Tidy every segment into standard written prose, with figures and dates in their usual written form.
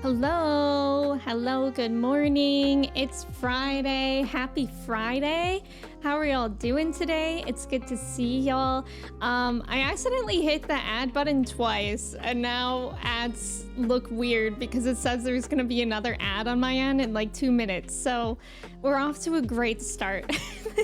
Hello, good morning. It's Friday. Happy Friday. How are y'all doing today? It's good to see y'all. I accidentally hit the add button twice, and now ads look weird because it says there's gonna be another ad on my end in like 2 minutes. So we're off to a great start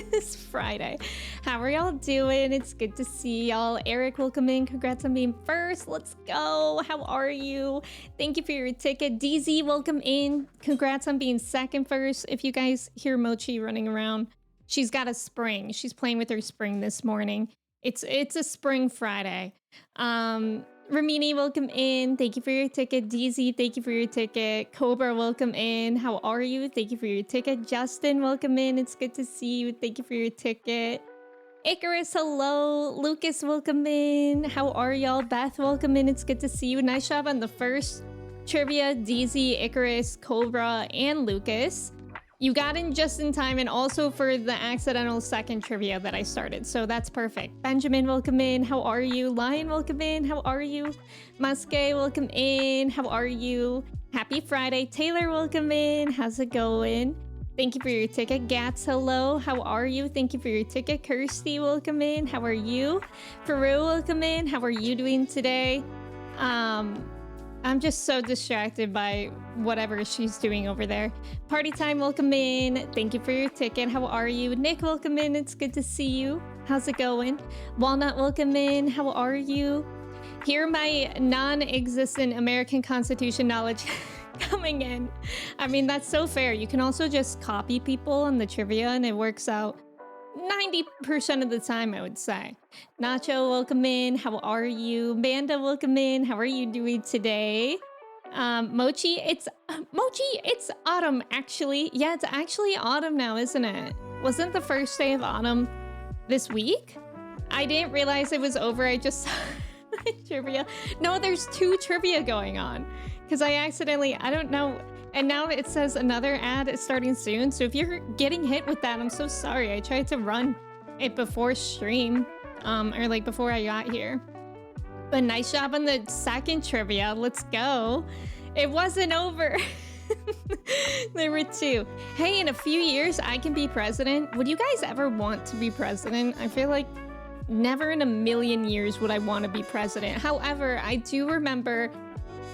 this Friday. How are y'all doing? It's good to see y'all. Eric, welcome in. Congrats on being first. Let's go. How are you? Thank you for your ticket. DZ, welcome in. Congrats on being second first. If you guys hear Mochi running around, she's got a spring. She's playing with her spring this morning. It's a spring Friday. Ramini, welcome in. Thank you for your ticket. DZ, thank you for your ticket. Cobra, welcome in. How are you? Thank you for your ticket. Justin, welcome in. It's good to see you. Thank you for your ticket. Icarus, hello. Lucas, welcome in. How are y'all? Beth, welcome in. It's good to see you. Nice job on the first trivia. DZ, Icarus, Cobra, and Lucas. You got in just in time, and also for the accidental second trivia that I started, so that's perfect. Benjamin, welcome in. How are you? Lion, welcome in. How are you? Muske, welcome in. How are you? Happy Friday. Taylor, welcome in. How's it going? Thank you for your ticket. Gats, hello. How are you? Thank you for your ticket. Kirsty, welcome in. How are you? Faru, welcome in. How are you doing today? I'm just so distracted by whatever she's doing over there. Party time, welcome in. Thank you for your ticket. How are you? Nick, welcome in. It's good to see you. How's it going? Walnut, welcome in. How are you? Hear my non-existent American Constitution knowledge coming in. I mean, that's so fair. You can also just copy people on the trivia and it works out 90% of the time, I would say. Nacho, welcome in. How are you? Manda, welcome in. How are you doing today? Mochi, it's autumn, actually. Yeah, it's actually autumn now, isn't it? Wasn't the first day of autumn this week? I didn't realize it was over. I just saw trivia. No, there's 2 trivia going on because I accidentally, I don't know. And now it says another ad is starting soon. So if you're getting hit with that, I'm so sorry. I tried to run it before stream, or like before I got here. But nice job on the second trivia. Let's go. It wasn't over. There were 2. Hey, in a few years, I can be president. Would you guys ever want to be president? I feel like never in a million years would I want to be president. However, I do remember,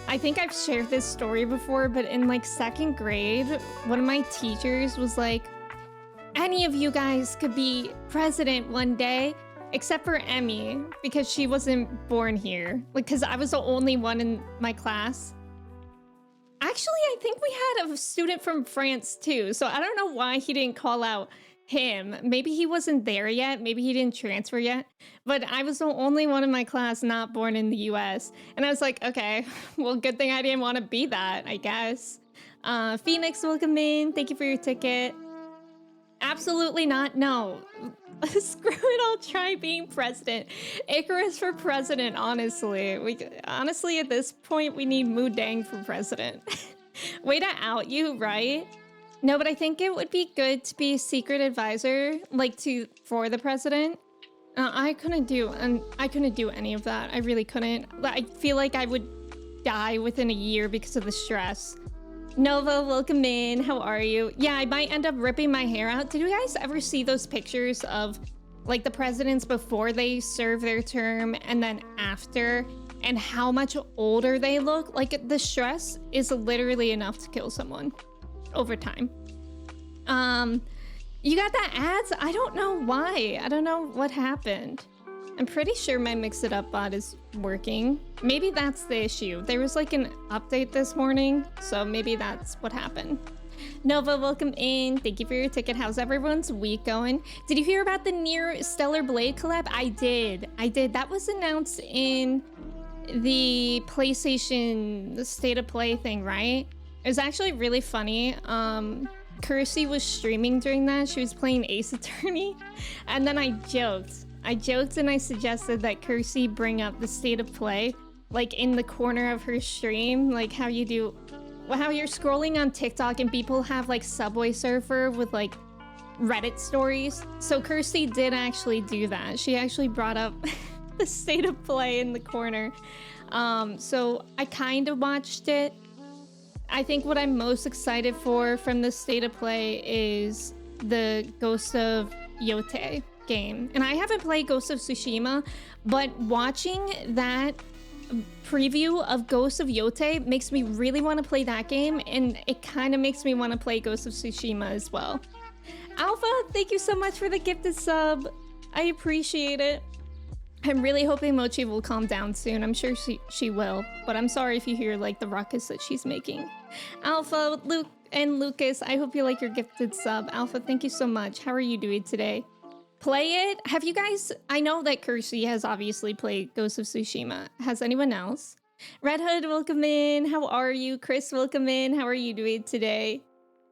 I think I've shared this story before, but in like 2nd grade, one of my teachers was like, any of you guys could be president one day, except for Emmy, because she wasn't born here. Like, because I was the only one in my class. Actually, I think we had a student from France too, so I don't know why he didn't call out him. Maybe he wasn't there yet. Maybe he didn't transfer yet. But I was the only one in my class not born in the US. And I was like, okay, well, good thing I didn't want to be that, I guess. Phoenix, welcome in. Thank you for your ticket. Absolutely not. No. Screw it. I'll try being president. Icarus for president, honestly. Honestly, at this point, we need Mudang for president. Way to out you, right? No, but I think it would be good to be a secret advisor, like for the president. I couldn't do any of that. I really couldn't. I feel like I would die within a year because of the stress. Nova, welcome in. How are you? Yeah, I might end up ripping my hair out. Did you guys ever see those pictures of like the presidents before they serve their term and then after, and how much older they look? Like the stress is literally enough to kill someone over time. You got that ads? I don't know why. I don't know what happened. I'm pretty sure my Mix It Up bot is working. Maybe that's the issue. There was like an update this morning, so maybe that's what happened. Nova, welcome in. Thank you for your ticket. How's everyone's week going? Did you hear about the Near Stellar Blade collab? I did. That was announced in the PlayStation State of Play thing, right? It was actually really funny. Kirsty was streaming during that. She was playing Ace Attorney. And then I joked and I suggested that Kirsty bring up the State of Play, like in the corner of her stream, like how you're scrolling on TikTok and people have like Subway Surfer with like Reddit stories. So Kirsty did actually do that. She actually brought up the State of Play in the corner. So I kind of watched it. I think what I'm most excited for from the state of play is the Ghost of Yote game. And I haven't played Ghost of Tsushima, but watching that preview of Ghost of Yote makes me really want to play that game, and it kind of makes me want to play Ghost of Tsushima as well. Alpha, thank you so much for the gifted sub. I appreciate it. I'm really hoping Mochi will calm down soon. I'm sure she will, but I'm sorry if you hear like the ruckus that she's making. Alpha, Luke, and Lucas, I hope you like your gifted sub. Alpha, thank you so much. How are you doing today? Play it? Have you guys... I know that Kirsty has obviously played Ghost of Tsushima. Has anyone else? Red Hood, welcome in. How are you? Chris, welcome in. How are you doing today?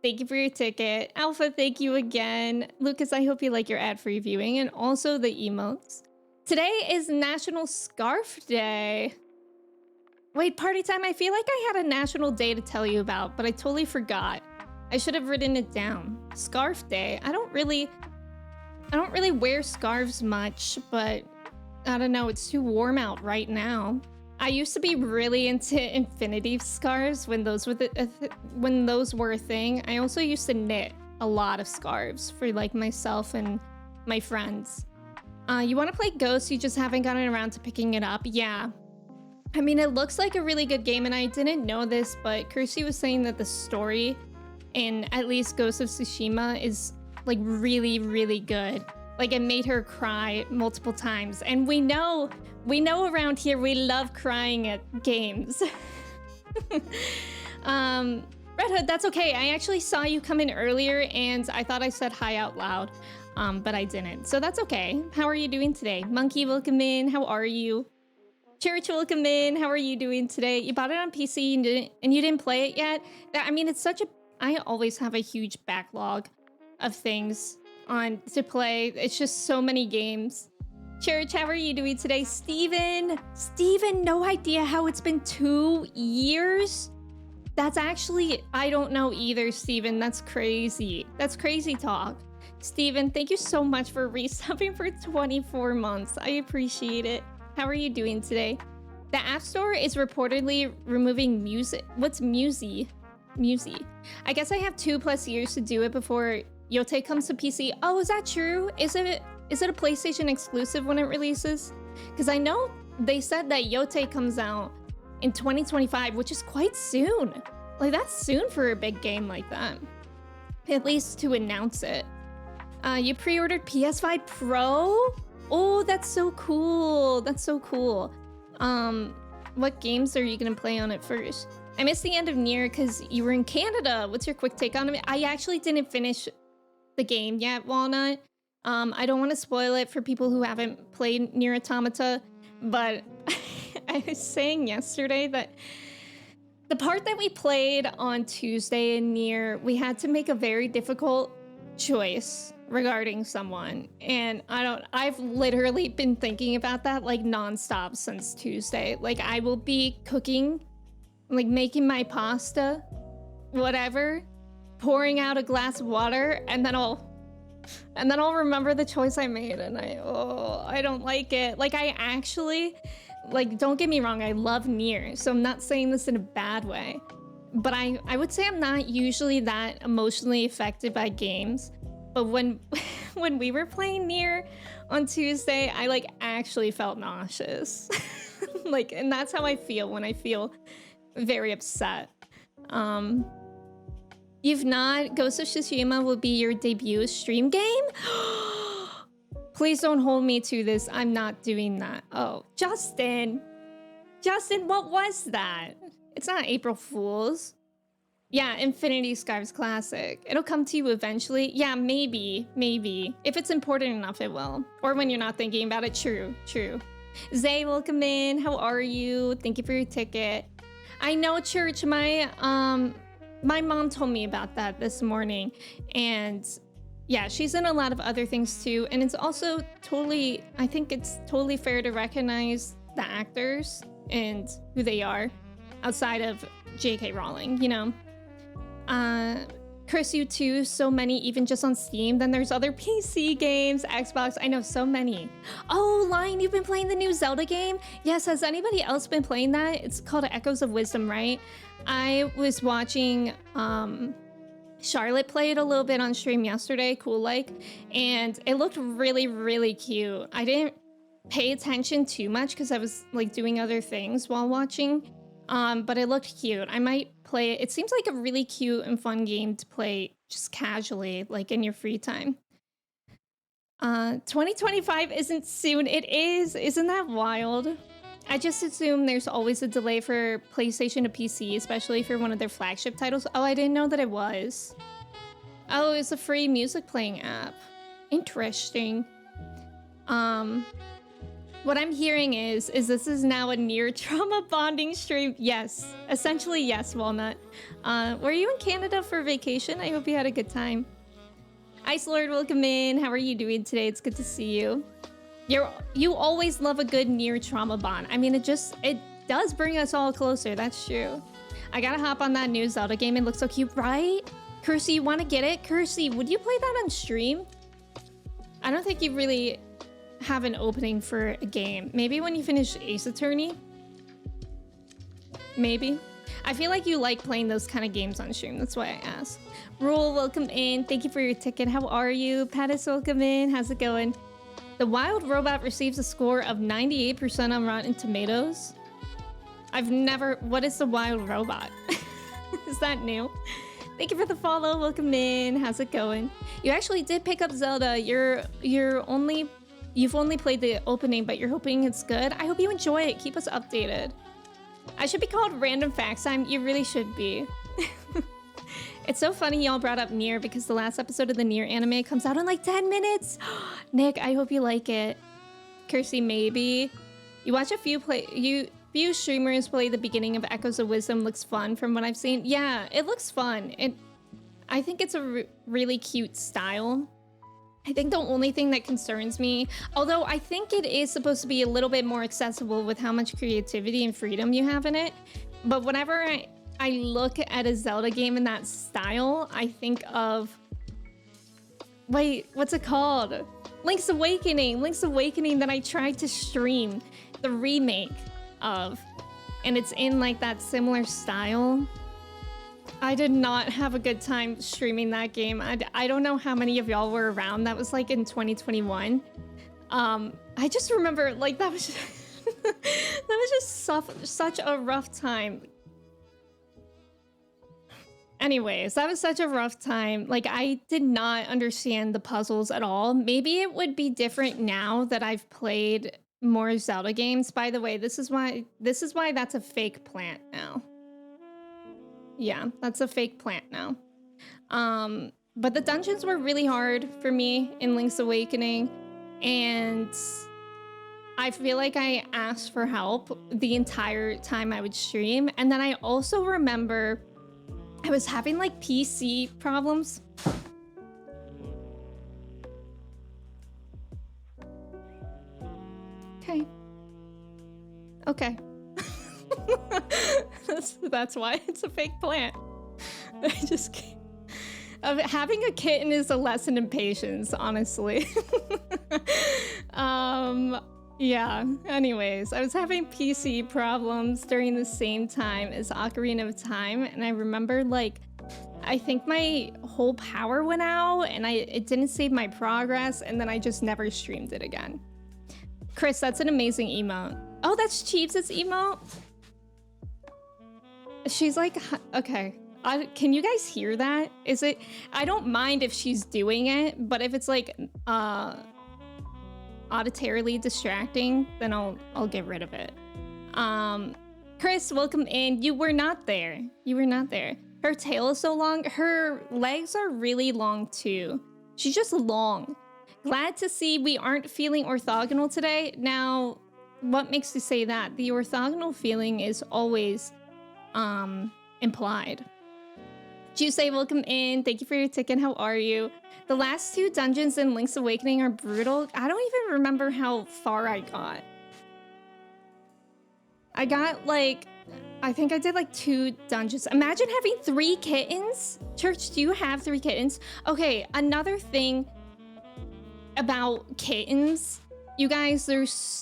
Thank you for your ticket. Alpha, thank you again. Lucas, I hope you like your ad-free viewing and also the emotes. Today is National Scarf Day. Wait, party time. I feel like I had a national day to tell you about, but I totally forgot. I should have written it down. Scarf Day. I don't really wear scarves much, but I don't know. It's too warm out right now. I used to be really into infinity scarves when those were a thing. I also used to knit a lot of scarves for like myself and my friends. You want to play Ghost, you just haven't gotten around to picking it up. Yeah. I mean, it looks like a really good game, and I didn't know this, but Kirsty was saying that the story in at least Ghost of Tsushima is like really, really good. Like, it made her cry multiple times. And we know around here we love crying at games. Red Hood, that's okay. I actually saw you come in earlier and I thought I said hi out loud, but I didn't. So that's okay. How are you doing today? Monkey, welcome in. How are you? Church, welcome in. How are you doing today? You bought it on PC and you didn't play it yet? I mean, it's such a... I always have a huge backlog of things on to play. It's just so many games. Church, how are you doing today? Steven, no idea how it's been 2 years. That's actually, I don't know either, Steven. That's crazy. That's crazy talk. Steven, thank you so much for resubbing for 24 months. I appreciate it. How are you doing today? The App Store is reportedly removing music. What's Musy? I guess I have 2+ years to do it before Yote comes to PC. Oh, is that true? Is it a PlayStation exclusive when it releases? Because I know they said that Yote comes out in 2025, which is quite soon. Like, that's soon for a big game like that. At least to announce it. You pre-ordered PS5 Pro? Oh, that's so cool. That's so cool. What games are you gonna play on it first? I missed the end of Nier because you were in Canada. What's your quick take on it? I actually didn't finish the game yet, Walnut. I don't want to spoil it for people who haven't played Nier Automata, but I was saying yesterday that the part that we played on Tuesday in Nier, we had to make a very difficult choice regarding someone, and I've literally been thinking about that like nonstop since Tuesday. Like, I will be cooking, like making my pasta, whatever, pouring out a glass of water, and then I'll remember the choice I made, and I don't like it. Like, I actually, like, don't get me wrong, I love Nier, so I'm not saying this in a bad way, but I would say I'm not usually that emotionally affected by games. But when we were playing Nier on Tuesday, I like actually felt nauseous. Like, and that's how I feel when I feel very upset. You've not... Ghost of Tsushima will be your debut stream game? Please don't hold me to this. I'm not doing that. Oh, Justin, what was that? It's not April Fool's. Yeah, Infinity Scarves Classic. It'll come to you eventually. Yeah, maybe. If it's important enough, it will. Or when you're not thinking about it. True. Zay, welcome in. How are you? Thank you for your ticket. I know, Church. My mom told me about that this morning. And yeah, she's in a lot of other things too. And it's also totally... I think it's totally fair to recognize the actors and who they are outside of J.K. Rowling, you know? Chris, you too. So many, even just on Steam. Then there's other PC games, Xbox. I know so many. Oh, Lion, you've been playing the new Zelda game? Yes, has anybody else been playing that? It's called Echoes of Wisdom, right? I was watching Charlotte play it a little bit on stream yesterday, cool like, and it looked really, really cute. I didn't pay attention too much because I was like doing other things while watching, but it looked cute. I might play it. It seems like a really cute and fun game to play just casually, like in your free time. 2025 isn't soon. It is. Isn't that wild? I just assume there's always a delay for PlayStation to PC, especially for one of their flagship titles. Oh, I didn't know that it was. Oh, it's a free music playing app. Interesting. What I'm hearing is this is now a near trauma bonding stream. Yes, essentially yes, Walnut. Were you in Canada for vacation? I hope you had a good time. Ice Lord, welcome in. How are you doing today? It's good to see you. You always love a good near trauma bond. I mean, it does bring us all closer. That's true. I gotta hop on that new Zelda game. It looks so cute, right? Kersey, you want to get it? Kersey, would you play that on stream? I don't think you really have an opening for a game. Maybe when you finish Ace Attorney? Maybe. I feel like you like playing those kind of games on stream. That's why I asked. Rule, welcome in. Thank you for your ticket. How are you? Pattis, welcome in. How's it going? The Wild Robot receives a score of 98% on Rotten Tomatoes. What is the Wild Robot? Is that new? Thank you for the follow. Welcome in. How's it going? You actually did pick up Zelda. You've only played the opening, but you're hoping it's good. I hope you enjoy it. Keep us updated. I should be called Random Facts Time. You really should be. It's so funny y'all brought up Nier because the last episode of the Nier anime comes out in like 10 minutes. Nick, I hope you like it. Kirsty, maybe. You watch a few streamers play the beginning of Echoes of Wisdom. Looks fun from what I've seen. Yeah, it looks fun. I think it's a really cute style. I think the only thing that concerns me, although I think it is supposed to be a little bit more accessible with how much creativity and freedom you have in it, but whenever I look at a Zelda game in that style, I think of... Wait, what's it called? Link's Awakening! Link's Awakening that I tried to stream the remake of. And it's in like that similar style. I did not have a good time streaming that game. I don't know how many of y'all were around. That was like in 2021. I just remember like that was just, that was just such a rough time. Anyways, that was such a rough time. Like, I did not understand the puzzles at all. Maybe it would be different now that I've played more Zelda games. By the way, this is why that's a fake plant now. Yeah, that's a fake plant now. But the dungeons were really hard for me in Link's Awakening, and I feel like I asked for help the entire time I would stream. And then I also remember I was having like PC problems. Okay. That's why it's a fake plant. I just can't. Having a kitten is a lesson in patience, honestly. Yeah, anyways, I was having PC problems during the same time as Ocarina of Time, and I remember, like, I think my whole power went out, and it didn't save my progress, and then I just never streamed it again. Chris, that's an amazing emote. Oh, that's Chiefs' emote? She's like, okay. Can you guys hear that? Is it... I don't mind if she's doing it, but if it's, like, auditorily distracting, then I'll get rid of it. Chris, welcome in. You were not there. You were not there. Her tail is so long. Her legs are really long too. She's just long. Glad to see we aren't feeling orthogonal today. Now, what makes you say that? The orthogonal feeling is always implied. Jusei, welcome in. Thank you for your ticket. How are you? The last two dungeons in Link's Awakening are brutal. I don't even remember how far I got. I got like, I think I did like 2 dungeons. Imagine having 3 kittens. Church, do you have 3 kittens? Okay, another thing about kittens, you guys,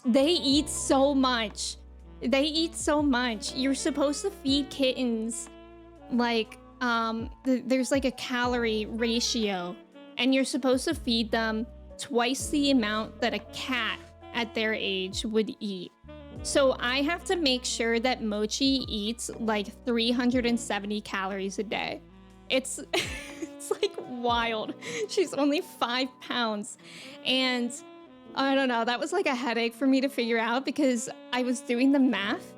they eat so much. They eat so much. You're supposed to feed kittens like there's like a calorie ratio, and you're supposed to feed them twice the amount that a cat at their age would eat. So I have to make sure that Mochi eats like 370 calories a day. It's it's like wild. She's only 5 pounds, and I don't know, that was like a headache for me to figure out because I was doing the math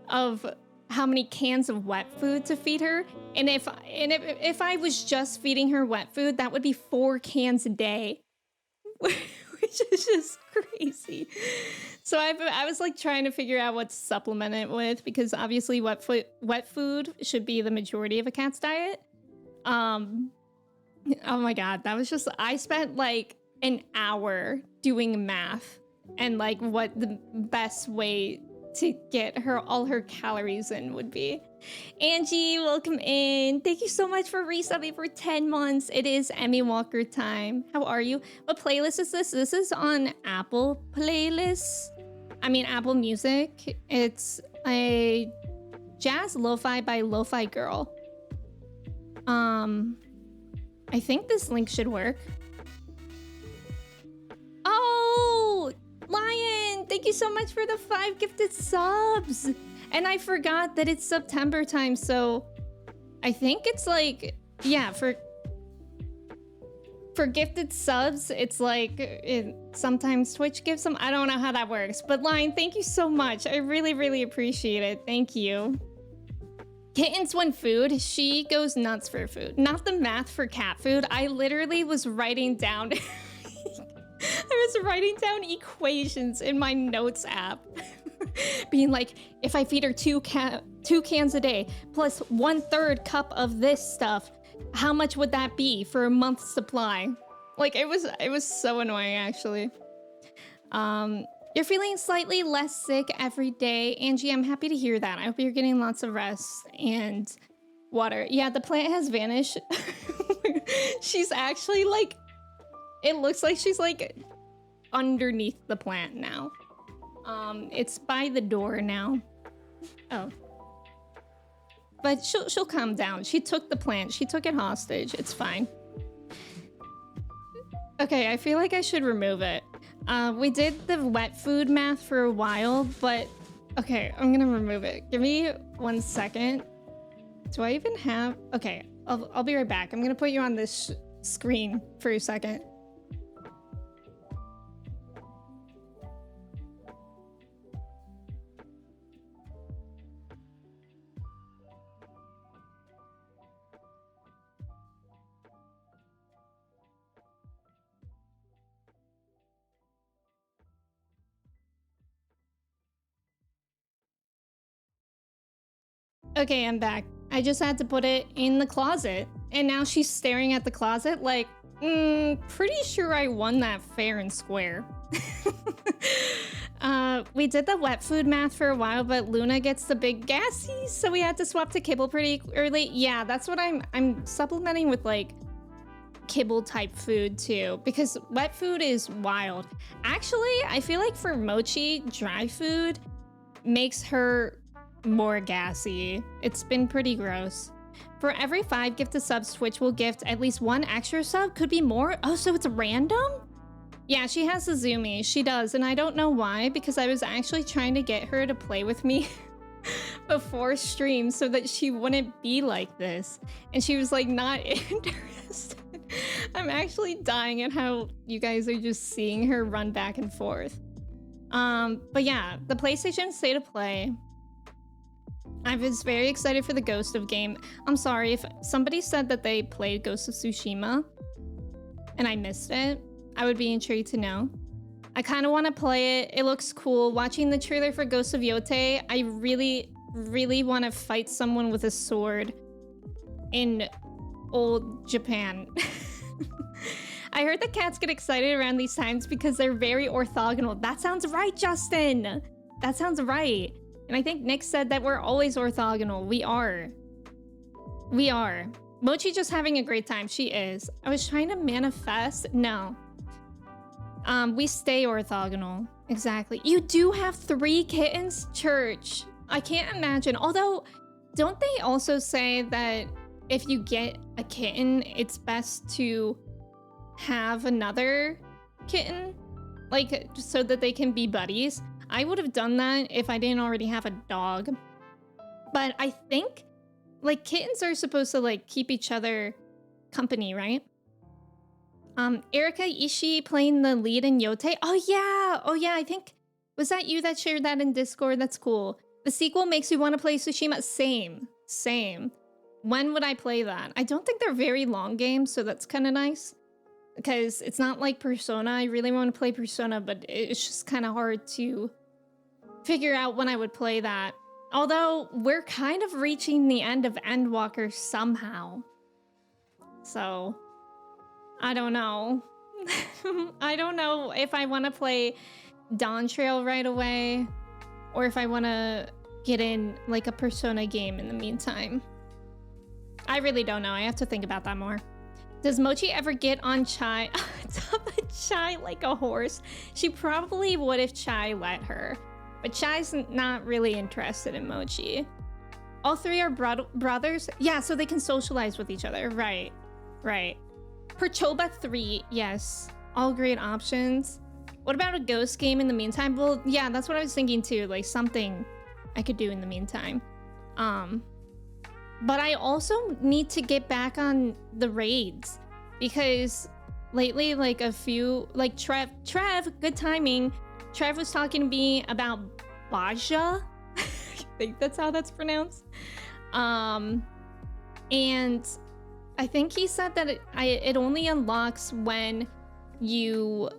of how many cans of wet food to feed her, and if I was just feeding her wet food, that would be 4 cans a day, which is just crazy. So I was like trying to figure out what to supplement it with, because obviously wet food should be the majority of a cat's diet. Oh my god, that was just, I spent like an hour doing math and like what the best way to get her all her calories in would be. Angie, welcome in. Thank you so much for resubbing for 10 months. It is Endwalker time. How are you? What playlist is this? This is on Apple playlists. I mean Apple Music. It's a jazz lo-fi by Lo-Fi Girl. I think this link should work. Oh, Lion, thank you so much for the 5 gifted subs. And I forgot that it's September time, so I think it's like, yeah, for gifted subs, it's like sometimes Twitch gives them. I don't know how that works, but Lion, thank you so much. I really, really appreciate it. Thank you. Kittens want food. She goes nuts for food. Not the math for cat food. I literally was writing down I was writing down equations in my notes app. Being like, if I feed her 2 cans a day plus 1/3 cup of this stuff, how much would that be for a month's supply? Like, it was so annoying, actually. You're feeling slightly less sick every day. Angie, I'm happy to hear that. I hope you're getting lots of rest and water. Yeah, the plant has vanished. She's actually like, it looks like she's like underneath the plant now. It's by the door now. Oh. But she'll calm down. She took the plant. She took it hostage. It's fine. Okay, I feel like I should remove it. We did the wet food math for a while, but okay, I'm gonna remove it. Give me 1 second. Do I even have... Okay, I'll be right back. I'm gonna put you on this screen for a second. Okay, I'm back. I just had to put it in the closet, and now she's staring at the closet like, pretty sure I won that fair and square. We did the wet food math for a while, but Luna gets the big gassies, so we had to swap to kibble pretty early. Yeah, that's what I'm supplementing with, like, kibble type food too, because wet food is wild. Actually, I feel like for Mochi, dry food makes her more gassy. It's been pretty gross. For every 5 gifted subs, Twitch will gift at least 1 extra sub. Could be more. Oh, so it's random? Yeah, she has a Zoomy. She does, and I don't know why, because I was actually trying to get her to play with me before stream so that she wouldn't be like this. And she was like not interested. I'm actually dying at how you guys are just seeing her run back and forth. But yeah, the PlayStation State of Play. I was very excited for the Ghost of game. I'm sorry if somebody said that they played Ghost of Tsushima and I missed it. I would be intrigued to know. I kind of want to play it. It looks cool. Watching the trailer for Ghost of Yote, I really, really want to fight someone with a sword in old Japan. I heard that cats get excited around these times because they're very orthogonal. That sounds right, Justin. That sounds right. And I think Nick said that we're always orthogonal. We are. We are. Mochi just having a great time. She is. I was trying to manifest. No. We stay orthogonal. Exactly. You do have 3 kittens? Church. I can't imagine. Although, don't they also say that if you get a kitten, it's best to have another kitten? Like, just so that they can be buddies? I would have done that if I didn't already have a dog. But I think, like, kittens are supposed to, like, keep each other company, right? Erica Ishii playing the lead in Yote. Oh yeah, I think, was that you that shared that in Discord? That's cool. The sequel makes you want to play Tsushima. Same. When would I play that? I don't think they're very long games, so that's kind of nice. Because it's not like Persona. I really want to play Persona, but it's just kind of hard to figure out when I would play that. Although, we're kind of reaching the end of Endwalker somehow. So, I don't know. I don't know if I want to play Dawn Trail right away, or if I want to get in like a Persona game in the meantime. I really don't know. I have to think about that more. Does Mochi ever get on Chai? Top of Chai like a horse? She probably would if Chai let her. But Chai's not really interested in Mochi. All 3 are brothers? Yeah, so they can socialize with each other. Right. Perchoba 3, yes. All great options. What about a ghost game in the meantime? Well, yeah, that's what I was thinking too. Like something I could do in the meantime. But I also need to get back on the raids. Because lately, like a few, like Trev, good timing. Trev was talking to me about Baja. I think that's how that's pronounced. And I think he said that it only unlocks when you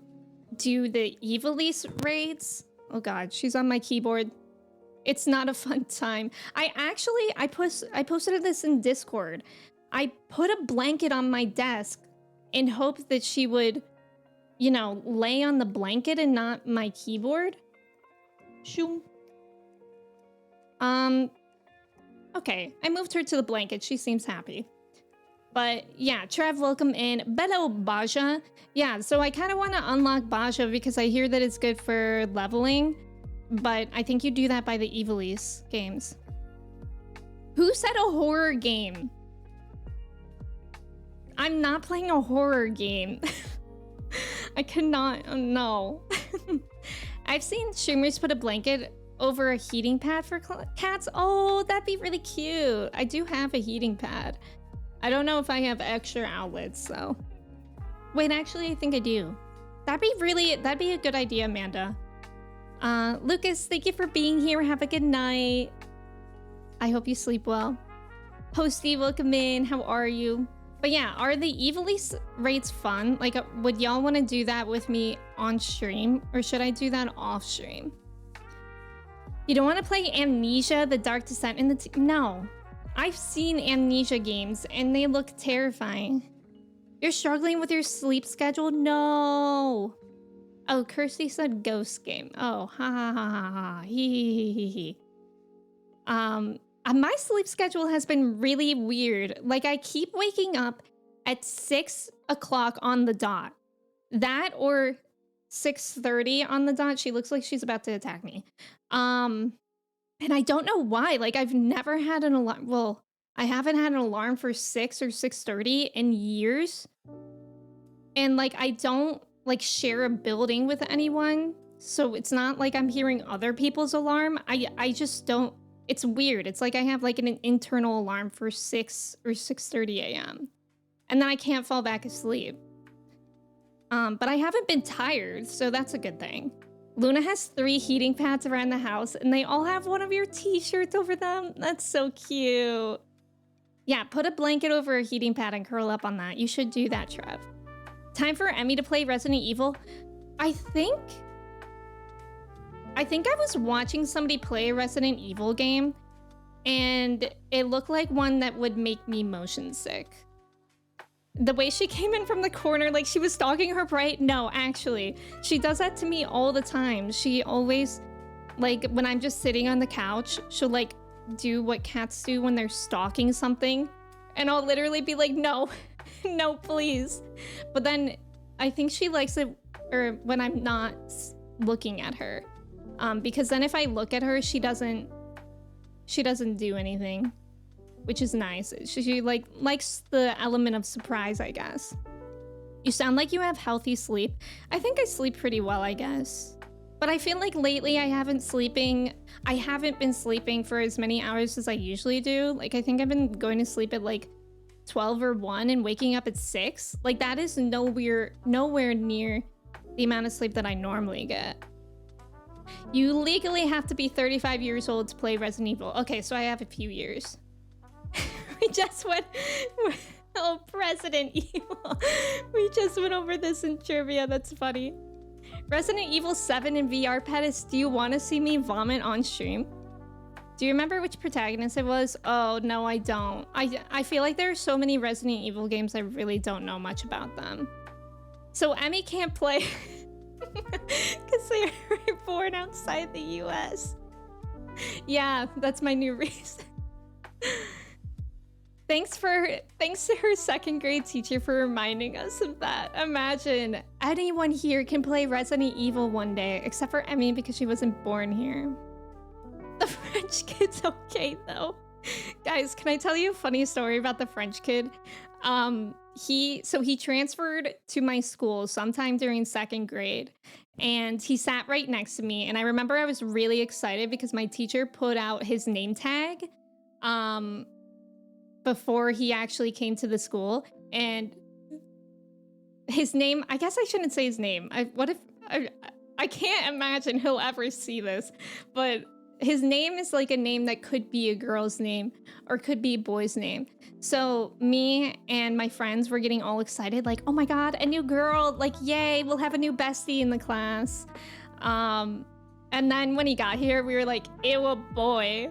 do the Evilise raids. Oh god, she's on my keyboard. It's not a fun time. I posted this in Discord. I put a blanket on my desk in hope that she would, you know, lay on the blanket and not my keyboard. Shoo. Okay, I moved her to the blanket. She seems happy. But yeah, Trev, welcome in. Bello Baja. Yeah, so I kind of want to unlock Baja because I hear that it's good for leveling. But I think you do that by the Evilise games. Who said a horror game? I'm not playing a horror game. I cannot, oh, no. I've seen streamers put a blanket over a heating pad for cats. Oh, that'd be really cute. I do have a heating pad. I don't know if I have extra outlets, so. Wait, actually, I think I do. That'd be a good idea, Amanda. Lucas, thank you for being here. Have a good night. I hope you sleep well. Hosty, welcome in. How are you? But yeah, are the Evilise raids fun? Like, would y'all want to do that with me on stream? Or should I do that off stream? You don't want to play Amnesia, The Dark Descent in the No. I've seen Amnesia games and they look terrifying. You're struggling with your sleep schedule? No. Oh, Kirsty said ghost game. Oh, ha ha ha ha ha. He. My sleep schedule has been really weird. Like, I keep waking up at 6 o'clock on the dot. That or 6:30 on the dot. She looks like she's about to attack me. And I don't know why. Like, I've never had an alarm. Well, I haven't had an alarm for 6 or 6:30 in years. And, like, I don't, like, share a building with anyone. So it's not like I'm hearing other people's alarm. I just don't. It's weird. It's like I have, like, an internal alarm for 6 or 6:30 a.m. And then I can't fall back asleep. But I haven't been tired, so that's a good thing. Luna has 3 heating pads around the house, and they all have one of your t-shirts over them. That's so cute. Yeah, put a blanket over a heating pad and curl up on that. You should do that, Trev. Time for Emmy to play Resident Evil. I think I was watching somebody play a Resident Evil game, and it looked like one that would make me motion sick. The way she came in from the corner, like she was stalking her, right? No, actually, she does that to me all the time. She always Like when I'm just sitting on the couch, she'll like do what cats do when they're stalking something. And I'll literally be like, no, no, please. But then I think she likes it or when I'm not looking at her. Because then if I look at her, she doesn't do anything, which is nice. She like likes the element of surprise, I guess. You sound like you have healthy sleep. I think I sleep pretty well, I guess. But I feel like lately I haven't been sleeping for as many hours as I usually do. Like I think I've been going to sleep at like 12 or 1 and waking up at 6. Like that is nowhere near the amount of sleep that I normally get. You legally have to be 35 years old to play Resident Evil. Okay, so I have a few years. We just went... Oh, Resident Evil. We just went over this in trivia. That's funny. Resident Evil 7 in VR Pettis, do you want to see me vomit on stream? Do you remember which protagonist it was? Oh, no, I don't. I feel like there are so many Resident Evil games I really don't know much about them. So Emmy can't play because they were born outside the US. Yeah, that's my new reason. Thanks to her 2nd grade teacher for reminding us of that. Imagine anyone here can play Resident Evil one day, except for Emmy because she wasn't born here. The French kid's okay though. Guys, can I tell you a funny story about the French kid? He transferred to my school sometime during 2nd grade and he sat right next to me. And I remember I was really excited because my teacher put out his name tag before he actually came to the school, and his name, I guess I shouldn't say his name. I can't imagine he'll ever see this, but his name is like a name that could be a girl's name or could be a boy's name. So me and my friends were getting all excited, like, oh my God, a new girl, like, yay, we'll have a new bestie in the class. And then when he got here, we were like, ew, a boy.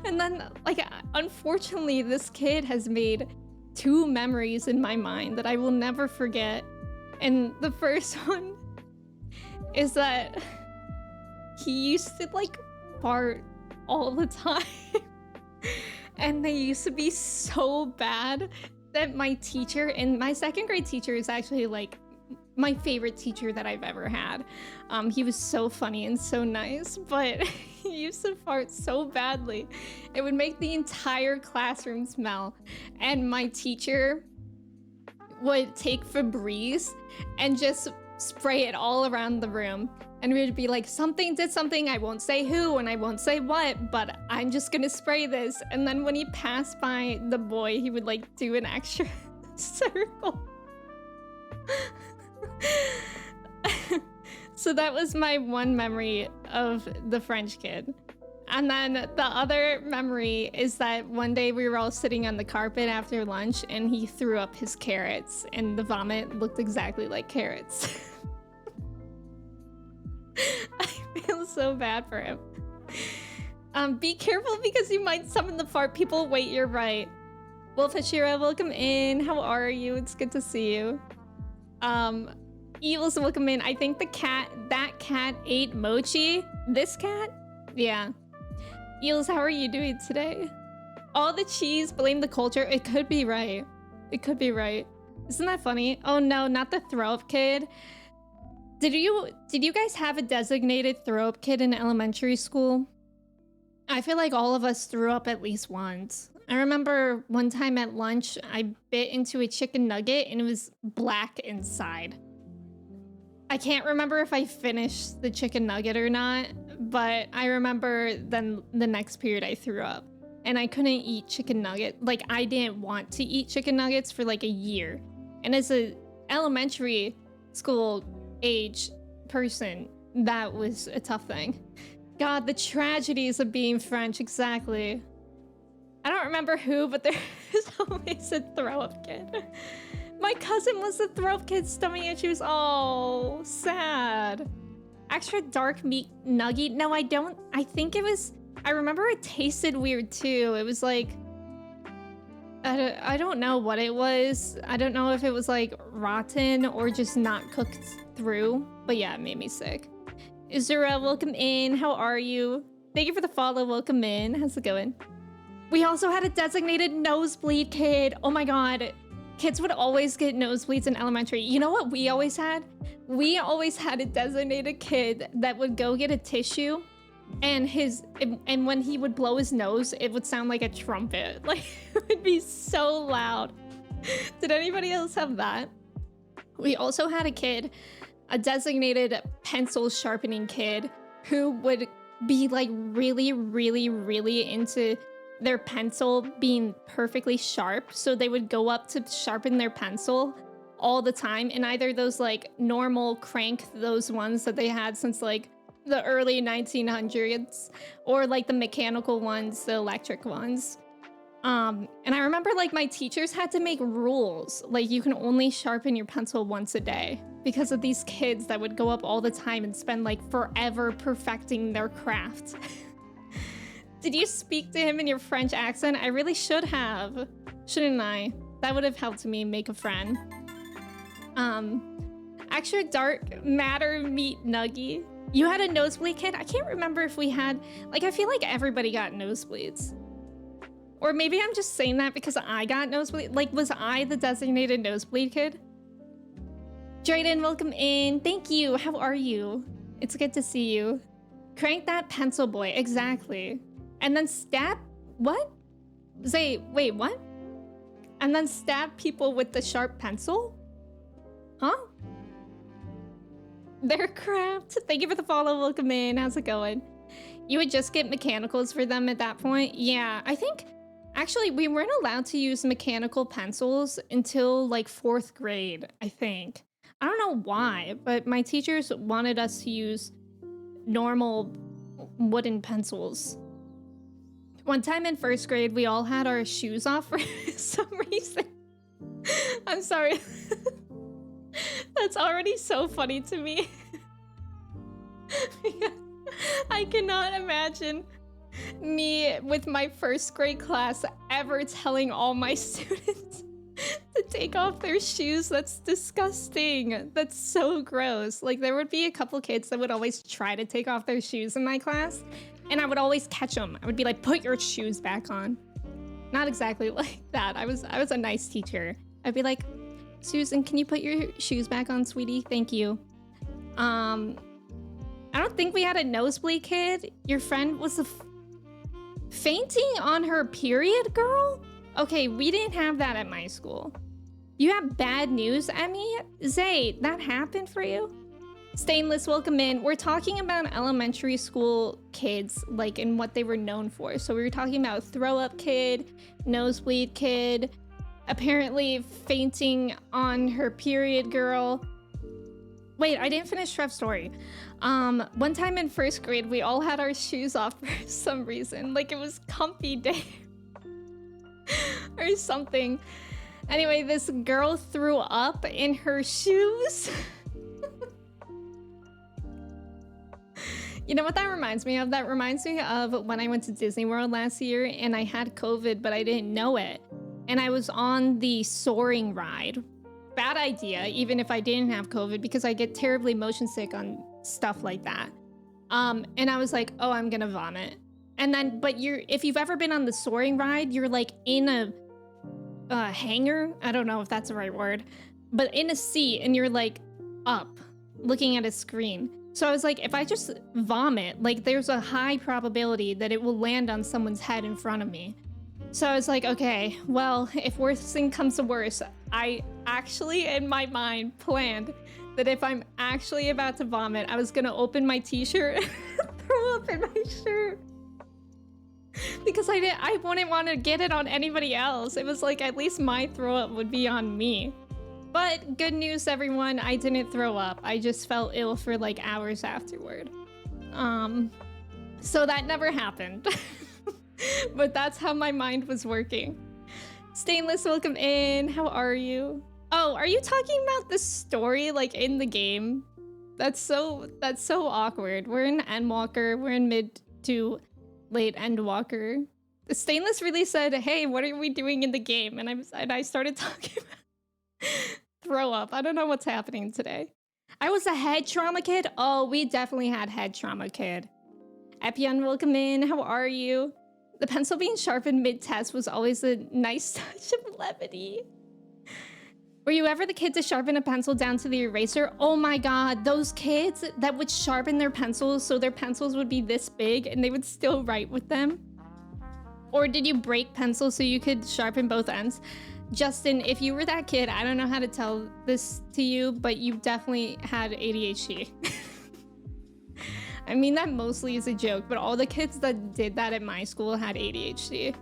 And then, like, unfortunately, this kid has made 2 memories in my mind that I will never forget. And the first one is that he used to, like, fart all the time. And they used to be so bad that my teacher, and my 2nd grade teacher is actually, like, my favorite teacher that I've ever had. He was so funny and so nice, but he used to fart so badly. It would make the entire classroom smell. And my teacher would take Febreze and just spray it all around the room. And we would be like, something did something, I won't say who and I won't say what, but I'm just gonna spray this. And then when he passed by the boy, he would like do an extra circle. So that was my one memory of the French kid. And then the other memory is that one day we were all sitting on the carpet after lunch and he threw up his carrots and the vomit looked exactly like carrots. I feel so bad for him. Be careful because you might summon the fart people. Wait, you're right. Wolf Hashira, welcome in. How are you? It's good to see you. Evil's welcome in. I think that cat ate mochi. This cat? Yeah. Eels, how are you doing today? All the cheese, blame the culture. It could be right. It could be right. Isn't that funny? Oh no, not the throw-up kid. Did you guys have a designated throw-up kid in elementary school? I feel like all of us threw up at least once. I remember one time at lunch, I bit into a chicken nugget and it was black inside. I can't remember if I finished the chicken nugget or not, but I remember then the next period I threw up and I couldn't eat chicken nugget. Like I didn't want to eat chicken nuggets for like a year. And as a elementary school age person, that was a tough thing. God, the tragedies of being French, exactly. I don't remember who, but there's always a throw-up kid. My cousin was the throw-up kid's stomach issues. Oh, sad. Extra dark meat nugget. No, I don't. I think it was... I remember it tasted weird too. It was like... I don't know what it was. I don't know if it was like rotten or just not cooked through. But yeah, it made me sick. Zura, welcome in. How are you? Thank you for the follow. Welcome in. How's it going? We also had a designated nosebleed kid. Oh my god. Kids would always get nosebleeds in elementary. You know what we always had? We always had a designated kid that would go get a tissue and when he would blow his nose, it would sound like a trumpet. Like, it would be so loud. Did anybody else have that? We also had a kid, a designated pencil sharpening kid who would be like really, really, really into their pencil being perfectly sharp. So they would go up to sharpen their pencil all the time. And either those like normal crank, those ones that they had since like the early 1900s, or like the mechanical ones, the electric ones. And I remember like my teachers had to make rules. Like you can only sharpen your pencil once a day because of these kids that would go up all the time and spend like forever perfecting their craft. Did you speak to him in your French accent? I really should have. Shouldn't I? That would have helped me make a friend. Extra dark matter meat nuggy. You had a nosebleed kid? I can't remember if we had, like, I feel like everybody got nosebleeds. Or maybe I'm just saying that because I got nosebleed. Like, was I the designated nosebleed kid? Drayden, welcome in. Thank you. How are you? It's good to see you. Crank that pencil boy. Exactly. And then stab... What? Say, wait, what? And then stab people with the sharp pencil? Huh? Their craft. Thank you for the follow. Welcome in. How's it going? You would just get mechanicals for them at that point? Yeah, I think... Actually, we weren't allowed to use mechanical pencils until like 4th grade, I think. I don't know why, but my teachers wanted us to use normal wooden pencils. One time in 1st grade, we all had our shoes off for some reason. I'm sorry. That's already so funny to me. I cannot imagine me with my 1st grade class ever telling all my students to take off their shoes. That's disgusting. That's so gross. Like, there would be a couple kids that would always try to take off their shoes in my class, and I would always catch them. I would be like, put your shoes back on. Not exactly like that. I was a nice teacher. I'd be like, Susan, can you put your shoes back on, sweetie? Thank you. I don't think we had a nosebleed kid. Your friend was fainting on her period, girl? Okay, we didn't have that at my school. You have bad news, Emmy? Zay, that happened for you? Stainless, welcome in. We're talking about elementary school kids, like, and what they were known for. So we were talking about throw-up kid, nosebleed kid, apparently fainting on her period girl. Wait, I didn't finish Trev's story. One time in 1st grade, we all had our shoes off for some reason. Like, it was comfy day. Or something. Anyway, this girl threw up in her shoes. You know what that reminds me of? That reminds me of when I went to Disney World last year and I had COVID, but I didn't know it. And I was on the soaring ride. Bad idea, even if I didn't have COVID, because I get terribly motion sick on stuff like that. And I was like, oh, I'm gonna vomit. And then, but if you've ever been on the soaring ride, you're like in a hangar. I don't know if that's the right word, but in a seat and you're like up looking at a screen. So I was like, if I just vomit, like there's a high probability that it will land on someone's head in front of me. So I was like, okay, well, if worst thing comes to worst, I actually, in my mind, planned that if I'm actually about to vomit, I was gonna open my t-shirt and throw up in my shirt. Because I wouldn't want to get it on anybody else. It was like, at least my throw up would be on me. But good news, everyone, I didn't throw up. I just felt ill for like hours afterward. So that never happened. But that's how my mind was working. Stainless, welcome in. How are you? Oh, are you talking about the story like in the game? That's so awkward. We're in Endwalker. We're in mid to late Endwalker. The Stainless really said, hey, what are we doing in the game? And I started talking about throw up. I don't know what's happening today. I was a head trauma kid. Oh, we definitely had head trauma kid. Epion, welcome in. How are you? The pencil being sharpened mid-test was always a nice touch of levity. Were you ever the kid to sharpen a pencil down to the eraser? Oh my god, those kids that would sharpen their pencils so their pencils would be this big and they would still write with them? Or did you break pencils so you could sharpen both ends? Justin, if you were that kid, I don't know how to tell this to you, but you definitely had ADHD. I mean that mostly is a joke, but all the kids that did that at my school had ADHD.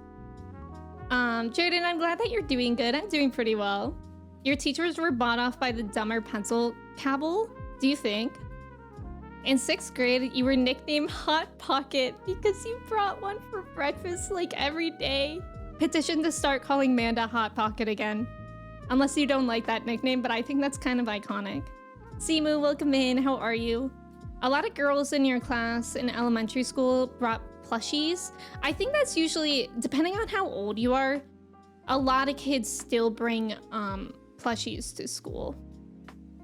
Jaden, I'm glad that you're doing good. I'm doing pretty well. Your teachers were bought off by the dumber pencil cabal, do you think? In 6th grade, you were nicknamed Hot Pocket because you brought one for breakfast like every day. Petition to start calling Manda Hot Pocket again. Unless you don't like that nickname, but I think that's kind of iconic. Simu, welcome in. How are you? A lot of girls in your class in elementary school brought plushies. I think that's usually, depending on how old you are, a lot of kids still bring plushies to school.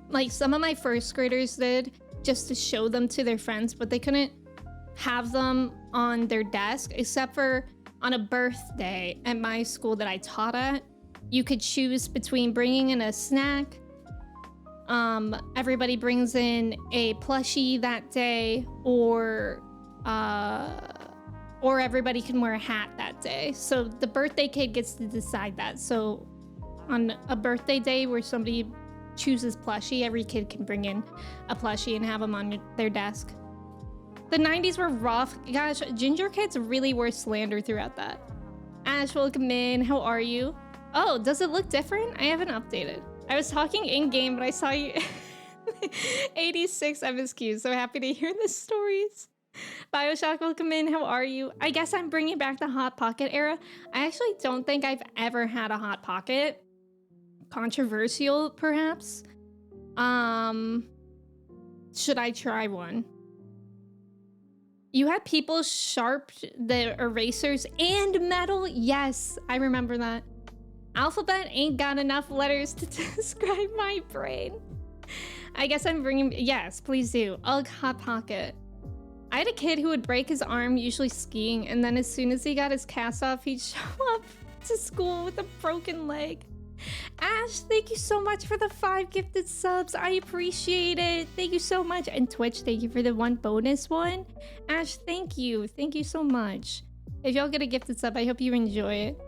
Like some of my 1st graders did, just to show them to their friends, but they couldn't have them on their desk except for on a birthday at my school that I taught at. You could choose between bringing in a snack. Everybody brings in a plushie that day, or everybody can wear a hat that day. So the birthday kid gets to decide that. So on a birthday day where somebody chooses plushie, every kid can bring in a plushie and have them on their desk. The 90s were rough. Gosh, ginger kids really were slandered throughout that. Ash, welcome in. How are you? Oh, does it look different? I haven't updated. I was talking in-game, but I saw you 86 MSQ, so happy to hear the stories. Bioshock, welcome in. How are you? I guess I'm bringing back the Hot Pocket era. I actually don't think I've ever had a Hot Pocket. Controversial, perhaps. Should I try one? You had people sharp the erasers and metal? Yes, I remember that. Alphabet ain't got enough letters to describe my brain. I guess I'm bringing... Yes, please do. Ugh, Hot Pocket. I had a kid who would break his arm, usually skiing, and then as soon as he got his cast off, he'd show up to school with a broken leg. Ash, thank you so much for the 5 gifted subs. I appreciate it. Thank you so much. And Twitch, thank you for the 1 bonus one. Ash, thank you. Thank you so much. If y'all get a gifted sub, I hope you enjoy it.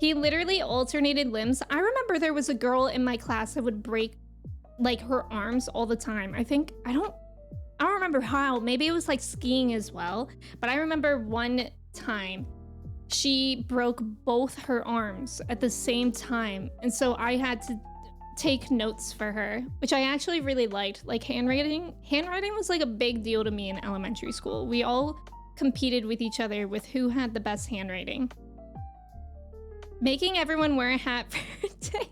He literally alternated limbs. I remember there was a girl in my class that would break like her arms all the time. I don't remember how. Maybe it was like skiing as well. But I remember one time she broke both her arms at the same time. And so I had to take notes for her, which I actually really liked. Like handwriting. Handwriting was like a big deal to me in elementary school. We all competed with each other with who had the best handwriting. Making everyone wear a hat for a day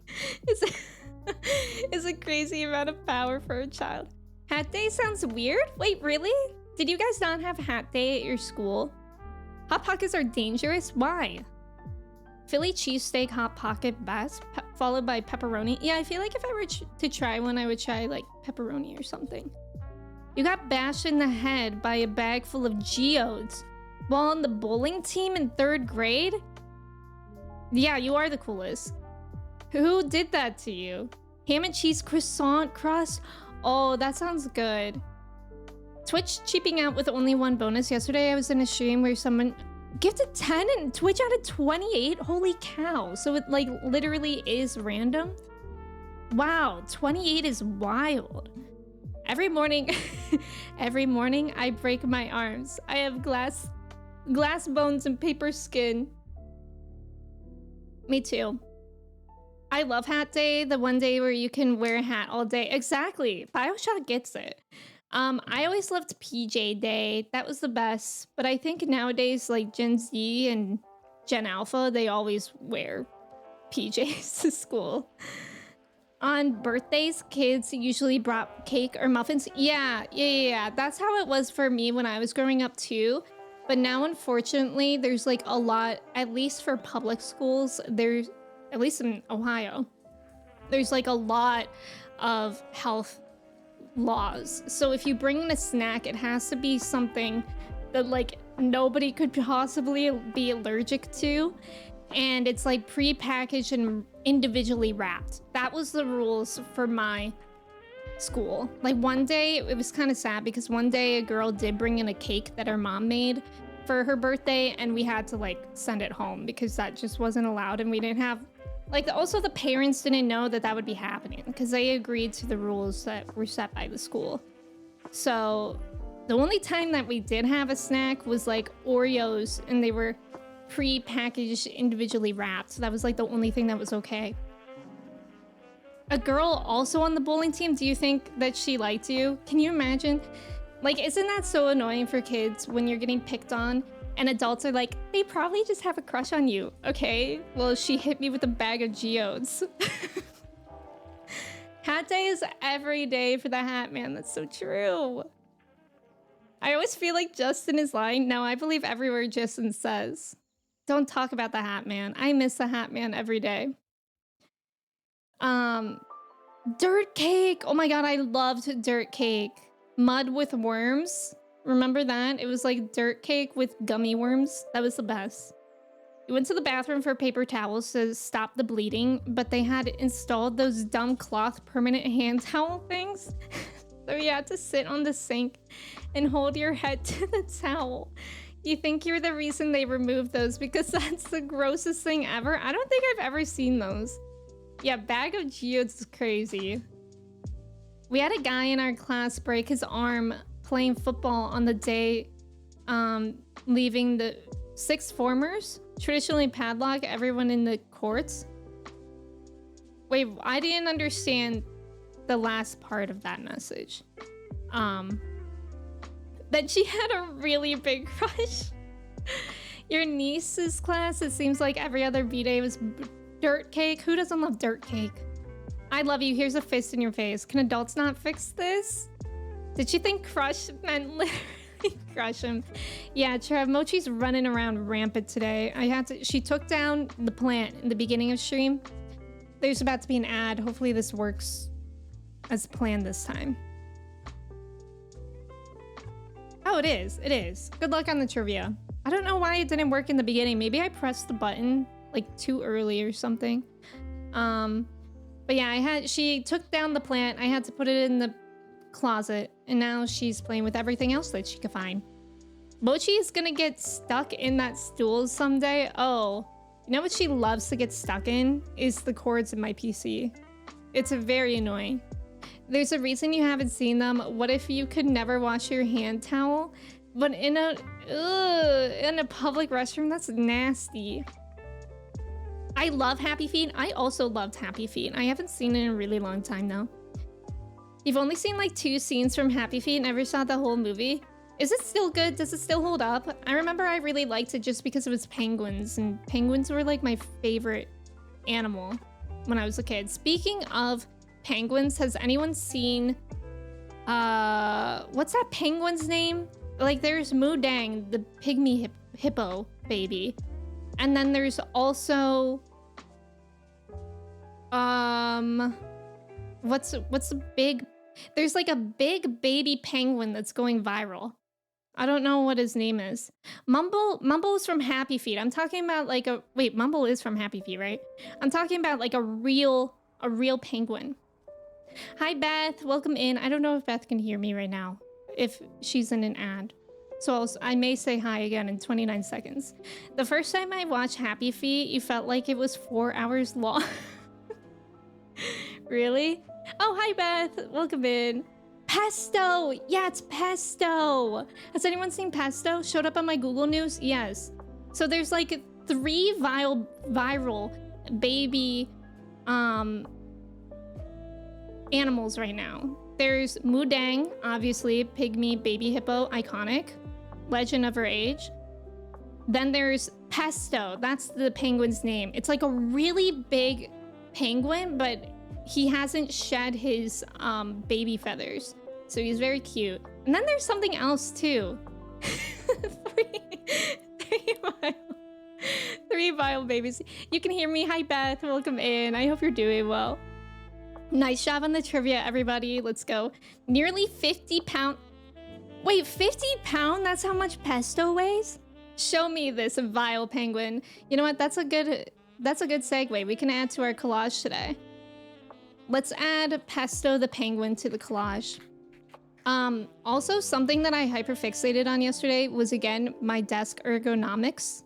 is a crazy amount of power for a child. Hat day sounds weird? Wait, really? Did you guys not have hat day at your school? Hot Pockets are dangerous? Why? Philly cheesesteak Hot Pocket best, followed by pepperoni. Yeah, I feel like if I were to try one, I would try like pepperoni or something. You got bashed in the head by a bag full of geodes while on the bowling team in 3rd grade? Yeah, you are the coolest. Who did that to you? Ham and cheese croissant crust? Oh, that sounds good. Twitch cheaping out with only 1 bonus. Yesterday I was in a stream where someone gifted 10 and Twitch added 28. Holy cow. So it like literally is random. Wow, 28 is wild. Every morning I break my arms. I have glass bones and paper skin. Me too. I love hat day, the one day where you can wear a hat all day. Exactly. Bioshock gets it. I always loved PJ Day. That was the best. But I think nowadays, like Gen Z and Gen Alpha, they always wear PJs to school. On birthdays, kids usually brought cake or muffins. Yeah. That's how it was for me when I was growing up too. But now, unfortunately, there's like a lot, at least for public schools, there's, at least in Ohio, there's like a lot of health laws. So if you bring in a snack, it has to be something that like nobody could possibly be allergic to. And it's like pre-packaged and individually wrapped. That was the rules for my school. Like one day, it was kind of sad because one day a girl did bring in a cake that her mom made for her birthday, and we had to like send it home because that just wasn't allowed, and we didn't have like, also the parents didn't know that that would be happening because they agreed to the rules that were set by the school. So the only time that we did have a snack was like Oreos, and they were pre-packaged, individually wrapped. So that was like the only thing that was okay. A girl also on the bowling team, do you think that she liked you? Can you imagine? Like, isn't that so annoying for kids when you're getting picked on and adults are like, they probably just have a crush on you. Okay, well, she hit me with a bag of geodes. Hat day is every day for the hat man. That's so true. I always feel like Justin is lying. No, I believe every word Justin says. Don't talk about the hat man. I miss the hat man every day. Dirt cake. Oh my god, I loved dirt cake. Mud with worms. Remember that? It was like dirt cake with gummy worms. That was the best. We went to the bathroom for paper towels to stop the bleeding, but they had installed those dumb cloth permanent hand towel things. So you had to sit on the sink and hold your head to the towel. You think you're the reason they removed those because that's the grossest thing ever? I don't think I've ever seen those. Yeah, bag of geodes is crazy. We had a guy in our class break his arm playing football on the day leaving the sixth formers. Traditionally padlock everyone in the courts. Wait, I didn't understand the last part of that message. That she had a really big crush. Your niece's class, it seems like every other B-day was dirt cake. Who doesn't love dirt cake? I love you. Here's a fist in your face. Can adults not fix this? Did she think crush meant literally crush him? Yeah, Trev, Mochi's running around rampant today. She took down the plant in the beginning of stream. There's about to be an ad. Hopefully this works as planned this time. Oh, it is. It is. Good luck on the trivia. I don't know why it didn't work in the beginning. Maybe I pressed the button like too early or something. But yeah, she took down the plant. I had to put it in the closet, and now she's playing with everything else that she could find. Mochi is gonna get stuck in that stool someday. Oh, you know what she loves to get stuck in? Is the cords in my PC. It's very annoying. There's a reason you haven't seen them. What if you could never wash your hand towel? But in a public restroom, that's nasty. I love Happy Feet. I also loved Happy Feet. I haven't seen it in a really long time though. You've only seen like 2 scenes from Happy Feet, never saw the whole movie. Is it still good? Does it still hold up? I remember I really liked it just because it was penguins, and penguins were like my favorite animal when I was a kid. Speaking of penguins, has anyone seen what's that penguin's name? Like there's Mudang, the pygmy hippo baby. And then there's also what's the big, there's like a big baby penguin that's going viral. I don't know what his name is. Mumble is from Happy Feet. I'm talking about like wait, Mumble is from Happy Feet, right? I'm talking about like a real penguin. Hi Beth, welcome in. I don't know if Beth can hear me right now, if she's in an ad. So I may say hi again in 29 seconds. The first time I watched Happy Feet, you felt like it was 4 hours long. Really? Oh, hi Beth, welcome in. Pesto! Yeah, it's Pesto! Has anyone seen Pesto? Showed up on my Google News? Yes. So there's like 3 viral baby animals right now. There's Mudang, obviously, pygmy baby hippo, iconic. Legend of her age. Then there's Pesto. That's the penguin's name. It's like a really big penguin, but he hasn't shed his baby feathers. So he's very cute. And then there's something else too. three vile babies. You can hear me. Hi Beth, welcome in. I hope you're doing well. Nice job on the trivia, everybody. Let's go. Nearly 50 pound. Wait, 50 pound? That's how much pesto weighs? Show me this vile penguin. You know what? That's a good segue. We can add to our collage today. Let's add Pesto the penguin to the collage. Also, something that I hyperfixated on yesterday was, again, my desk ergonomics.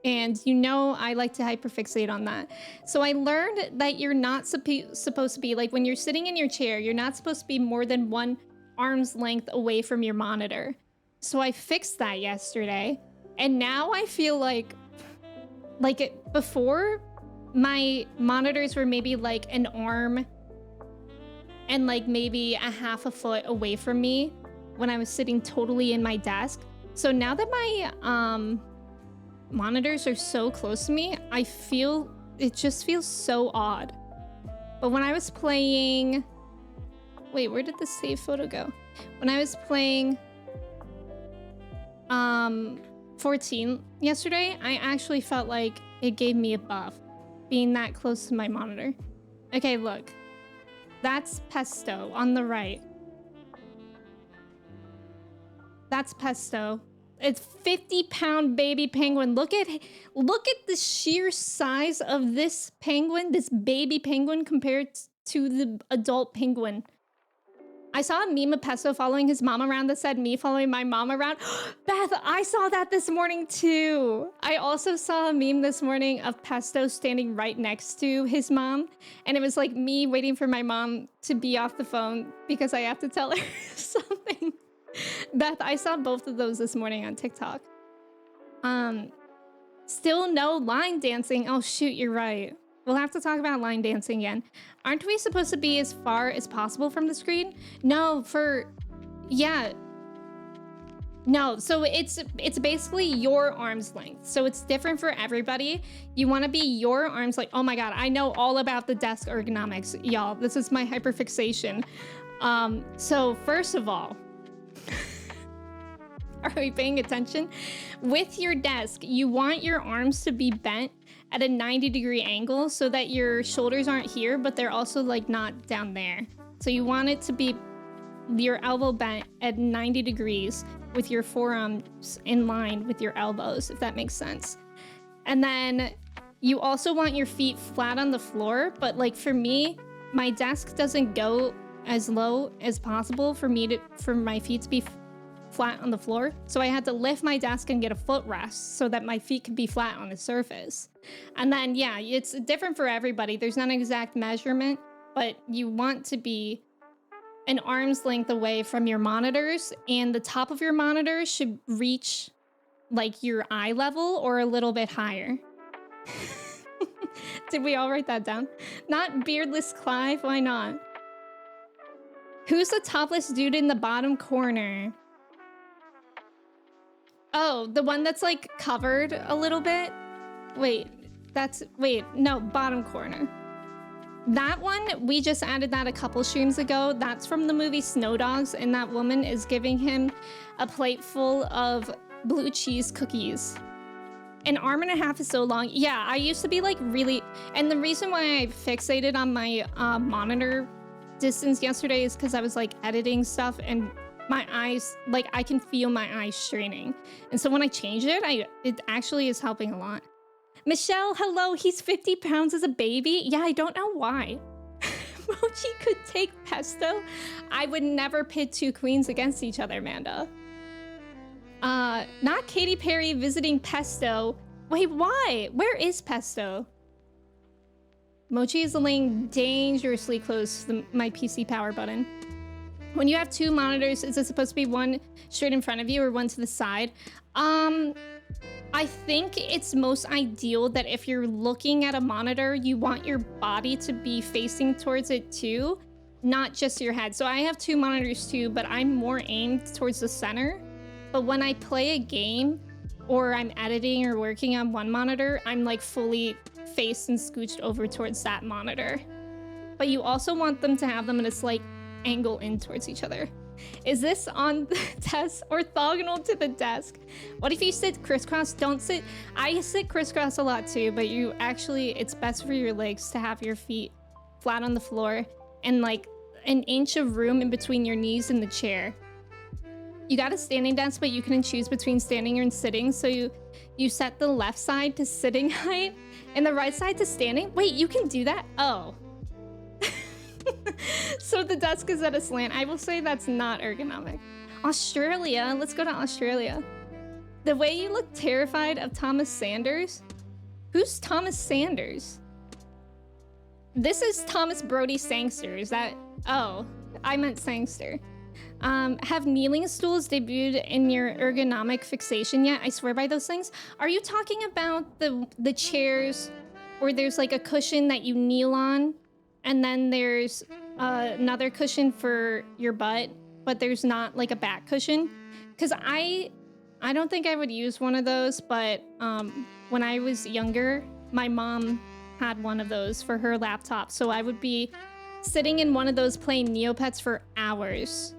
And you know I like to hyperfixate on that. So I learned that you're not supposed to be, like, when you're sitting in your chair, you're not supposed to be more than 1 arm's length away from your monitor. So I fixed that yesterday. And now I feel like before, my monitors were maybe like an arm and like maybe a half a foot away from me when I was sitting totally in my desk. So now that my monitors are so close to me, it just feels so odd. But when I was playing, wait, where did the save photo go? When I was playing 14 yesterday, I actually felt like it gave me a buff being that close to my monitor. Okay, look. That's Pesto on the right. That's Pesto. It's 50-pound baby penguin. Look at the sheer size of this penguin, this baby penguin compared to the adult penguin. I saw a meme of Pesto following his mom around that said me following my mom around. Beth, I saw that this morning too. I also saw a meme this morning of Pesto standing right next to his mom. And it was like me waiting for my mom to be off the phone because I have to tell her something. Beth, I saw both of those this morning on TikTok. Still no line dancing. Oh shoot, you're right. We'll have to talk about line dancing again. Aren't we supposed to be as far as possible from the screen? No, yeah. No, so it's basically your arm's length. So it's different for everybody. You want to be your arm's length. Oh my God, I know all about the desk ergonomics, y'all. This is my hyperfixation. So first of all, are we paying attention? With your desk, you want your arms to be bent at a 90-degree angle so that your shoulders aren't here, but they're also like not down there. So you want it to be your elbow bent at 90 degrees with your forearms in line with your elbows, if that makes sense. And then you also want your feet flat on the floor, but like for me, my desk doesn't go as low as possible for my feet to be flat on the floor. So I had to lift my desk and get a footrest so that my feet could be flat on the surface. And then, yeah, it's different for everybody. There's not an exact measurement, but you want to be an arm's length away from your monitors, and the top of your monitor should reach like your eye level or a little bit higher. Did we all write that down? Not beardless Clive, why not? Who's the topless dude in the bottom corner? Oh, the one that's like covered a little bit? Wait, no, bottom corner. That one, we just added that a couple streams ago. That's from the movie Snow Dogs, and that woman is giving him a plate full of blue cheese cookies. An arm and a half is so long. Yeah, I used to be like really, and the reason why I fixated on my monitor distance yesterday is because I was like editing stuff and my eyes, like I can feel my eyes straining. And so when I change it, it actually is helping a lot. Michelle, hello, he's 50 pounds as a baby? Yeah, I don't know why. Mochi could take Pesto? I would never pit two queens against each other, Amanda. Not Katy Perry visiting Pesto. Wait, why? Where is Pesto? Mochi is laying dangerously close to my PC power button. When you have two monitors, is it supposed to be one straight in front of you or one to the side? I think it's most ideal that if you're looking at a monitor, you want your body to be facing towards it too, not just your head. So I have two monitors too, but I'm more aimed towards the center. But when I play a game or I'm editing or working on one monitor, I'm like fully faced and scooched over towards that monitor. But you also want them to have them in a slight angle in towards each other. Is this on the desk orthogonal to the desk? What if you sit crisscross? Don't sit. I sit crisscross a lot too, but you actually, it's best for your legs to have your feet flat on the floor and like an inch of room in between your knees and the chair. You got a standing desk, but you can choose between standing and sitting. So you set the left side to sitting height and the right side to standing. Wait, you can do that? Oh. So the desk is at a slant. I will say that's not ergonomic. Australia, let's go to Australia. The way you look terrified of Thomas Sanders. Who's Thomas Sanders? This is Thomas Brody Sangster. Is that? Oh, I meant Sangster. Have kneeling stools debuted in your ergonomic fixation yet? I swear by those things. Are you talking about the chairs where there's like a cushion that you kneel on, and then there's another cushion for your butt, but there's not like a back cushion? Because I don't think I would use one of those, but when I was younger, my mom had one of those for her laptop, so I would be sitting in one of those playing Neopets for hours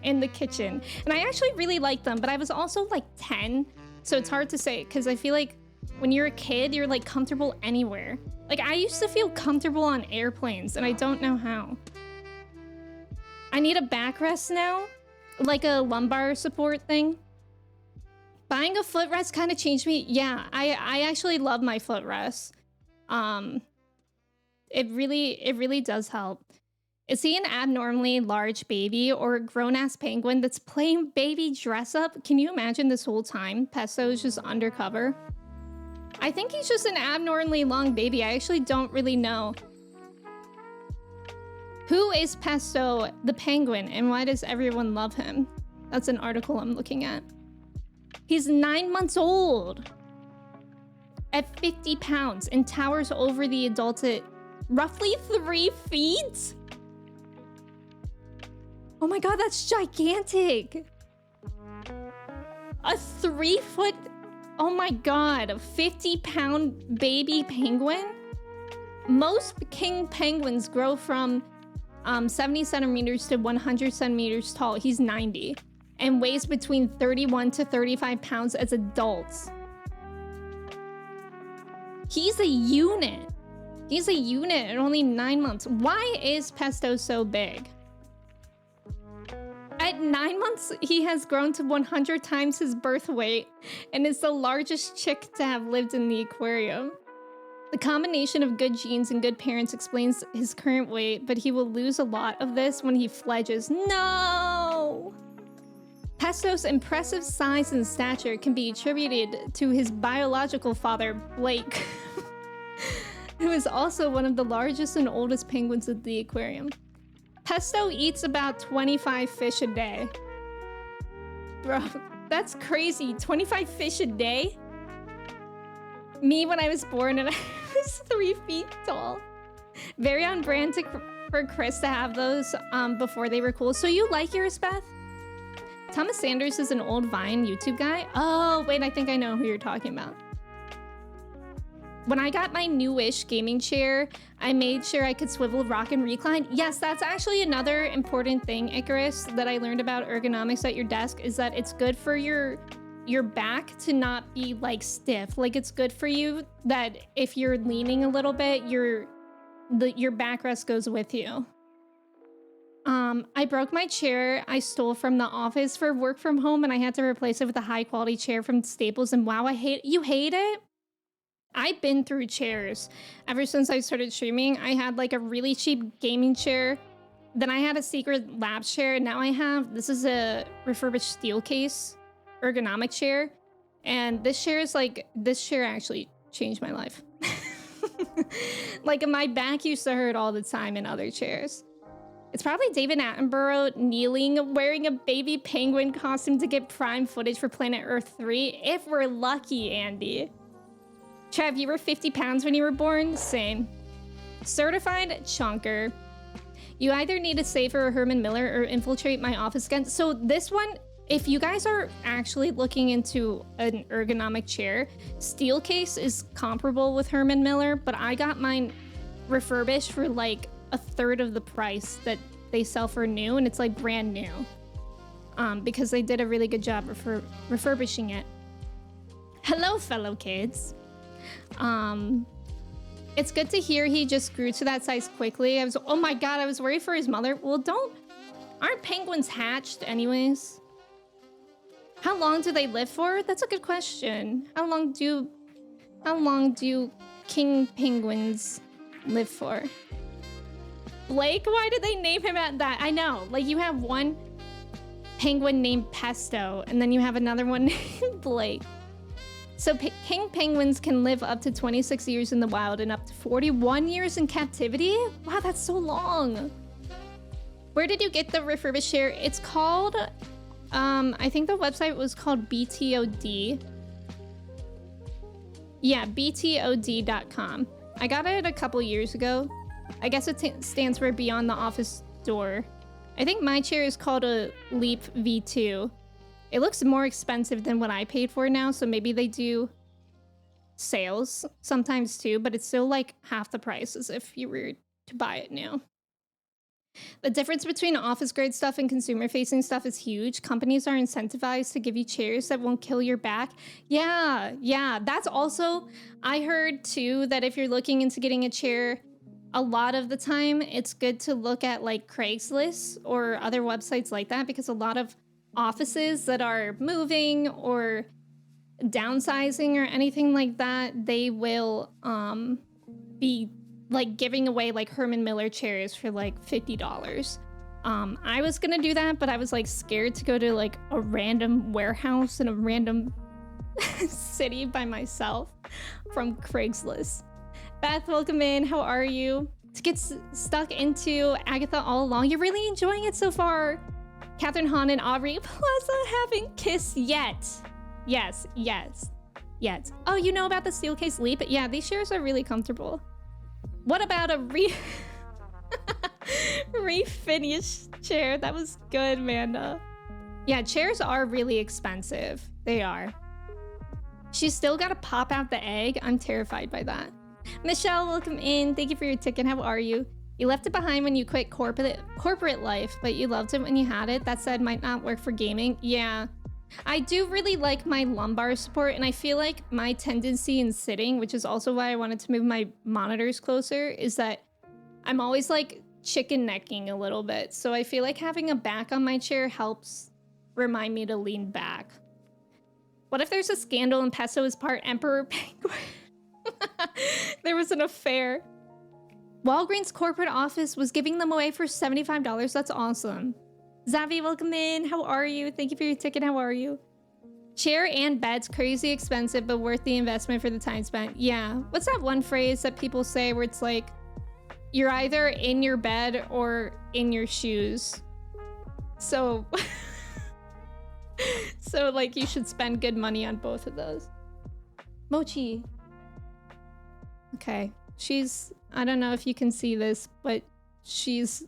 in the kitchen. And I actually really liked them, but I was also like 10, so it's hard to say, because I feel like when you're a kid, you're like comfortable anywhere. Like I used to feel comfortable on airplanes, and I don't know how. I need a backrest now, like a lumbar support thing. Buying a footrest kind of changed me. Yeah, I actually love my footrest. It really does help. Is he an abnormally large baby or a grown-ass penguin that's playing baby dress up? Can you imagine this whole time Pesto is just undercover? I think he's just an abnormally long baby. I actually don't really know. Who is Pesto the penguin and why does everyone love him? That's an article I'm looking at. He's 9 months old at 50 pounds and towers over the adult at roughly 3 feet. Oh my god, that's gigantic. A 3 foot, oh my god, a 50-pound baby penguin? Most king penguins grow from 70 centimeters to 100 centimeters tall. He's 90 and weighs between 31 to 35 pounds as adults. He's a unit. He's a unit at only 9 months. Why is Pesto so big? At 9 months, he has grown to 100 times his birth weight and is the largest chick to have lived in the aquarium. The combination of good genes and good parents explains his current weight, but he will lose a lot of this when he fledges. No! Pesto's impressive size and stature can be attributed to his biological father, Blake, who is also one of the largest and oldest penguins at the aquarium. Pesto eats about 25 fish a day. Bro, that's crazy. 25 fish a day? Me when I was born and I was 3 feet tall. Very on brand for Chris to have those before they were cool. So you like yours, Beth? Thomas Sanders is an old Vine YouTube guy. Oh, wait, I think I know who you're talking about. When I got my newish gaming chair, I made sure I could swivel, rock, and recline. Yes, that's actually another important thing, Icarus, that I learned about ergonomics at your desk, is that it's good for your back to not be like stiff. Like it's good for you that if you're leaning a little bit, your backrest goes with you. I broke my chair I stole from the office for work from home, and I had to replace it with a high quality chair from Staples, and wow, you hate it? I've been through chairs. Ever since I started streaming, I had like a really cheap gaming chair. Then I had a secret lab chair. And now I have, this is a refurbished steel case, ergonomic chair. And this chair actually changed my life. Like my back used to hurt all the time in other chairs. It's probably David Attenborough kneeling, wearing a baby penguin costume to get prime footage for Planet Earth 3. If we're lucky, Andy. Trev, you were 50 pounds when you were born? Same. Certified chunker. You either need to save for Herman Miller or infiltrate my office again. So this one, if you guys are actually looking into an ergonomic chair, Steelcase is comparable with Herman Miller, but I got mine refurbished for like a third of the price that they sell for new, and it's like brand new. Because they did a really good job refurbishing it. Hello, fellow kids. It's good to hear he just grew to that size quickly. Oh my god, I was worried for his mother. Well, aren't penguins hatched anyways? How long do they live for? That's a good question. How long do king penguins live for? Blake, why did they name him at that? I know, like you have one penguin named Pesto, and then you have another one named Blake. So king penguins can live up to 26 years in the wild and up to 41 years in captivity? Wow, that's so long. Where did you get the refurbished chair? It's called, I think the website was called BTOD. Yeah, BTOD.com. I got it a couple years ago. I guess it stands for Beyond the Office Door. I think my chair is called a Leap V2. It looks more expensive than what I paid for now, so maybe they do sales sometimes too, but it's still like half the price as if you were to buy it new. The difference between office grade stuff and consumer facing stuff is huge. Companies are incentivized to give you chairs that won't kill your back. Yeah. That's also, I heard too, that if you're looking into getting a chair, a lot of the time it's good to look at like Craigslist or other websites like that, because a lot of offices that are moving or downsizing or anything like that, they will be like giving away like Herman Miller chairs for like $50. I was gonna do that, but I was like scared to go to like a random warehouse in a random city by myself from Craigslist. Beth, welcome in. How are you? To get stuck into Agatha all along. You're really enjoying it so far. Catherine Hahn and Aubrey Plaza haven't kissed yet. Yes. Oh, you know about the steel case Leap? Yeah, these chairs are really comfortable. What about a refinished chair? That was good, Amanda. Yeah, chairs are really expensive. They are. She's still got to pop out the egg. I'm terrified by that. Michelle, welcome in. Thank you for your ticket. How are you? You left it behind when you quit corporate life, but you loved it when you had it. That said, might not work for gaming. Yeah. I do really like my lumbar support, and I feel like my tendency in sitting, which is also why I wanted to move my monitors closer, is that I'm always like chicken necking a little bit. So I feel like having a back on my chair helps remind me to lean back. What if there's a scandal and Pesto is part Emperor Penguin? There was an affair. Walgreens corporate office was giving them away for $75. That's awesome. Zavi, welcome in. How are you? Thank you for your ticket. How are you? Chair and bed's crazy expensive, but worth the investment for the time spent. Yeah. What's that one phrase that people say where it's like, you're either in your bed or in your shoes? So, so like you should spend good money on both of those. Mochi. Okay. She's, I don't know if you can see this, but she's...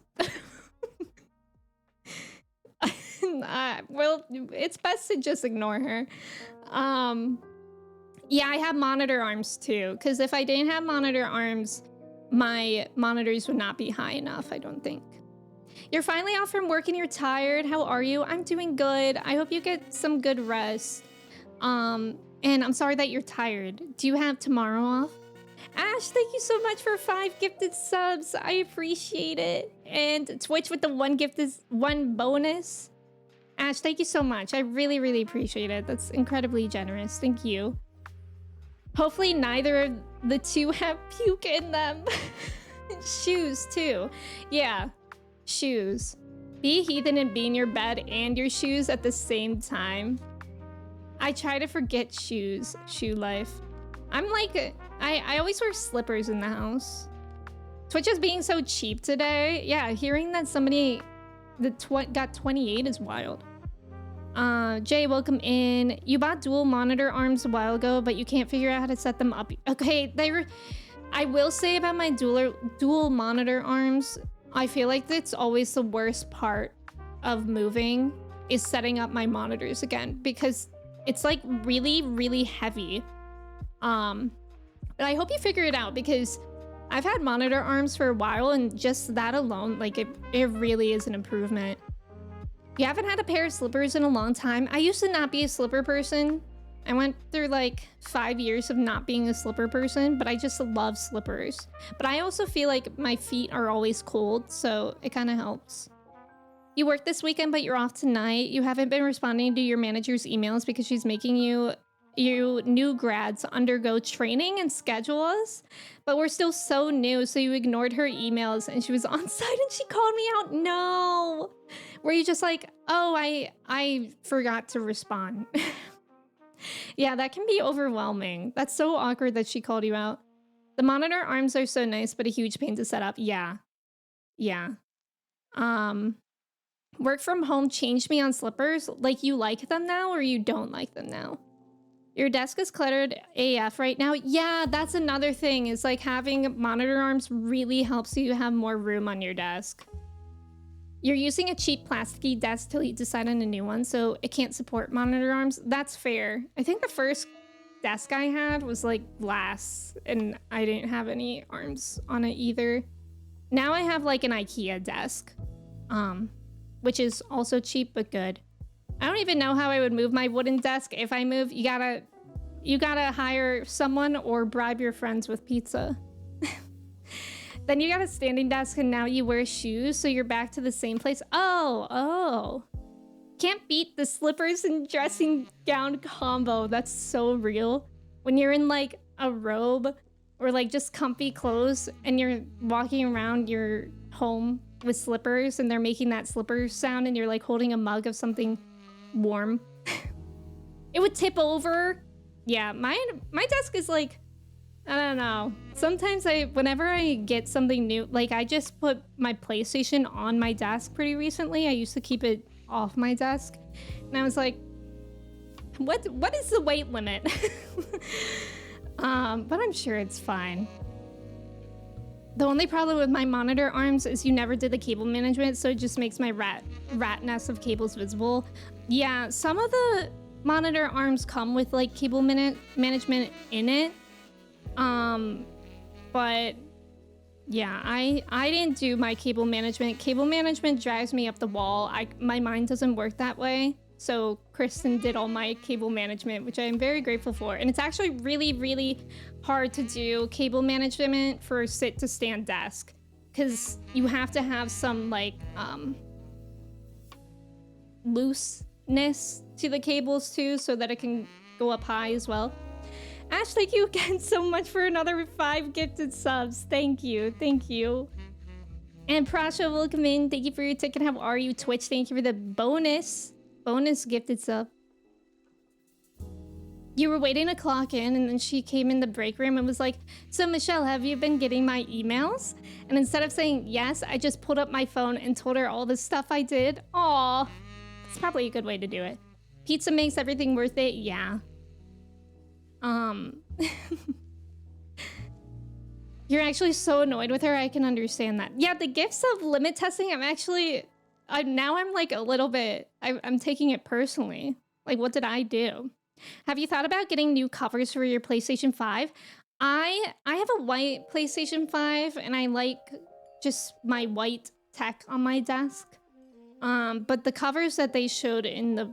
well, it's best to just ignore her. Yeah, I have monitor arms too, because if I didn't have monitor arms, my monitors would not be high enough, I don't think. You're finally off from work and you're tired. How are you? I'm doing good. I hope you get some good rest. And I'm sorry that you're tired. Do you have tomorrow off? Ash, thank you so much for 5 gifted subs. I appreciate it. And Twitch with the 1 bonus. Ash, thank you so much. I really, really appreciate it. That's incredibly generous. Thank you. Hopefully neither of the two have puke in them. Shoes, too. Yeah, shoes. Be a heathen and be in your bed and your shoes at the same time. I try to forget shoes, shoe life. I'm like, I always wear slippers in the house. Twitch is being so cheap today. Yeah, hearing that somebody got 28 is wild. Jay, welcome in. You bought dual monitor arms a while ago, but you can't figure out how to set them up. Okay, I will say about my dual monitor arms, I feel like that's always the worst part of moving is setting up my monitors again, because it's like really, really heavy. But I hope you figure it out, because I've had monitor arms for a while, and just that alone, like it really is an improvement. You haven't had a pair of slippers in a long time. I used to not be a slipper person. I went through like 5 years of not being a slipper person, but I just love slippers. But I also feel like my feet are always cold, so it kind of helps. You work this weekend, but you're off tonight. You haven't been responding to your manager's emails because she's making you new grads undergo training and schedule us. But we're still so new, so you ignored her emails and she was on site and she called me out. No. Were you just like, oh, I forgot to respond? Yeah, that can be overwhelming. That's so awkward that she called you out. The monitor arms are so nice, but a huge pain to set up. Yeah. Yeah. Work from home changed me on slippers. Like, you like them now or you don't like them now? Your desk is cluttered AF right now. Yeah, that's another thing, is like having monitor arms really helps you have more room on your desk. You're using a cheap plasticky desk till you decide on a new one, so it can't support monitor arms. That's fair. I think the first desk I had was like glass and I didn't have any arms on it either. Now I have like an IKEA desk, which is also cheap but good. I don't even know how I would move my wooden desk. If I move, you gotta hire someone or bribe your friends with pizza. Then you got a standing desk and now you wear shoes, so you're back to the same place. Oh. Can't beat the slippers and dressing gown combo. That's so real. When you're in like a robe or like just comfy clothes and you're walking around your home with slippers and they're making that slipper sound and you're like holding a mug of something warm. It would tip over. Yeah, my desk is like, I don't know. Sometimes whenever I get something new, like I just put my PlayStation on my desk pretty recently. I used to keep it off my desk. And I was like, what is the weight limit? But I'm sure it's fine. The only problem with my monitor arms is you never did the cable management, so it just makes my rat nest of cables visible. Yeah, some of the monitor arms come with like cable management in it. But yeah, I didn't do my cable management. Cable management drives me up the wall. My mind doesn't work that way. So Kristen did all my cable management, which I am very grateful for. And it's actually really, really hard to do cable management for a sit to stand desk, because you have to have some like looseness to the cables too, so that it can go up high as well. Ash, thank you again so much for another 5 gifted subs. Thank you. And Prasha, welcome in. Thank you for your ticket. How are you? Twitch, thank you for the bonus gifted sub. You were waiting to clock in, and then she came in the break room and was like, so Michelle, have you been getting my emails? And instead of saying yes, I just pulled up my phone and told her all the stuff I did. Aw, that's probably a good way to do it. Pizza makes everything worth it. Yeah. You're actually so annoyed with her. I can understand that. Yeah, the gifts of limit testing, I'm like a little bit, I'm taking it personally. Like, what did I do? Have you thought about getting new covers for your PlayStation 5? I have a white PlayStation 5 and I like just my white tech on my desk. But the covers that they showed in the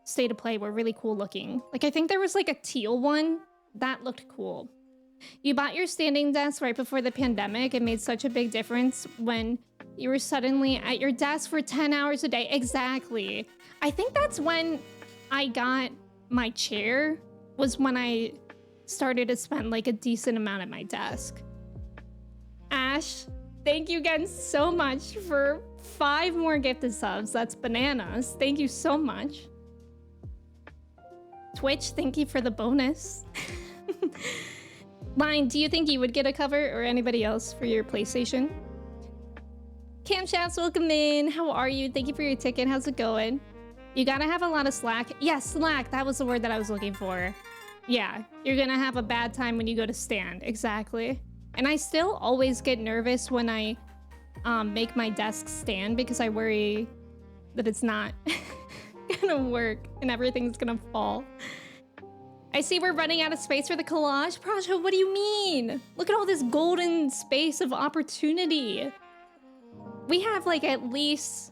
State of Play were really cool looking. Like, I think there was like a teal one that looked cool. You bought your standing desk right before the pandemic. It made such a big difference when you were suddenly at your desk for 10 hours a day. Exactly. I think that's when I got my chair, was when I started to spend like a decent amount at my desk. Ash, thank you again so much for 5 more gifted subs. That's bananas. Thank you so much. Twitch, thank you for the bonus. Line, do you think you would get a cover, or anybody else, for your PlayStation? Camshafts, welcome in. How are you? Thank you for your ticket. How's it going? You gotta have a lot of slack. Yeah, slack. That was the word that I was looking for. Yeah, you're gonna have a bad time when you go to stand. Exactly. And I still always get nervous when I make my desk stand, because I worry that it's not gonna work and everything's gonna fall. I see we're running out of space for the collage. Prasha, what do you mean? Look at all this golden space of opportunity. We have like at least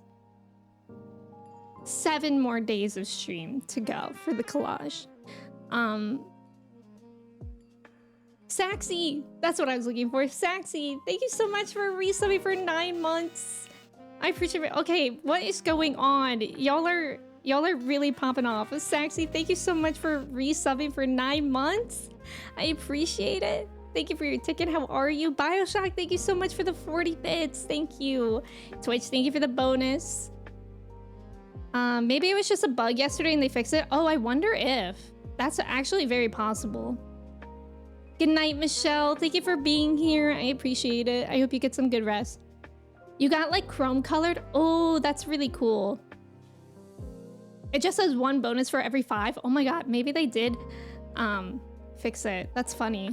7 more days of stream to go for the collage. Saxy! That's what I was looking for. Saxy, thank you so much for resubbing for 9 months. I appreciate it. Okay, what is going on? Y'all are really popping off. Saxy, thank you so much for resubbing for 9 months. I appreciate it. Thank you for your ticket. How are you? Bioshock, thank you so much for the 40 bits. Thank you. Twitch, thank you for the bonus. Maybe it was just a bug yesterday and they fixed it. Oh, I wonder if. That's actually very possible. Good night, Michelle. Thank you for being here. I appreciate it. I hope you get some good rest. You got like chrome colored? Oh, that's really cool. It just says 1 bonus for every 5. Oh my god, maybe they did fix it. That's funny.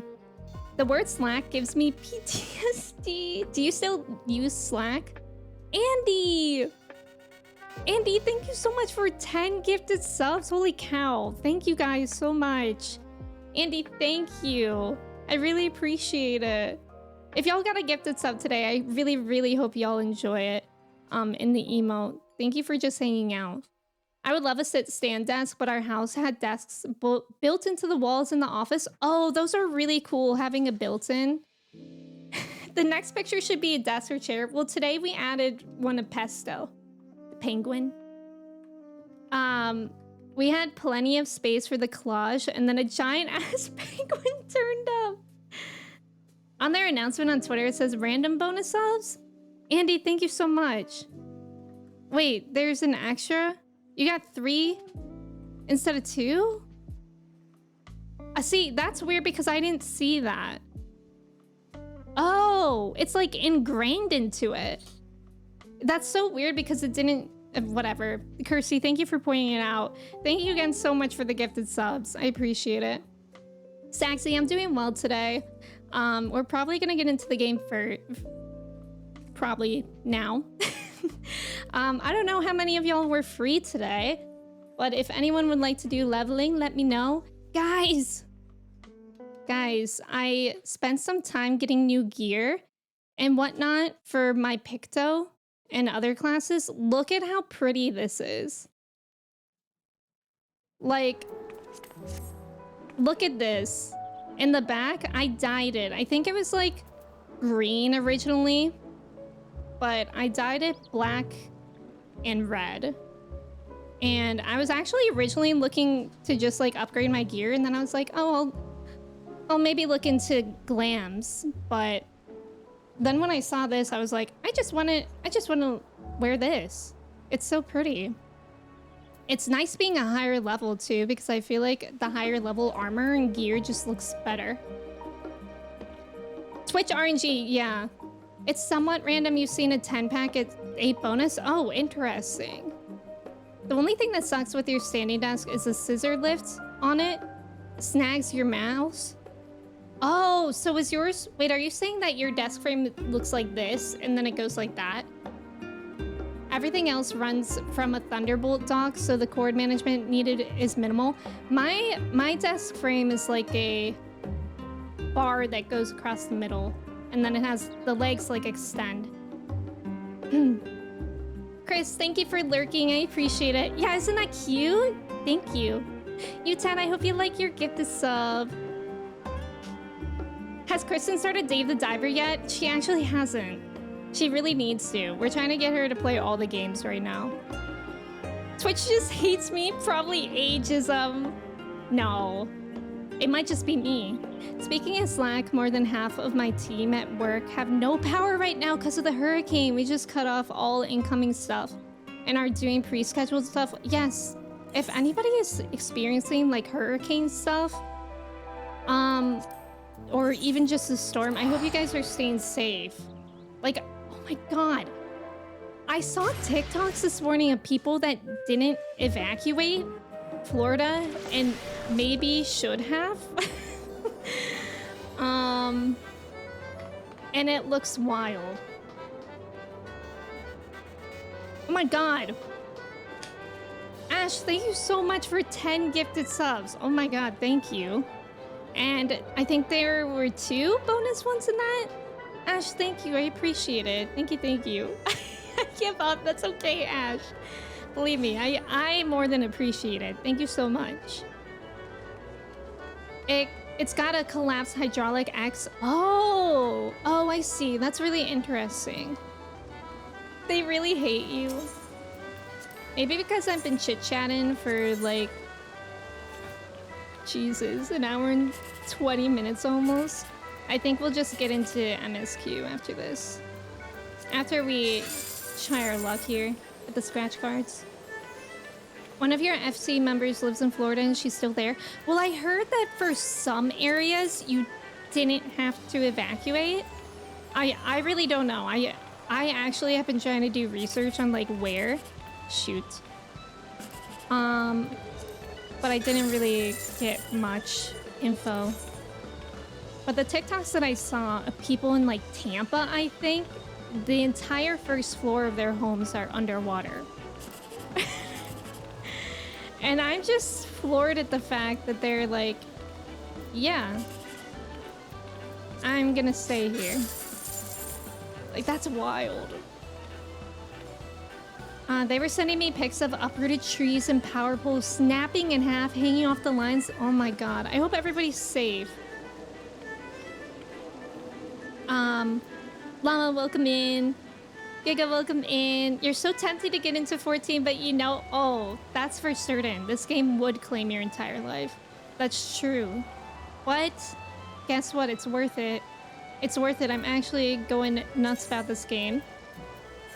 The word Slack gives me PTSD. Do you still use Slack? Andy! Andy, thank you so much for 10 gifted subs. Holy cow. Thank you guys so much. Andy, thank you. I really appreciate it. If y'all got a gifted sub today, I really, really hope y'all enjoy it in the emote. Thank you for just hanging out. I would love a sit-stand desk, but our house had desks built into the walls in the office. Oh, those are really cool, having a built-in. The next picture should be a desk or chair. Well, today we added one of Pesto, the penguin. We had plenty of space for the collage, and then a giant-ass penguin turned up. On their announcement on Twitter, it says random bonus subs. Andy, thank you so much. Wait, there's an extra? You got 3 instead of 2? See, that's weird because I didn't see that. Oh, it's like ingrained into it. That's so weird because it didn't... Whatever. Kirsty, thank you for pointing it out. Thank you again so much for the gifted subs. I appreciate it. Saxy, I'm doing well today. We're probably gonna get into the game for... Probably now. I don't know how many of y'all were free today, but if anyone would like to do leveling, let me know. Guys, I spent some time getting new gear and whatnot for my Picto and other classes. Look at how pretty this is. Like, look at this. In the back, I dyed it. I think it was like green originally, but I dyed it black and red. And I was actually originally looking to just like upgrade my gear, and then I was like, oh, I'll maybe look into glams. But then when I saw this, I was like, I just want to wear this. It's so pretty. It's nice being a higher level too, because I feel like the higher level armor and gear just looks better. Twitch RNG, yeah. It's somewhat random. You've seen a 10-pack at 8 bonus. Oh, interesting. The only thing that sucks with your standing desk is the scissor lift on it snags your mouse. Oh, so is yours... Wait, are you saying that your desk frame looks like this and then it goes like that? Everything else runs from a Thunderbolt dock, so the cord management needed is minimal. My desk frame is like a bar that goes across the middle, and then it has the legs like extend. Chris, thank you for lurking. I appreciate it. Yeah, isn't that cute? Thank you. U10, I hope you like your gifted sub. Has Kristen started Dave the Diver yet? She actually hasn't. She really needs to. We're trying to get her to play all the games right now. Twitch just hates me. Probably ageism. No. It might just be me. Speaking of Slack, more than half of my team at work have no power right now because of the hurricane. We just cut off all incoming stuff and are doing pre-scheduled stuff. Yes, if anybody is experiencing like hurricane stuff, or even just a storm, I hope you guys are staying safe. Like, oh my god. I saw TikToks this morning of people that didn't evacuate Florida and maybe should have. And it looks wild. Oh my god. Ash, thank you so much for 10 gifted subs. Oh my god, thank you. And I think there were 2 bonus ones in that. Ash, thank you. I appreciate it. Thank you, thank you. I give up. That's okay, Ash. Believe me, I more than appreciate it. Thank you so much. It, it's got a collapsed hydraulic axe. Oh, I see. That's really interesting. They really hate you. Maybe because I've been chit-chatting for like, Jesus, an hour and 20 minutes almost. I think we'll just get into MSQ after this. After we try our luck here with the scratch cards. One of your FC members lives in Florida and she's still there. Well, I heard that for some areas you didn't have to evacuate. I really don't know. I actually have been trying to do research on like where. Shoot. But I didn't really get much info. But the TikToks that I saw of people in like Tampa, I think, the entire first floor of their homes are underwater. And I'm just floored at the fact that they're like, yeah, I'm gonna stay here. Like, that's wild. They were sending me pics of uprooted trees and power poles snapping in half, hanging off the lines. Oh my god. I hope everybody's safe. Llama, welcome in. Giga, welcome in. You're so tempted to get into 14, but you know, oh, that's for certain. This game would claim your entire life. That's true. What? Guess what? It's worth it. It's worth it. I'm actually going nuts about this game.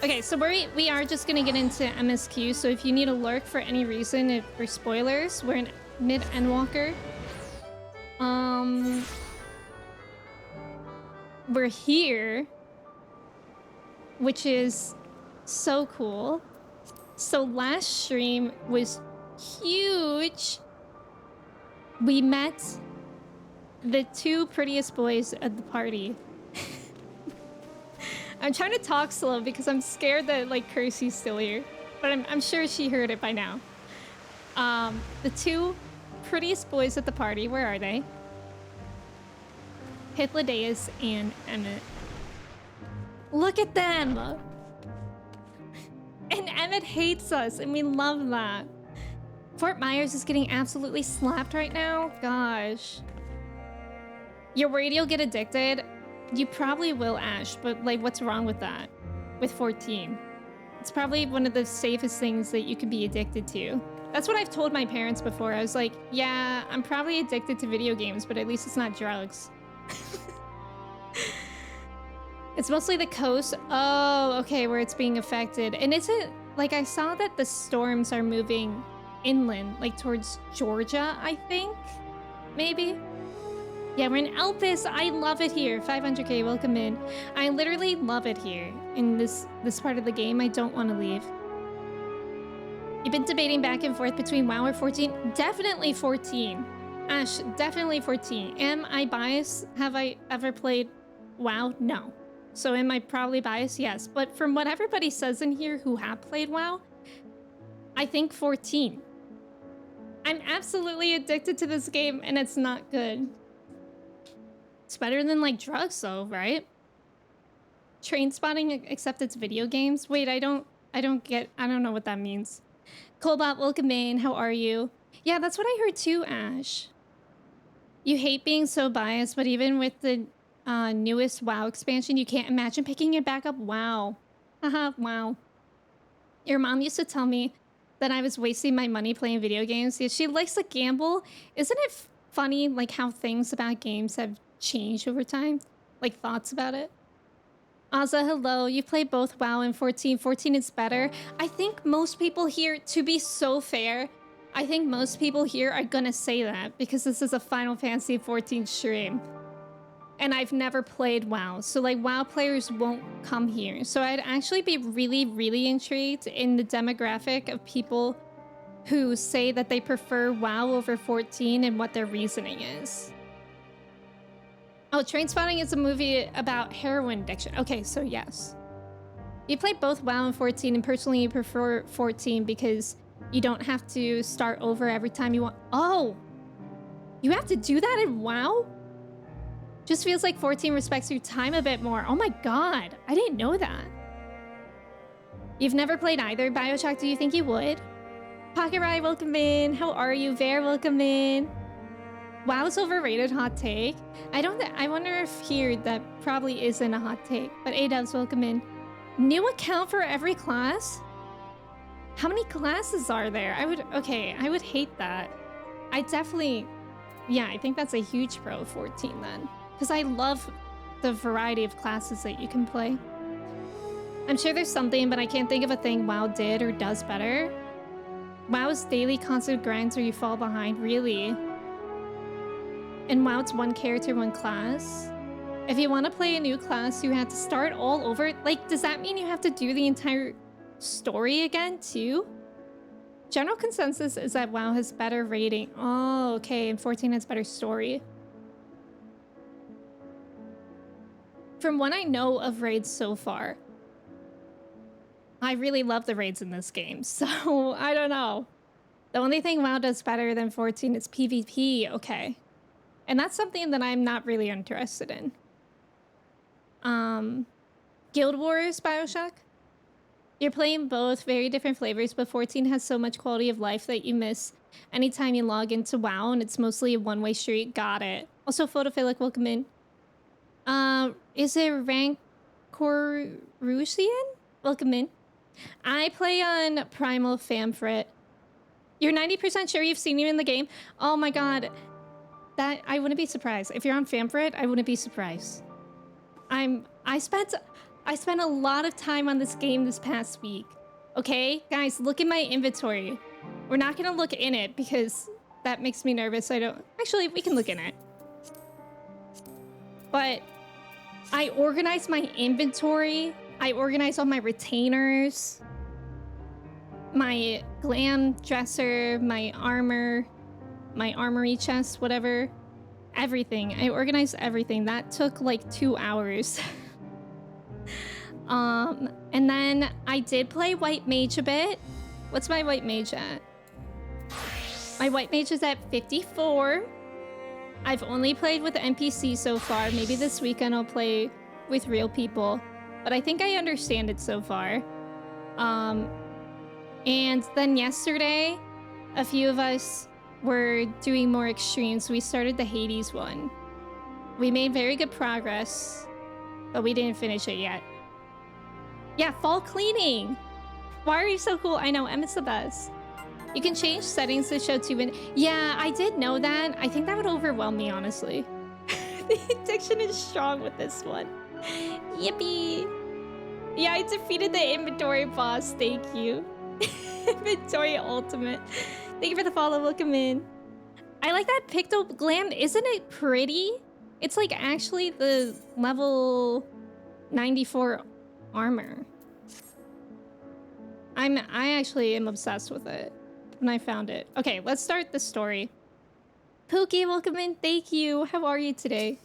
Okay, so we are just gonna get into MSQ, so if you need a lurk for any reason, for spoilers, we're in mid-Endwalker. We're here, which is so cool. So last stream was huge. We met the two prettiest boys at the party. I'm trying to talk slow because I'm scared that like Kirsty's still here, but I'm sure she heard it by now. The two prettiest boys at the party, where are they? Hythlodaeus and Emmett. Look at them! And Emmett hates us, and we love that. Fort Myers is getting absolutely slapped right now. Gosh. You're worried you'll get addicted? You probably will, Ash, but like, what's wrong with that? With 14. It's probably one of the safest things that you could be addicted to. That's what I've told my parents before. I was like, yeah, I'm probably addicted to video games, but at least it's not drugs. It's mostly the coast. Oh, okay, where it's being affected. And is it, like, I saw that the storms are moving inland, like towards Georgia, I think? Maybe? Yeah, we're in Elpis. I love it here. 500k, welcome in. I literally love it here in this part of the game. I don't want to leave. You've been debating back and forth between WoW or 14? Definitely 14. Ash, definitely 14. Am I biased? Have I ever played WoW? No. So am I probably biased? Yes. But from what everybody says in here who have played WoW, I think 14. I'm absolutely addicted to this game and it's not good. It's better than like drugs though, right? Train spotting, except it's video games. Wait, I don't know what that means. Cobalt, welcome in. How are you? Yeah, that's what I heard too, Ash. You hate being so biased, but even with the newest WoW expansion, you can't imagine picking it back up. Wow. Haha, wow. Your mom used to tell me that I was wasting my money playing video games. Yeah, she likes to gamble. Isn't it funny, like, how things about games have changed over time? Like, thoughts about it? Azza, hello. You play both WoW and 14. 14 is better. I think most people here, to be so fair, I think most people here are gonna say that because this is a Final Fantasy 14 stream. And I've never played WoW, so like WoW players won't come here. So I'd actually be really, really intrigued in the demographic of people who say that they prefer WoW over 14 and what their reasoning is. Oh, Trainspotting is a movie about heroin addiction. Okay, so yes. You play both WoW and 14, and personally you prefer 14 because you don't have to start over every time you want. Oh! You have to do that in WoW? Just feels like 14 respects your time a bit more. Oh my god, I didn't know that. You've never played either. Bioshock, do you think you would? Pocket Rye, welcome in. How are you? Vare, welcome in. WoW's overrated hot take. I wonder if here that probably isn't a hot take, but A-dubs, welcome in. New account for every class? How many classes are there? I would hate that. I definitely, yeah, I think that's a huge pro of 14 then. Because I love the variety of classes that you can play. I'm sure there's something, but I can't think of a thing WoW did or does better. WoW's daily constant grinds where you fall behind, really? And WoW, it's one character, one class. If you want to play a new class, you have to start all over. Like, does that mean you have to do the entire story again, too? General consensus is that WoW has better rating. Oh, okay, and 14 has better story. From what I know of raids so far, I really love the raids in this game, so I don't know. The only thing WoW does better than 14 is PvP, okay. And that's something that I'm not really interested in. Guild Wars, BioShock? You're playing both very different flavors, but 14 has so much quality of life that you miss anytime you log into WoW, and it's mostly a one-way street. Got it. Also, Photophilic, welcome in. Is it Rancorusian? Welcome in. I play on Primal Famfrit. You're 90% sure you've seen him in the game? Oh my god. That, I wouldn't be surprised. If you're on Famfrit, I wouldn't be surprised. I spent a lot of time on this game this past week. Okay? Guys, look at my inventory. We're not gonna look in it because that makes me nervous. Actually, we can look in it. But I organized my inventory. I organized all my retainers, my glam dresser, my armor, my armory chest, whatever. Everything. I organized everything. That took like 2 hours. And then I did play White Mage a bit. What's my White Mage at? My White Mage is at 54. I've only played with NPC so far. Maybe this weekend I'll play with real people. But I think I understand it so far. And then yesterday, a few of us were doing more extremes. We started the Hades one. We made very good progress, but we didn't finish it yet. Yeah, fall cleaning. Why are you so cool? I know, Emma's the best. You can change settings to show 2 minutes. Yeah, I did know that. I think that would overwhelm me, honestly. The addiction is strong with this one. Yippee. Yeah, I defeated the inventory boss. Thank you. Inventory ultimate. Thank you for the follow. Welcome in. I like that Picto Glam. Isn't it pretty? It's like actually the level 94 armor. I actually am obsessed with it when I found it. Okay, let's start the story. Pookie, welcome in. Thank you. How are you today?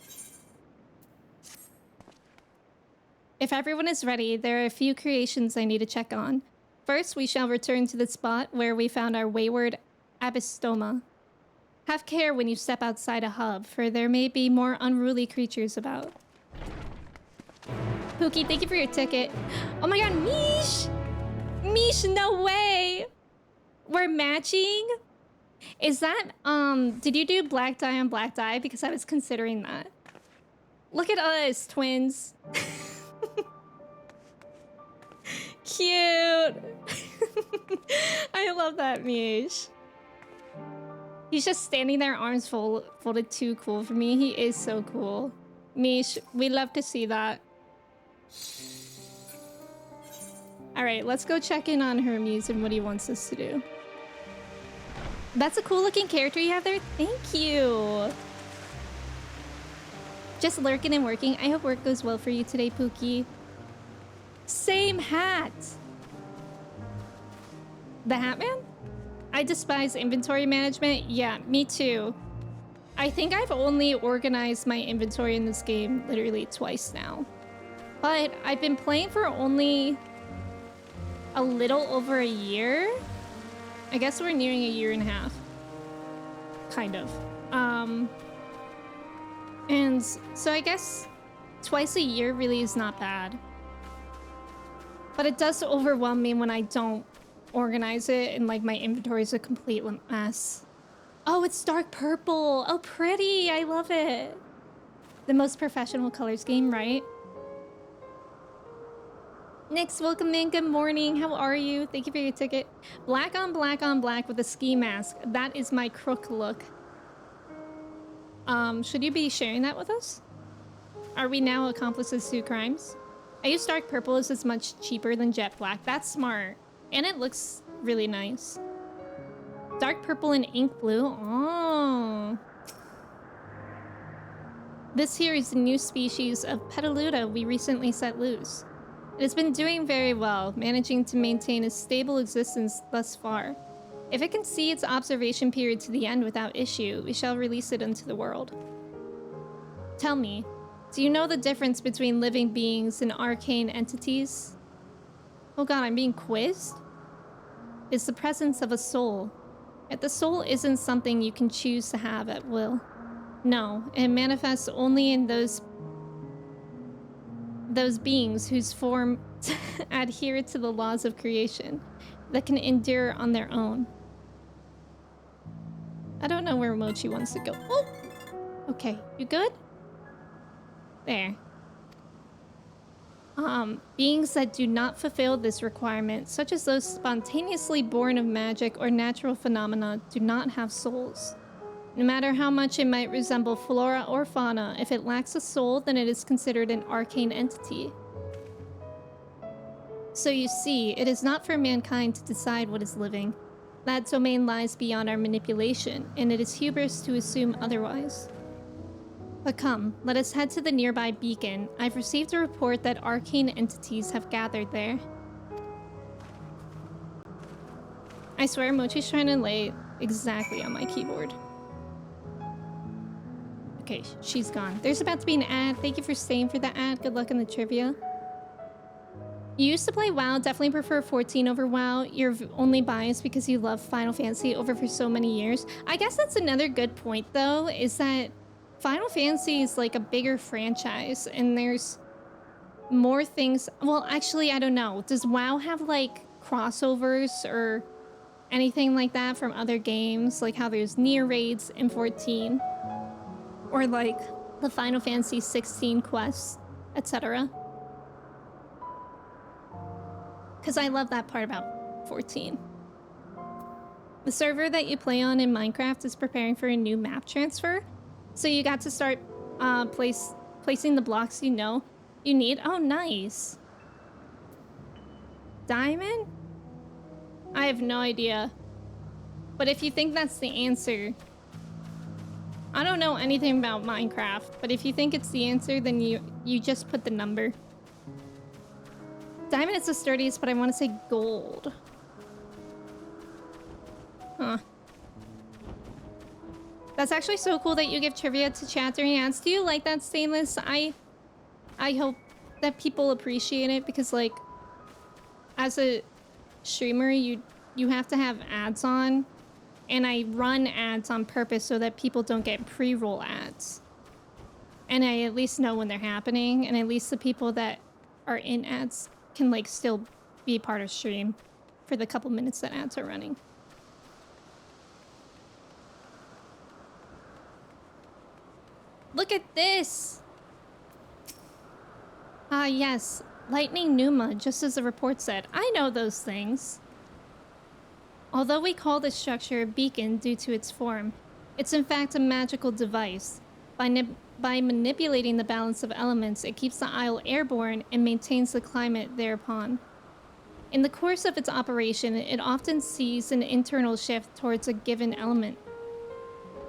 If everyone is ready, there are a few creations I need to check on. First, we shall return to the spot where we found our wayward Abystoma. Have care when you step outside a hub, for there may be more unruly creatures about. Pookie, thank you for your ticket. Oh my god, Mish! Mish, no way! We're matching? Is that, did you do black dye on black dye? Because I was considering that. Look at us, twins. Cute. I love that, Mish. He's just standing there, arms folded. Too cool for me. He is so cool. Mish, we love to see that. All right, let's go check in on Hermes and what he wants us to do. That's a cool looking character you have there. Thank you. Just lurking and working. I hope work goes well for you today, Pookie. Same hat. The Hat Man? I despise inventory management. Yeah, me too. I think I've only organized my inventory in this game literally twice now. But I've been playing for only a little over a year. I guess we're nearing a year and a half. Kind of. And so I guess twice a year really is not bad. But it does overwhelm me when I don't organize it and like my inventory is a complete mess. Oh, it's dark purple. Oh, pretty. I love it. The most professional colors game, right? Nix, welcome in. Good morning. How are you? Thank you for your ticket. Black on black on black with a ski mask. That is my crook look. Should you be sharing that with us? Are we now accomplices to crimes? I use dark purple as it's much cheaper than jet black. That's smart. And it looks really nice. Dark purple and ink blue. Oh. This here is the new species of Petaluda we recently set loose. It has been doing very well, managing to maintain a stable existence thus far. If it can see its observation period to the end without issue, we shall release it into the world. Tell me, do you know the difference between living beings and arcane entities? Oh god, I'm being quizzed? It's the presence of a soul. Yet the soul isn't something you can choose to have at will. No, it manifests only in those beings whose form adhere to the laws of creation that can endure on their own. I don't know where Mochi wants to go. Oh! Okay, you good? There. Beings that do not fulfill this requirement, such as those spontaneously born of magic or natural phenomena, do not have souls. No matter how much it might resemble flora or fauna, if it lacks a soul, then it is considered an arcane entity. So you see, it is not for mankind to decide what is living. That domain lies beyond our manipulation, and it is hubris to assume otherwise. But come, let us head to the nearby beacon. I've received a report that arcane entities have gathered there. I swear Mochi's trying to lay exactly on my keyboard. Okay, she's gone. There's about to be an ad. Thank you for staying for the ad. Good luck in the trivia. You used to play WoW. Definitely prefer 14 over WoW. You're only biased because you love Final Fantasy over for so many years. I guess that's another good point, though, is that Final Fantasy is like a bigger franchise and there's more things. Well, actually, I don't know. Does WoW have like crossovers or anything like that from other games? Like how there's near raids in 14 or like the Final Fantasy 16 quests, etc. Because I love that part about 14. The server that you play on in Minecraft is preparing for a new map transfer. So you got to start placing the blocks you know you need. Oh, nice. Diamond? I have no idea. But if you think that's the answer... I don't know anything about Minecraft, but if you think it's the answer, then you just put the number. Diamond is the sturdiest, but I want to say gold. Huh. That's actually so cool that you give trivia to chat during ads. Do you like that, Stainless? I hope that people appreciate it because, like, as a streamer, you have to have ads on, and I run ads on purpose so that people don't get pre-roll ads. And I at least know when they're happening, and at least the people that are in ads can, like, still be part of stream for the couple minutes that ads are running. Look at this! Ah, yes. Lightning Pneuma, just as the report said. I know those things. Although we call this structure a beacon due to its form, it's in fact a magical device. By manipulating the balance of elements, it keeps the isle airborne and maintains the climate thereupon. In the course of its operation, it often sees an internal shift towards a given element.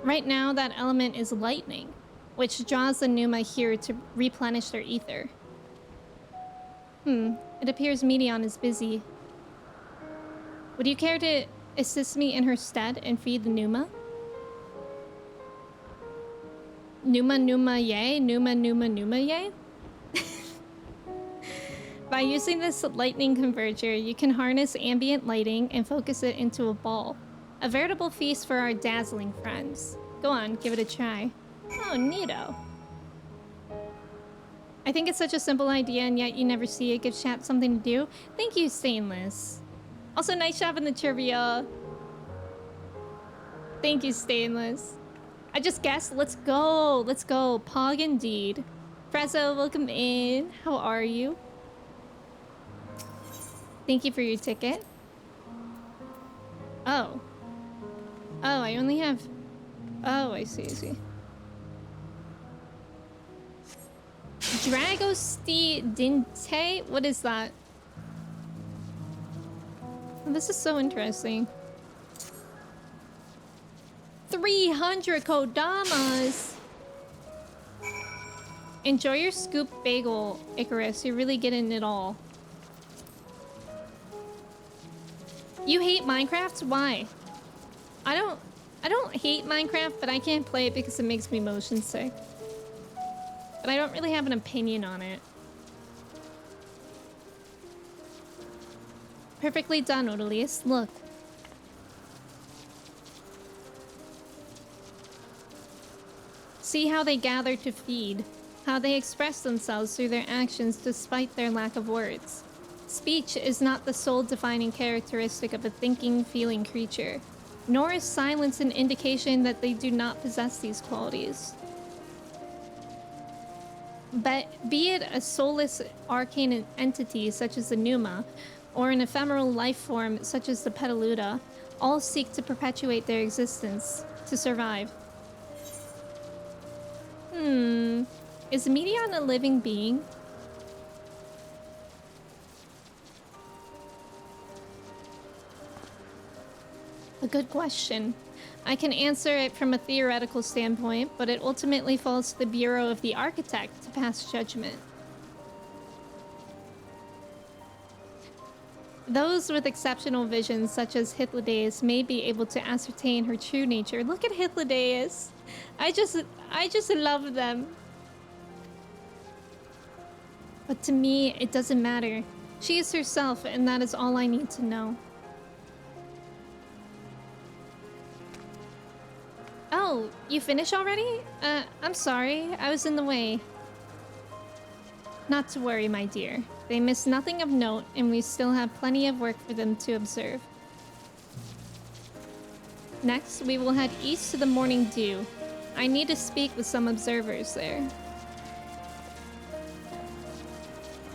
Right now, that element is lightning, which draws the Pneuma here to replenish their ether. It appears Medion is busy. Would you care to assist me in her stead and feed the Pneuma? Pneuma yay? Pneuma yay? By using this lightning converger, you can harness ambient lighting and focus it into a ball. A veritable feast for our dazzling friends. Go on, give it a try. Oh, neato. I think it's such a simple idea and yet you never see it. Give chat something to do. Thank you, Stainless. Also, nice job in the trivia. Thank you, Stainless. I just guessed. Let's go. Let's go. Pog indeed. Prezzo, welcome in. How are you? Thank you for your ticket. Oh. Oh, I only have... Oh, I see, I see. Dragosti Dinte? What is that? Oh, this is so interesting. 300 Kodamas! Enjoy your scoop bagel, Icarus. You're really getting it all. You hate Minecraft? Why? I don't hate Minecraft, but I can't play it because it makes me motion sick. But I don't really have an opinion on it. Perfectly done, Odalius. Look. See how they gather to feed. How they express themselves through their actions despite their lack of words. Speech is not the sole defining characteristic of a thinking, feeling creature, nor is silence an indication that they do not possess these qualities. But be it a soulless arcane entity such as the Numa, or an ephemeral life form such as the Petaluda, all seek to perpetuate their existence, to survive. Is Medion a living being? A good question. I can answer it from a theoretical standpoint, but it ultimately falls to the Bureau of the Architect to pass judgment. Those with exceptional visions, such as Hythlodaeus, may be able to ascertain her true nature. Look at Hythlodaeus. I just love them. But to me, it doesn't matter. She is herself, and that is all I need to know. Oh, you finished already? I'm sorry. I was in the way. Not to worry, my dear. They miss nothing of note, and we still have plenty of work for them to observe. Next, we will head east to the Morning Dew. I need to speak with some observers there.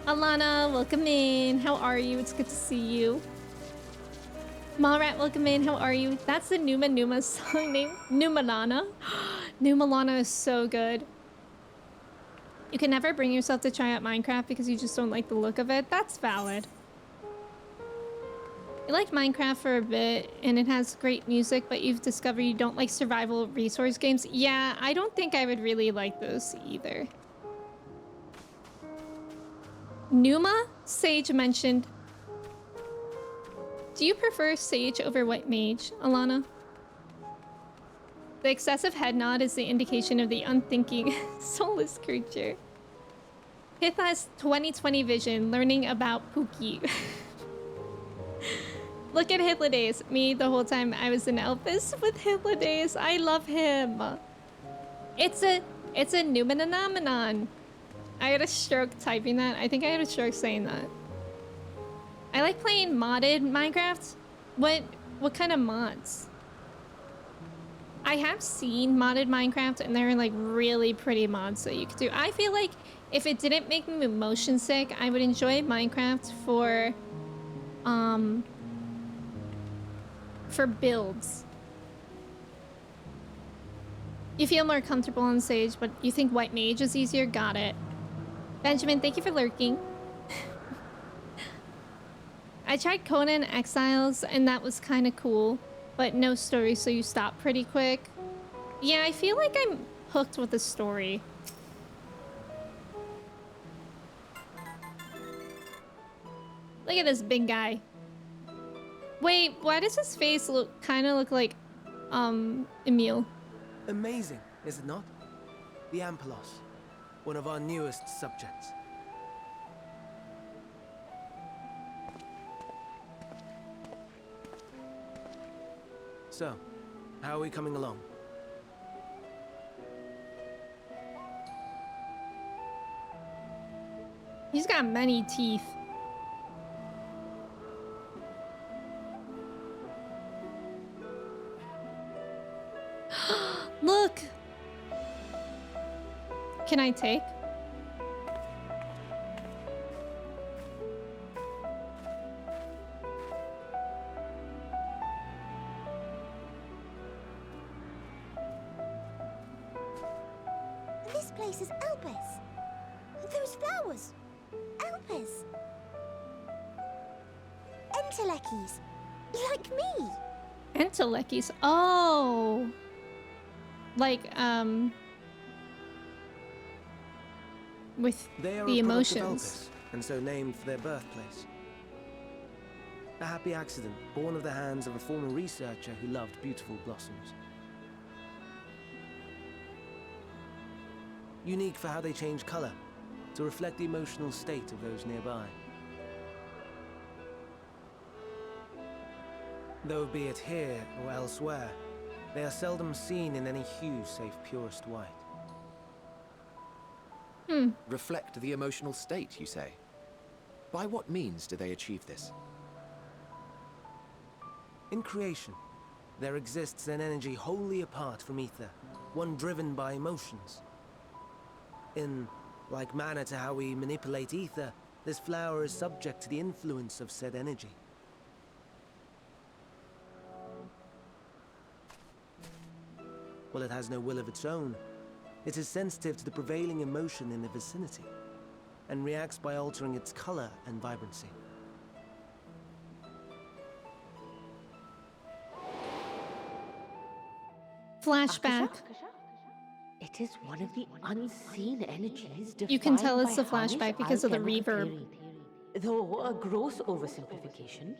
Alana, welcome in. How are you? It's good to see you. Malrat, welcome in. How are you? That's the Numa song name. Numalana. Numalana is so good. You can never bring yourself to try out Minecraft because you just don't like the look of it. That's valid. You liked Minecraft for a bit and it has great music, but you've discovered you don't like survival resource games. Yeah, I don't think I would really like those either. Numa? Sage mentioned. Do you prefer Sage over White Mage, Alana? The excessive head nod is the indication of the unthinking, soulless creature. Hith has 20/20 vision, learning about Pookie. Look at Hythlodaeus. Me, the whole time I was in Elpis with Hythlodaeus. I love him. It's a Numenanomenon. I had a stroke typing that. I think I had a stroke saying that. I like playing modded Minecraft. What kind of mods? I have seen modded Minecraft and there are like really pretty mods that you could do. I feel like if it didn't make me motion sick, I would enjoy Minecraft for builds. You feel more comfortable on Sage, but you think White Mage is easier? Got it. Benjamin, thank you for lurking. I tried Conan Exiles and that was kind of cool, but no story, so you stop pretty quick. Yeah, I feel like I'm hooked with the story. Look at this big guy. Wait, why does his face kind of look like Emil? Amazing, is it not? The Ampelos, one of our newest subjects. So, how are we coming along? He's got many teeth. Look! Can I take? This place is Elpis. Those flowers. Elpis. Entelekis. Like me. Entelekis. Oh! Like, with They are the a product of emotions. Elpis, and so named for their birthplace. A happy accident, born of the hands of a former researcher who loved beautiful blossoms. Unique for how they change color, to reflect the emotional state of those nearby. Though be it here or elsewhere, they are seldom seen in any hue save purest white. Reflect the emotional state, you say? By what means do they achieve this? In creation, there exists an energy wholly apart from ether, one driven by emotions. In like manner to how we manipulate ether, this flower is subject to the influence of said energy. While it has no will of its own, it is sensitive to the prevailing emotion in the vicinity, and reacts by altering its color and vibrancy. Flashback. It is one of the unseen energies You can tell defined it's the by Harnish flashback because of the alchemical reverb. theory. Though a gross oversimplification,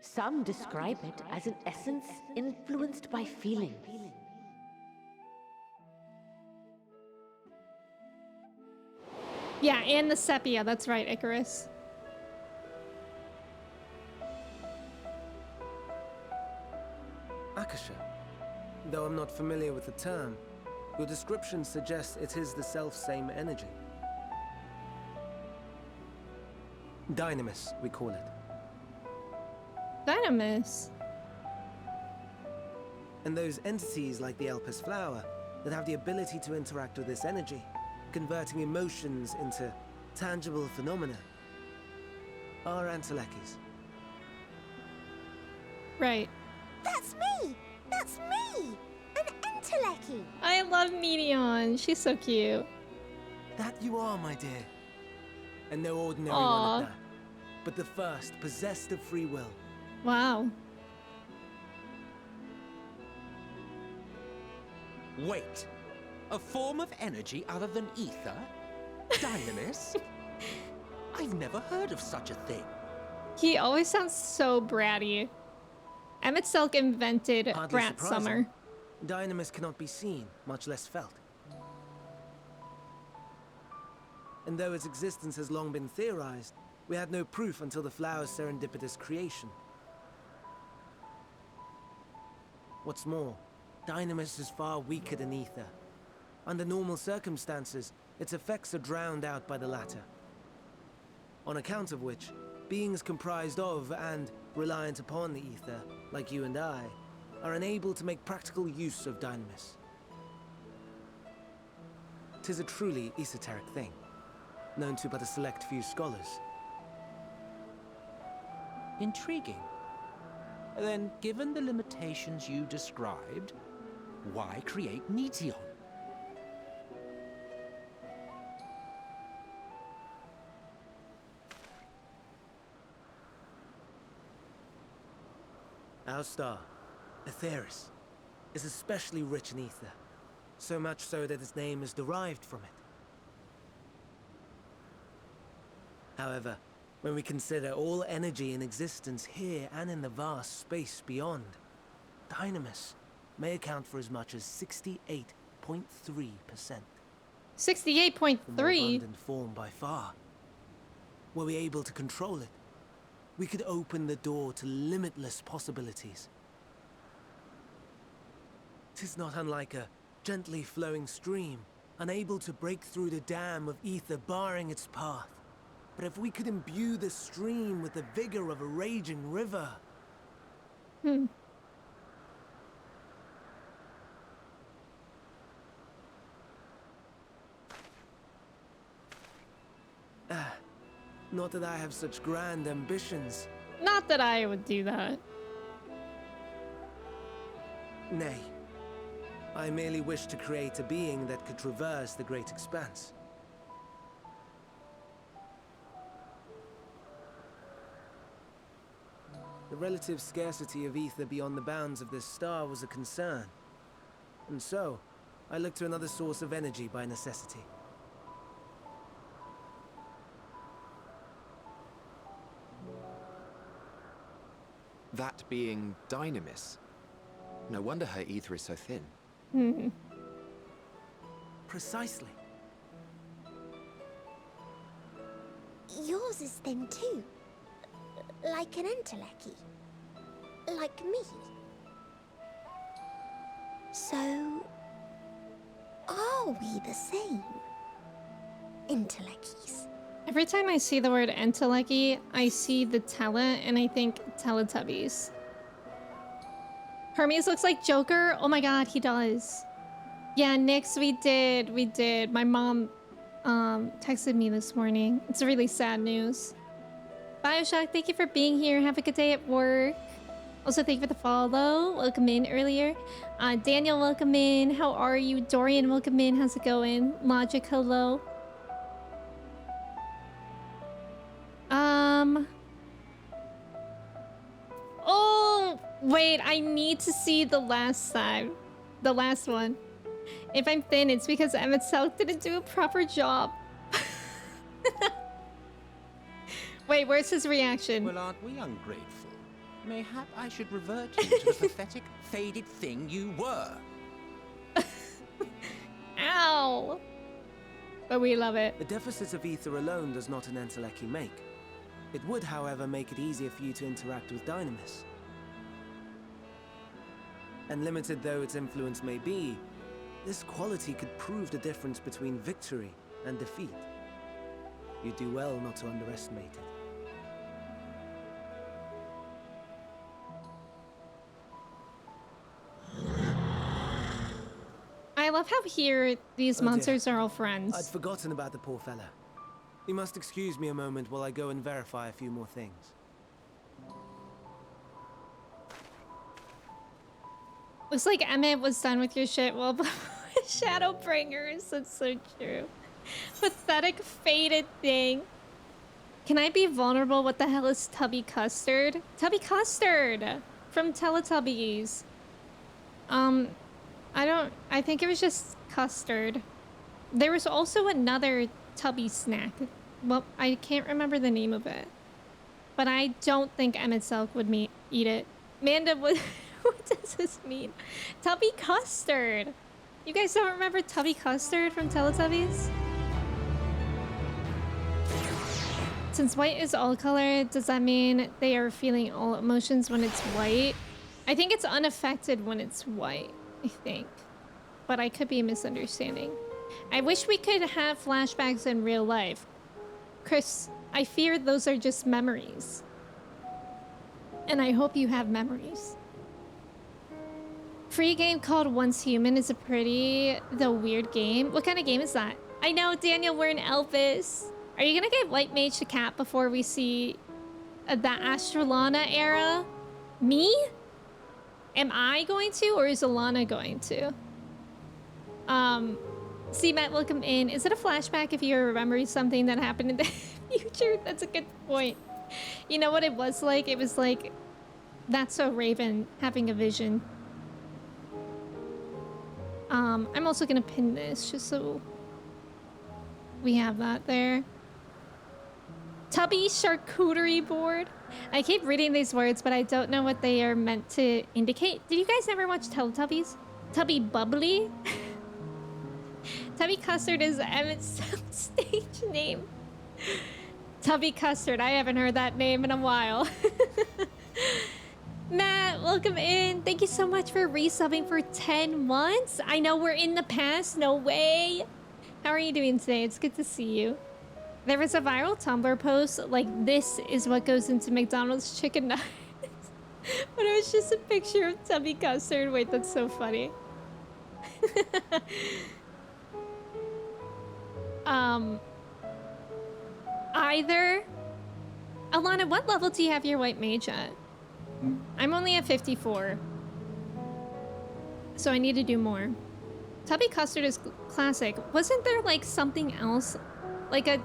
some describe it as an essence influenced by feeling. Yeah, and the sepia. That's right, Icarus. Akasha. Though I'm not familiar with the term, your description suggests it is the self-same energy. Dynamis, we call it. Dynamis. And those entities like the Elpis flower that have the ability to interact with this energy, converting emotions into tangible phenomena, are Entelekis. Right. That's me! That's me! An Enteleki! I love Medion. She's so cute. That you are, my dear. And no ordinary Aw. one at that, but the first possessed of free will. Wow. Wait. A form of energy other than ether? Dynamis? I've never heard of such a thing. He always sounds so bratty. Emmett Selk invented Hardly Brat surprising. Summer. Dynamis cannot be seen, much less felt. And though its existence has long been theorized, we had no proof until the flower's serendipitous creation. What's more, Dynamis is far weaker than ether. Under normal circumstances, its effects are drowned out by the latter. On account of which, beings comprised of and reliant upon the ether, like you and I, are unable to make practical use of Dynamis. 'Tis a truly esoteric thing, known to but a select few scholars. Intriguing. Then, given the limitations you described, why create Netion? Our star, Aetheris, is especially rich in ether, so much so that its name is derived from it. However, when we consider all energy in existence here and in the vast space beyond, Dynamis may account for as much as 68.3%. 68.3. More abundant form by far. Were we able to control it, we could open the door to limitless possibilities. 'Tis not unlike a gently flowing stream, unable to break through the dam of ether barring its path. But if we could imbue the stream with the vigor of a raging river... Not that I have such grand ambitions. Not that I would do that. Nay. I merely wish to create a being that could traverse the great expanse. The relative scarcity of ether beyond the bounds of this star was a concern. And so, I looked to another source of energy by necessity. That being Dynamis. No wonder her ether is so thin. Precisely. Yours is thin too. Like an entelechy. Like me. So... are we the same? Entelecchies. Every time I see the word entelechy, I see the Tele and I think Teletubbies. Hermes looks like Joker. Oh my god, he does. Yeah, Nyx, we did. My mom texted me this morning. It's really sad news. Bioshock, thank you for being here. Have a good day at work. Also, thank you for the follow. Welcome in earlier. Daniel, welcome in. How are you? Dorian, welcome in. How's it going? Logic, hello. Oh, wait. I need to see the last time. The last one. If I'm thin, it's because MSQ didn't do a proper job. Wait, where's his reaction? Well, aren't we ungrateful? Mayhap I should revert you to the pathetic, faded thing you were. Ow! But we love it. The deficit of ether alone does not an entelechy make. It would, however, make it easier for you to interact with Dynamis. And limited though its influence may be, this quality could prove the difference between victory and defeat. You do well not to underestimate it. I love how here these Oh dear. monsters are all friends. I'd forgotten about the poor fella. You must excuse me a moment while I go and verify a few more things. Looks like Emmett was done with your shit well before Shadowbringers. That's so true. Pathetic faded thing. Can I be vulnerable? What the hell is Tubby Custard? Tubby Custard from Teletubbies. I think it was just custard. There was also another Tubby snack. Well, I can't remember the name of it. But I don't think MSQ would eat it. Manda, what does this mean? Tubby Custard. You guys don't remember Tubby Custard from Teletubbies? Since white is all color, does that mean they are feeling all emotions when it's white? I think it's unaffected when it's white, I think. But I could be misunderstanding. I wish we could have flashbacks in real life. Chris, I fear those are just memories. And I hope you have memories. Free game called Once Human is a pretty, though weird game. What kind of game is that? I know, Daniel, we're in Elvis. Are you gonna get White Mage to Cat before we see the Astrolana era? Me? Am I going to, or is Alana going to? C-Matt, welcome in. Is it a flashback if you're remembering something that happened in the future? That's a good point. You know what it was like? It was like, That's So Raven having a vision. I'm also gonna pin this just so we have that there. Tubby charcuterie board. I keep reading these words, but I don't know what they are meant to indicate. Did you guys never watch Teletubbies? Tubby Bubbly? Tubby Custard is Emmett's stage name. Tubby Custard. I haven't heard that name in a while. Matt, welcome in. Thank you so much for resubbing for 10 months. I know we're in the past. No way. How are you doing today? It's good to see you. There was a viral Tumblr post like, this is what goes into McDonald's chicken nuggets. But it was just a picture of Tubby Custard. Wait, that's so funny. Either Alana, what level do you have your white mage at? I'm only at 54. So I need to do more. Tubby custard is classic. Wasn't there like something else? Like a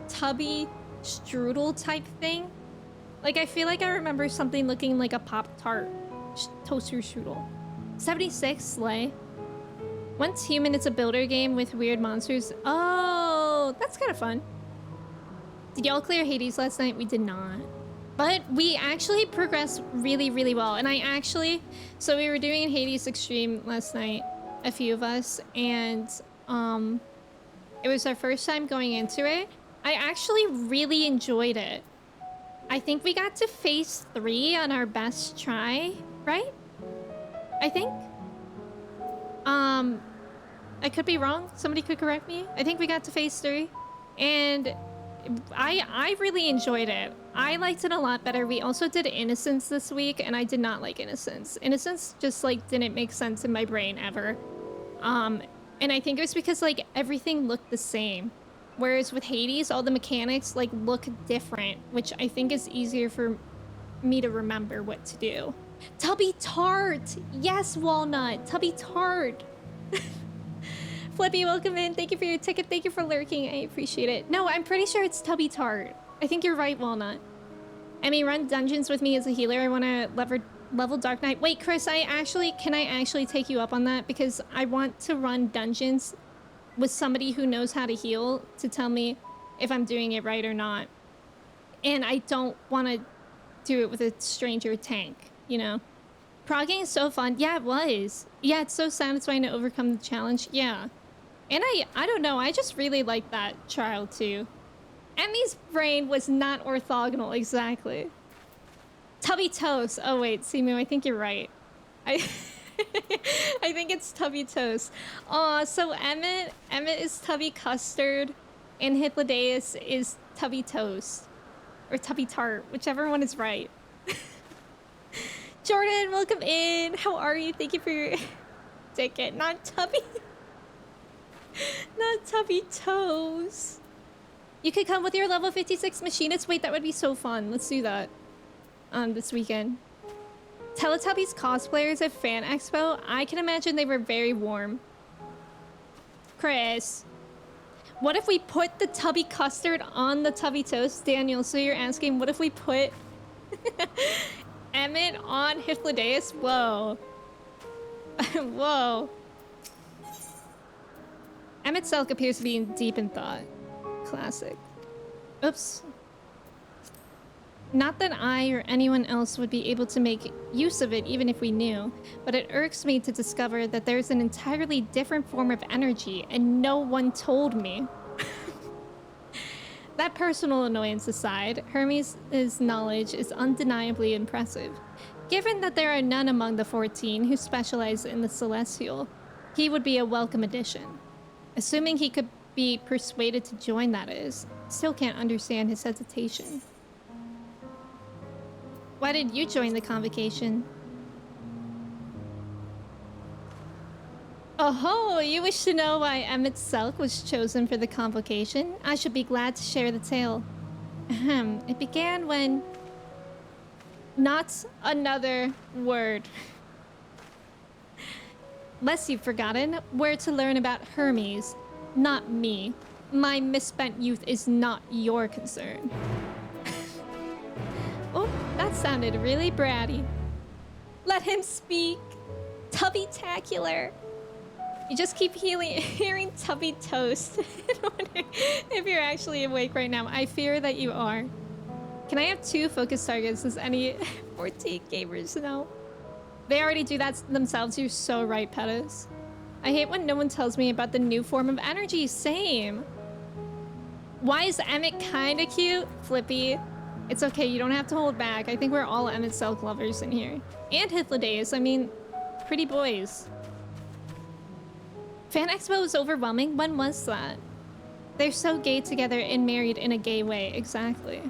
tubby strudel type thing? Like I feel like I remember something looking like a Pop-Tart toaster strudel. 76 Slay. Once Human, it's a builder game with weird monsters. Oh, that's kind of fun. Did y'all clear Hades last night? We did not. But we actually progressed really, really well. And I actually... So we were doing Hades Extreme last night, a few of us. And it was our first time going into it. I actually really enjoyed it. I think we got to phase 3 on our best try, right? I think. I could be wrong. Somebody could correct me. I think we got to phase 3. And... I really enjoyed it. I liked it a lot better. We also did Innocence this week, and I did not like Innocence. Innocence just, like, didn't make sense in my brain ever. And I think it was because, like, everything looked the same. Whereas with Hades, all the mechanics, like, look different, which I think is easier for me to remember what to do. Tubby Tart! Yes, Walnut! Tubby Tart! Flippy, welcome in. Thank you for your ticket. Thank you for lurking. I appreciate it. No, I'm pretty sure it's Tubby Tart. I think you're right, Walnut. I mean, run dungeons with me as a healer. I want to level Dark Knight. Wait, Chris, can I actually take you up on that? Because I want to run dungeons with somebody who knows how to heal to tell me if I'm doing it right or not. And I don't want to do it with a stranger tank, you know? Progging is so fun. Yeah, it was. Yeah, it's so satisfying to overcome the challenge. Yeah. And I don't know, I just really like that trial too. Emmy's brain was not orthogonal, exactly. Tubby Toast. Oh wait, Simu, I think you're right. I think it's Tubby Toast. Aw, so Emmett is Tubby Custard, and Hippolydeus is Tubby Toast. Or Tubby Tart, whichever one is right. Jordan, welcome in. How are you? Thank you for your ticket. Not Tubby. Not Tubby Toes. You could come with your level 56 machinist. Wait, that would be so fun. Let's do that. This weekend. Teletubbies cosplayers at Fan Expo. I can imagine they were very warm. Chris. What if we put the Tubby Custard on the Tubby Toast? Daniel, so you're asking, what if we put Emmett on Hippolydeus? Whoa. Whoa. Emmett Selk appears to be deep in thought. Classic. Oops. Not that I or anyone else would be able to make use of it even if we knew, but it irks me to discover that there's an entirely different form of energy and no one told me. That personal annoyance aside, Hermes' knowledge is undeniably impressive. Given that there are none among the 14 who specialize in the Celestial, he would be a welcome addition. Assuming he could be persuaded to join, that is. Still can't understand his hesitation. Why did you join the convocation? Oh, you wish to know why Emmett Selk was chosen for the convocation? I should be glad to share the tale. Ahem. It began when... Not another word. Lest you've forgotten, where to learn about Hermes, not me. My misspent youth is not your concern. Oh, that sounded really bratty. Let him speak. Tubby-tacular. You just keep hearing Tubby Toast. I wonder if you're actually awake right now. I fear that you are. Can I have 2 focus targets? Does any 14 gamers know? They already do that themselves. You're so right, Pettis. I hate when no one tells me about the new form of energy. Same. Why is Emmett kinda cute? Flippy. It's okay, you don't have to hold back. I think we're all Emmett Selk lovers in here. And Hippolydeus, I mean, pretty boys. Fan Expo was overwhelming? When was that? They're so gay together and married in a gay way. Exactly.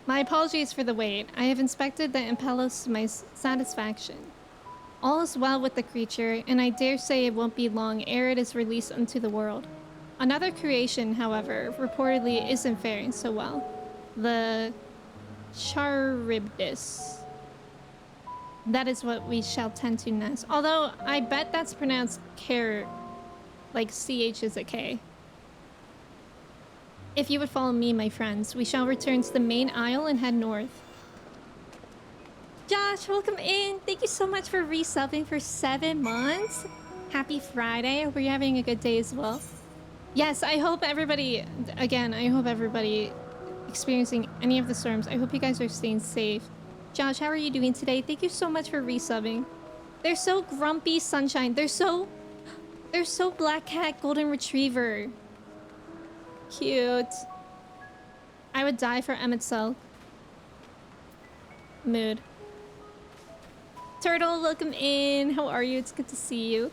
My apologies for the wait. I have inspected the Impelos to my satisfaction. All is well with the creature, and I dare say it won't be long ere it is released unto the world. Another creation, however, reportedly isn't faring so well. The Charybdis. That is what we shall tend to next. Although, I bet that's pronounced like CH is a K. If you would follow me, my friends, we shall return to the main aisle and head north. Josh, welcome in. Thank you so much for resubbing for 7 months. Happy Friday. Hope you're having a good day as well. Yes, I hope everybody, again, I hope everybody experiencing any of the storms, I hope you guys are staying safe. Josh, how are you doing today? Thank you so much for resubbing. They're so grumpy, Sunshine. They're so Black Cat Golden Retriever. Cute. I would die for Emmett Cell. Mood. Turtle, welcome in. How are you? It's good to see you.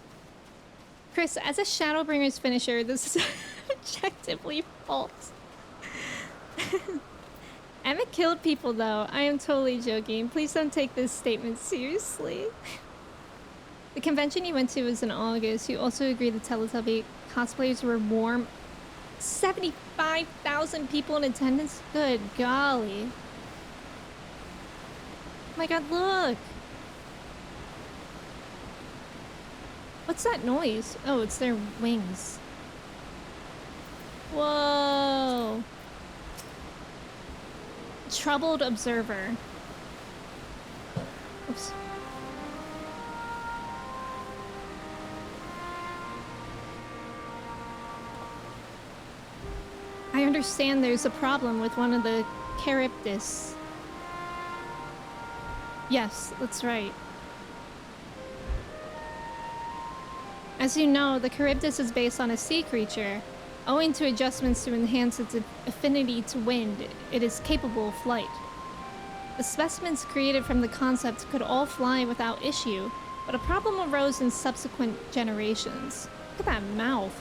Chris, as a Shadowbringer's finisher, this is objectively false. Emmett killed people, though. I am totally joking. Please don't take this statement seriously. The convention you went to was in August. You also agree the Teletubby cosplayers were warm. 75,000 people in attendance? Good golly. Oh my god, look! What's that noise? Oh, it's their wings. Whoa! Troubled observer. Oops. I understand there's a problem with one of the Charybdis. Yes, that's right. As you know, the Charybdis is based on a sea creature. Owing to adjustments to enhance its affinity to wind, it is capable of flight. The specimens created from the concept could all fly without issue, but a problem arose in subsequent generations. Look at that mouth.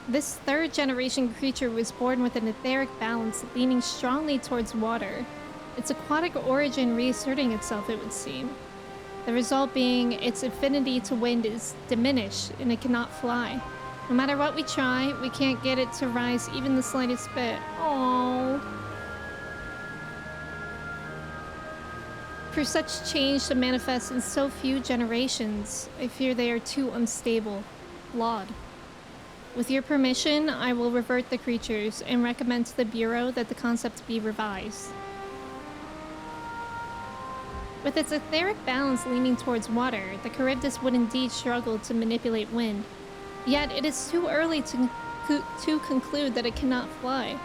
This third generation creature was born with an etheric balance leaning strongly towards water, its aquatic origin reasserting itself, it would seem. The result being its affinity to wind is diminished and it cannot fly. No matter what we try, we can't get it to rise even the slightest bit. Aww. For such change to manifest in so few generations, I fear they are too unstable, flawed. With your permission, I will revert the creatures and recommend to the Bureau that the concept be revised. With its etheric balance leaning towards water, the Charybdis would indeed struggle to manipulate wind. Yet it is too early to conclude that it cannot fly.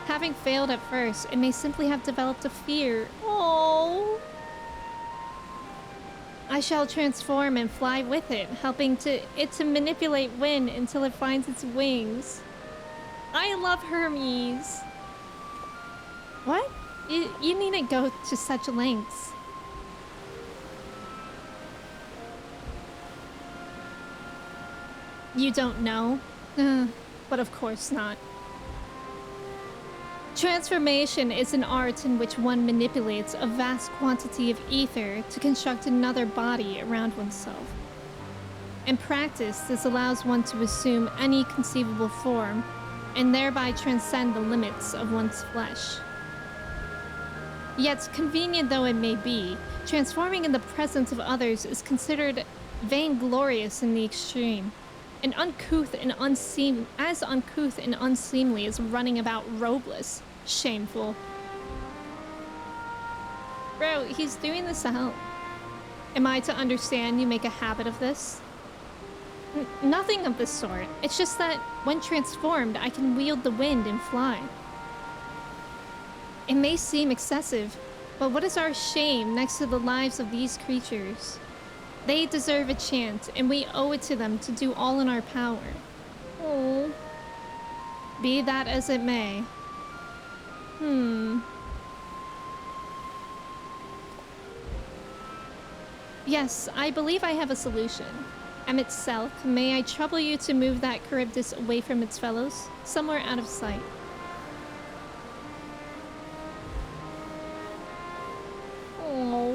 Having failed at first, it may simply have developed a fear. Oh. I shall transform and fly with it, helping it to manipulate wind until it finds its wings. I love Hermes. What? You needn't go to such lengths. You don't know? But of course not. Transformation is an art in which one manipulates a vast quantity of ether to construct another body around oneself. In practice, this allows one to assume any conceivable form, and thereby transcend the limits of one's flesh. Yet, convenient though it may be, transforming in the presence of others is considered vainglorious in the extreme. And uncouth and unseemly as running about robeless. Shameful. Bro, he's doing this to help. Am I to understand you make a habit of this? Nothing of the sort. It's just that, when transformed, I can wield the wind and fly. It may seem excessive, but what is our shame next to the lives of these creatures? They deserve a chance, and we owe it to them to do all in our power. Oh. Be that as it may. Yes, I believe I have a solution. Emmett Selk, may I trouble you to move that Charybdis away from its fellows, somewhere out of sight. Oh.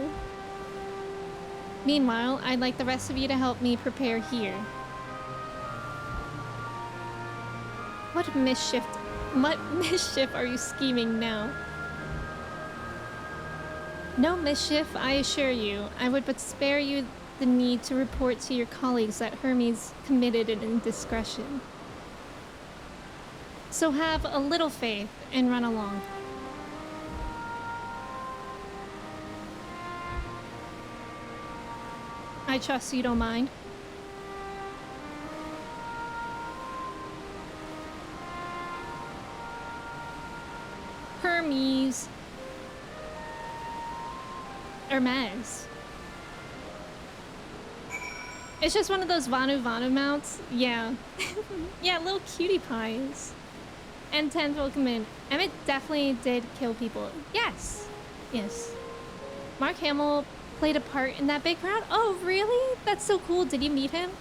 Meanwhile, I'd like the rest of you to help me prepare here. What mischief are you scheming now? No mischief, I assure you. I would but spare you the need to report to your colleagues that Hermes committed an indiscretion. So have a little faith and run along. I trust you don't mind. Hermes. Hermes. It's just one of those Vanu Vanu mounts. Yeah. Yeah, little cutie pies. And 10th, welcome in. Emmett definitely did kill people. Yes. Yes. Mark Hamill played a part in that big crowd? Oh, really? That's so cool. Did you meet him?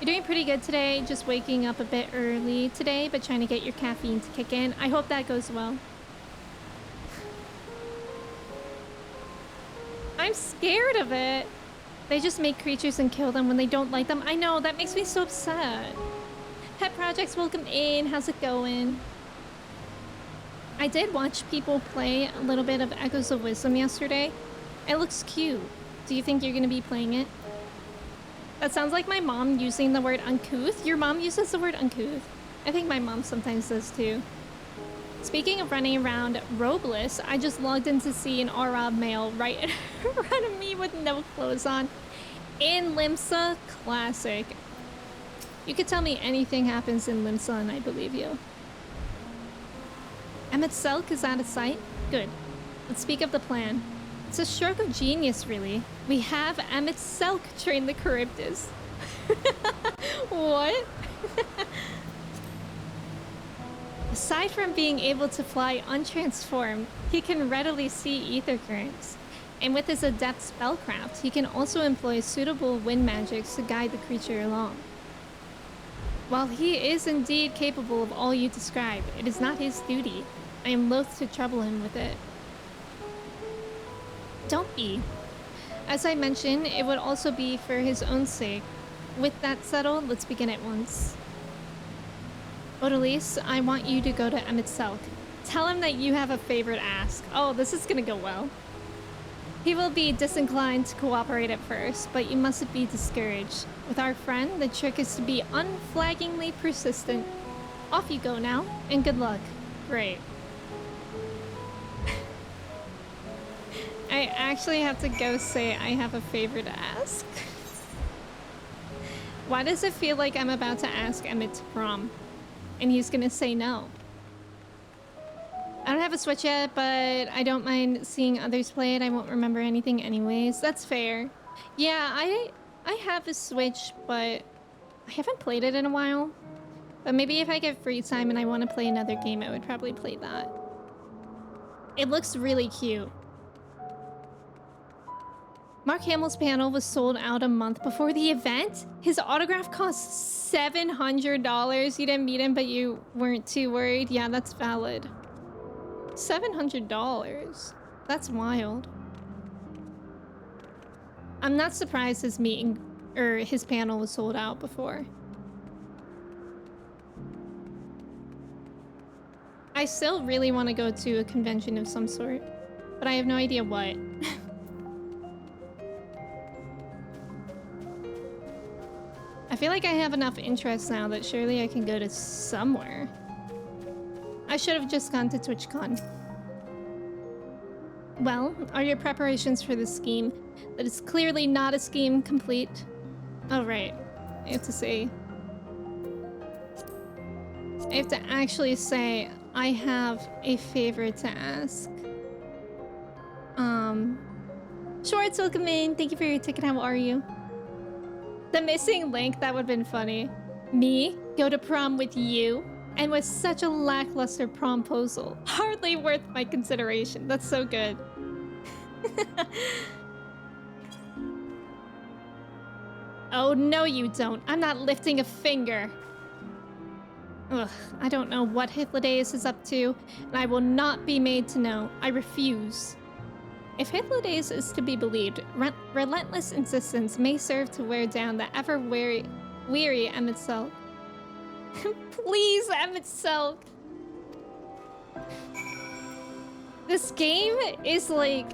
You're doing pretty good today. Just waking up a bit early today, but trying to get your caffeine to kick in. I hope that goes well. I'm scared of it. They just make creatures and kill them when they don't like them. I know, that makes me so upset. Pet Projects, welcome in. How's it going? I did watch people play a little bit of Echoes of Wisdom yesterday. It looks cute. Do you think you're going to be playing it? That sounds like my mom using the word uncouth. Your mom uses the word uncouth. I think my mom sometimes does too. Speaking of running around robeless, I just logged in to see an Aurab male right in front of me with no clothes on. In Limsa, classic. You could tell me anything happens in Limsa and I believe you. Emmett Selk is out of sight? Good. Let's speak of the plan. It's a stroke of genius, really. We have Emmett Selk train the Charybdis. What? Aside from being able to fly untransformed, he can readily see ether currents. And with his adept spellcraft, he can also employ suitable wind magics to guide the creature along. While he is indeed capable of all you describe, it is not his duty. I am loath to trouble him with it. Don't be. As I mentioned, it would also be for his own sake. With that settled, let's begin at once. Odalise, I want you to go to Emmett Selk. Tell him that you have a favorite ask. Oh, this is gonna go well. He will be disinclined to cooperate at first, but you mustn't be discouraged. With our friend, the trick is to be unflaggingly persistent. Off you go now, and good luck. Great. I actually have to go say I have a favor to ask. Why does it feel like I'm about to ask Emmett to prom? And he's gonna say no. I don't have a Switch yet, but I don't mind seeing others play it. I won't remember anything anyways. That's fair. Yeah, I have a Switch, but I haven't played it in a while. But maybe if I get free time and I want to play another game, I would probably play that. It looks really cute. Mark Hamill's panel was sold out a month before the event. His autograph cost $700. You didn't meet him, but you weren't too worried. Yeah, that's valid. $700. That's wild. I'm not surprised his meeting or his panel was sold out before. I still really want to go to a convention of some sort, but I have no idea what. I feel like I have enough interest now that surely I can go to somewhere. I should have just gone to TwitchCon. Well, are your preparations for this scheme that is clearly not a scheme complete? Oh, right. I have to say... I have to actually say I have a favor to ask. Shorts, welcome in. Thank you for your ticket. How are you? The missing link, that would have been funny. Me, go to prom with you, and with such a lackluster promposal. Hardly worth my consideration. That's so good. Oh, no you don't. I'm not lifting a finger. Ugh, I don't know what Hythlodaeus is up to, and I will not be made to know. I refuse. If Hythlodaeus is to be believed, relentless insistence may serve to wear down the ever-weary Emmett Selk. Please, Emmett Selk. This game is like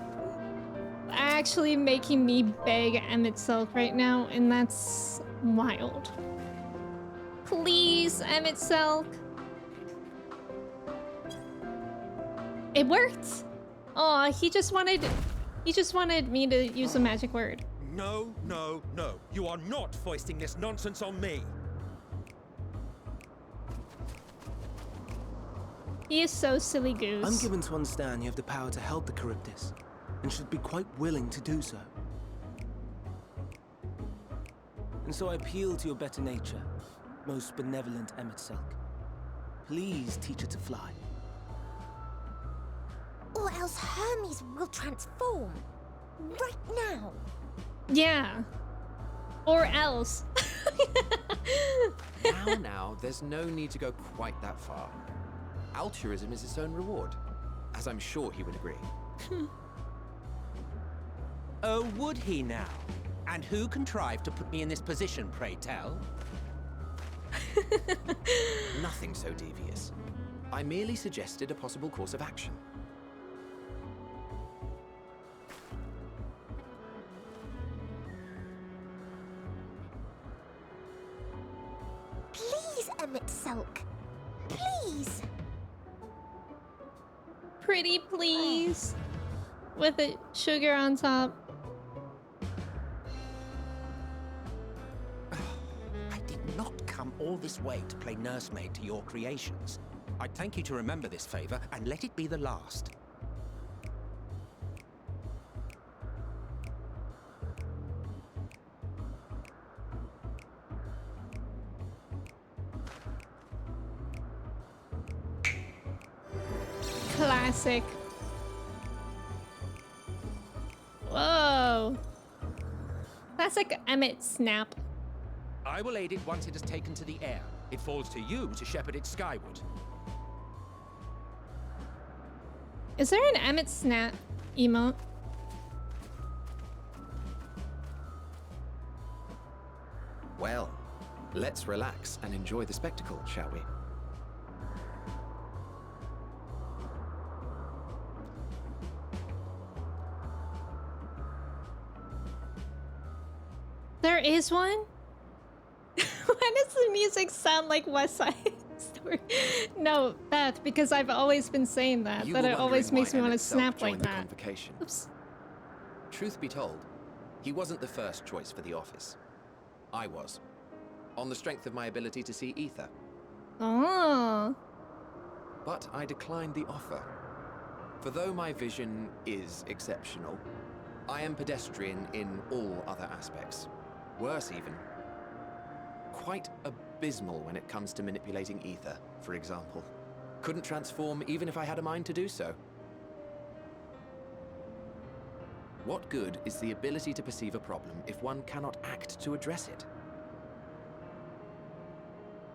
actually making me beg Emmett Selk right now, and that's wild. Please, Emmett Selk. It worked. Oh, he just wanted me to use a magic word. No, no, no. You are not foisting this nonsense on me. He is so silly goose. I'm given to understand you have the power to help the Charybdis, and should be quite willing to do so. And so I appeal to your better nature, most benevolent Emmett Selk. Please teach her to fly. Or else Hermes will transform. Right now. Yeah. Or else. Now, there's no need to go quite that far. Altruism is its own reward, as I'm sure he would agree. Oh, would he now? And who contrived to put me in this position, pray tell? Nothing so devious. I merely suggested a possible course of action. Please, Emmett Selk. Please. Pretty please. With a sugar on top. I did not come all this way to play nursemaid to your creations. I'd thank you to remember this favor and let it be the last. Classic. Whoa. Classic Emmett snap. I will aid it once it has taken to the air. It falls to you to shepherd it skyward. Is there an Emmett snap emote? Well, let's relax and enjoy the spectacle, shall we? There is one? Why does the music sound like West Side Story? No, Beth, because I've always been saying that. You That were it always wondering makes why me want to Emmett Selk snap like joined the that. convocation. Oops. Truth be told, he wasn't the first choice for the office. I was. On the strength of my ability to see ether. Oh. But I declined the offer. For though my vision is exceptional, I am pedestrian in all other aspects. Worse even. Quite abysmal when it comes to manipulating ether, for example. Couldn't transform even if I had a mind to do so. What good is the ability to perceive a problem if one cannot act to address it?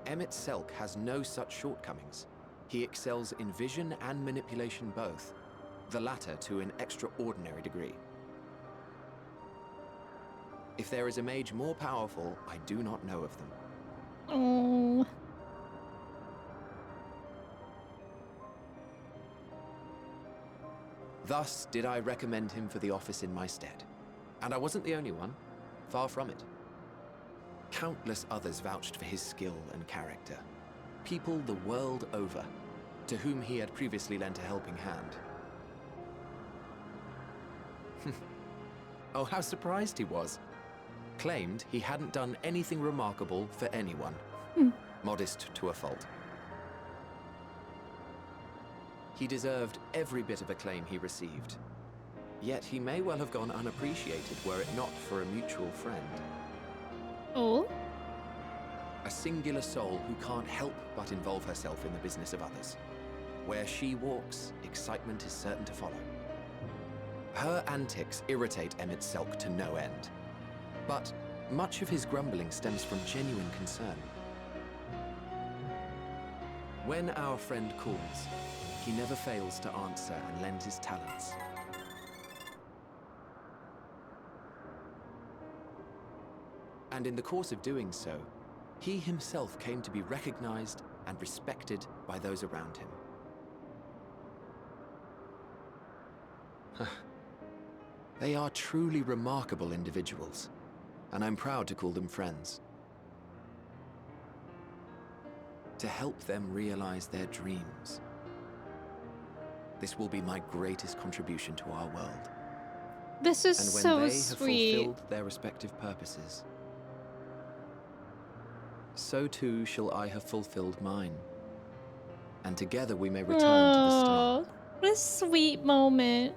Emmett Selk has no such shortcomings. He excels in vision and manipulation both, the latter to an extraordinary degree. If there is a mage more powerful, I do not know of them. Oh. Thus did I recommend him for the office in my stead. And I wasn't the only one. Far from it. Countless others vouched for his skill and character. People the world over, to whom he had previously lent a helping hand. Oh, how surprised he was. Claimed he hadn't done anything remarkable for anyone. Modest to a fault. He deserved every bit of acclaim he received. Yet he may well have gone unappreciated were it not for a mutual friend. Oh? A singular soul who can't help but involve herself in the business of others. Where she walks, excitement is certain to follow. Her antics irritate Emmett Selk to no end. But much of his grumbling stems from genuine concern. When our friend calls, he never fails to answer and lend his talents. And in the course of doing so, He himself came to be recognized and respected by those around him. They are truly remarkable individuals, and I'm proud to call them friends. To help them realize their dreams. This will be my greatest contribution to our world. This is And when so they sweet. have fulfilled their respective purposes, so too shall I have fulfilled mine. And together we may return to the star. Oh, what a sweet moment.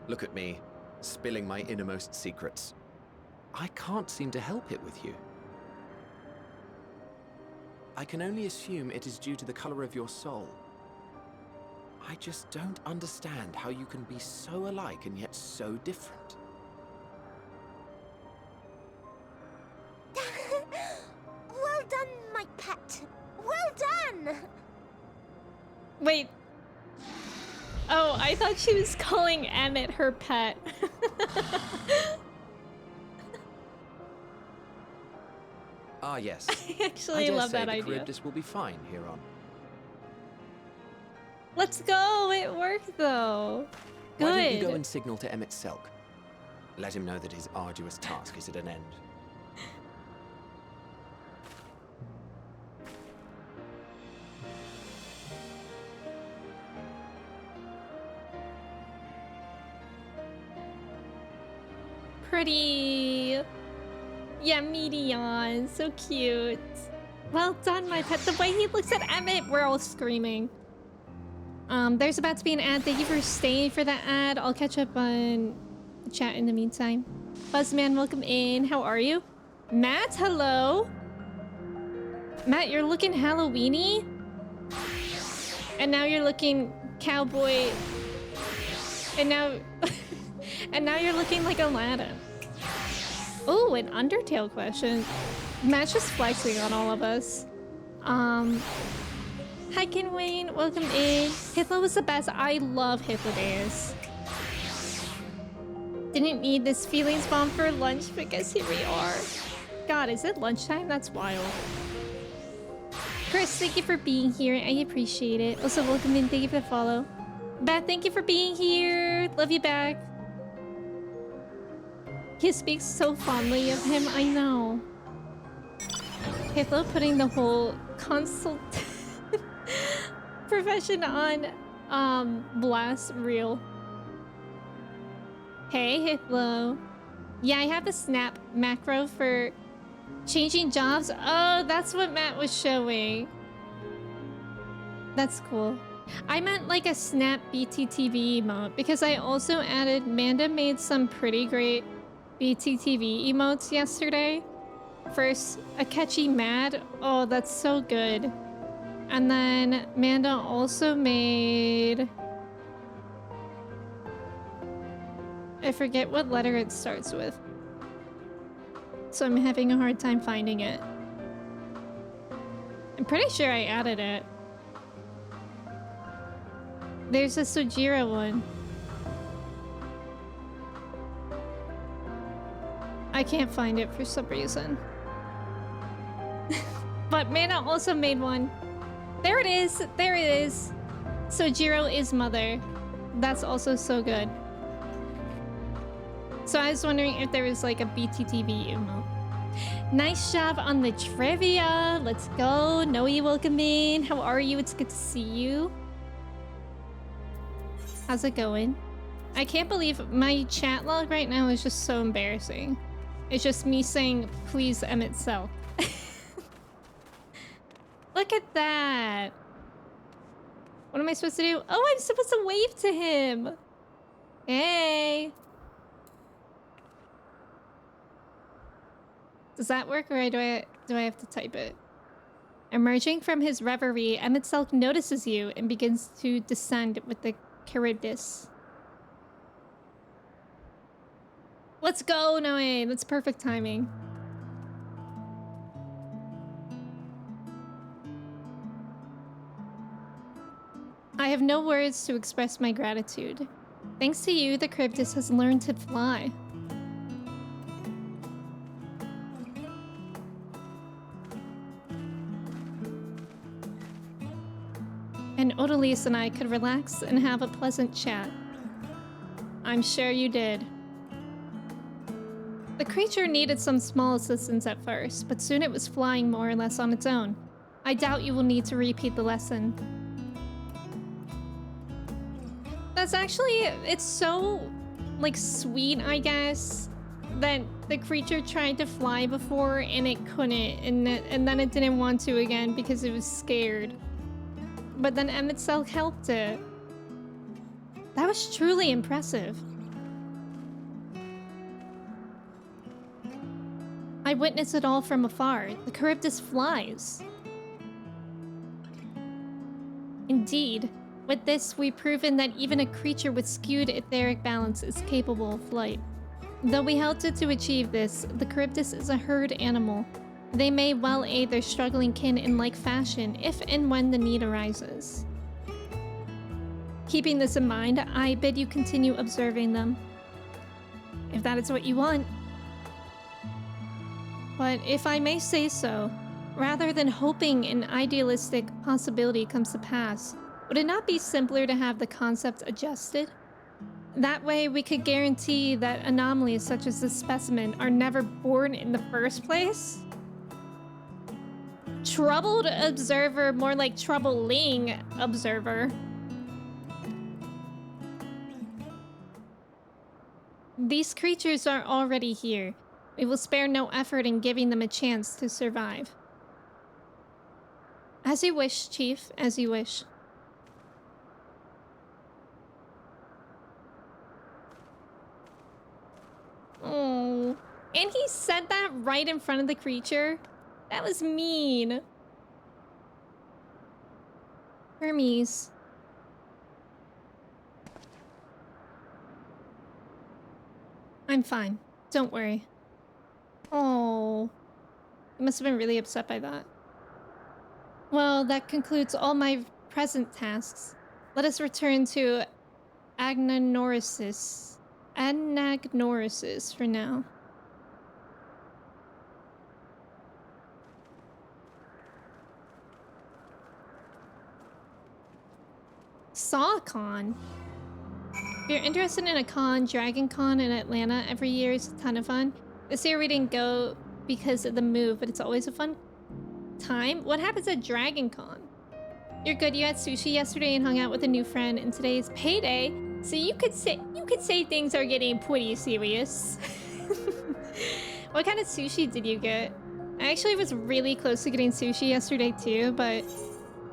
Look at me, spilling my innermost secrets. I can't seem to help it with you. I can only assume it is due to the color of your soul. I just don't understand how you can be so alike and yet so different. Well done, my pet. Well done. Wait. Oh, I thought she was calling Emmett her pet. Ah, yes. I actually love that idea. Charybdis will be fine here on. Let's go. It worked though. Good. Why don't you go and signal to Emmett Selk? Let him know that his arduous task is at an end. Pretty. Yeah, Medion. So cute. Well done, my pet. The way he looks at Emmett, we're all screaming. There's about to be an ad. Thank you for staying for that ad. I'll catch up on chat in the meantime. Buzzman, welcome in. How are you? Matt, hello. Matt, you're looking Halloween-y. And now you're looking cowboy. And now... and now you're looking like Aladdin. Oh, an Undertale question. Matt's just flexing on all of us. Hi, Ken Wayne. Welcome in. Hitler was the best. I love Hitler days. Didn't need this feelings bomb for lunch because here we are. God, is it lunchtime? That's wild. Chris, thank you for being here. I appreciate it. Also, welcome in. Thank you for the follow. Beth, thank you for being here. Love you back. He speaks so fondly of him. I know. Hitler putting the whole consult profession on blast real. Hey, Hitler. Yeah, I have a snap macro for changing jobs. Oh, that's what Matt was showing. That's cool. I meant like a snap BTTV emote because I also added Manda made some pretty great BTTV emotes yesterday. First, a catchy mad. Oh, that's so good. And then Manda also made... I forget what letter it starts with. So I'm having a hard time finding it. I'm pretty sure I added it. There's a Sojira one. I can't find it for some reason. But Mana also made one. There it is! There it is! Sojiro is mother. That's also so good. So I was wondering if there was like a BTTV emote. Nice job on the trivia! Let's go! Noe, welcome in. How are you? It's good to see you. How's it going? I can't believe my chat log right now is just so embarrassing. It's just me saying, please, Emmett Selk. Look at that. What am I supposed to do? Oh, I'm supposed to wave to him. Hey. Does that work, or do I have to type it? Emerging from his reverie, Emmett Selk notices you and begins to descend with the Charybdis. Let's go, Noe. That's perfect timing. I have no words to express my gratitude. Thanks to you, the Charybdis has learned to fly. and Odalise and I could relax and have a pleasant chat. I'm sure you did. The creature needed some small assistance at first, but soon it was flying more or less on its own. I doubt you will need to repeat the lesson. That's actually, it's so, like, sweet, I guess, that the creature tried to fly before and it couldn't, and then it didn't want to again because it was scared. But then Emet helped it. That was truly impressive. I witnessed it all from afar. The Charybdis flies. Indeed. With this, we've proven that even a creature with skewed etheric balance is capable of flight. Though we helped it to achieve this, the Charybdis is a herd animal. They may well aid their struggling kin in like fashion if and when the need arises. Keeping this in mind, I bid you continue observing them. If that is what you want. But if I may say so, rather than hoping an idealistic possibility comes to pass, would it not be simpler to have the concept adjusted? That way we could guarantee that anomalies such as this specimen are never born in the first place? Troubled observer, more like troubling observer. These creatures are already here. We will spare no effort in giving them a chance to survive. As you wish, Chief, as you wish. Oh, and he said that right in front of the creature? That was mean. Hermes. I'm fine. Don't worry. Oh, he must have been really upset by that. Well, that concludes all my present tasks. Let us return to Anagnorisis for now. Saw a con. If you're interested in a con, Dragon Con in Atlanta every year is a ton of fun. This year we didn't go because of the move, but it's always a fun time. What happens at Dragon Con? You're good. You had sushi yesterday and hung out with a new friend, and today is payday, so you could say things are getting pretty serious. What kind of sushi did you get? I actually was really close to getting sushi yesterday too, but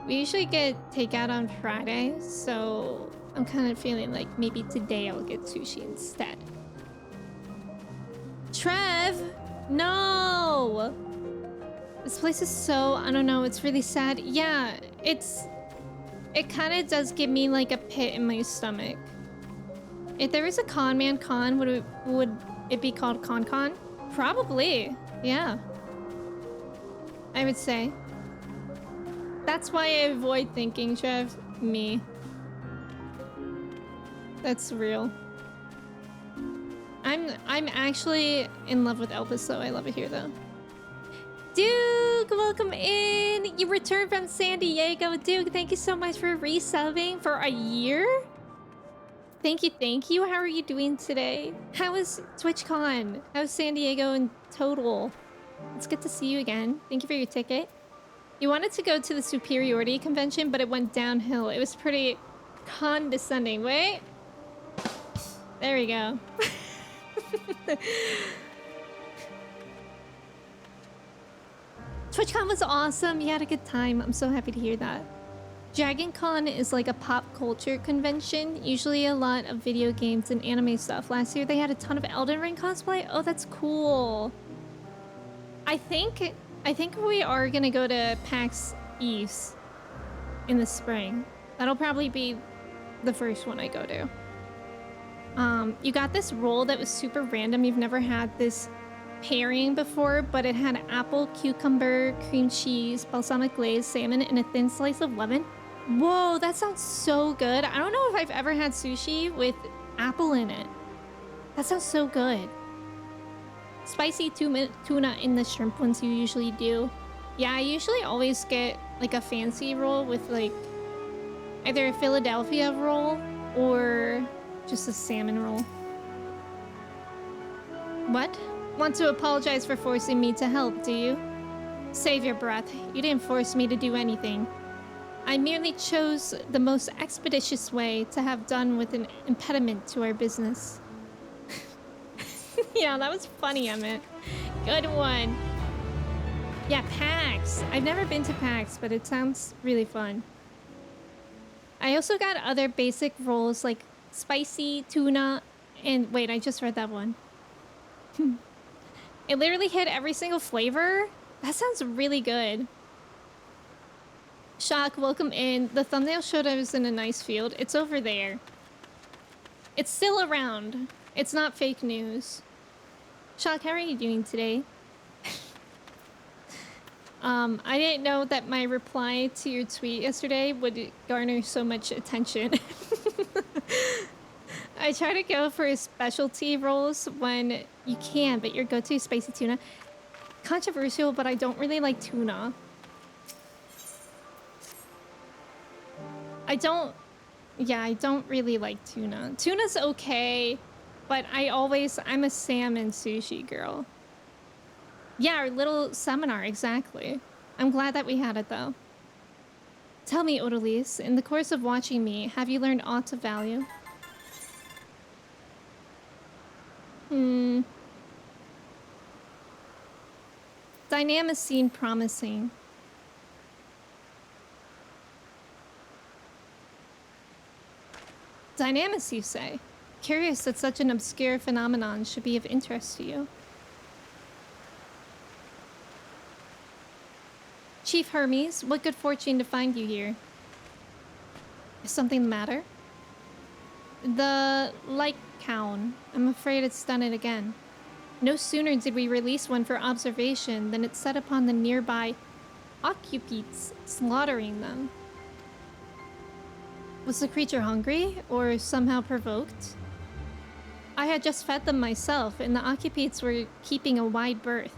we usually get takeout on Friday, so I'm kind of feeling like maybe today I'll get sushi instead. Trev! No! This place is so, I don't know, it's really sad. Yeah, it kind of does give me like a pit in my stomach. If there was a Con Man Con, would it be called Con Con? Probably, yeah. I would say. That's why I avoid thinking, Trev. Me. That's real. I'm actually in love with Elvis, though. I love it here, though. Duke, welcome in. You returned from San Diego. Duke, thank you so much for resubbing for a year. Thank you, thank you. How are you doing today? How was TwitchCon? How was San Diego in total? It's good to see you again. Thank you for your ticket. You wanted to go to the Superiority Convention, but it went downhill. It was pretty condescending. Wait. There we go. TwitchCon was awesome. You had a good time. I'm so happy to hear that. Dragon Con is like a pop culture convention. Usually a lot of video games and anime stuff. Last year they had a ton of Elden Ring cosplay. Oh, that's cool. I think we are gonna go to PAX East in the spring. That'll probably be the first one I go to. You got this roll that was super random. You've never had this pairing before, but it had apple, cucumber, cream cheese, balsamic glaze, salmon, and a thin slice of lemon. Whoa, that sounds so good. I don't know if I've ever had sushi with apple in it. That sounds so good. Spicy tuna in the shrimp ones you usually do. Yeah, I usually always get like a fancy roll with like Either a Philadelphia roll or just a salmon roll. What? Want to apologize for forcing me to help, do you? Save your breath. You didn't force me to do anything. I merely chose the most expeditious way to have done with an impediment to our business. Yeah, that was funny, Emmett. Good one. Yeah, PAX. I've never been to PAX, but it sounds really fun. I also got other basic rolls like spicy tuna and wait, I just read that one. It literally hit every single flavor. That sounds really good. Shock, welcome in. The thumbnail showed I was in a nice field. It's over there. It's still around. It's not fake news. Shock, how are you doing today? I didn't know that my reply to your tweet yesterday would garner so much attention. I try to go for specialty rolls when you can, but your go-to is spicy tuna. Controversial, but I don't really like tuna. I don't really like tuna. Tuna's okay, but I'm a salmon sushi girl. Yeah, our little seminar, exactly. I'm glad that we had it, though. Tell me, Odalise, in the course of watching me, have you learned aught of value? Dynamics seem promising. Dynamics, you say? Curious that such an obscure phenomenon should be of interest to you. Chief Hermes, what good fortune to find you here. Is something the matter? The light cown. I'm afraid it's done it again. No sooner did we release one for observation than it set upon the nearby occupants, slaughtering them. Was the creature hungry, or somehow provoked? I had just fed them myself, and the occupants were keeping a wide berth.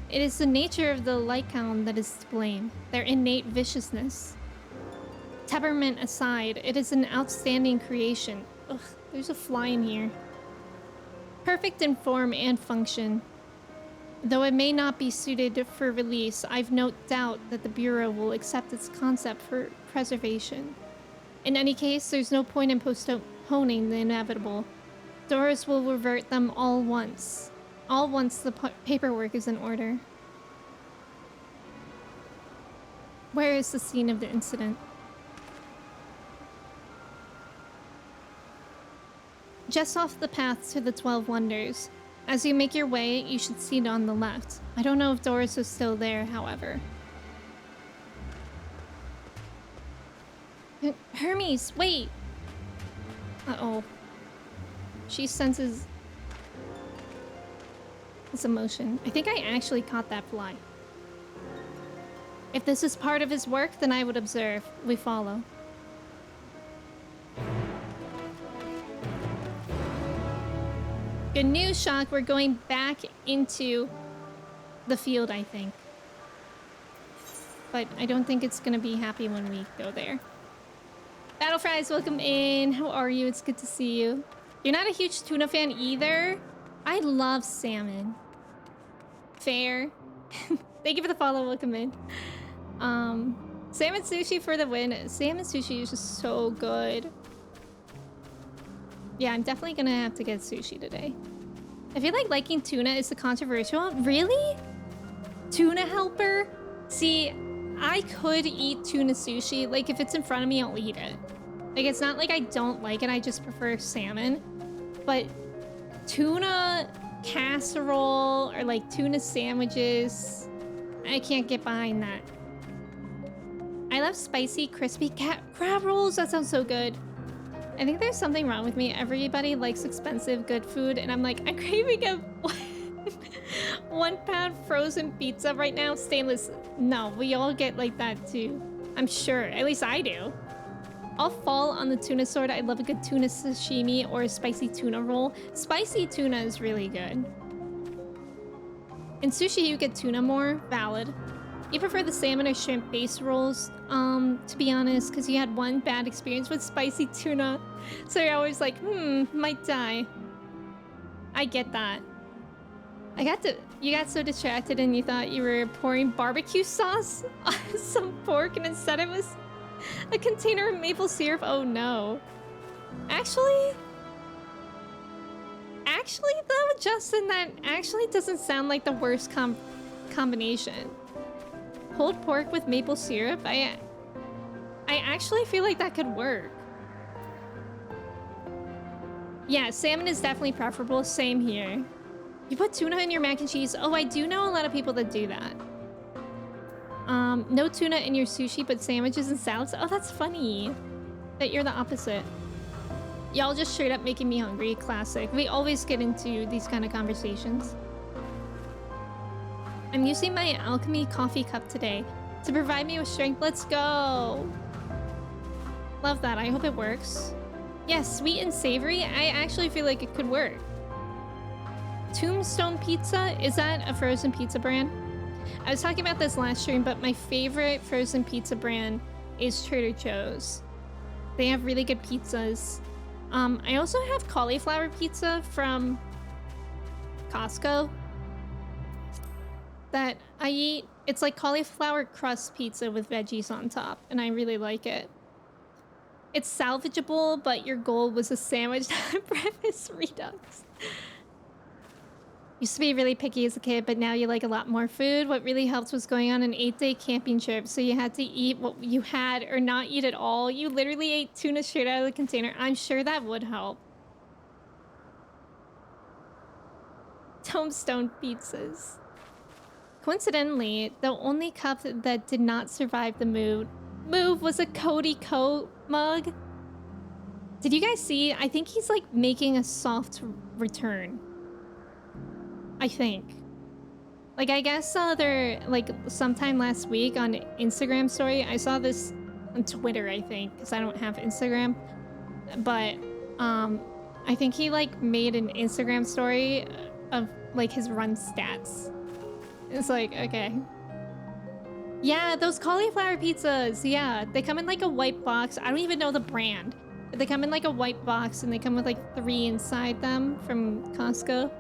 It is the nature of the Lycaon that is to blame, their innate viciousness. Temperament aside, it is an outstanding creation. Ugh, there's a fly in here. Perfect in form and function. Though it may not be suited for release, I've no doubt that the Bureau will accept its concept for preservation. In any case, there's no point in postponing the inevitable. Doris will revert them all once the paperwork is in order. Where is the scene of the incident? Just off the path to the 12 Wonders. As you make your way, you should see it on the left. I don't know if Doris is still there, however. Hermes, wait! Uh-oh. She senses his emotion. I think I actually caught that fly. If this is part of his work, then I would observe. We follow. Good news, Shock. We're going back into the field, I think. But I don't think it's gonna be happy when we go there. Battle Fries, welcome in. How are you? It's good to see you. You're not a huge tuna fan either? I love salmon. Fair. Thank you for the follow. Welcome in. Salmon sushi for the win. Salmon sushi is just so good. Yeah, I'm definitely gonna have to get sushi today. I feel like liking tuna is the controversial. Really? Tuna helper? See, I could eat tuna sushi. Like, if it's in front of me, I'll eat it. Like, it's not like I don't like it. I just prefer salmon. But tuna casserole or, like, tuna sandwiches, I can't get behind that. I love spicy, crispy crab rolls. That sounds so good. I think there's something wrong with me. Everybody likes expensive, good food, and I'm like, I'm craving a 1 pound frozen pizza right now. Stainless. No, we all get like that too. I'm sure. At least I do. I'll fall on the tuna sword. I love a good tuna sashimi or a spicy tuna roll. Spicy tuna is really good. In sushi, you get tuna more. Valid. You prefer the salmon or shrimp base rolls, to be honest, because you had one bad experience with spicy tuna. So you're always like, might die. I get that. You got so distracted and you thought you were pouring barbecue sauce on some pork, and instead it was a container of maple syrup. Oh no. Actually though, Justin, that actually doesn't sound like the worst combination. Pulled pork with maple syrup? I actually feel like that could work. Yeah, salmon is definitely preferable. Same here. You put tuna in your mac and cheese? Oh, I do know a lot of people that do that. No tuna in your sushi, but sandwiches and salads? Oh, that's funny. That you're the opposite. Y'all just straight up making me hungry. Classic. We always get into these kind of conversations. I'm using my alchemy coffee cup today to provide me with strength. Let's go. Love that. I hope it works. Yes, sweet and savory. I actually feel like it could work. Tombstone Pizza, is that a frozen pizza brand? I was talking about this last stream, but my favorite frozen pizza brand is Trader Joe's. They have really good pizzas. I also have cauliflower pizza from Costco that I eat. It's like cauliflower crust pizza with veggies on top, and I really like it. It's salvageable, but your goal was a sandwich, not breakfast redux. Used to be really picky as a kid, but now you like a lot more food. What really helped was going on an 8-day camping trip, so you had to eat what you had or not eat at all. You literally ate tuna straight out of the container. I'm sure that would help. Tombstone pizzas. Coincidentally, the only cup that did not survive the move was a Cody Coat mug. Did you guys see? I think he's like making a soft return. I think. Like, I guess they're like sometime last week on Instagram story. I saw this on Twitter, I think, because I don't have Instagram. But I think he like made an Instagram story of like his run stats. It's like, okay. Yeah, those cauliflower pizzas. Yeah, they come in like a white box. I don't even know the brand. But they come in like a white box and they come with like 3 inside them from Costco.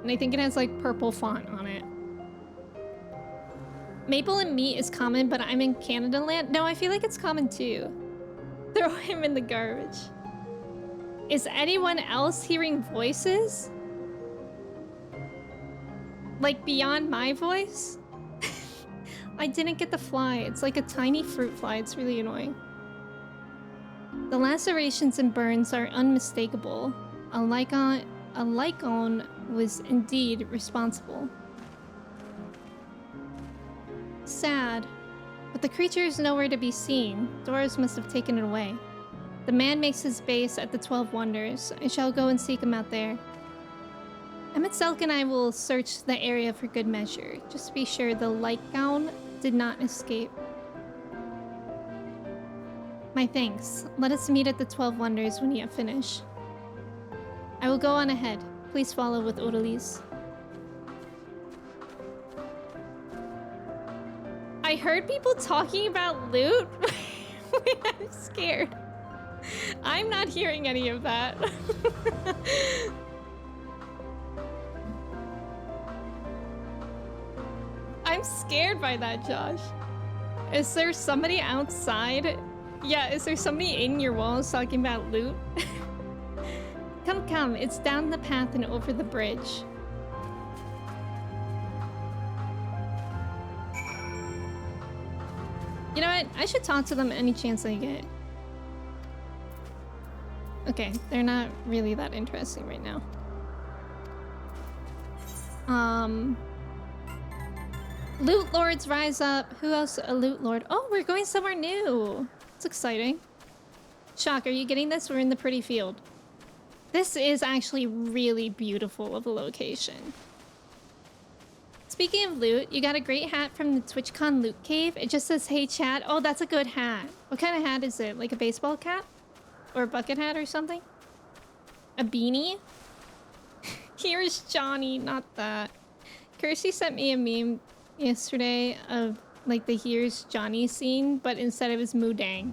And I think it has like purple font on it. Maple and meat is common, but I'm in Canada land. No, I feel like it's common too. Throw him in the garbage. Is anyone else hearing voices? Like beyond my voice? I didn't get the fly. It's like a tiny fruit fly. It's really annoying. The lacerations and burns are unmistakable. A Lycon was indeed responsible. Sad. But the creature is nowhere to be seen. Doris must have taken it away. The man makes his base at the 12 Wonders. I shall go and seek him out there. Emmett Selk and I will search the area for good measure. Just to be sure the Lycon did not escape. My thanks. Let us meet at the 12 Wonders when you have finished. I will go on ahead. Please follow with Odalise. I heard people talking about loot. I'm scared. I'm not hearing any of that. I'm scared by that, Josh. Is there somebody outside? Yeah, is there somebody in your walls talking about loot? Come, come, it's down the path and over the bridge. You know what? I should talk to them any chance I get. Okay, they're not really that interesting right now. Loot lords rise up. Who else? A loot lord. Oh, we're going somewhere new. It's exciting. Shock, are you getting this? We're in the pretty field. This is actually really beautiful of a location. Speaking of loot, you got a great hat from the TwitchCon loot cave. It just says, hey chat. Oh, that's a good hat. What kind of hat is it? Like a baseball cap? Or a bucket hat or something? A beanie? Here's Johnny, not that. Kirsty sent me a meme yesterday of like the Here's Johnny scene, but instead it was Mudang,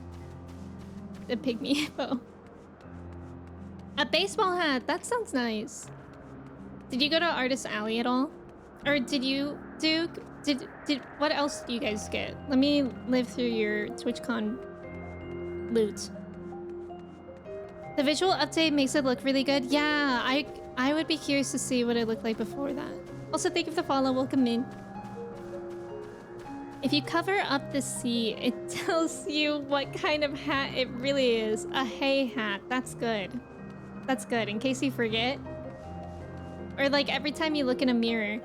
the pygmy hippo. A baseball hat. That sounds nice. Did you go to Artist Alley at all? Or did you, Duke? Did what else do you guys get? Let me live through your TwitchCon loot. The visual update makes it look really good. Yeah, I would be curious to see what it looked like before that. Also, thank you for the follow. Welcome in. If you cover up the C, it tells you what kind of hat it really is. A hay hat. That's good. That's good, in case you forget. Or like every time you look in a mirror,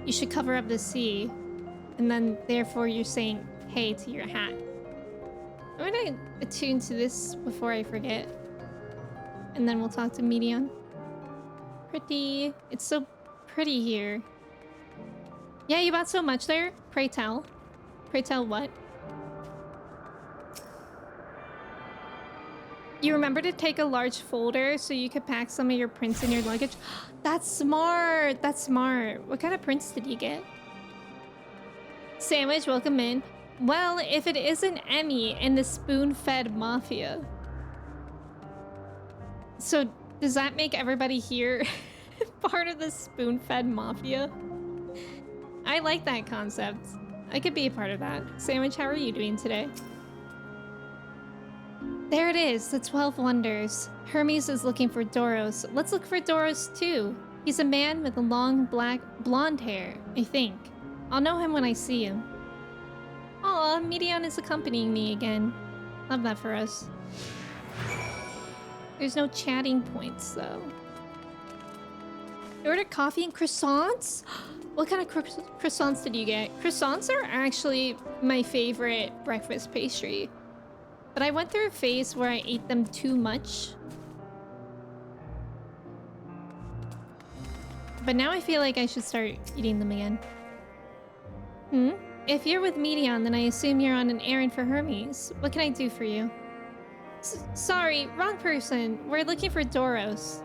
you should cover up the C. And then therefore you're saying hey to your hat. I'm gonna attune to this before I forget. And then we'll talk to Medion. Pretty. It's so pretty here. Yeah, you bought so much there? Pray tell. Pray tell what? You remember to take a large folder so you could pack some of your prints in your luggage? That's smart! That's smart. What kind of prints did you get? Sandwich, welcome in. Well, if it isn't Emmy and the spoon-fed mafia. So, does that make everybody here part of the spoon-fed mafia? I like that concept. I could be a part of that. Sandwich, how are you doing today? There it is, the 12 Wonders. Hermes is looking for Doros. Let's look for Doros too. He's a man with long blonde hair, I think. I'll know him when I see him. Aw, Medion is accompanying me again. Love that for us. There's no chatting points though. You ordered coffee and croissants? What kind of croissants did you get? Croissants are actually my favorite breakfast pastry. But I went through a phase where I ate them too much. But now I feel like I should start eating them again. If you're with Medion, then I assume you're on an errand for Hermes. What can I do for you? Sorry, wrong person. We're looking for Doros.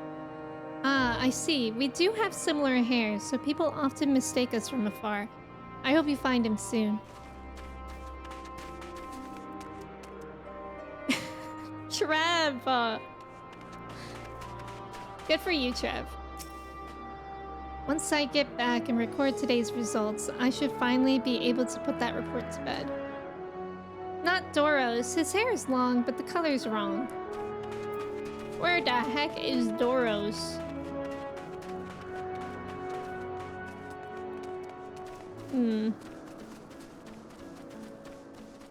Ah, I see. We do have similar hair, so people often mistake us from afar. I hope you find him soon. Trev! Good for you, Trev. Once I get back and record today's results, I should finally be able to put that report to bed. Not Doros. His hair is long, but the color's wrong. Where the heck is Doros?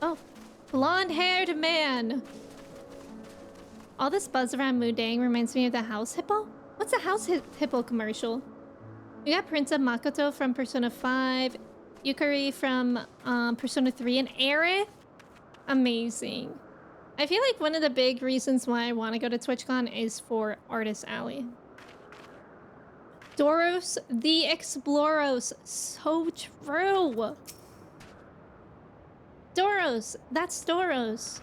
Oh, blonde-haired man. All this buzz around Mudang reminds me of the House Hippo? What's a House Hippo commercial? We got Prince of Makoto from Persona 5, Yukari from Persona 3, and Aerith? Amazing. I feel like one of the big reasons why I want to go to TwitchCon is for Artist Alley. Doros the Exploros. So true. Doros. That's Doros.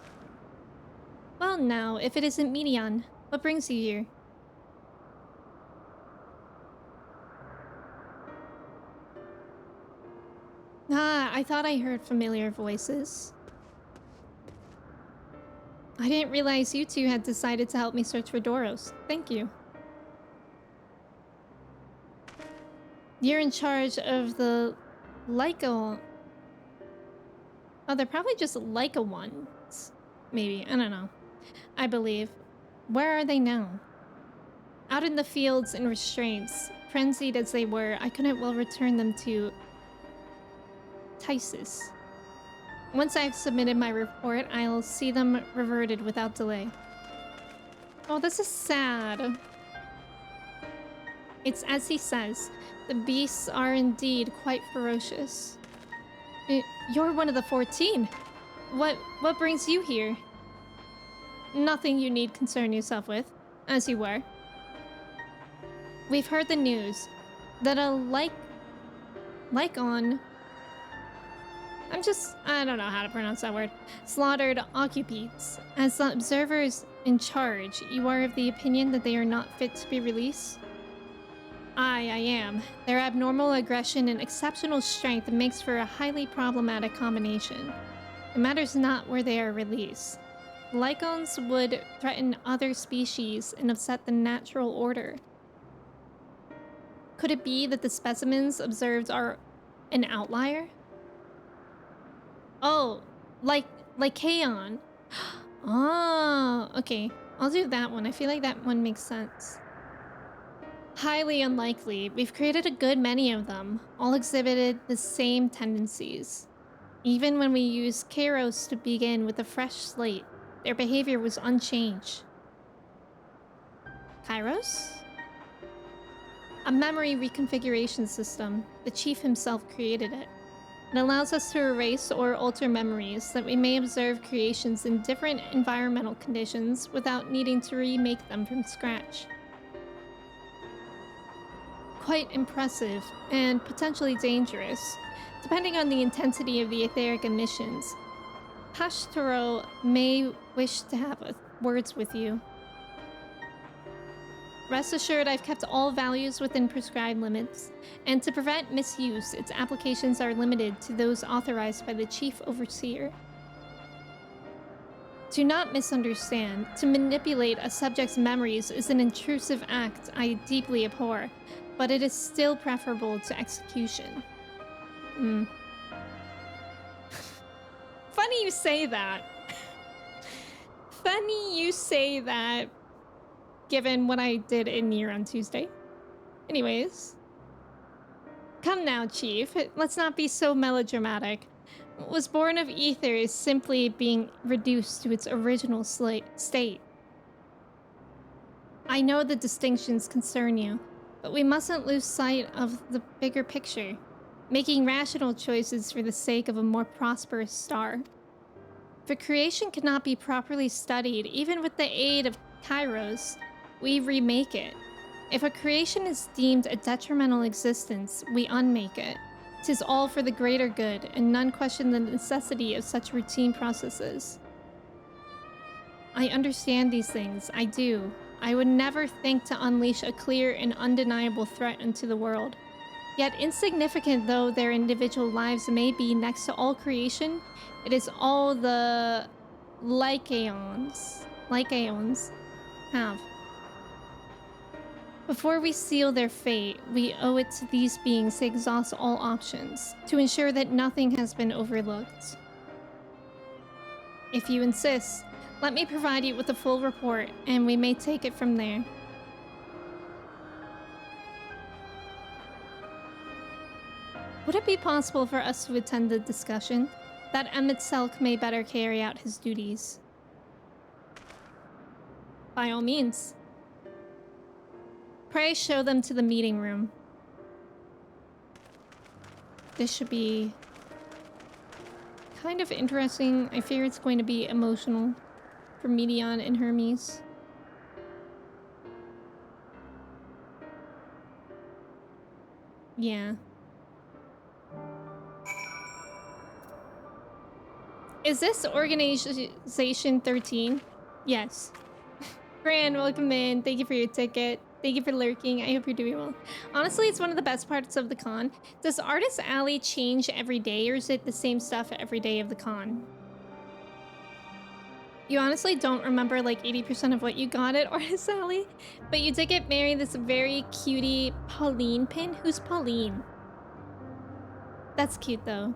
Well, now, if it isn't Medion, what brings you here? Ah, I thought I heard familiar voices. I didn't realize you two had decided to help me search for Doros. Thank you. You're in charge of the Leica... Oh, they're probably just Leica ones. Maybe, I don't know. I believe. Where are they now? Out in the fields in restraints. Frenzied as they were, I couldn't well return them to... Tysis. Once I've submitted my report, I'll see them reverted without delay. Oh, this is sad. It's as he says. The beasts are indeed quite ferocious. You're one of the 14. What brings you here? Nothing you need concern yourself with, as you were. We've heard the news that a Lycon... I don't know how to pronounce that word. Slaughtered occupants. As the observers in charge, you are of the opinion that they are not fit to be released? I am. Their abnormal aggression and exceptional strength makes for a highly problematic combination. It matters not where they are released. Lycons would threaten other species and upset the natural order. Could it be that the specimens observed are an outlier? Oh, like Kaon. Oh, okay. I'll do that one. I feel like that one makes sense. Highly unlikely. We've created a good many of them. All exhibited the same tendencies. Even when we used Kairos to begin with a fresh slate, their behavior was unchanged. Kairos? A memory reconfiguration system. The chief himself created it. It allows us to erase or alter memories that we may observe creations in different environmental conditions without needing to remake them from scratch. Quite impressive and potentially dangerous, depending on the intensity of the etheric emissions. Pashtoro may wish to have words with you. Rest assured, I've kept all values within prescribed limits, and to prevent misuse, its applications are limited to those authorized by the Chief Overseer. Do not misunderstand. To manipulate a subject's memories is an intrusive act I deeply abhor, but it is still preferable to execution. Funny you say that. Funny you say that, given what I did in Nier on Tuesday. Anyways. Come now, Chief. Let's not be so melodramatic. What was born of ether is simply being reduced to its original state. I know the distinctions concern you, but we mustn't lose sight of the bigger picture, making rational choices for the sake of a more prosperous star. If a creation cannot be properly studied, even with the aid of Kairos, we remake it. If a creation is deemed a detrimental existence, we unmake it. 'Tis all for the greater good, and none question the necessity of such routine processes. I understand these things, I do. I would never think to unleash a clear and undeniable threat into the world. Yet insignificant though their individual lives may be next to all creation, it is all the Lycaons have. Before we seal their fate, we owe it to these beings to exhaust all options, to ensure that nothing has been overlooked. If you insist, let me provide you with a full report, and we may take it from there. Would it be possible for us to attend the discussion, that Emet-Selk may better carry out his duties? By all means. Pray show them to the meeting room. This should be kind of interesting. I fear it's going to be emotional for Medion and Hermes. Yeah. Is this Organization 13? Yes. Fran, welcome in. Thank you for your ticket. Thank you for lurking. I hope you're doing well. Honestly, it's one of the best parts of the con. Does Artist Alley change every day, or is it the same stuff every day of the con? You honestly don't remember like 80% of what you got at Artist Alley, but you did get married this very cutie Pauline pin. Who's Pauline? That's cute though.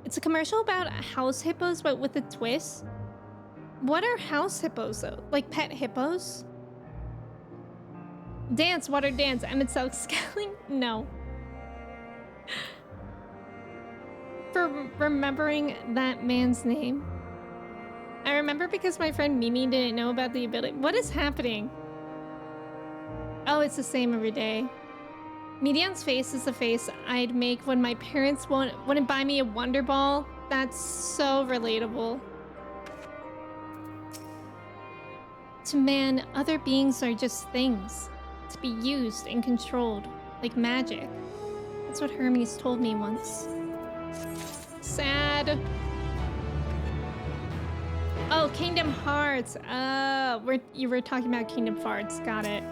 It's a commercial about house hippos, but with a twist. What are house hippos though? Like pet hippos? Dance, water dance, Emet-Selk scaling? No. For remembering that man's name. I remember because my friend Mimi didn't know about the ability. What is happening? Oh, it's the same every day. Medion's face is the face I'd make when my parents wouldn't buy me a Wonder Ball. That's so relatable. To man, other beings are just things. To be used and controlled, like magic. That's what Hermes told me once. Sad. Oh, Kingdom Hearts. You were talking about Kingdom Hearts. Got it.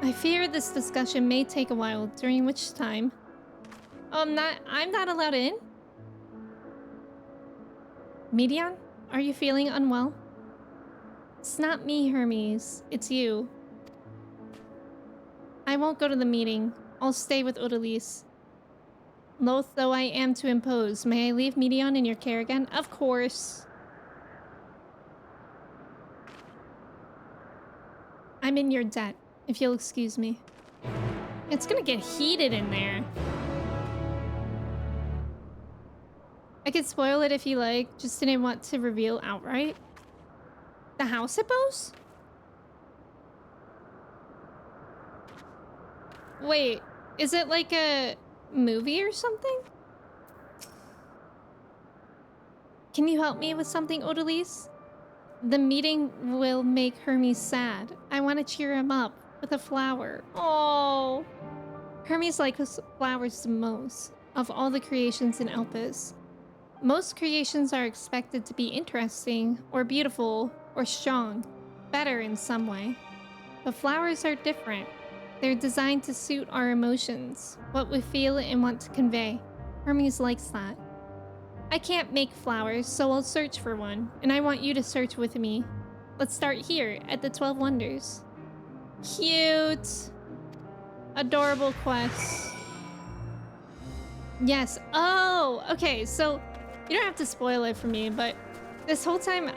I fear this discussion may take a while, during which time... Oh, I'm not allowed in? Medion, are you feeling unwell? It's not me, Hermes. It's you. I won't go to the meeting. I'll stay with Odalise. Loath though I am to impose, may I leave Medion in your care again? Of course. I'm in your debt, if you'll excuse me. It's gonna get heated in there. I could spoil it if you like, just didn't want to reveal outright. The house hippos? Wait, is it like a movie or something? Can you help me with something, Odalise? The meeting will make Hermes sad. I want to cheer him up with a flower. Oh, Hermes likes flowers the most of all the creations in Elpis. Most creations are expected to be interesting or beautiful or strong, better in some way. But flowers are different. They're designed to suit our emotions, what we feel and want to convey. Hermes likes that. I can't make flowers, so I'll search for one, and I want you to search with me. Let's start here at the 12 Wonders. Cute! Adorable quest. Yes. Oh, okay, so you don't have to spoil it for me, but this whole time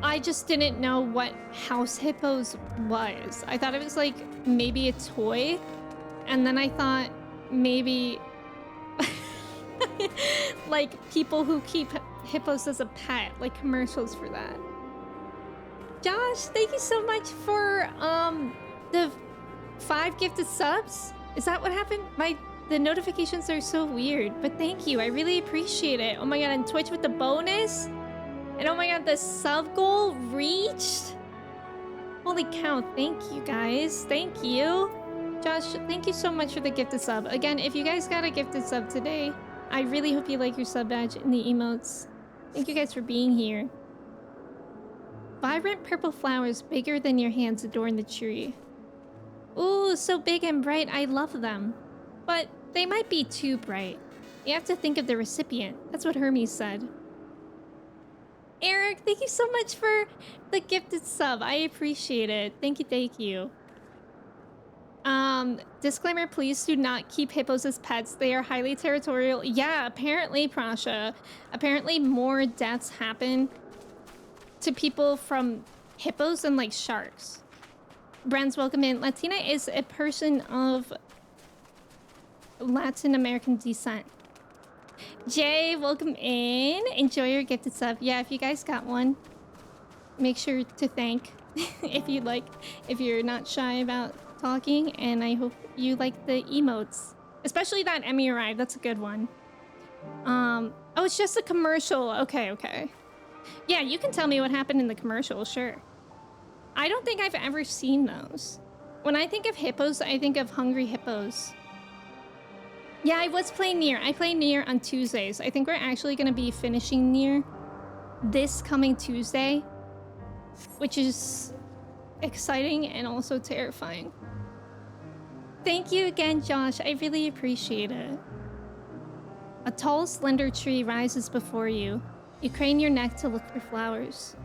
I just didn't know what House Hippos was. I thought it was like maybe a toy, and then I thought maybe like people who keep hippos as a pet, like commercials for that. Josh, thank you so much for the 5 gifted subs. Is that what happened? The notifications are so weird, but thank you. I really appreciate it. Oh my god, and Twitch with the bonus. And oh my god, the sub goal reached. Holy cow, thank you guys. Thank you. Josh, thank you so much for the gifted sub. Again, if you guys got a gifted sub today, I really hope you like your sub badge in the emotes. Thank you guys for being here. Vibrant purple flowers bigger than your hands adorn the tree. Ooh, so big and bright. I love them. But they might be too bright. You have to think of the recipient. That's what Hermes said. Eric, thank you so much for the gifted sub. I appreciate it. Thank you, thank you. Disclaimer, please do not keep hippos as pets. They are highly territorial. Yeah, apparently, Prasha. Apparently more deaths happen to people from hippos than like sharks. Brands, welcome in. Latina is a person of Latin American descent. Jay, welcome in. Enjoy your gifted sub. Yeah, if you guys got one, make sure to thank if you'd like, if you're not shy about talking, and I hope you like the emotes, especially that Emmy arrived. That's a good one. Oh, it's just a commercial. Okay. Yeah, you can tell me what happened in the commercial, sure. I don't think I've ever seen those. When I think of hippos, I think of Hungry Hippos. Yeah, I was playing Nier. I play Nier on Tuesdays. I think we're actually going to be finishing Nier this coming Tuesday, which is exciting and also terrifying. Thank you again, Josh. I really appreciate it. A tall, slender tree rises before you. You crane your neck to look for flowers.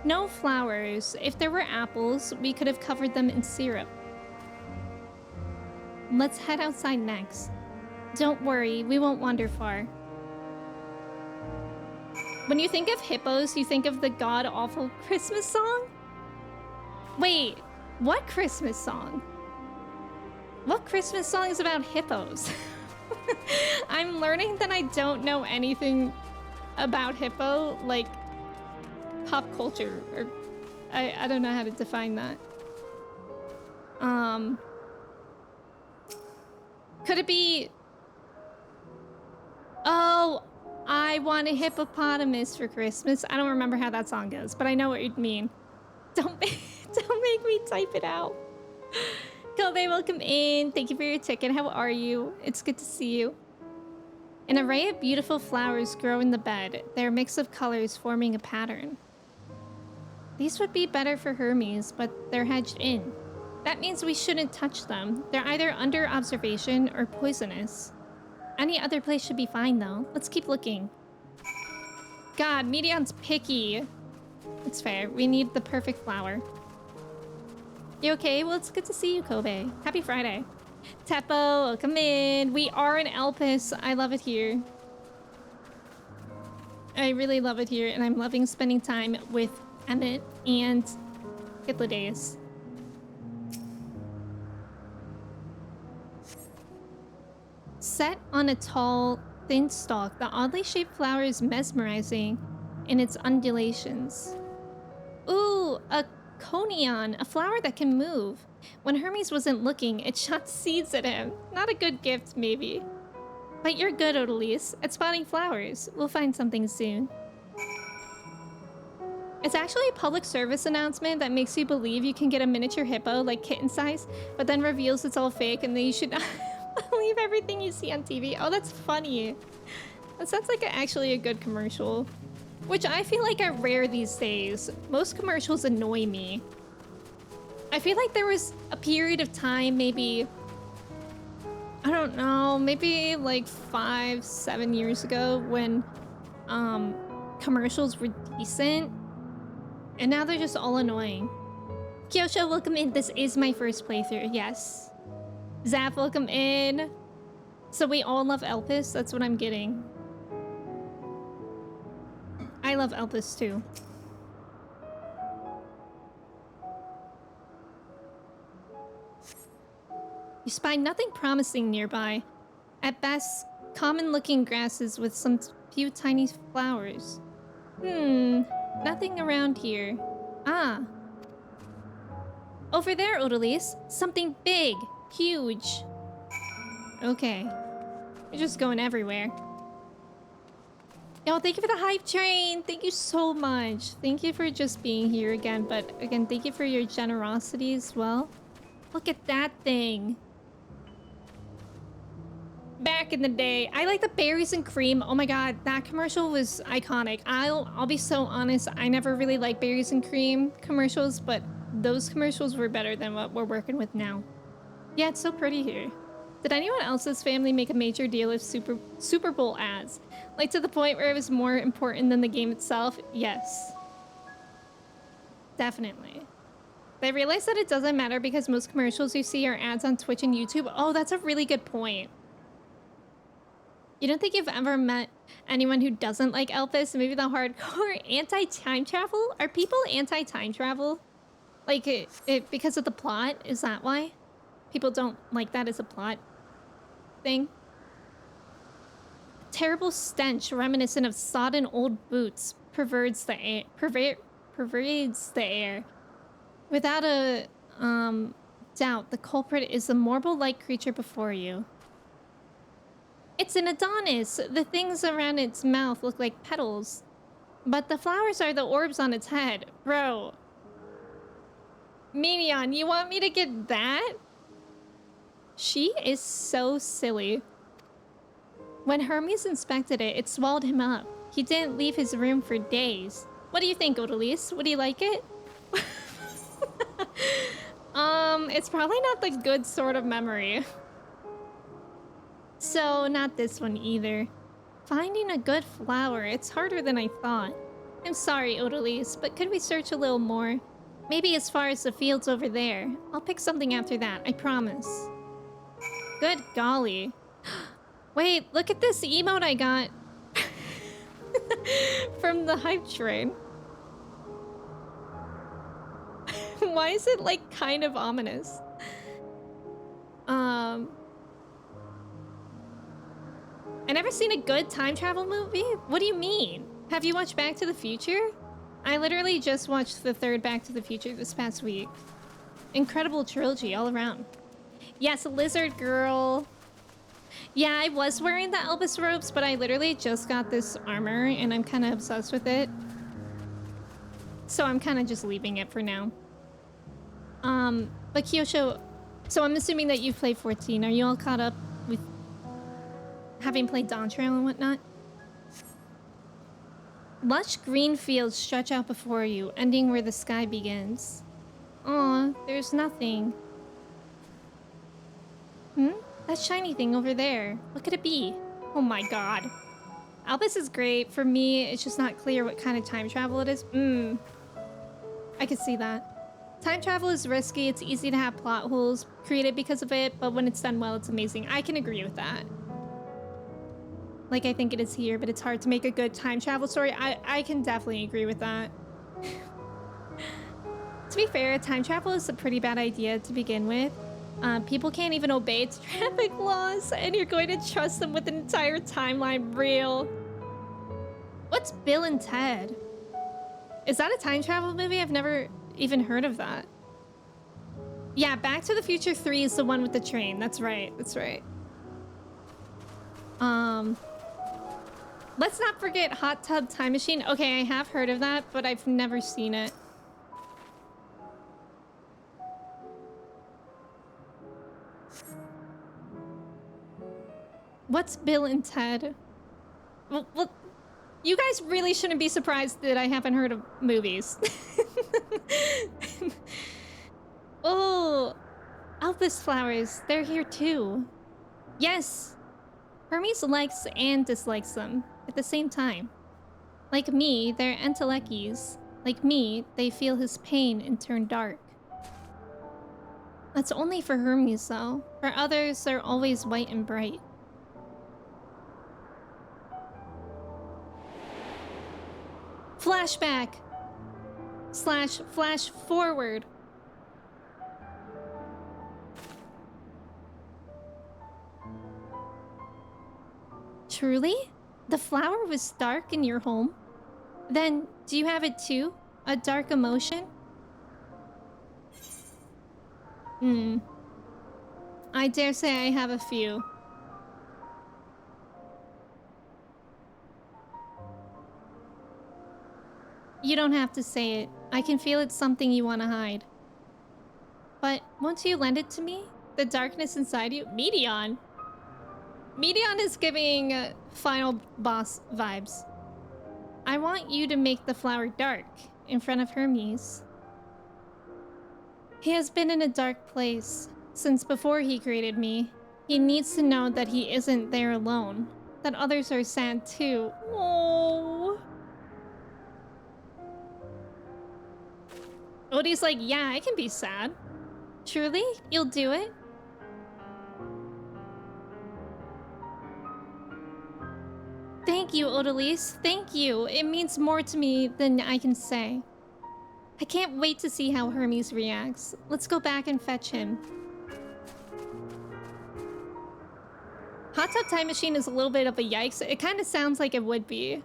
No flowers. If there were apples, we could have covered them in syrup. Let's head outside next. Don't worry, we won't wander far. When you think of hippos, you think of the god-awful Christmas song? Wait, what Christmas song? What Christmas song is about hippos? I'm learning that I don't know anything about hippo, like pop culture, or I don't know how to define that. Could it be... Oh, I want a hippopotamus for Christmas. I don't remember how that song goes, but I know what you'd mean. Don't make me type it out. Kobe, welcome in. Thank you for your ticket. How are you? It's good to see you. An array of beautiful flowers grow in the bed, their mix of colors forming a pattern. These would be better for Hermes, but they're hedged in. That means we shouldn't touch them. They're either under observation or poisonous. Any other place should be fine, though. Let's keep looking. God, Medion's picky. It's fair. We need the perfect flower. You okay? Well, it's good to see you, Kobe. Happy Friday. Teppo, welcome in. We are in Elpis. I love it here. I really love it here, and I'm loving spending time with Emmett and Hythlodaeus. Set on a tall, thin stalk, the oddly shaped flower is mesmerizing in its undulations. Ooh, a conion, a flower that can move. When Hermes wasn't looking, it shot seeds at him. Not a good gift, maybe. But you're good, Odalise, at spotting flowers. We'll find something soon. It's actually a public service announcement that makes you believe you can get a miniature hippo, like kitten size, but then reveals it's all fake and then you should not believe everything you see on TV. Oh, that's funny. That sounds like actually a good commercial. Which I feel like are rare these days. Most commercials annoy me. I feel like there was a period of time, maybe, I don't know, maybe like 5-7 years ago when commercials were decent. And now they're just all annoying. Kyosho, welcome in. This is my first playthrough, yes. Zap, welcome in. So we all love Elpis, that's what I'm getting. I love Elpis too. You spy nothing promising nearby. At best, common-looking grasses with some few tiny flowers. Nothing around here. Ah. Over there, Odalise. Something big. Huge. Okay. You're just going everywhere. Yo, thank you for the hype train. Thank you so much. Thank you for just being here again. But again, thank you for your generosity as well. Look at that thing. Back in the day, I like the berries and cream. Oh my god, that commercial was iconic. I'll be so honest, I never really liked berries and cream commercials, but those commercials were better than what we're working with now. Yeah, it's so pretty here. Did anyone else's family make a major deal of Super Bowl ads? Like to the point where it was more important than the game itself? Yes. Definitely. They realized that it doesn't matter because most commercials you see are ads on Twitch and YouTube. Oh, that's a really good point. You don't think you've ever met anyone who doesn't like Elpis? Maybe the hardcore anti-time travel? Are people anti-time travel? Like, it because of the plot? Is that why? People don't like that as a plot thing? Terrible stench reminiscent of sodden old boots pervades the air. Pervades the air. Without a doubt, the culprit is the marble-like creature before you. It's an Adonis! The things around its mouth look like petals. But the flowers are the orbs on its head. Bro. Minion, you want me to get that? She is so silly. When Hermes inspected it, it swallowed him up. He didn't leave his room for days. What do you think, Odalise? Would you like it? It's probably not the good sort of memory. So, not this one either. Finding a good flower, it's harder than I thought. I'm sorry, Odalise, but could we search a little more? Maybe as far as the fields over there. I'll pick something after that, I promise. Good golly. Wait, look at this emote I got. From the hype train. Why is it, like, kind of ominous? I never seen a good time travel movie? What do you mean? Have you watched Back to the Future? I literally just watched the third Back to the Future this past week. Incredible trilogy all around. Yes, Lizard Girl. Yeah, I was wearing the Elvis robes, but I literally just got this armor and I'm kind of obsessed with it. So I'm kind of just leaving it for now. But Kyosho, so I'm assuming that you've played 14. Are you all caught up with having played Dawn Trail and whatnot? Lush green fields stretch out before you, ending where the sky begins. Aw, there's nothing. Hmm? That shiny thing over there. What could it be? Oh my god. Albus is great. For me, it's just not clear what kind of time travel it is. I could see that. Time travel is risky. It's easy to have plot holes created because of it, but when it's done well, it's amazing. I can agree with that. Like, I think it is here, but it's hard to make a good time travel story. I can definitely agree with that. To be fair, time travel is a pretty bad idea to begin with. People can't even obey traffic laws, and you're going to trust them with an entire timeline. Real. What's Bill and Ted? Is that a time travel movie? I've never even heard of that. Yeah, Back to the Future 3 is the one with the train. That's right. That's right. Let's not forget Hot Tub Time Machine. Okay, I have heard of that, but I've never seen it. What's Bill and Ted? Well, you guys really shouldn't be surprised that I haven't heard of movies. Oh, Elvis flowers. They're here too. Yes. Hermes likes and dislikes them at the same time. Like me, they're entelecchies. Like me, they feel his pain and turn dark. That's only for Hermes, though. For others, they're always white and bright. Flashback! Slash flash forward. Truly? The flower was dark in your home? Then, do you have it too? A dark emotion? I dare say I have a few. You don't have to say it. I can feel it's something you want to hide. But won't you lend it to me? The darkness inside you? Medion! Medion is giving final boss vibes. I want you to make the flower dark in front of Hermes. He has been in a dark place since before he created me. He needs to know that he isn't there alone. That others are sad too. Oh. Odie's like, yeah, I can be sad. Truly? You'll do it? Thank you, Odalise. Thank you. It means more to me than I can say. I can't wait to see how Hermes reacts. Let's go back and fetch him. Hot Tub Time Machine is a little bit of a yikes. It kind of sounds like it would be.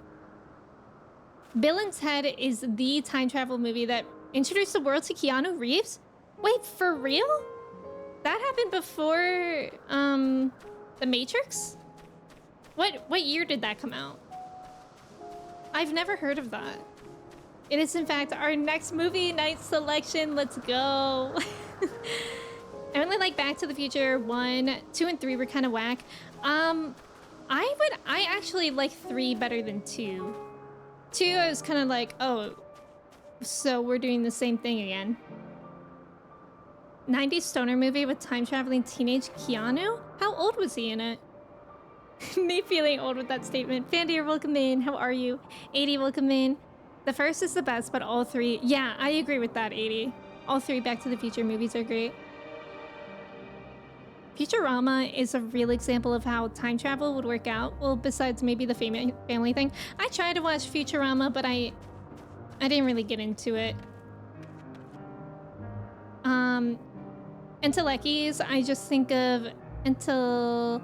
Bill and Ted is the time travel movie that introduced the world to Keanu Reeves? Wait, for real? That happened before, The Matrix? What year did that come out? I've never heard of that. It is, in fact, our next movie night selection. Let's go. I only like Back to the Future 1, 2, and 3 were kind of whack. I actually like 3 better than 2. 2, I was kind of like, oh, so we're doing the same thing again. 90s stoner movie with time-traveling teenage Keanu? How old was he in it? Me feeling old with that statement. Fandier, welcome in. How are you? 80, welcome in. The first is the best, but all 3... Yeah, I agree with that, 80. All 3 Back to the Future movies are great. Futurama is a real example of how time travel would work out. Well, besides maybe the family thing. I tried to watch Futurama, but I didn't really get into it. Entelecchies, I just think of Entelequia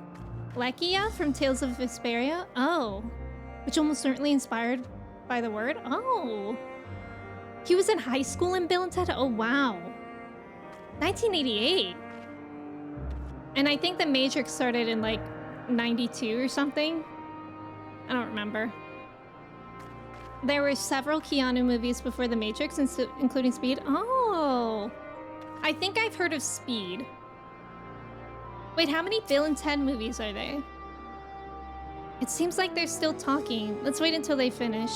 from Tales of Vesperia. Oh, which almost certainly inspired by the word. Oh, he was in high school in Bill and Ted. Oh, wow. 1988. And I think The Matrix started in like 92 or something. I don't remember. There were several Keanu movies before The Matrix, including Speed. Oh, I think I've heard of Speed. Wait, how many Bill and Ted movies are there? It seems like they're still talking. Let's wait until they finish.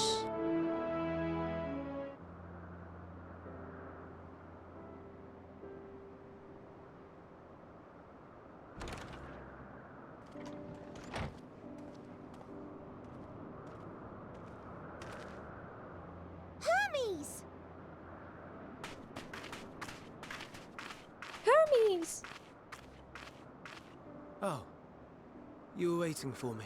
nice. Oh, you were waiting for me.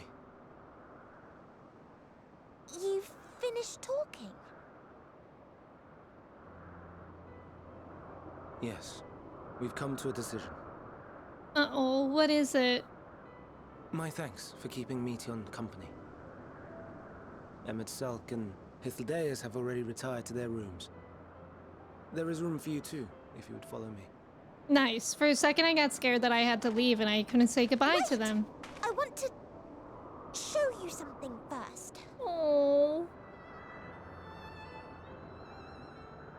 You've finished talking? Yes, we've come to a decision. Uh-oh, what is it? My thanks for keeping Meteon company. Emmett Selk and Hythlodaeus have already retired to their rooms. There is room for you too, if you would follow me. Nice. For a second I got scared that I had to leave and I couldn't say goodbye to them. I want to show you something first. Oh.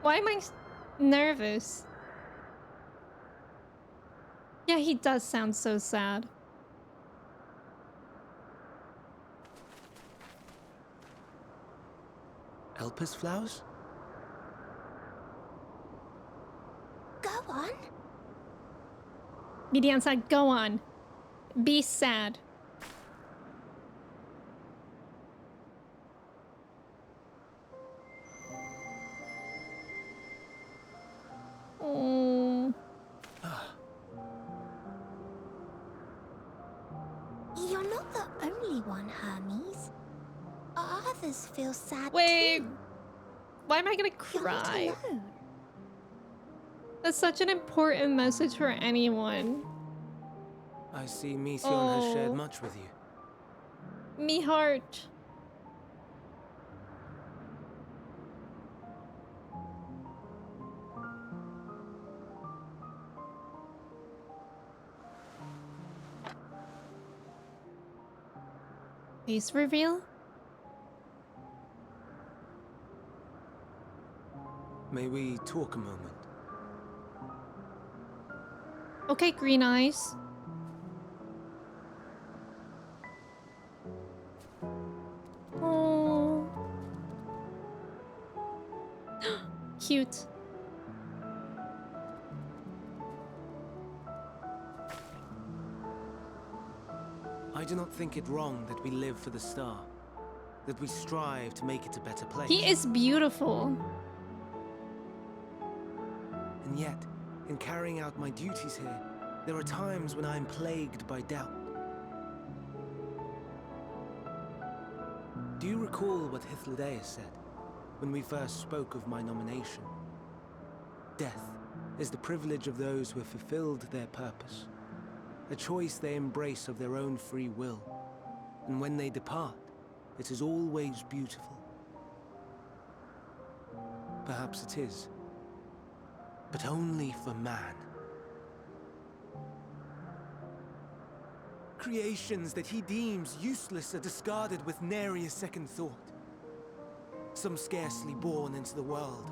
Why am I nervous? Yeah, he does sound so sad. Elpis flowers? Go on. Midian said, go on. Be sad. Oh. You're not the only one, Hermes. Others feel sad Wait. too. Why am I gonna You're not cry? alone. That's such an important message for anyone. I see Meteon has shared Oh. much with you. Me heart. Face reveal? May we talk a moment? Okay, green eyes. Oh. Cute. I do not think it wrong that we live for the star, that we strive to make it a better place. He is beautiful. And yet, in carrying out my duties here, there are times when I am plagued by doubt. Do you recall what Hythlodaeus said when we first spoke of my nomination? Death is the privilege of those who have fulfilled their purpose, a choice they embrace of their own free will, and when they depart, it is always beautiful. Perhaps it is, but only for man. Creations that he deems useless are discarded with nary a second thought. Some scarcely born into the world,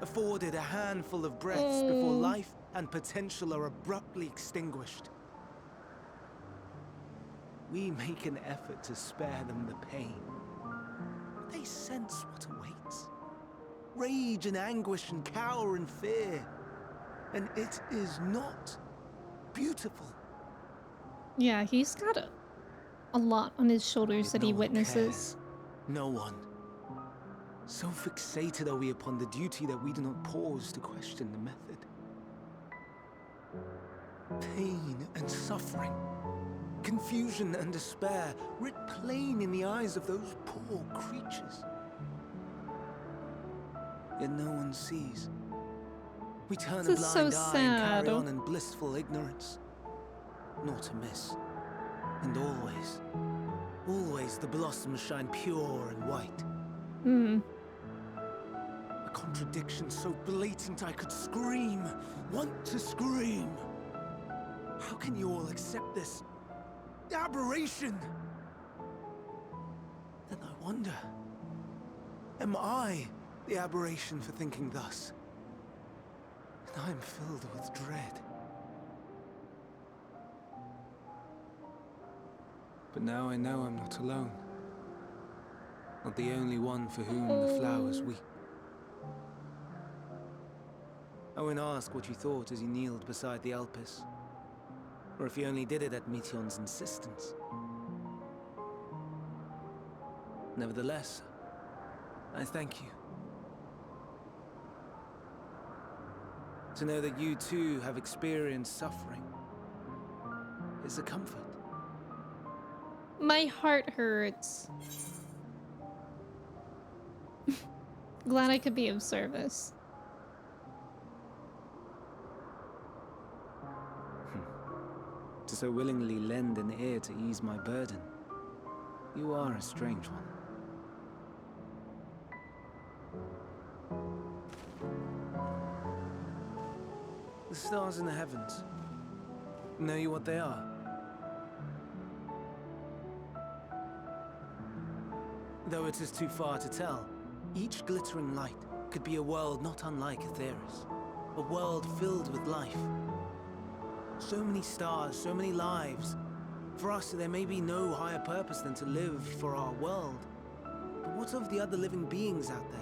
afforded a handful of breaths before life and potential are abruptly extinguished. We make an effort to spare them the pain. They sense what awaits. Rage and anguish and cower and fear. And it is not beautiful. Yeah, he's got a lot on his shoulders Yet that no he one witnesses. cares. No one. So fixated are we upon the duty that we do not pause to question the method. Pain and suffering, confusion and despair, writ plain in the eyes of those poor creatures. Yet no one sees. We turn a This is so blind eye and carry sad. on in blissful ignorance. Not amiss. And always, always the blossoms shine pure and white. Hmm. A contradiction so blatant I could scream, want to scream. How can you all accept this aberration? Then I wonder, am I the aberration for thinking thus? And I am filled with dread. But now I know I'm not alone. Not the only one for whom the flowers weep. Owen asked what you thought as he kneeled beside the Elpis. Or if he only did it at Meteon's insistence. Nevertheless, I thank you. To know that you too have experienced suffering is a comfort. My heart hurts. Glad I could be of service. To so willingly lend an ear to ease my burden. You are a strange one. The stars in the heavens. Know you what they are? Though it is too far to tell, each glittering light could be a world not unlike Aetheris. A world filled with life. So many stars, so many lives. For us, there may be no higher purpose than to live for our world. But what of the other living beings out there?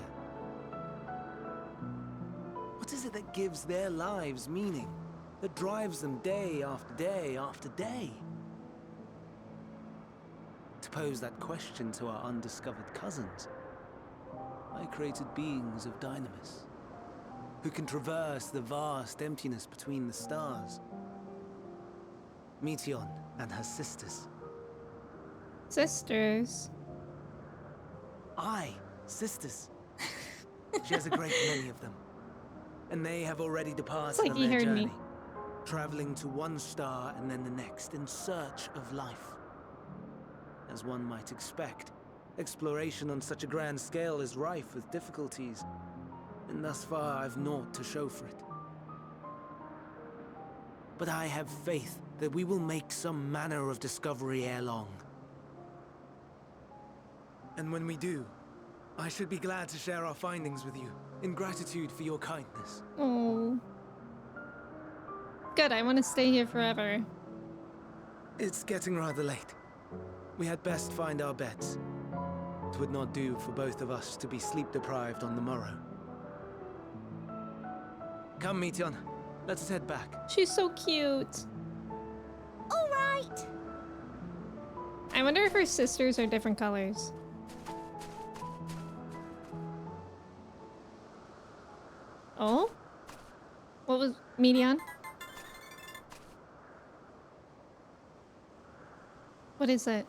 What is it that gives their lives meaning? That drives them day after day after day? To pose that question to our undiscovered cousins, I created beings of Dynamis, who can traverse the vast emptiness between the stars. Meteion and her sisters. Sisters? Aye, sisters. She has a great many of them. And they have already departed It's like on you their heard journey, me. traveling to one star and then the next in search of life. As one might expect, exploration on such a grand scale is rife with difficulties, and thus far I've naught to show for it. But I have faith that we will make some manner of discovery ere long. And when we do, I should be glad to share our findings with you, in gratitude for your kindness. Oh. Good, I want to stay here forever. It's getting rather late. We had best find our beds. It would not do for both of us to be sleep-deprived on the morrow. Come, Meteion. Let us head back. She's so cute. All right. I wonder if her sisters are different colors. Oh? What was Meteion? What is it?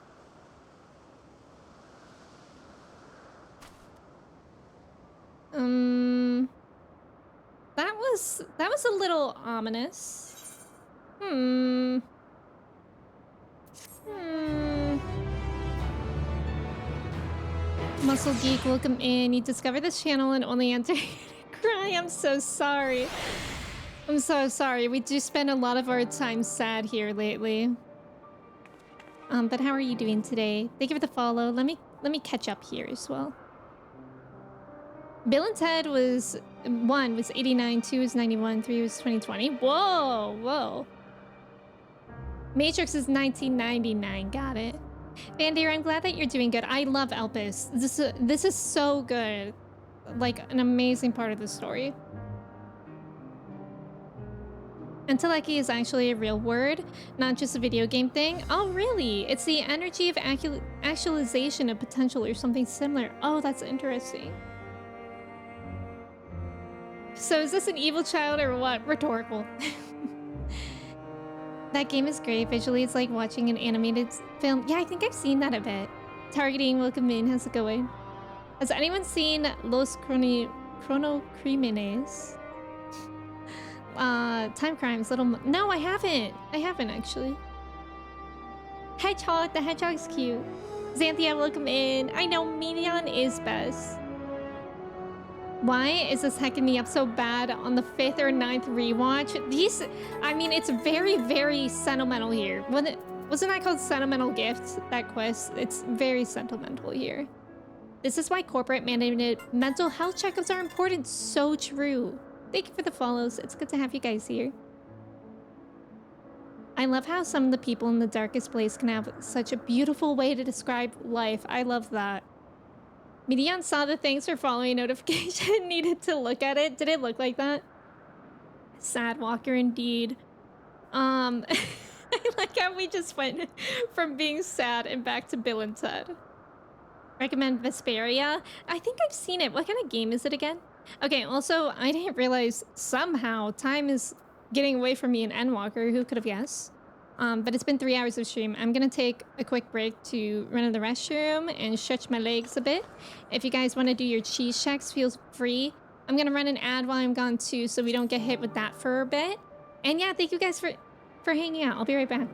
That was a little ominous. Muscle Geek, welcome in. You discovered this channel and only enter to cry. I'm so sorry. I'm so sorry. We do spend a lot of our time sad here lately. But how are you doing today? Thank you for the follow. Let me catch up here as well. Bill and Ted was 1 was 89, 2 was 91, 3 was 2020. Whoa, whoa. Matrix is 1999. Got it. Vandir, I'm glad that you're doing good. I love Elpis. This is so good. Like an amazing part of the story. Entelechy is actually a real word, not just a video game thing. Oh, really? It's the energy of actualization of potential or something similar. Oh, that's interesting. So is this an evil child or what? Rhetorical. That game is great. Visually, it's like watching an animated film. Yeah, I think I've seen that a bit. Targeting, welcome in. How's it going? Has anyone seen Los Chronocrímenes? Time Crimes, No, I haven't. I haven't, actually. Hedgehog, the hedgehog's cute. Xanthia, welcome in. I know, Meteion is best. Why is this hecking me up so bad on the 5th or 9th rewatch? These, I mean, it's very, very sentimental here. Wasn't that called Sentimental Gift, that quest? It's very sentimental here. This is why corporate mandated mental health checkups are important. So true. Thank you for the follows. It's good to have you guys here. I love how some of the people in the darkest place can have such a beautiful way to describe life. I love that. Meteion saw the thanks for following notification, needed to look at it. Did it look like that? Sad Walker indeed. I like how we just went from being sad and back to Bill and Ted. Recommend Vesperia? I think I've seen it. What kind of game is it again? Okay, also, I didn't realize somehow time is getting away from me in Endwalker. Who could have guessed? But it's been 3 hours of stream. I'm gonna take a quick break to run to the restroom and stretch my legs a bit. If you guys want to do your cheese checks, feel free. I'm gonna run an ad while I'm gone too, so we don't get hit with that for a bit. And yeah, thank you guys for hanging out. I'll be right back.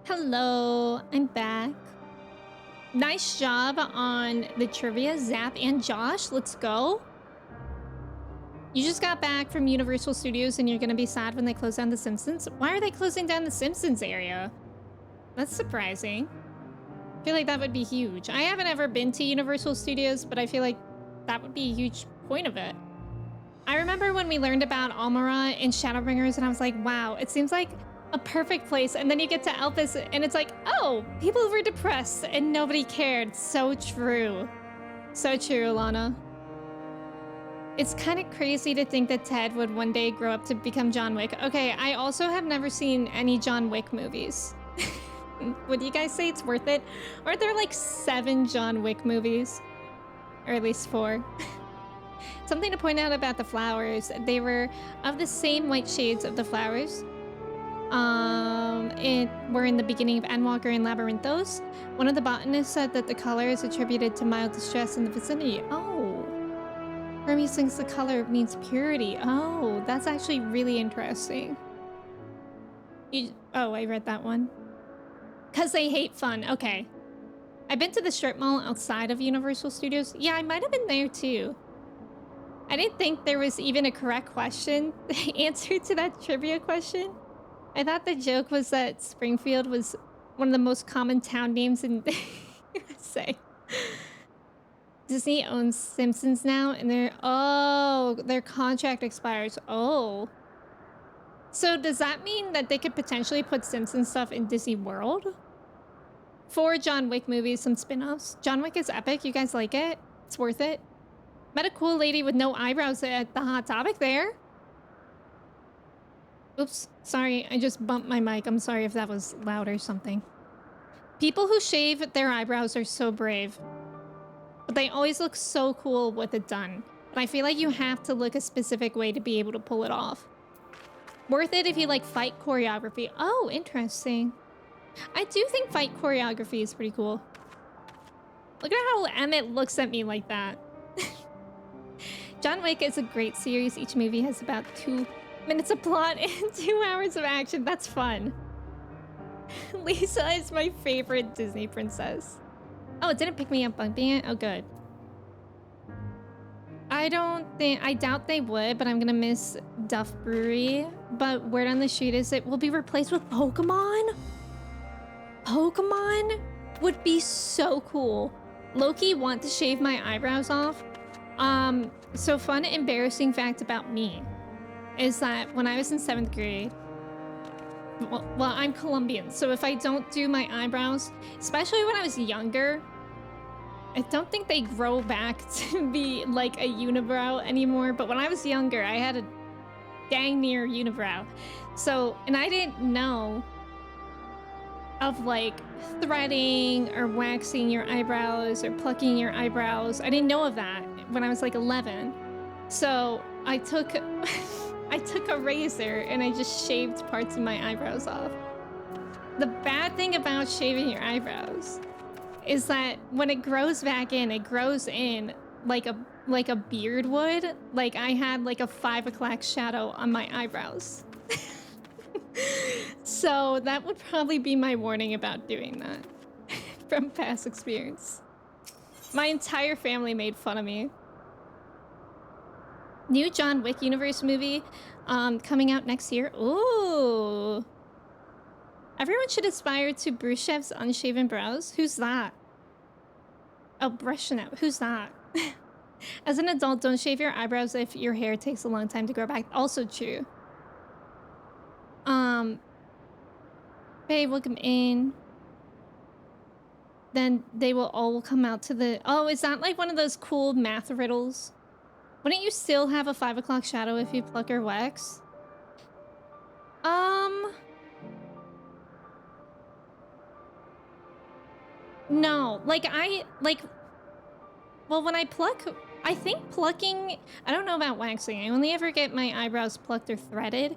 Hello, I'm back. Nice job on the trivia, Zap and Josh. Let's go. You just got back from Universal Studios and you're gonna be sad when they close down The Simpsons? Why are they closing down The Simpsons area? That's surprising. I feel like that would be huge. I haven't ever been to Universal Studios, but I feel like that would be a huge point of it. I remember when we learned about Almera and Shadowbringers and I was like, wow, it seems like a perfect place. And then you get to Elpis and it's like, oh, people were depressed and nobody cared. So true. So true, Alana. It's kind of crazy to think that Ted would one day grow up to become John Wick. Okay, I also have never seen any John Wick movies. Would you guys say it's worth it? Aren't there like 7 John Wick movies? Or at least 4. Something to point out about the flowers. They were of the same white shades of the flowers. We're in the beginning of Endwalker and Labyrinthos. One of the botanists said that the color is attributed to mild distress in the vicinity. Oh. Hermes thinks the color means purity. Oh, that's actually really interesting. Oh, I read that one. Because they hate fun. Okay. I've been to the strip mall outside of Universal Studios. Yeah, I might have been there too. I didn't think there was even a correct question, answer to that trivia question. I thought the joke was that Springfield was one of the most common town names in the USA. Disney owns Simpsons now, and their contract expires. Oh. So does that mean that they could potentially put Simpsons stuff in Disney World? 4 John Wick movies, some spin-offs. John Wick is epic. You guys like it? It's worth it. Met a cool lady with no eyebrows at the Hot Topic there. Oops, sorry, I just bumped my mic. I'm sorry if that was loud or something. People who shave their eyebrows are so brave. but they always look so cool with it done. But I feel like you have to look a specific way to be able to pull it off. Worth it if you like fight choreography. Oh, interesting. I do think fight choreography is pretty cool. Look at how Emmett looks at me like that. John Wick is a great series. Each movie has about 2 minutes of plot and 2 hours of action. That's fun. Lisa is my favorite Disney princess. Oh, it didn't pick me up bumping it? Oh, good. I doubt they would, but I'm gonna miss Duff Brewery. But word on the street is it will be replaced with Pokemon? Pokemon would be so cool. Loki want to shave my eyebrows off. So fun, embarrassing fact about me is that when I was in 7th grade, well, I'm Colombian, so if I don't do my eyebrows, especially when I was younger, I don't think they grow back to be like a unibrow anymore, but when I was younger, I had a dang near unibrow. So, and I didn't know of like threading or waxing your eyebrows or plucking your eyebrows. I didn't know of that when I was like 11. So I took I took a razor and I just shaved parts of my eyebrows off. The bad thing about shaving your eyebrows is that when it grows back in, it grows in like a beard would. Like I had like a 5 o'clock shadow on my eyebrows. So that would probably be my warning about doing that from past experience. My entire family made fun of me. New John Wick universe movie coming out next year. Ooh. Everyone should aspire to Brushev's unshaven brows. Who's that? Oh, Brezhnev. Who's that? As an adult, don't shave your eyebrows if your hair takes a long time to grow back. Also true. Babe, welcome in. Then they will all come out to the... Oh, is that like one of those cool math riddles? Wouldn't you still have a 5 o'clock shadow if you pluck or wax? No. Well, when I pluck... I think plucking... I don't know about waxing. I only ever get my eyebrows plucked or threaded.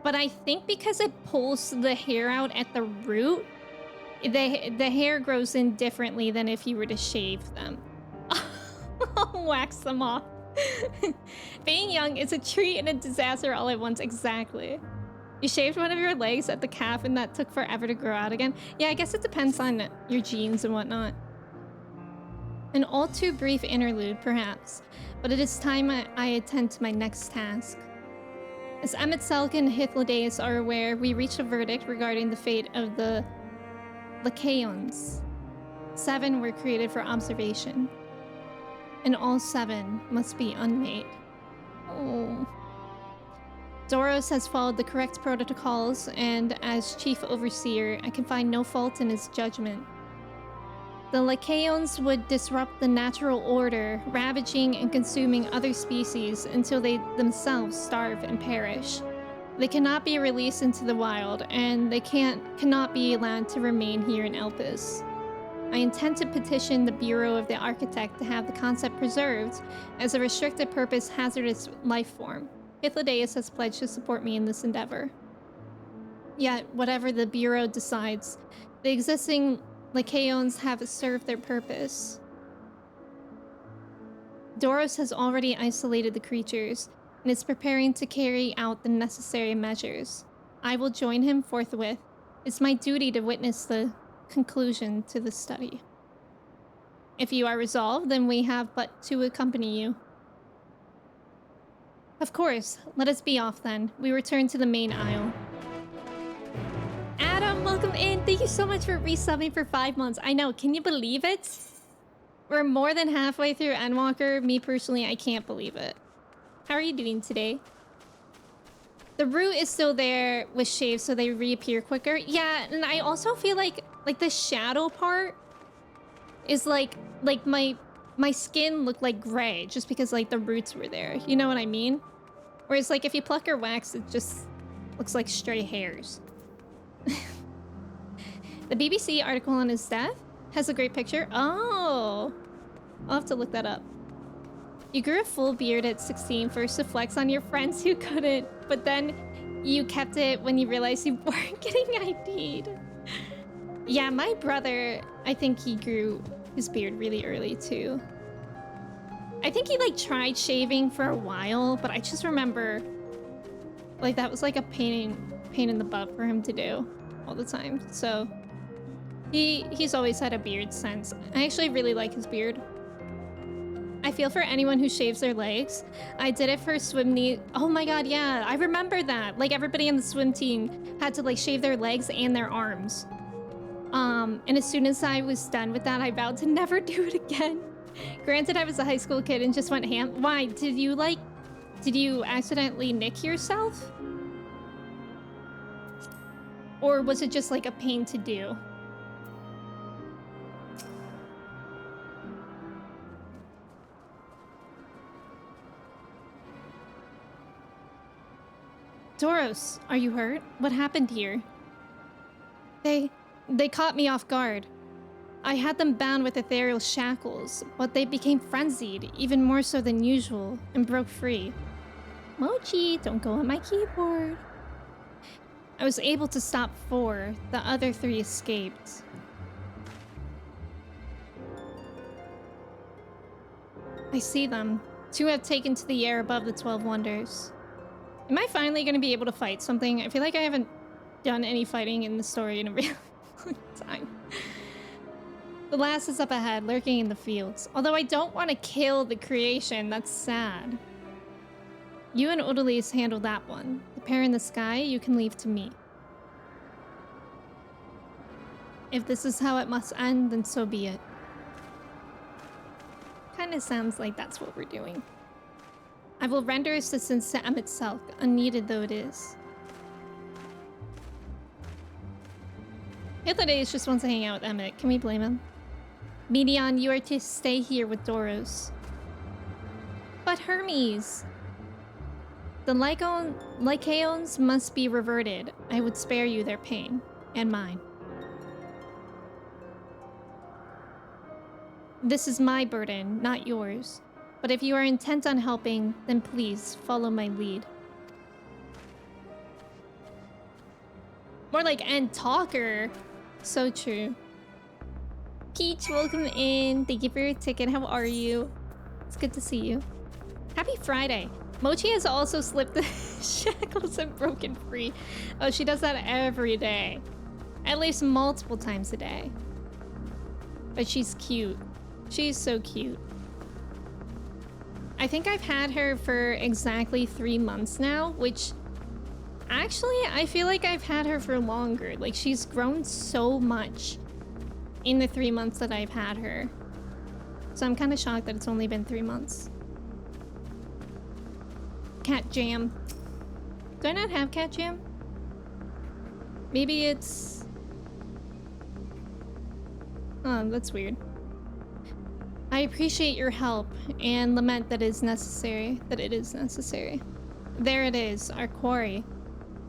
But I think because it pulls the hair out at the root, the hair grows in differently than if you were to shave them. Wax them off. Being young is a treat and a disaster all at once. Exactly. You shaved one of your legs at the calf and that took forever to grow out again. Yeah, I guess it depends on your genes and whatnot. An all too brief interlude, perhaps. But it is time I attend to my next task. As Emmett Selk and Hythlodaeus are aware, we reached a verdict regarding the fate of the Lycaons. 7 were created for observation. And all 7 must be unmade. Oh. Doros has followed the correct protocols, and as chief overseer, I can find no fault in his judgment. The Lycaons would disrupt the natural order, ravaging and consuming other species until they themselves starve and perish. They cannot be released into the wild, and they cannot be allowed to remain here in Elpis. I intend to petition the Bureau of the Architect to have the concept preserved as a restricted purpose hazardous life form. Hythlodaeus has pledged to support me in this endeavor. Yet, whatever the Bureau decides, the existing Lycaons have served their purpose. Doros has already isolated the creatures and is preparing to carry out the necessary measures. I will join him forthwith. It's my duty to witness the conclusion to the study. If you are resolved, then we have but to accompany you. Of course, let us be off then. We return to the main aisle. Adam, welcome in. Thank you so much for resubbing for 5 months. I know, can you believe it? We're more than halfway through Endwalker. Me personally, I can't believe it. How are you doing today? The root is still there with shave, so they reappear quicker. Yeah, and I also feel like the shadow part is like my skin looked like gray just because like the roots were there. You know what I mean? Whereas like if you pluck or wax, it just looks like stray hairs. The BBC article on his death has a great picture. Oh, I'll have to look that up. You grew a full beard at 16, first to flex on your friends who couldn't, but then you kept it when you realized you weren't getting ID'd. Yeah, my brother, I think he grew his beard really early too. I think he like tried shaving for a while, but I just remember like that was like a pain in the butt for him to do all the time. So he's always had a beard since. I actually really like his beard. I feel for anyone who shaves their legs. I did it for swim meet. Oh my god, yeah, I remember that. Like everybody on the swim team had to like shave their legs and their arms. And as soon as I was done with that, I vowed to never do it again. Granted, I was a high school kid and just went ham. Why? Did you accidentally nick yourself? Or was it just like a pain to do? Doros, are you hurt? What happened here? They caught me off guard. I had them bound with ethereal shackles, but they became frenzied, even more so than usual, and broke free. Mochi, don't go on my keyboard. I was able to stop 4. The other 3 escaped. I see them. 2 have taken to the air above the 12 Wonders. Am I finally going to be able to fight something? I feel like I haven't done any fighting in the story in a really long time. The last is up ahead, lurking in the fields. Although I don't want to kill the creation, that's sad. You and Odalise handle that one. The pair in the sky, you can leave to me. If this is how it must end, then so be it. Kinda sounds like that's what we're doing. I will render assistance to Emmet Selk, unneeded though it is. Hythlodaeus just wants to hang out with Emmet. Can we blame him? Medion, you are to stay here with Doros. But Hermes! The Lycaons must be reverted. I would spare you their pain. And mine. This is my burden, not yours. But if you are intent on helping, then please follow my lead. More like end talker. So true. Peach, welcome in. Thank you for your ticket. How are you? It's good to see you. Happy Friday. Mochi has also slipped the shackles and broken free. Oh, she does that every day. At least multiple times a day. But she's cute. She's so cute. I think I've had her for exactly 3 months now, which actually I feel like I've had her for longer. Like she's grown so much in the 3 months that I've had her. So I'm kind of shocked that it's only been 3 months. Cat Jam. Do I not have Cat Jam? Maybe it's... Oh, that's weird. I appreciate your help and lament that it is necessary. There it is, our quarry.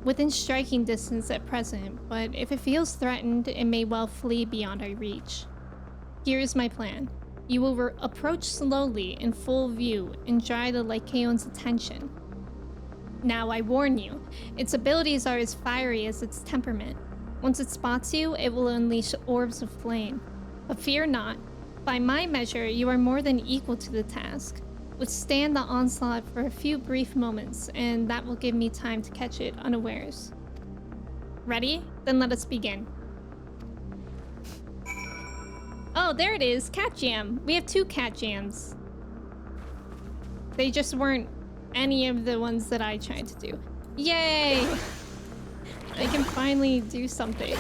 Within striking distance at present, but if it feels threatened, it may well flee beyond our reach. Here is my plan. You will approach slowly in full view and draw the Lycaon's attention. Now I warn you, its abilities are as fiery as its temperament. Once it spots you, it will unleash orbs of flame. But fear not. By my measure, you are more than equal to the task. Withstand the onslaught for a few brief moments, and that will give me time to catch it unawares. Ready? Then let us begin. Oh, there it is, Cat Jam. We have 2 Cat Jams. They just weren't any of the ones that I tried to do. Yay! I can finally do something.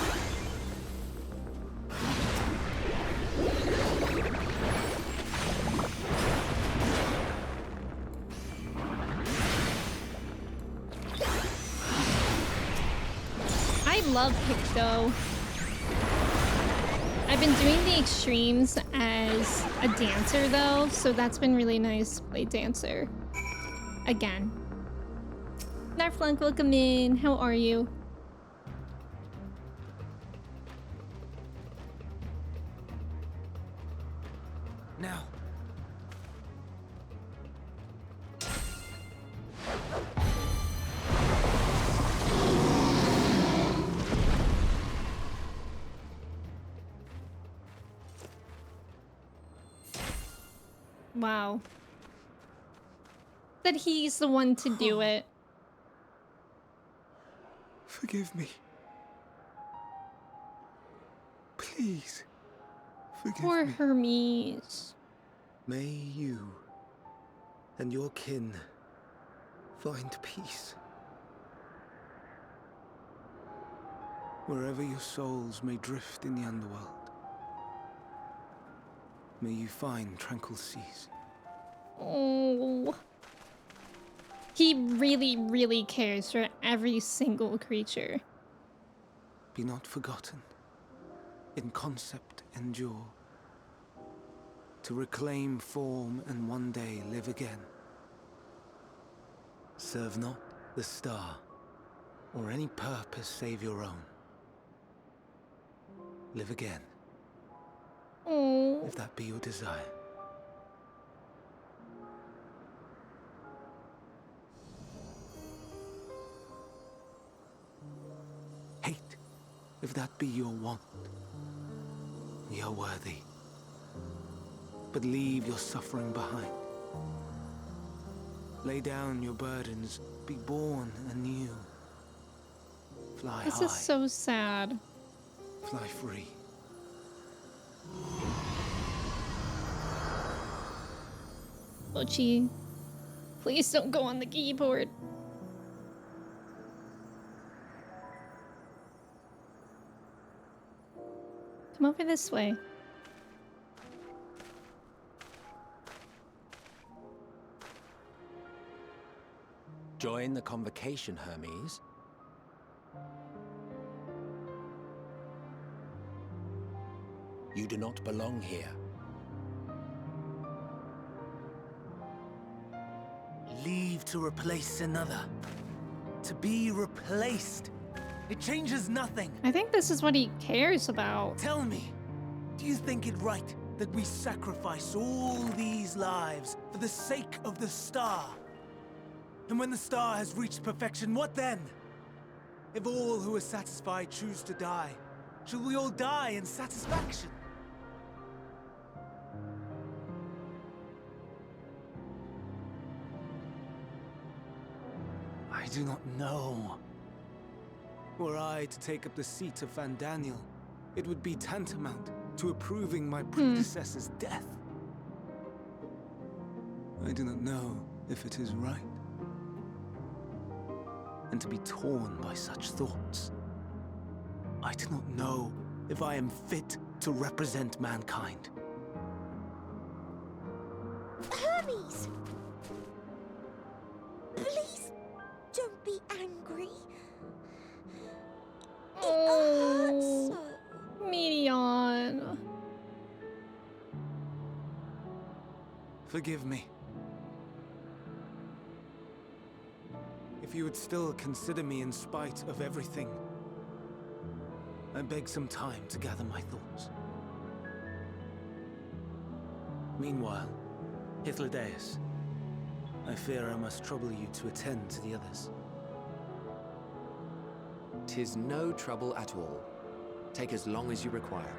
I love Picto. I've been doing the extremes as a dancer though, so that's been really nice to play dancer. Again. Narflunk, welcome in. How are you? Now, Wow. That he's the one to do it. Forgive me. Please, forgive Poor me. Hermes. May you and your kin find peace. Wherever your souls may drift in the underworld, may you find tranquil seas. Oh. He really, really cares for every single creature. Be not forgotten. In concept endure. To reclaim form and one day live again. Serve not the star, or any purpose save your own. Live again, Oh. if that be your desire. Hate, if that be your want. We are worthy. But leave your suffering behind. Lay down your burdens, be born anew. Fly This high, is so sad. fly free. Ochi, please don't go on the keyboard. Come over this way. Join the convocation, Hermes. You do not belong here. Leave to replace another. To be replaced. It changes nothing. I think this is what he cares about. Tell me, do you think it right that we sacrifice all these lives for the sake of the star? And when the star has reached perfection, what then? If all who are satisfied choose to die, shall we all die in satisfaction? I do not know. Were I to take up the seat of Van Daniel, it would be tantamount to approving my predecessor's death. I do not know if it is right. And to be torn by such thoughts, I do not know if I am fit to represent mankind. Hermes! Please don't be angry. It hurts Oh, so. Medion. Forgive me. If you would still consider me in spite of everything, I beg some time to gather my thoughts. Meanwhile, Hythlodaeus, I fear I must trouble you to attend to the others. 'Tis no trouble at all. Take as long as you require.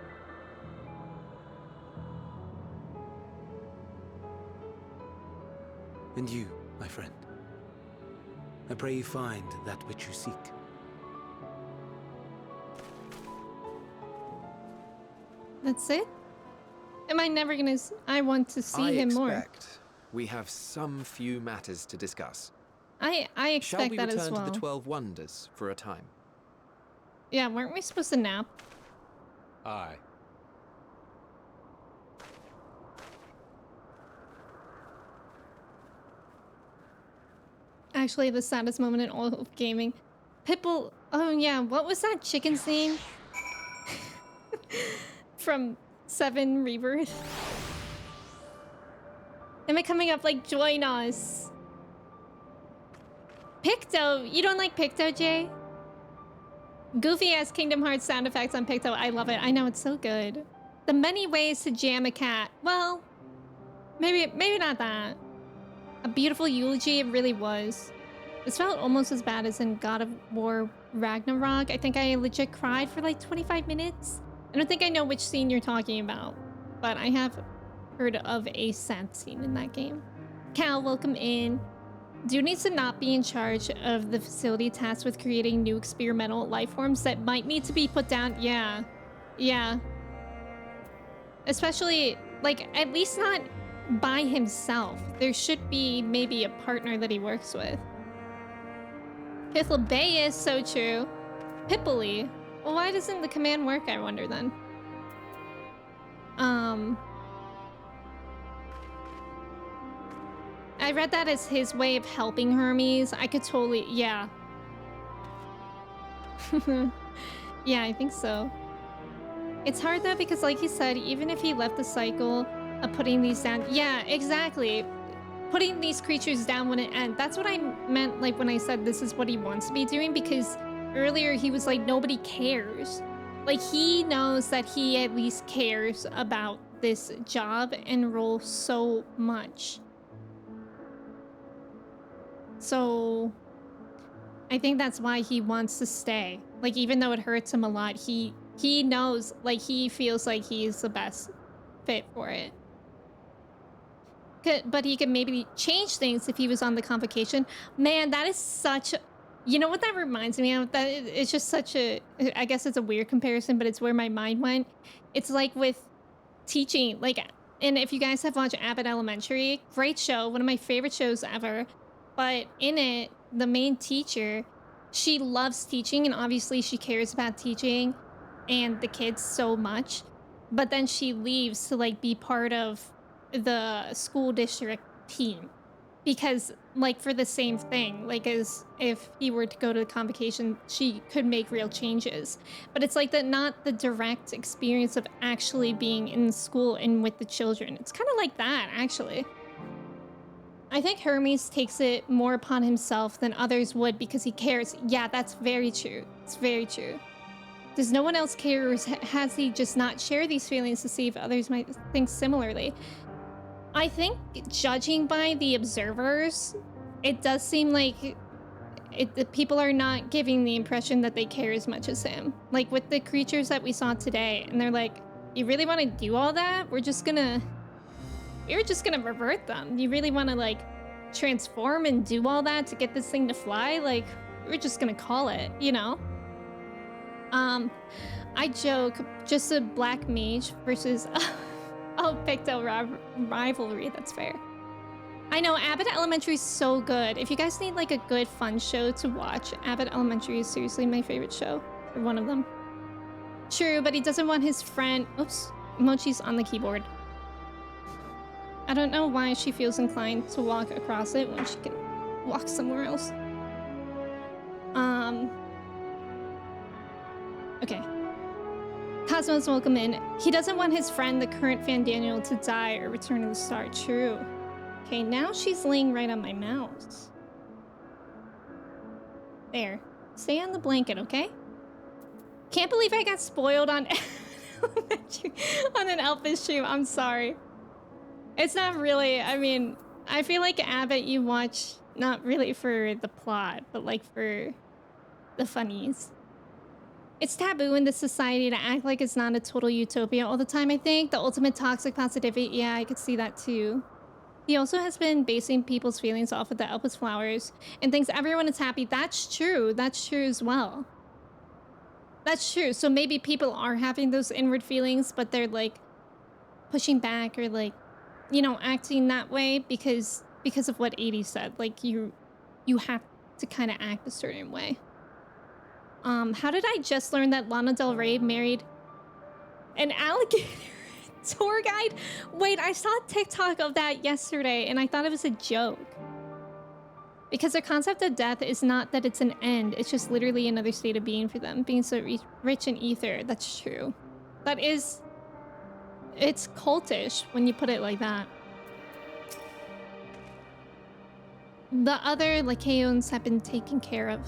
And you, my friend, I pray you find that which you seek. That's it? Am I never gonna... I want to see him more. I expect we have some few matters to discuss. I Shall expect we that as return well. to the 12 Wonders for a time? Yeah, weren't we supposed to nap? Aye. Actually, the saddest moment in all of gaming. Pitbull... Oh yeah, what was that chicken's name? From 7 Rebirth? Am I coming up like, join us? Picto! You don't like Picto, Jay? Goofy ass Kingdom Hearts sound effects on Picto. I love it. I know, it's so good. The many ways to jam a cat. Well, maybe not that. A beautiful eulogy, it really was. This felt almost as bad as in God of War Ragnarok. I think I legit cried for like 25 minutes. I don't think I know which scene you're talking about, but I have heard of a sad scene in that game. Cal, welcome in. Do needs to not be in charge of the facility tasked with creating new experimental life forms that might need to be put down. Yeah. Yeah. Especially, like, at least not by himself. There should be maybe a partner that he works with. Pithlebay is so true. Pippley. Well, why doesn't the command work, I wonder then? I read that as his way of helping Hermes. I could totally, yeah. Yeah, I think so. It's hard though, because like you said, even if he left the cycle of putting these down, yeah, exactly. Putting these creatures down when it ends. That's what I meant, like, when I said this is what he wants to be doing, because earlier he was like, nobody cares. Like, he knows that he at least cares about this job and role so much. So I think that's why he wants to stay. Like, even though it hurts him a lot, he knows, like, he feels like he's the best fit for it. But he could maybe change things if he was on the convocation. Man, that is such... You know what that reminds me of? That it's just such a... I guess it's a weird comparison, but it's where my mind went. It's like with teaching. Like, and if you guys have watched Abbott Elementary, great show. One of my favorite shows ever. But in it, the main teacher, she loves teaching, and obviously she cares about teaching and the kids so much. But then she leaves to, like, be part of the school district team. Because, like, for the same thing, like, as if he were to go to the convocation, she could make real changes. But it's like that, not the direct experience of actually being in school and with the children. It's kind of like that, actually. I think Hermes takes it more upon himself than others would because he cares. Yeah, that's very true. It's very true. Does no one else care, or has he just not share these feelings to see if others might think similarly? I think, judging by the observers, it does seem like the people are not giving the impression that they care as much as him. Like with the creatures that we saw today, and they're like, you really want to do all that? We're just gonna revert them. You really want to, like, transform and do all that to get this thing to fly? Like, we're just gonna call it, you know? I joke, just a black mage versus a Picto rivalry. That's fair. I know, Abbott Elementary is so good. If you guys need, like, a good fun show to watch, Abbott Elementary is seriously my favorite show, or one of them. True, but he doesn't want his friend... Oops, Mochi's on the keyboard. I don't know why she feels inclined to walk across it when she can walk somewhere else. Okay. Cosmos, welcome in. He doesn't want his friend, the current Fan Daniel, to die or return to the start. True. Okay, now she's laying right on my mouse. There. Stay on the blanket, okay? Can't believe I got spoiled on on an elfish stream. I'm sorry. It's not really, I mean, I feel like Abbott you watch not really for the plot, but like for the funnies. It's taboo in this society to act like it's not a total utopia all the time, I think. The ultimate toxic positivity, yeah, I could see that too. He also has been basing people's feelings off of the Elpis flowers and thinks everyone is happy. That's true. That's true as well. That's true. So maybe people are having those inward feelings, but they're like pushing back or like, you know, acting that way because of what 80 said. Like you have to kind of act a certain way. How did I just learn that Lana Del Rey married an alligator tour guide? Wait, I saw a TikTok of that yesterday and I thought it was a joke. Because their concept of death is not that it's an end, it's just literally another state of being for them. Being so rich in ether, that's true. That is... It's cultish when you put it like that. The other Lycaons have been taken care of.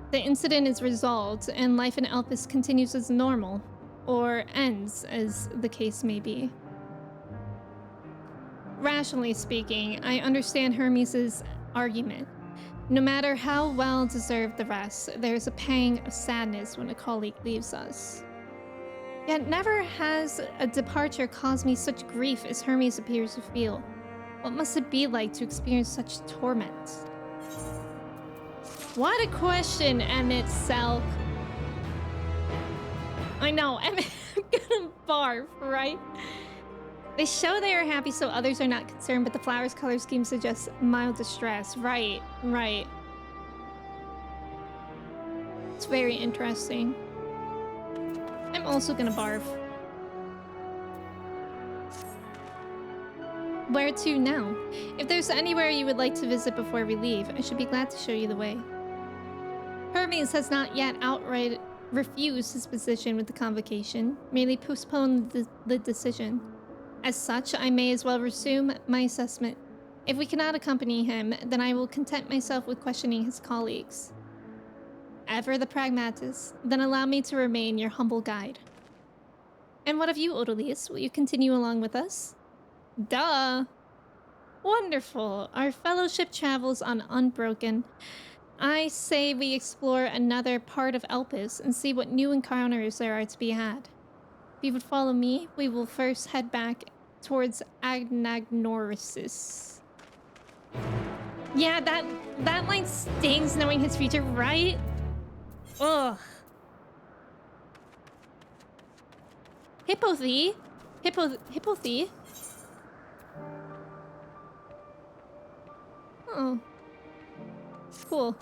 The incident is resolved, and life in Elpis continues as normal. Or ends, as the case may be. Rationally speaking, I understand Hermes' argument. No matter how well deserved the rest, there's a pang of sadness when a colleague leaves us. Yet never has a departure caused me such grief as Hermes appears to feel. What must it be like to experience such torment? What a question in itself. I know, I'm gonna barf, right? They show they are happy so others are not concerned, but the flower's color scheme suggests mild distress. Right, right. It's very interesting. I'm also gonna barf. Where to now? If there's anywhere you would like to visit before we leave, I should be glad to show you the way. Hermes has not yet outright refused his position with the convocation, merely postponed the decision. As such, I may as well resume my assessment. If we cannot accompany him, then I will content myself with questioning his colleagues. Ever the pragmatist, then allow me to remain your humble guide. And what of you, Odalius? Will you continue along with us? Duh! Wonderful. Our fellowship travels on unbroken. I say we explore another part of Elpis and see what new encounters there are to be had. If you would follow me, we will first head back towards Agnagnoris. Yeah, that line stings knowing his future, right? Ugh. Hippothy? Hippothy? Oh. Cool.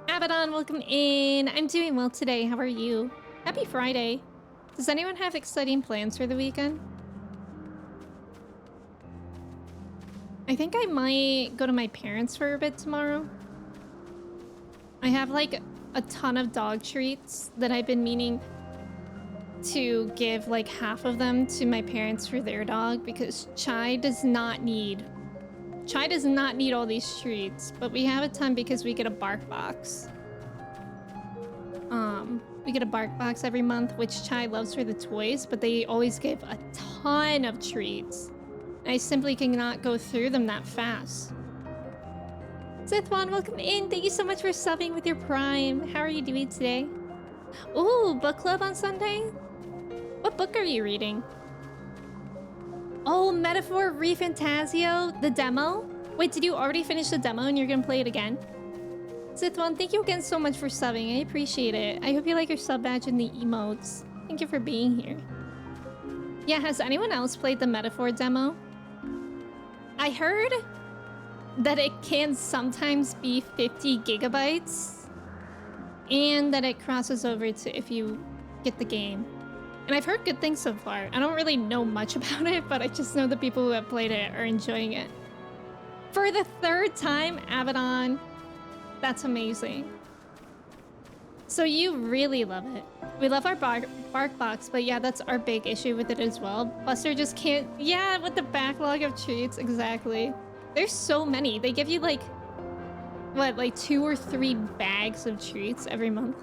Abaddon, welcome in. I'm doing well today. How are you? Happy Friday. Does anyone have exciting plans for the weekend? I think I might go to my parents for a bit tomorrow. I have like a ton of dog treats that I've been meaning to give like half of them to my parents for their dog because Chai does not need all these treats, but we have a ton because we get a bark box. We get a bark box every month, which Chai loves for the toys, but they always give a ton of treats. I simply cannot go through them that fast. Sithwan, welcome in. Thank you so much for subbing with your Prime. How are you doing today? Ooh, book club on Sunday? What book are you reading? Oh, Metaphor Refantasio, the demo? Wait, did you already finish the demo and you're gonna play it again? Sithwan, thank you again so much for subbing. I appreciate it. I hope you like your sub badge and the emotes. Thank you for being here. Yeah, has anyone else played the Metaphor demo? I heard that it can sometimes be 50 gigabytes and that it crosses over to if you get the game. And I've heard good things so far. I don't really know much about it, but I just know the people who have played it are enjoying it. For the third time, Abaddon. That's amazing. So you really love it. We love our bark box, but yeah, that's our big issue with it as well. Buster just can't... Yeah, with the backlog of treats, exactly. There's so many. They give you like... What, like 2 or 3 bags of treats every month?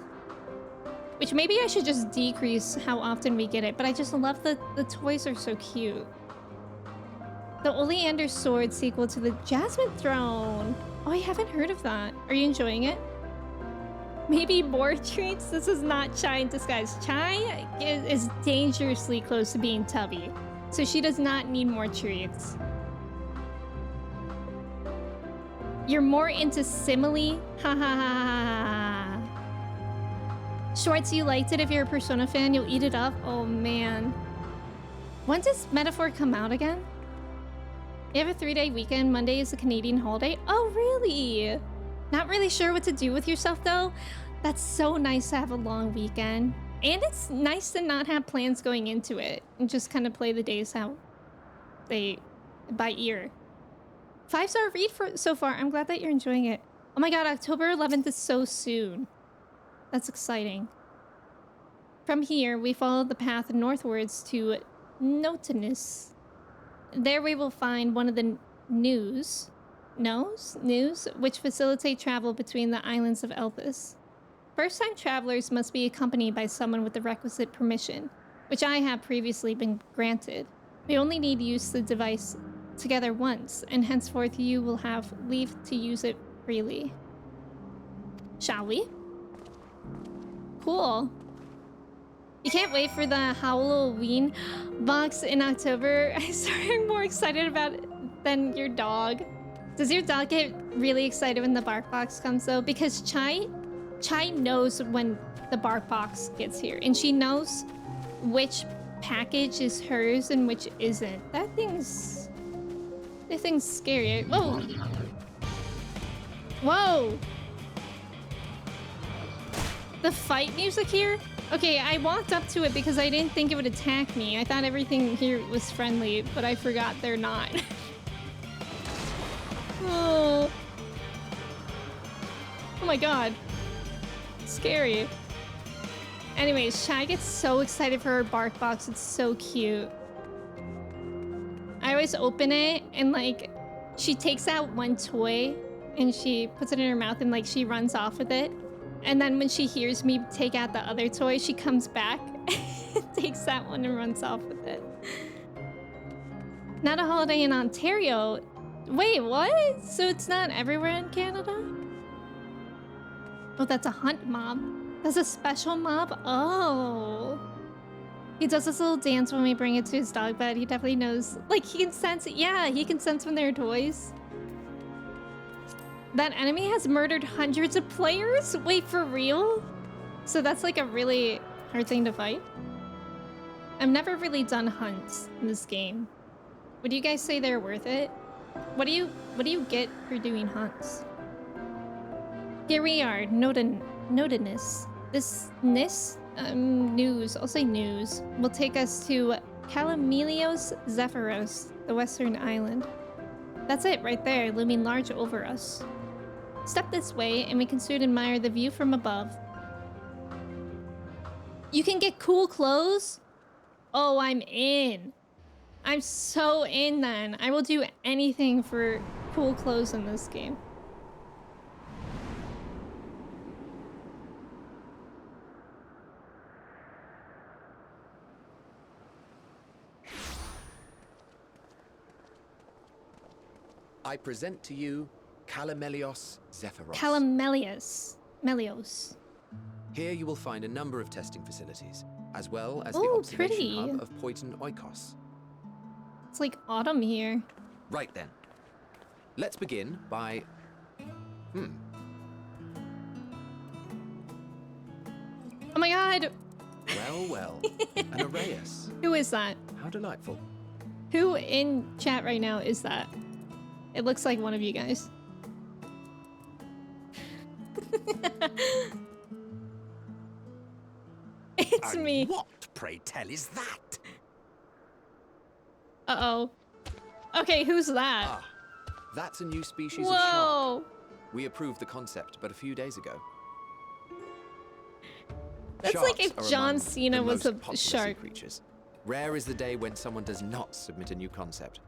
Which maybe I should just decrease how often we get it, but I just love the toys are so cute. The Oleander Sword sequel to the Jasmine Throne. Oh, I haven't heard of that. Are you enjoying it? Maybe more treats? This is not Chai in disguise. Chai is dangerously close to being tubby, so she does not need more treats. You're more into simile? Ha ha ha ha ha. Schwartz, you liked it. If you're a Persona fan, you'll eat it up. Oh man. When does Metaphor come out again? You have a 3-day weekend. Monday is a Canadian holiday. Oh, really? Not really sure what to do with yourself, though. That's so nice to have a long weekend. And it's nice to not have plans going into it and just kind of play the days how they... by ear. 5-star read so far. I'm glad that you're enjoying it. Oh my god, October 11th is so soon. That's exciting. From here, we follow the path northwards to Notinus. There we will find one of the news which facilitate travel between the islands of Elpis. First-time travelers must be accompanied by someone with the requisite permission, which I have previously been granted. We only need to use the device together once, and henceforth you will have leave to use it freely. Shall we? cool. You can't wait for the Halloween box in October. I swear I'm more excited about it than your dog. Does your dog get really excited when the bark box comes though? Because Chai knows when the bark box gets here, and she knows which package is hers and which isn't. That thing's scary. Whoa! Whoa! The fight music here? Okay, I walked up to it because I didn't think it would attack me. I thought everything here was friendly, but I forgot they're not. Oh. Oh my god. Scary. Anyways, Chai gets so excited for her bark box. It's so cute. I always open it and like she takes out one toy and she puts it in her mouth and like she runs off with it. And then when she hears me take out the other toy, she comes back and takes that one and runs off with it. Not a holiday in Ontario. Wait, what? So it's not everywhere in Canada? Oh, that's a hunt mob. That's a special mob? Oh. He does this little dance when we bring it to his dog bed. He definitely knows. Like, he can sense it. Yeah, he can sense when they're toys. That enemy has murdered hundreds of players? Wait, for real? So that's like a really hard thing to fight? I've never really done hunts in this game. Would you guys say they're worth it? What do you get for doing hunts? Here we are, Nodinus. This news, I'll say news, will take us to Calamelios Zephyros, the western island. That's it right there, looming large over us. Step this way and we can soon admire the view from above. You can get cool clothes? Oh, I'm in. I'm so in then. I will do anything for cool clothes in this game. I present to you Calamelios Zephyros. Melios. Here you will find a number of testing facilities, as well as the observation hub of Poiton Oikos. It's like autumn here. Right then. Let's begin by... Oh my god! Well, an Arrayus. Who is that? How delightful. Who in chat right now is that? It looks like one of you guys. It's me. What, pray tell, is that? Uh-oh. Okay, who's that? Ah, that's a new species of Whoa! shark. We approved the concept but a few days ago. That's Sharks like if are John among Cena the was most a popular sea shark. creatures. Rare is the day when someone does not submit a new concept.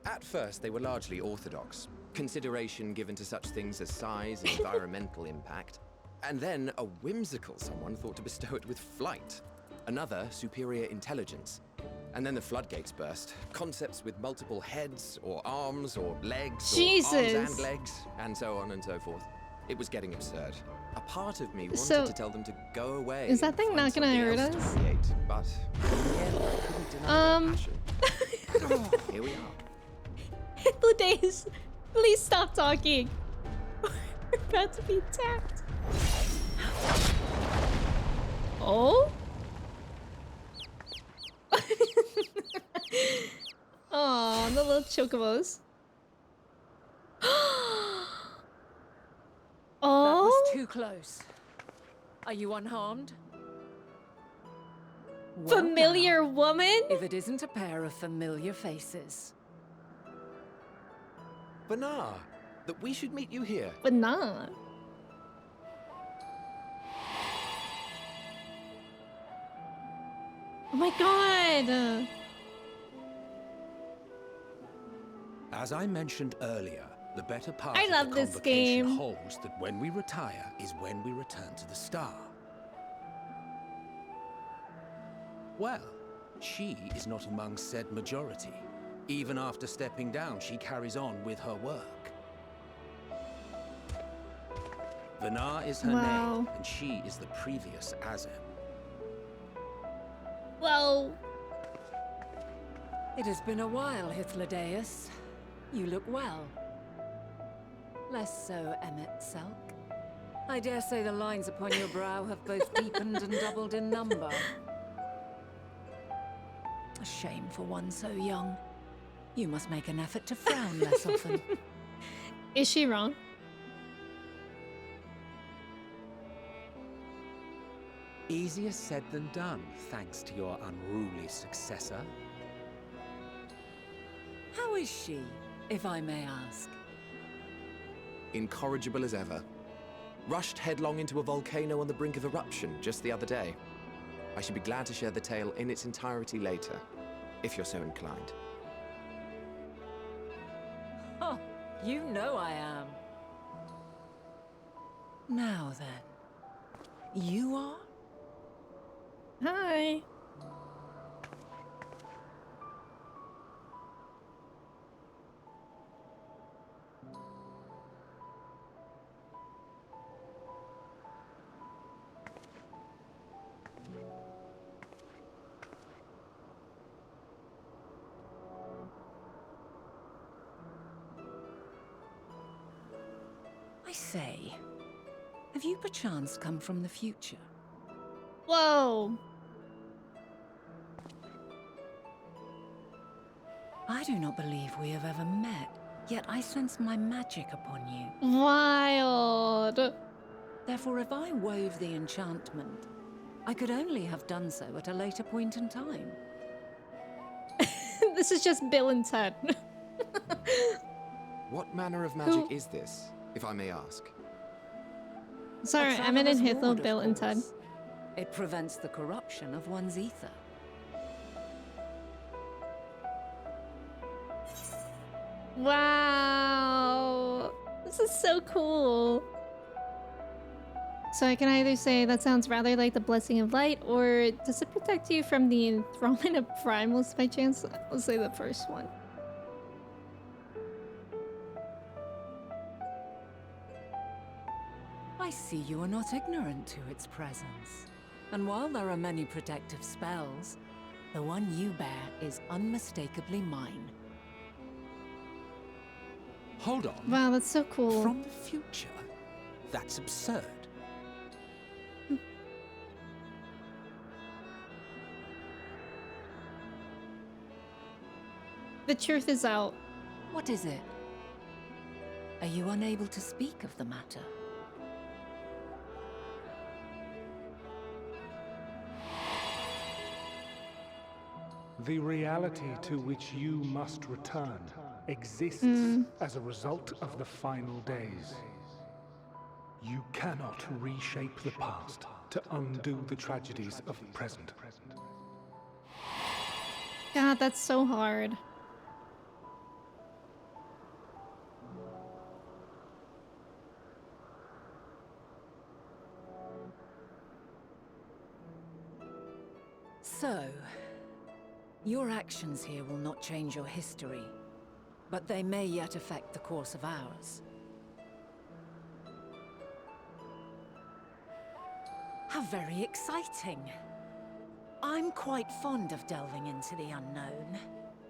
At first, they were largely orthodox, consideration given to such things as size and environmental impact, and then a whimsical someone thought to bestow it with flight, another superior intelligence. And then the floodgates burst. Concepts with multiple heads, or arms, or legs, Jesus. or arms and legs, and so on and so forth. It was getting absurd. A part of me wanted So, to tell them to go away. is that and thing find not gonna something hurt else to us? create, but in the end, I couldn't deny their passion. So, here we are. Blue Days, please stop talking. We're about to be attacked. Oh? Oh, the little chocobos. That Oh? was too close. Are you unharmed? Well, Familiar woman? if it isn't a pair of familiar faces. Bernard, that we should meet you here. But not. Oh my god! As I mentioned earlier, the better part I of love the this convocation game. holds that when we retire is when we return to the star. Well, she is not among said majority. Even after stepping down, she carries on with her work. Vanar is her Wow. name, and she is the previous Azem. Whoa. It has been a while, Hythlodaeus. You look well. Less so, Emmet Selk. I dare say the lines upon your brow have both deepened and doubled in number. A shame for one so young. You must make an effort to frown less often. Is she wrong? Easier said than done, thanks to your unruly successor. How is she, if I may ask? Incorrigible as ever. Rushed headlong into a volcano on the brink of eruption just the other day. I should be glad to share the tale in its entirety later, if you're so inclined. Oh, you know I am. Now then, you are? Hi. I say, have you perchance come from the future? Whoa. I do not believe we have ever met, yet I sense my magic upon you. Wild. Therefore, if I wove the enchantment, I could only have done so at a later point in time. This is just Bill and Ted. What manner of magic is this, if I may ask? Sorry, A Emmett and traveler's Hythlo, ward, of Bill and Ted. course. It prevents the corruption of one's ether. Wow. This is so cool. So I can either say that sounds rather like the Blessing of Light, or does it protect you from the enthrallment of primals by chance? I'll say the first one. I see you are not ignorant to its presence. And while there are many protective spells, the one you bear is unmistakably mine. Hold on. Wow, that's so cool. From the future? That's absurd. The truth is out. What is it? Are you unable to speak of the matter? The reality to which you must return exists as a result of the final days. You cannot reshape the past to undo the tragedies of the present. God, that's so hard. So, your actions here will not change your history, but they may yet affect the course of ours. How very exciting! I'm quite fond of delving into the unknown,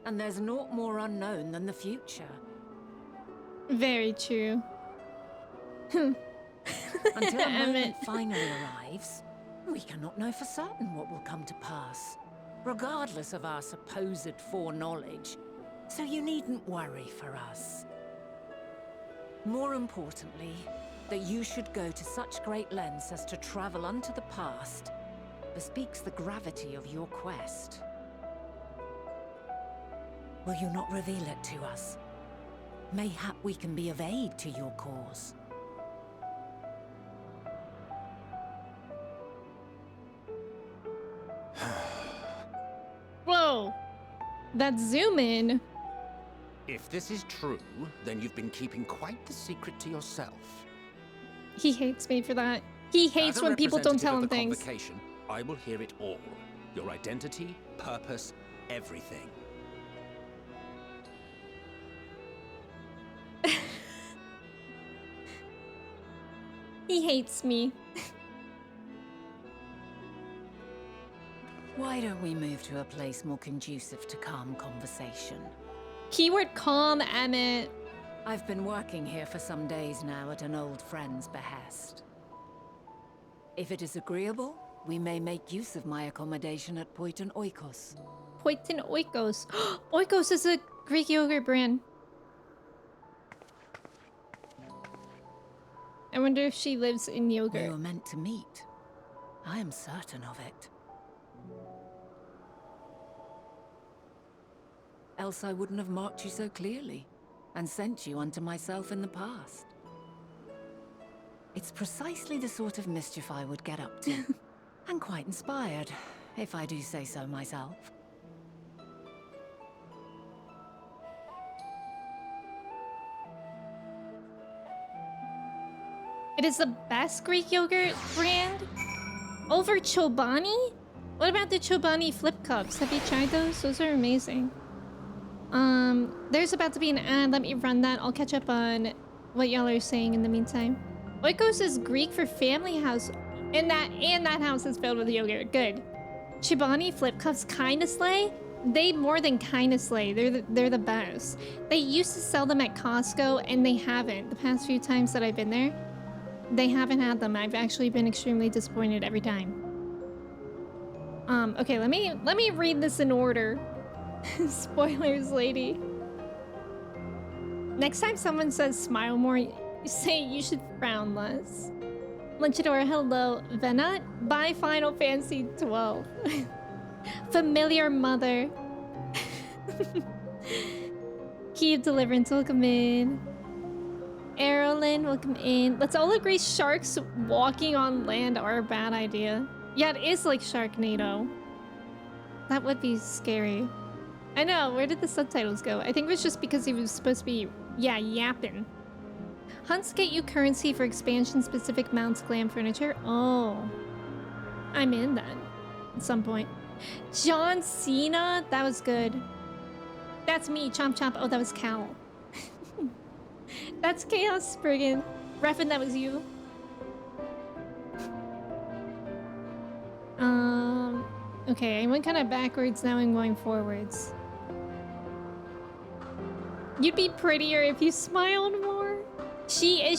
and there's naught more unknown than the future. Very true. Until a moment Emmett. finally arrives, we cannot know for certain what will come to pass, regardless of our supposed foreknowledge, so you needn't worry for us. More importantly, that you should go to such great lengths as to travel unto the past bespeaks the gravity of your quest. Will you not reveal it to us? Mayhap we can be of aid to your cause. Whoa. That zoom in. If this is true, then you've been keeping quite the secret to yourself. He hates me for that. He hates As a when people don't tell him representative of the things. convocation, I will hear it all. Your identity, purpose, everything. He hates me. Why don't we move to a place more conducive to calm conversation? Keyword calm, Emmett. I've been working here for some days now at an old friend's behest. If it is agreeable, we may make use of my accommodation at Poiton Oikos. Poiton Oikos. Oikos is a Greek yogurt brand. I wonder if she lives in yogurt. We were meant to meet. I am certain of it. Else I wouldn't have marked you so clearly and sent you unto myself in the past. It's precisely the sort of mischief I would get up to. And quite inspired, if I do say so myself. It is the best Greek yogurt brand over Chobani? What about the Chobani flip cups? Have you tried those? Those are amazing. There's about to be an ad. Let me run that. I'll catch up on what y'all are saying in the meantime. Oikos is Greek for family house. And that house is filled with yogurt. Good. Chobani flip cups kinda slay. They more than kinda slay. They're the best. They used to sell them at Costco and they haven't. The past few times that I've been there, they haven't had them. I've actually been extremely disappointed every time. Okay, let me read this in order. Spoilers, lady. Next time someone says smile more, you say you should frown less. Lunchador, hello. Venat, buy Final Fantasy 12. Familiar mother. Key of Deliverance, welcome in. Erolyn, welcome in. Let's all agree sharks walking on land are a bad idea. Yeah, it is like Sharknado. That would be scary. I know, where did the subtitles go? I think it was just because he was supposed to be, yeah, yapping. Hunts get you currency for expansion-specific mounts, glam furniture. Oh. I'm in that at some point. John Cena? That was good. That's me, Chomp Chomp. Oh, that was Cal. That's Chaos Spriggan. Refin, that was you. Okay, I went kind of backwards, now I'm going forwards. You'd be prettier if you smiled more. She is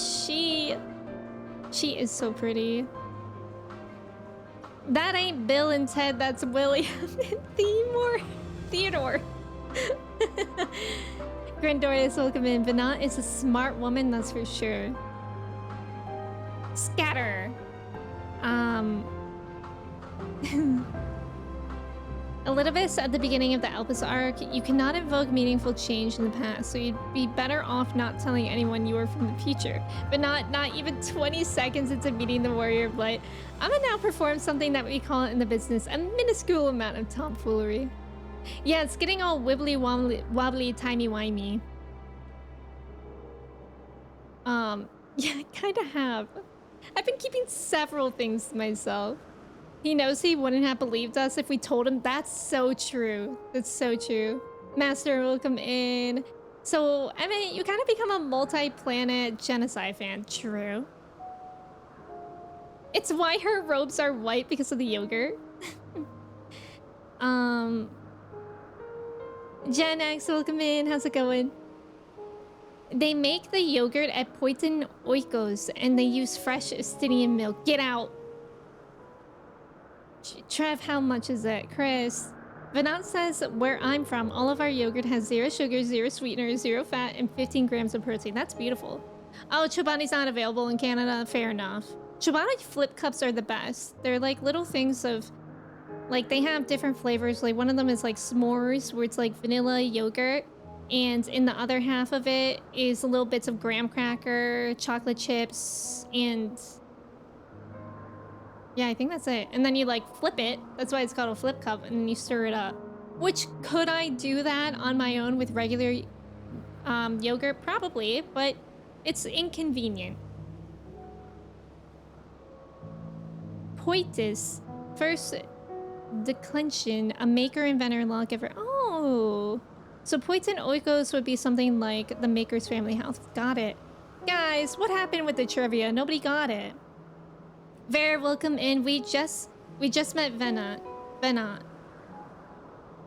so pretty. That ain't Bill and Ted, that's William and Theodore. Grandorius, welcome in. Venat is a smart woman, that's for sure. Scatter. Elidibus, at the beginning of the Elpis arc, you cannot invoke meaningful change in the past, so you'd be better off not telling anyone you are from the future. But not even 20 seconds into meeting the Warrior of Light. I'm gonna now perform something that we call in the business a minuscule amount of tomfoolery. Yeah, it's getting all wibbly wobbly timey-wimey. Yeah, I kinda have. I've been keeping several things to myself. He knows he wouldn't have believed us if we told him. That's so true. That's so true. Master, welcome in. So, I mean, you kind of become a multi-planet genocide fan. True. It's why her robes are white because of the yogurt. Gen X, welcome in. How's it going? They make the yogurt at Poiton Oikos and they use fresh Estinian milk. Get out. Trev, how much is it? Chris. Venat says, where I'm from, all of our yogurt has 0 sugar, 0 sweetener, 0 fat, and 15 grams of protein. That's beautiful. Oh, Chobani's not available in Canada. Fair enough. Chobani flip cups are the best. They're like little things of... Like, they have different flavors. Like, one of them is like s'mores, where it's like vanilla yogurt. And in the other half of it is little bits of graham cracker, chocolate chips, and... Yeah, I think that's it. And then you like flip it. That's why it's called a flip cup. And then you stir it up. Which, could I do that on my own with regular yogurt? Probably, but it's inconvenient. Poitus. First declension. A maker, inventor, lawgiver. Oh. So Poiton Oikos would be something like the Maker's Family House. Got it. Guys, what happened with the trivia? Nobody got it. Vera, welcome in. We just met Venat.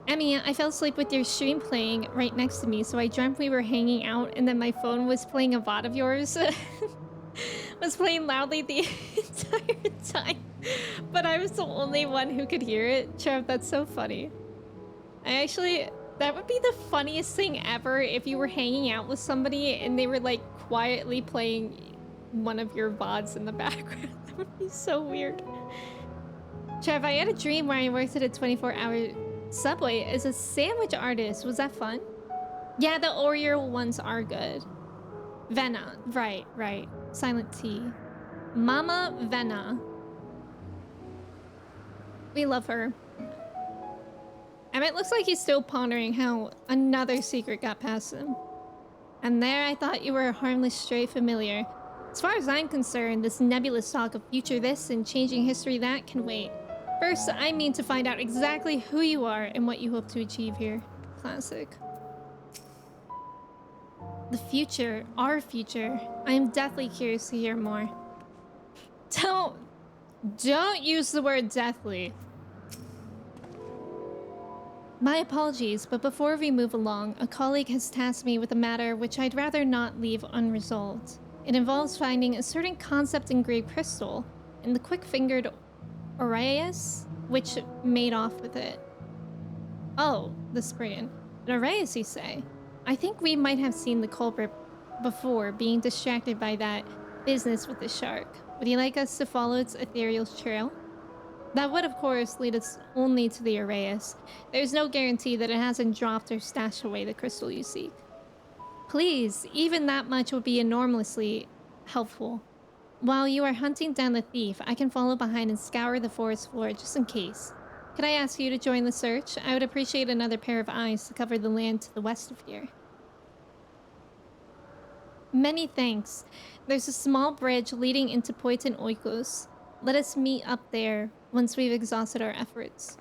Emmy, I fell asleep with your stream playing right next to me, so I dreamt we were hanging out and then my phone was playing a VOD of yours. Was playing loudly the entire time. But I was the only one who could hear it. Trev, that's so funny. That would be the funniest thing ever if you were hanging out with somebody and they were like quietly playing one of your VODs in the background. That would be so weird. Trev, I had a dream where I worked at a 24-hour Subway as a sandwich artist. Was that fun? Yeah, the Oreo ones are good. Venna. Right. Silent T. Mama Venna. We love her. Emmett looks like he's still pondering how another secret got past him. And there I thought you were a harmless stray familiar. As far as I'm concerned, this nebulous talk of future this and changing history that can wait. First, I mean to find out exactly who you are and what you hope to achieve here. Classic. The future, our future. I am deathly curious to hear more. Don't use the word deathly. My apologies, but before we move along, a colleague has tasked me with a matter which I'd rather not leave unresolved. It involves finding a certain concept-engraved crystal in the quick-fingered Aureus, which made off with it. Oh, the Spriggan. An Aureus, you say? I think we might have seen the culprit before, being distracted by that business with the shark. Would you like us to follow its ethereal trail? That would, of course, lead us only to the Aureus. There's no guarantee that it hasn't dropped or stashed away the crystal you seek. Please, even that much would be enormously helpful. While you are hunting down the thief, I can follow behind and scour the forest floor just in case. Could I ask you to join the search? I would appreciate another pair of eyes to cover the land to the west of here. Many thanks. There's a small bridge leading into Poitin Oikos. Let us meet up there once we've exhausted our efforts.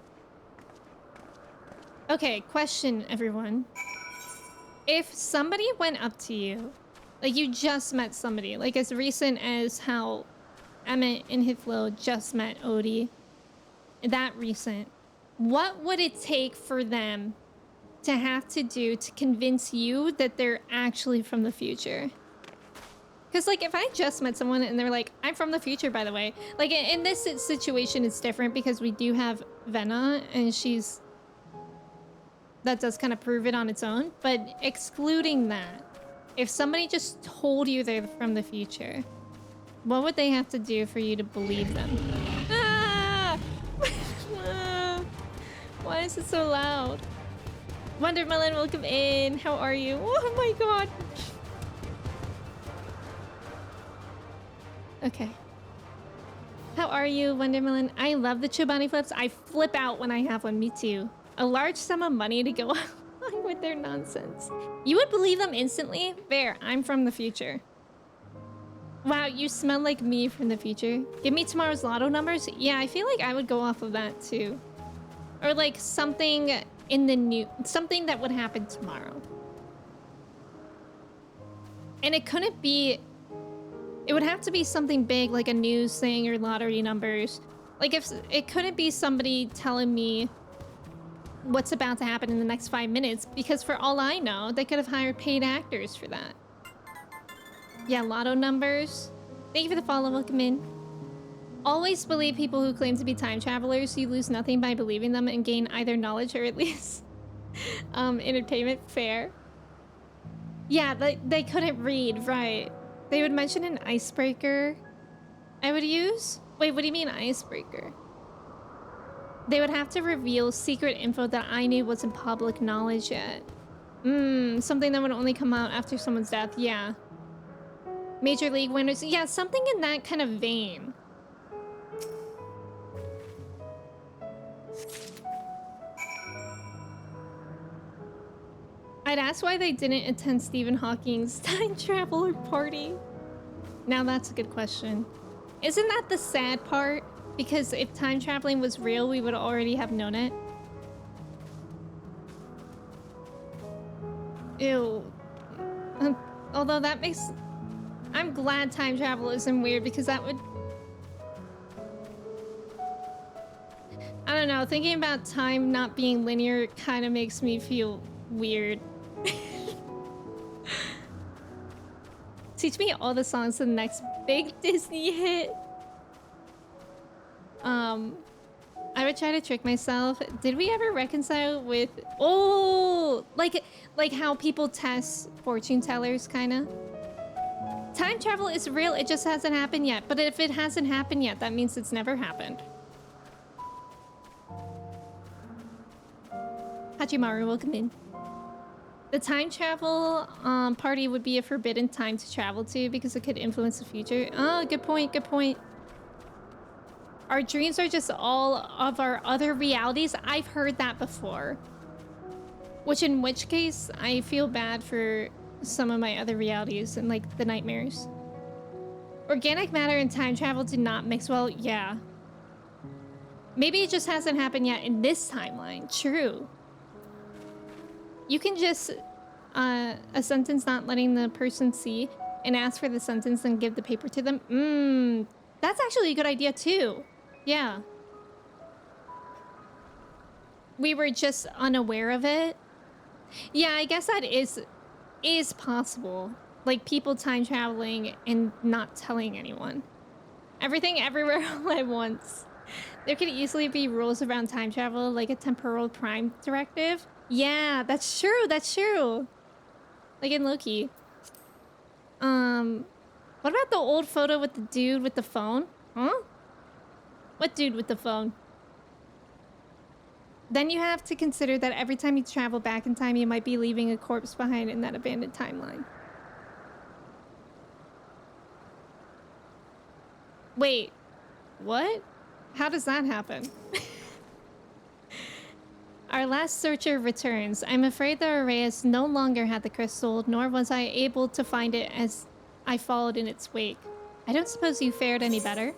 Okay, question, everyone. If somebody went up to you, like you just met somebody, like as recent as how Emmett and Hithlo just met Odie, that recent, what would it take for them to have to do to convince you that they're actually from the future? Because, like, if I just met someone and they're like, I'm from the future, by the way. Like, in this situation, it's different because we do have Venna, and she's... That does kind of prove it on its own. But excluding that, if somebody just told you they're from the future, what would they have to do for you to believe them? Ah! Why is it so loud? Wondermelon, welcome in. How are you? Oh my god. Okay. How are you, Wondermelon? I love the Chobani flips. I flip out when I have one. Me too. A large sum of money to go along with their nonsense. You would believe them instantly? There, I'm from the future. Wow, you smell like me from the future. Give me tomorrow's lotto numbers? Yeah, I feel like I would go off of that too. Or like something in the new... Something that would happen tomorrow. And it couldn't be... It would have to be something big, like a news thing or lottery numbers. Like, if it couldn't be somebody telling me what's about to happen in the next 5 minutes, because for all I know, they could have hired paid actors for that. Yeah, lotto numbers. Thank you for the follow, welcome in. Always believe people who claim to be time travelers. You lose nothing by believing them and gain either knowledge or at least entertainment. Fair. Yeah, they couldn't read, right? They would mention an icebreaker I would use? Wait, what do you mean icebreaker? They would have to reveal secret info that I knew wasn't public knowledge yet. Something that would only come out after someone's death, yeah. Major League winners, yeah, something in that kind of vein. I'd ask why they didn't attend Stephen Hawking's time traveler party. Now that's a good question. Isn't that the sad part? Because if time traveling was real, we would already have known it. Ew. Although that makes... I'm glad time travel isn't weird because that would... I don't know, thinking about time not being linear kind of makes me feel weird. Teach me all the songs to the next big Disney hit. I would try to trick myself. Did we ever reconcile with... Oh! Like how people test fortune tellers, kinda? Time travel is real, it just hasn't happened yet. But if it hasn't happened yet, that means it's never happened. Hachimaru, welcome in. The time travel party would be a forbidden time to travel to because it could influence the future. Oh, good point, good point. Our dreams are just all of our other realities. I've heard that before. In which case, I feel bad for some of my other realities and like the nightmares. Organic matter and time travel do not mix well. Yeah. Maybe it just hasn't happened yet in this timeline. True. You can just a sentence not letting the person see and ask for the sentence and give the paper to them. That's actually a good idea too. Yeah. We were just unaware of it. Yeah, I guess that is possible. Like people time traveling and not telling anyone. Everything everywhere all at once. There could easily be rules around time travel, like a temporal prime directive. Yeah, that's true, that's true. Like in Loki. What about the old photo with the dude with the phone? Huh? What dude with the phone? Then you have to consider that every time you travel back in time, you might be leaving a corpse behind in that abandoned timeline. Wait, what? How does that happen? Our last searcher returns. I'm afraid the Arrayas no longer had the crystal, nor was I able to find it as I followed in its wake. I don't suppose you fared any better?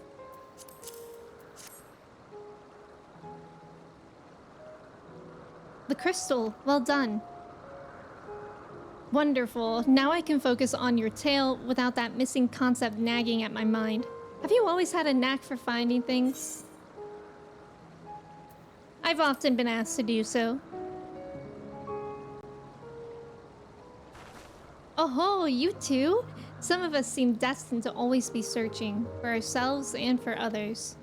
The crystal, well done. Wonderful. Now I can focus on your tale without that missing concept nagging at my mind. Have you always had a knack for finding things? I've often been asked to do so. Oh, you too? Some of us seem destined to always be searching, for ourselves and for others.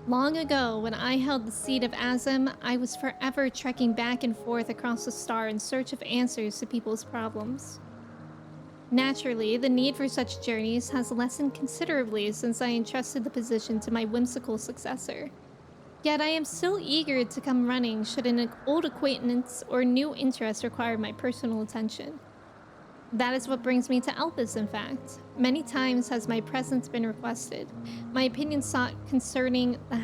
Long ago, when I held the seat of Azim, I was forever trekking back and forth across the star in search of answers to people's problems. Naturally, the need for such journeys has lessened considerably since I entrusted the position to my whimsical successor. Yet I am still eager to come running should an old acquaintance or new interest require my personal attention. That is what brings me to Elpis, in fact. Many times has my presence been requested, my opinion sought concerning the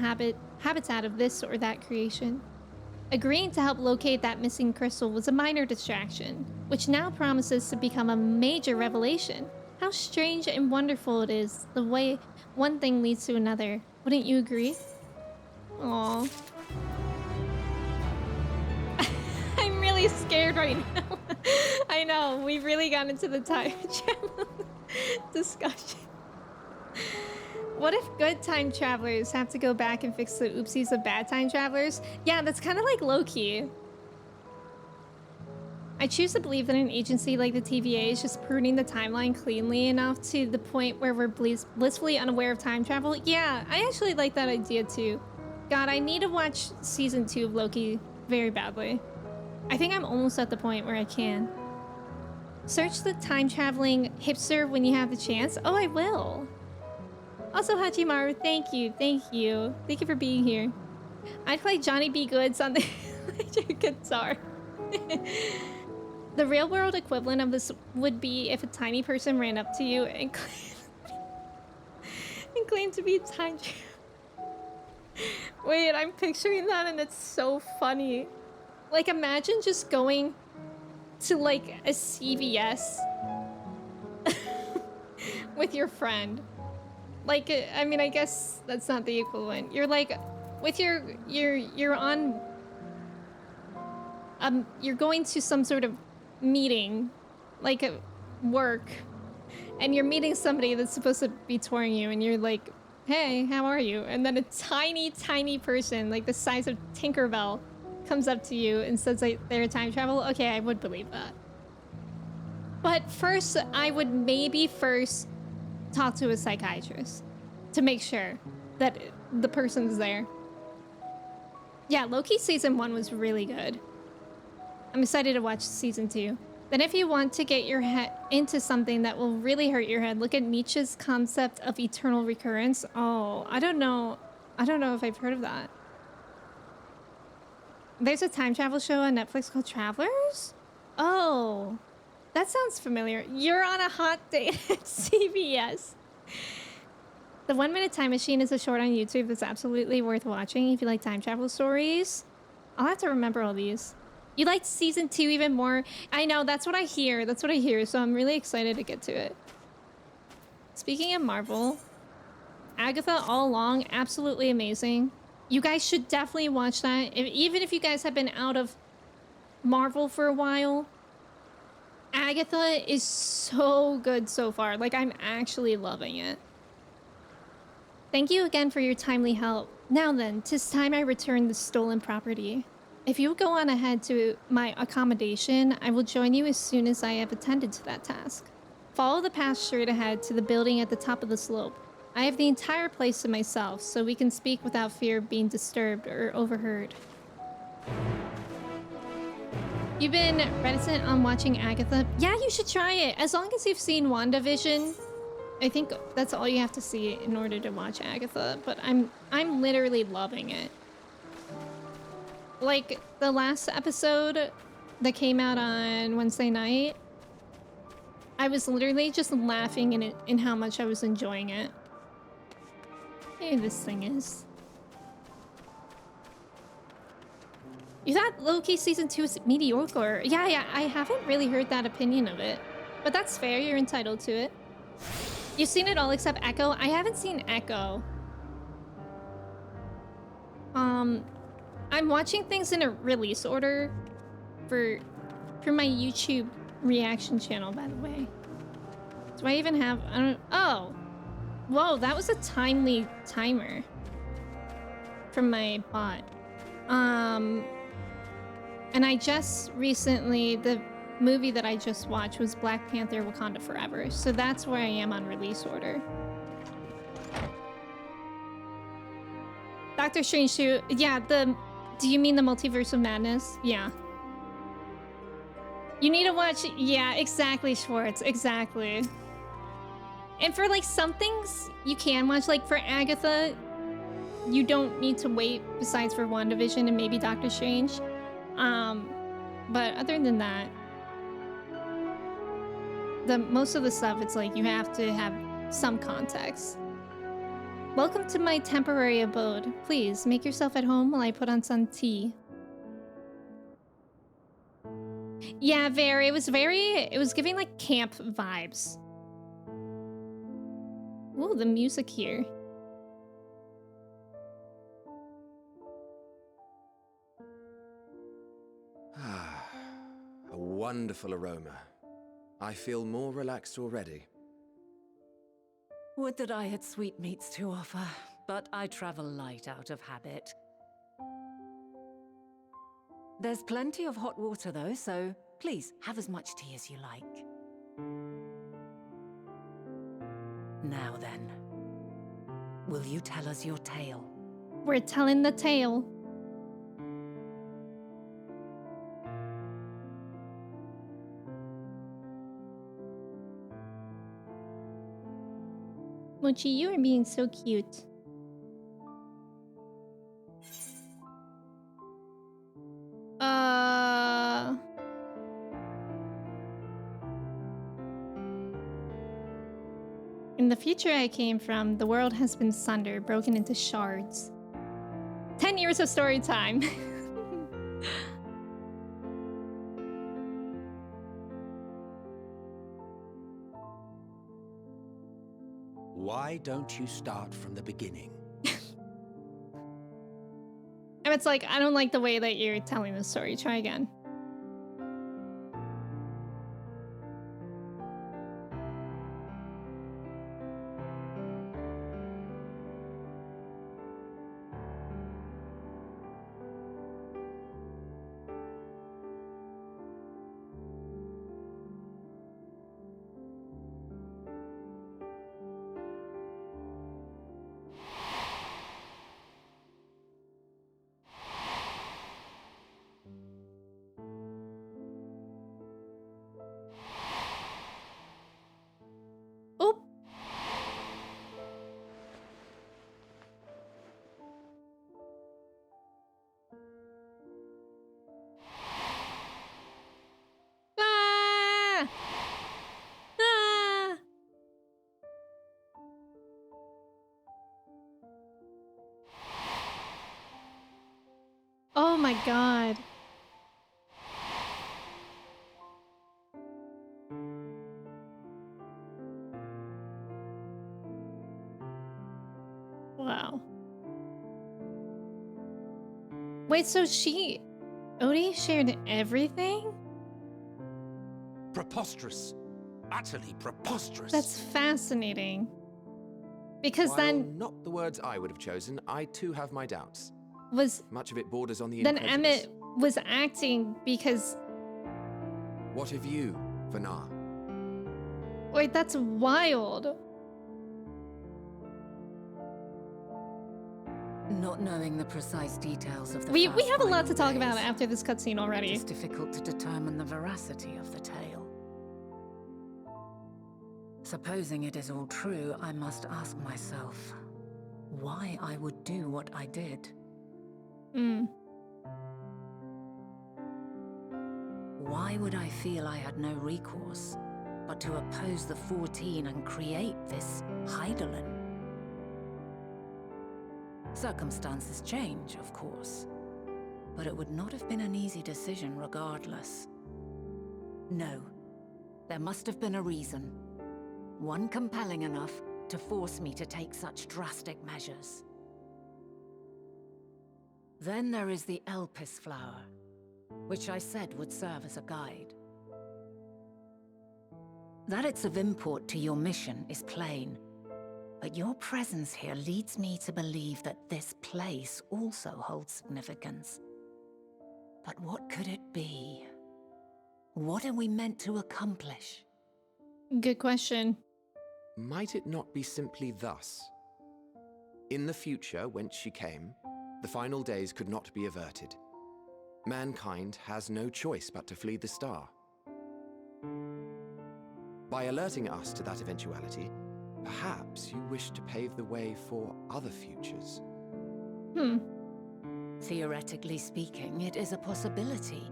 habitat of this or that creation. Agreeing to help locate that missing crystal was a minor distraction, which now promises to become a major revelation. How strange and wonderful it is, the way one thing leads to another. Wouldn't you agree? Aww. I'm really scared right now. I know, we really got into the time travel discussion. What if good time travelers have to go back and fix the oopsies of bad time travelers? Yeah, that's kind of like Loki. I choose to believe that an agency like the TVA is just pruning the timeline cleanly enough to the point where we're blissfully unaware of time travel. Yeah, I actually like that idea too. God, I need to watch season 2 of Loki very badly. I think I'm almost at the point where I can. Search the time-traveling hipster when you have the chance. Oh, I will. Also, Hachimaru, thank you, thank you. Thank you for being here. I'd play Johnny B. Goods on the electric guitar. The real-world equivalent of this would be if a tiny person ran up to you and claimed to be time travel. Wait, I'm picturing that and it's so funny. Like, imagine just going to, like, a CVS with your friend. Like, I mean, I guess that's not the equivalent. You're, like, with you're on... you're going to some sort of meeting, like, work. and you're meeting somebody that's supposed to be touring you, and you're like, hey, how are you? And then a tiny, tiny person, like the size of Tinkerbell, comes up to you and says like they're time travel. Okay, I would believe that. But first, I would maybe first talk to a psychiatrist to make sure that the person's there. Yeah, Loki season 1 was really good. I'm excited to watch season 2. Then if you want to get your head into something that will really hurt your head, look at Nietzsche's concept of eternal recurrence. Oh, I don't know if I've heard of that. There's a time travel show on Netflix called Travelers? Oh, that sounds familiar. You're on a hot date at CBS. The 1 Minute Time Machine is a short on YouTube that's absolutely worth watching if you like time travel stories. I'll have to remember all these. You liked season 2 even more? I know, that's what I hear. That's what I hear, so I'm really excited to get to it. Speaking of Marvel, Agatha all along, absolutely amazing. You guys should definitely watch that. Even if you guys have been out of Marvel for a while, Agatha is so good so far. Like, I'm actually loving it. Thank you again for your timely help. Now then, 'tis time I return the stolen property. If you go on ahead to my accommodation, I will join you as soon as I have attended to that task. Follow the path straight ahead to the building at the top of the slope. I have the entire place to myself, so we can speak without fear of being disturbed or overheard. You've been reticent on watching Agatha? Yeah, you should try it. As long as you've seen WandaVision, I think that's all you have to see in order to watch Agatha, but I'm literally loving it. Like, the last episode that came out on Wednesday night, I was literally just laughing in how much I was enjoying it. Hey, this thing is. You thought Loki season 2 is mediocre? Yeah, I haven't really heard that opinion of it. But that's fair, you're entitled to it. You've seen it all except Echo? I haven't seen Echo. I'm watching things in a release order for my YouTube reaction channel, by the way. Do I even have, I don't, oh. Whoa, that was a timely timer from my bot. And I just recently, the movie that I just watched was Black Panther Wakanda Forever. So that's where I am on release order. Doctor Strange 2, yeah, do you mean the Multiverse of Madness? Yeah. You need to watch, yeah, exactly, Schwartz, exactly. And for like some things you can watch, like for Agatha, you don't need to wait besides for WandaVision and maybe Doctor Strange. But other than that, most of the stuff, it's like you have to have some context. Welcome to my temporary abode. Please make yourself at home while I put on some tea. Yeah, it was giving like camp vibes. Ooh, the music here. A wonderful aroma. I feel more relaxed already. Would that I had sweetmeats to offer, but I travel light out of habit. There's plenty of hot water though, so please have as much tea as you like. Now then, will you tell us your tale? We're telling the tale. Mochi, you are being so cute. In the future I came from, the world has been sundered, broken into shards. 10 years of story time. Why don't you start from the beginning? And it's like, I don't like the way that you're telling the story. Try again. god. Wow. Wait, so Odie shared everything? Preposterous. Utterly preposterous. That's fascinating. Because While then not the words I would have chosen, I too have my doubts. was Much of it borders on the then incredulous. Emmett was acting because What of you, Vanar? wait, that's wild. Not knowing the precise details of the We first have a lot final to talk days, about after this cutscene already. It's difficult to determine the veracity of the tale. Supposing it is all true, I must ask myself why I would do what I did. Why would I feel I had no recourse but to oppose the 14 and create this Hydaelyn? Circumstances change, of course, but it would not have been an easy decision regardless. No, there must have been a reason. One compelling enough to force me to take such drastic measures. Then there is the Elpis flower, which I said would serve as a guide. That it's of import to your mission is plain, but your presence here leads me to believe that this place also holds significance. But what could it be? What are we meant to accomplish? Good question. Might it not be simply thus? In the future, whence she came, the final days could not be averted. Mankind has no choice but to flee the star. By alerting us to that eventuality, perhaps you wish to pave the way for other futures. Theoretically speaking, it is a possibility.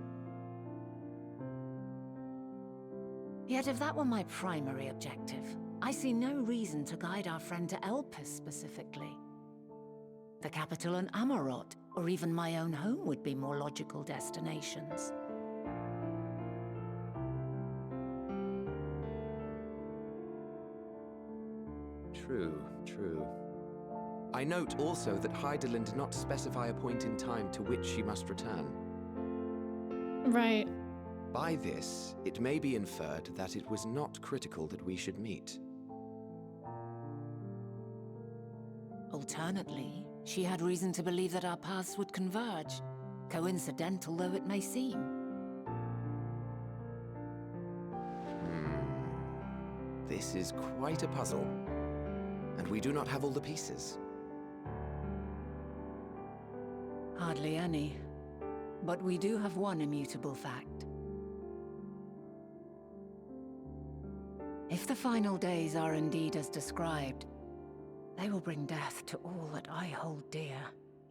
Yet if that were my primary objective, I see no reason to guide our friend to Elpis specifically. The capital and Amarot, or even my own home would be more logical destinations. True. I note also that Hydaelyn did not specify a point in time to which she must return. Right. By this, it may be inferred that it was not critical that we should meet. Alternately, she had reason to believe that our paths would converge, coincidental though it may seem. This is quite a puzzle, and we do not have all the pieces. Hardly any. But we do have one immutable fact. If the final days are indeed as described, they will bring death to all that I hold dear.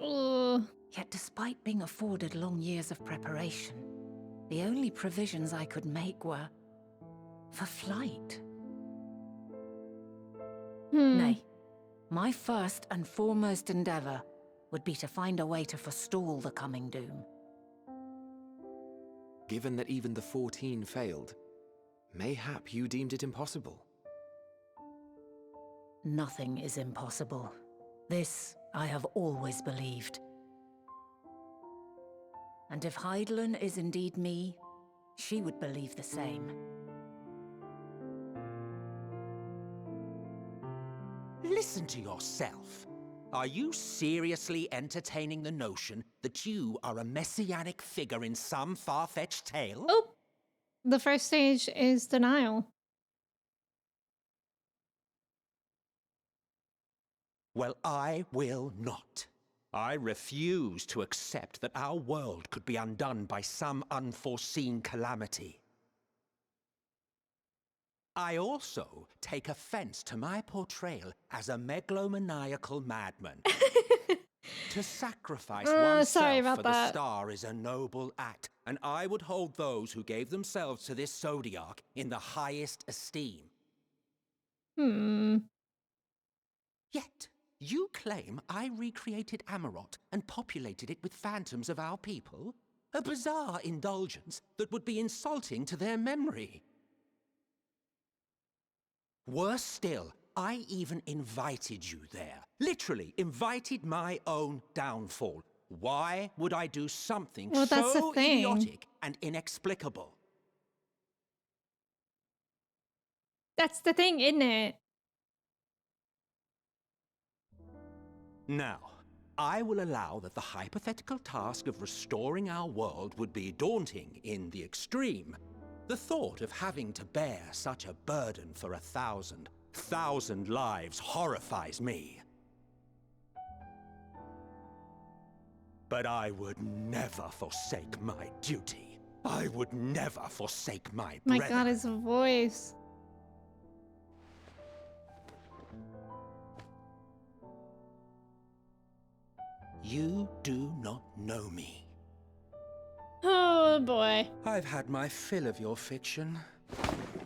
Ugh. Yet despite being afforded long years of preparation, the only provisions I could make were for flight. Nay, my first and foremost endeavor would be to find a way to forestall the coming doom. Given that even the 14 failed, mayhap you deemed it impossible. Nothing is impossible. This I have always believed. And if Hydaelyn is indeed me, she would believe the same. Listen to yourself. Are you seriously entertaining the notion that you are a messianic figure in some far-fetched tale? Oh, the first stage is denial. Well, I will not. I refuse to accept that our world could be undone by some unforeseen calamity. I also take offense to my portrayal as a megalomaniacal madman. To sacrifice sorry oneself about for the that. star is a noble act, and I would hold those who gave themselves to this zodiac in the highest esteem. Yet, You claim I recreated Amarot and populated it with phantoms of our people? A bizarre indulgence that would be insulting to their memory. Worse still, I even invited you there. Literally invited my own downfall. Why would I do something Well, that's the so thing. idiotic and inexplicable? That's the thing, isn't it? Now, I will allow that the hypothetical task of restoring our world would be daunting in the extreme. The thought of having to bear such a burden for 1,000 lives horrifies me. But I would never forsake my duty. I would never forsake my My brethren. god, his voice. You do not know me. Oh boy. I've had my fill of your fiction.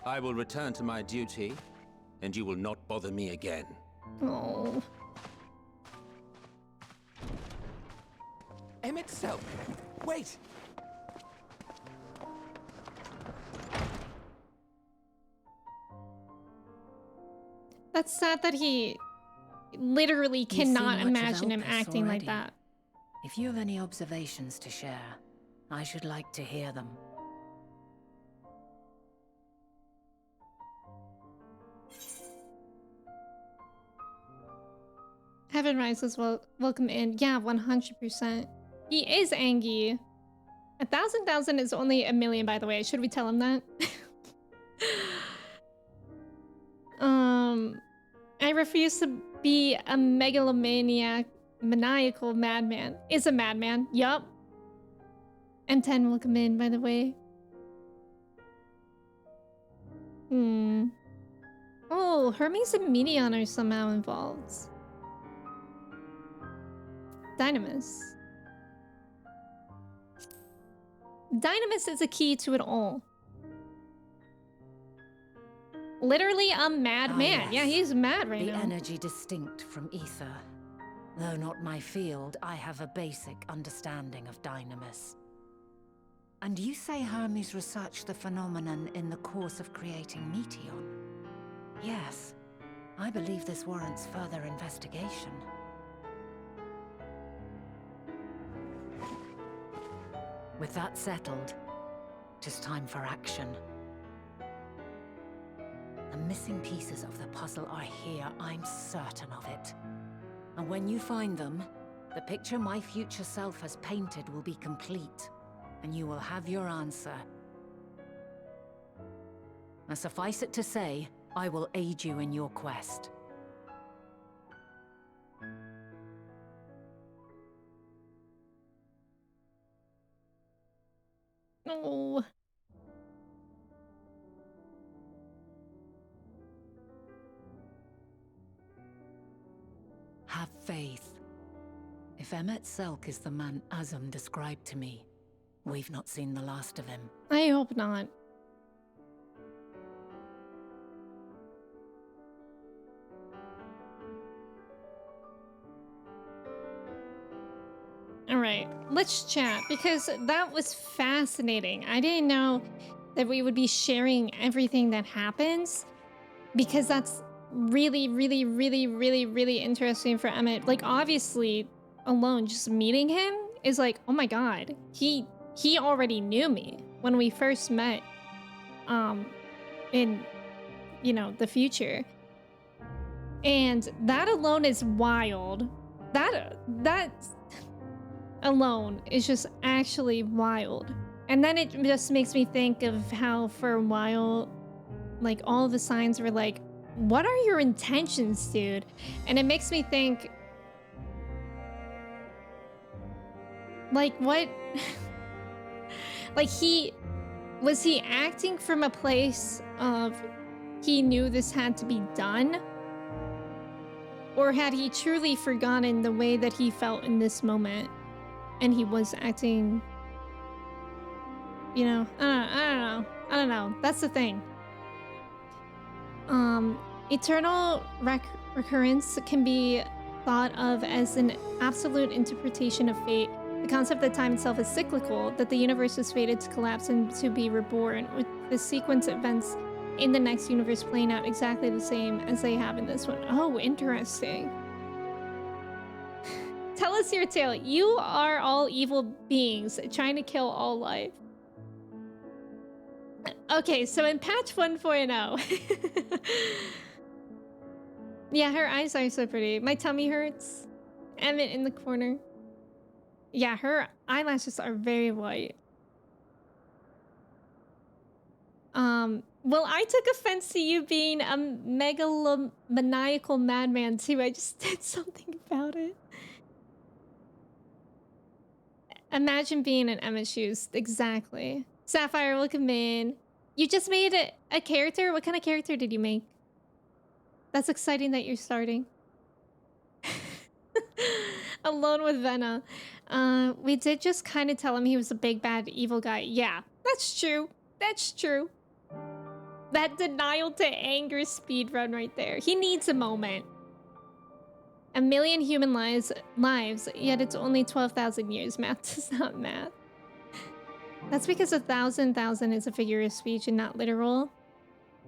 I will return to my duty, and you will not bother me again. Oh. Emmett Selk, wait! That's sad that he literally You've seen cannot much of imagine him Elpis acting like already. that. If you have any observations to share, I should like to hear them. Heaven Rises, welcome in. Yeah, 100%. He is Angie. 1,000 is only 1,000,000, by the way. Should we tell him that? I refuse to be a maniacal madman. Is a madman. Yup. M10, welcome in, by the way. Oh, Hermes and Medion are somehow involved. Dynamis. Dynamis is a key to it all. Literally a madman. Yes. Yeah, he's mad right The now. energy distinct from ether. Though not my field, I have a basic understanding of Dynamis. And you say Hermes researched the phenomenon in the course of creating Meteon? Yes. I believe this warrants further investigation. With that settled, it is time for action. The missing pieces of the puzzle are here, I'm certain of it. And when you find them, the picture my future self has painted will be complete, and you will have your answer. Now suffice it to say, I will aid you in your quest. Oh. Have faith. If Emmett Selk is the man Azum described to me, we've not seen the last of him. I hope not. Alright, let's chat, because that was fascinating. I didn't know that we would be sharing everything that happens, because that's really interesting for Emmett. Like, obviously, alone, just meeting him is like, oh my god, he already knew me when we first met, in, you know, the future. And that alone is wild. That alone is just actually wild. And then it just makes me think of how for a while, like, all the signs were like, what are your intentions, dude? And it makes me think, like, what? Like, was he acting from a place of he knew this had to be done? Or had he truly forgotten the way that he felt in this moment? And he was acting, you know, I don't know. That's the thing. Eternal recurrence can be thought of as an absolute interpretation of fate. The concept that time itself is cyclical, that the universe is fated to collapse and to be reborn, with the sequence of events in the next universe playing out exactly the same as they have in this one. Oh, interesting. Tell us your tale. You are all evil beings trying to kill all life. Okay, so in patch 1.0. Yeah, her eyes are so pretty. My tummy hurts. Emmett in the corner. Yeah, her eyelashes are very white. Well, I took offense to you being a megalomaniacal madman too. I just did something about it. Imagine being in Emma's shoes. Exactly. Sapphire, welcome in. You just made a character? What kind of character did you make? That's exciting that you're starting. Alone with Venna. We did just kind of tell him he was a big, bad, evil guy. Yeah, that's true. That's true. That denial to anger speedrun right there. He needs a moment. 1 million human lives, yet it's only 12,000 years. Math does not math. That's because 1,000 is a figure of speech and not literal.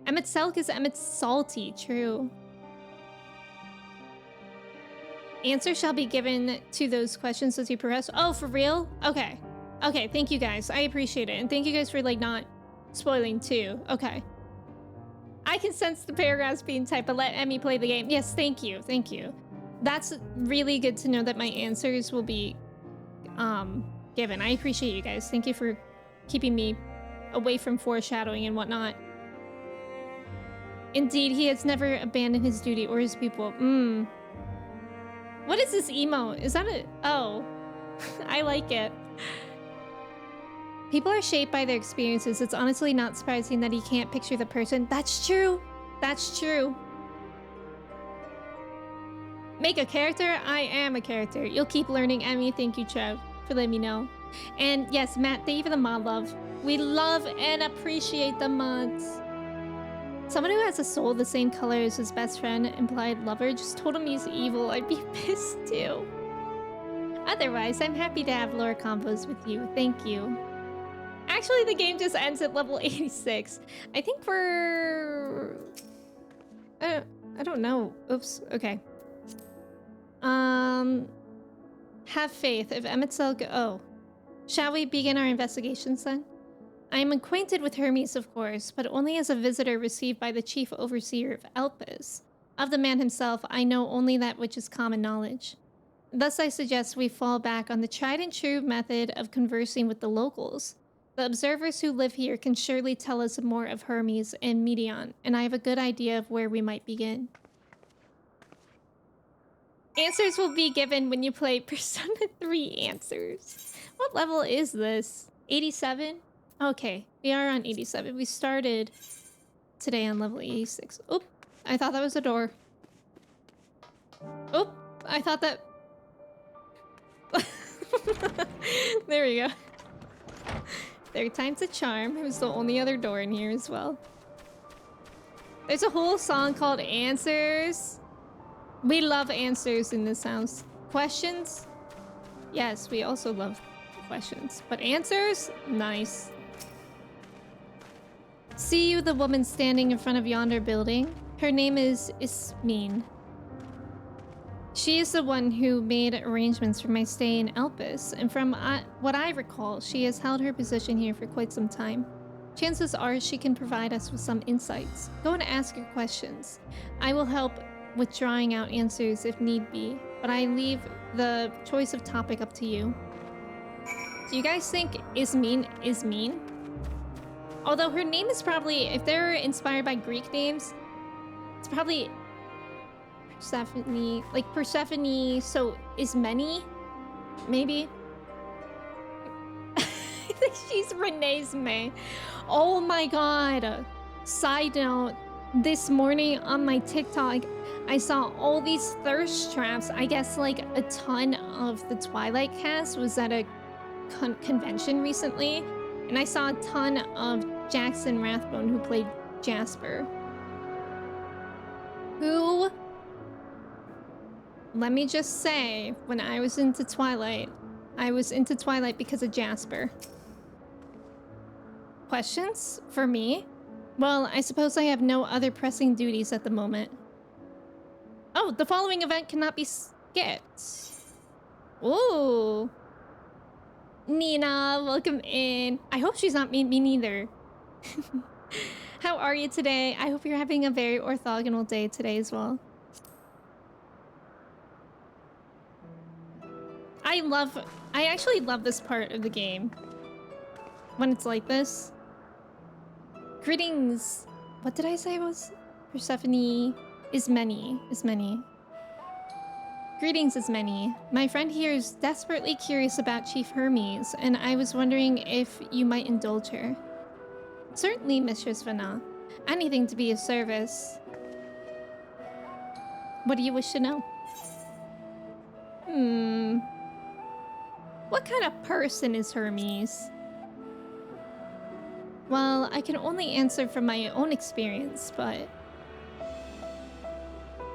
Emmett Selk is Emmett Salty, true. Answer shall be given to those questions as you progress. Oh, for real? Okay. Okay, thank you guys. I appreciate it. And thank you guys for, like, not spoiling too. Okay. I can sense the paragraphs being typed, but let Emmy play the game. Yes, thank you. Thank you. That's really good to know that my answers will be given. I appreciate you guys. Thank you for keeping me away from foreshadowing and whatnot. Indeed, he has never abandoned his duty or his people. What is this emo? Is that a... Oh. I like it. People are shaped by their experiences. It's honestly not surprising that he can't picture the person. That's true. That's true. Make a character? I am a character. You'll keep learning, Emmy. Thank you, Trev, for letting me know. And yes, Matt, thank you for the mod love. We love and appreciate the mods. Someone who has a soul the same color as his best friend, implied lover, just told him he's evil. I'd be pissed too. Otherwise, I'm happy to have lore combos with you. Thank you. Actually, the game just ends at level 86. I think we're... I don't know. Oops. Okay. Have faith. If Emmett Selk... Oh. Shall we begin our investigations then? I am acquainted with Hermes, of course, but only as a visitor received by the chief overseer of Elpis. Of the man himself, I know only that which is common knowledge. Thus I suggest we fall back on the tried and true method of conversing with the locals. The observers who live here can surely tell us more of Hermes and Medion, and I have a good idea of where we might begin. Answers will be given when you play Persona 3 Answers. What level is this? 87? Okay, we are on 87. We started today on level 86. Oop, I thought that was a door. Oop, I thought that... There we go. Third time's a charm. It was the only other door in here as well. There's a whole song called Answers. We love answers in this house. Questions? Yes, we also love questions. But answers? Nice. See you, the woman standing in front of yonder building? Her name is Ismene. She is the one who made arrangements for my stay in Elpis, and from what I recall, she has held her position here for quite some time. Chances are she can provide us with some insights. Go and ask your questions. I will help with drawing out answers if need be, but I leave the choice of topic up to you. Do you guys think Ismene is mean? Although her name is probably, if they're inspired by Greek names, it's probably Persephone, like Persephone, so Ismene, maybe? I think she's Renesmee. Oh my god. Side note, this morning on my TikTok, I saw all these thirst traps. I guess like a ton of the Twilight cast was at a convention recently, and I saw a ton of Jackson Rathbone, who played Jasper. Who let me just say, when I was into Twilight because of Jasper. Questions for me? Well, I suppose I have no other pressing duties at the moment. Oh, the following event cannot be skipped. Ooh. Nina, welcome in. I hope she's not me neither. How are you today? I hope you're having a very orthogonal day today as well. I actually love this part of the game. When it's like this. Greetings. What did I say it was? Persephone is many. Greetings, Ismeni. My friend here is desperately curious about Chief Hermes, and I was wondering if you might indulge her. Certainly, Mistress Vana. Anything to be of service. What do you wish to know? What kind of person is Hermes? Well, I can only answer from my own experience, but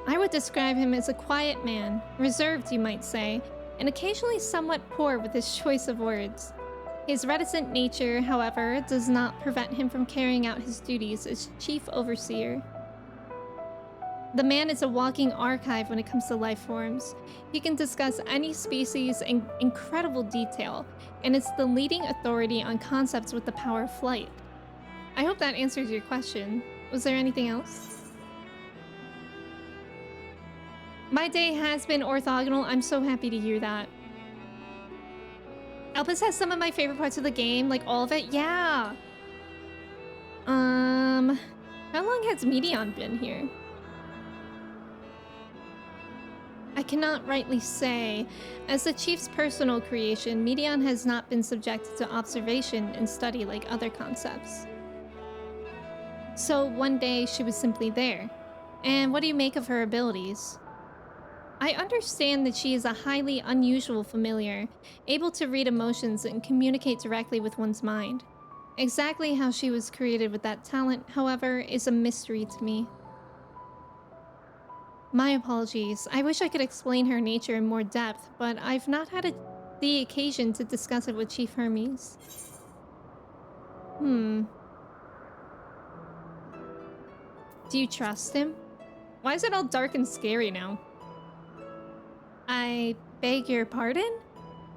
I would describe him as a quiet man, reserved you might say, and occasionally somewhat poor with his choice of words. His reticent nature, however, does not prevent him from carrying out his duties as chief overseer. The man is a walking archive when it comes to life forms. He can discuss any species in incredible detail, and is the leading authority on concepts with the power of flight. I hope that answers your question. Was there anything else? My day has been orthogonal. I'm so happy to hear that. Elpis has some of my favorite parts of the game, like all of it. Yeah. How long has Medion been here? I cannot rightly say. As the chief's personal creation, Medion has not been subjected to observation and study like other concepts. So one day she was simply there. And what do you make of her abilities? I understand that she is a highly unusual familiar, able to read emotions and communicate directly with one's mind. Exactly how she was created with that talent, however, is a mystery to me. My apologies. I wish I could explain her nature in more depth, but I've not had the occasion to discuss it with Chief Hermes. Do you trust him? Why is it all dark and scary now? I beg your pardon?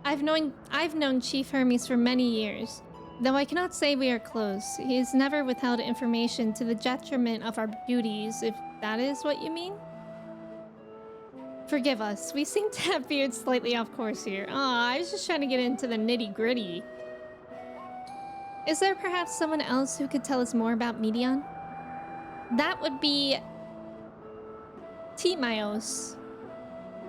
I've known Chief Hermes for many years. Though I cannot say we are close, he has never withheld information to the detriment of our duties, if that is what you mean. Forgive us, we seem to have veered slightly off course here. I was just trying to get into the nitty-gritty. Is there perhaps someone else who could tell us more about Medion? That would be Timaeus.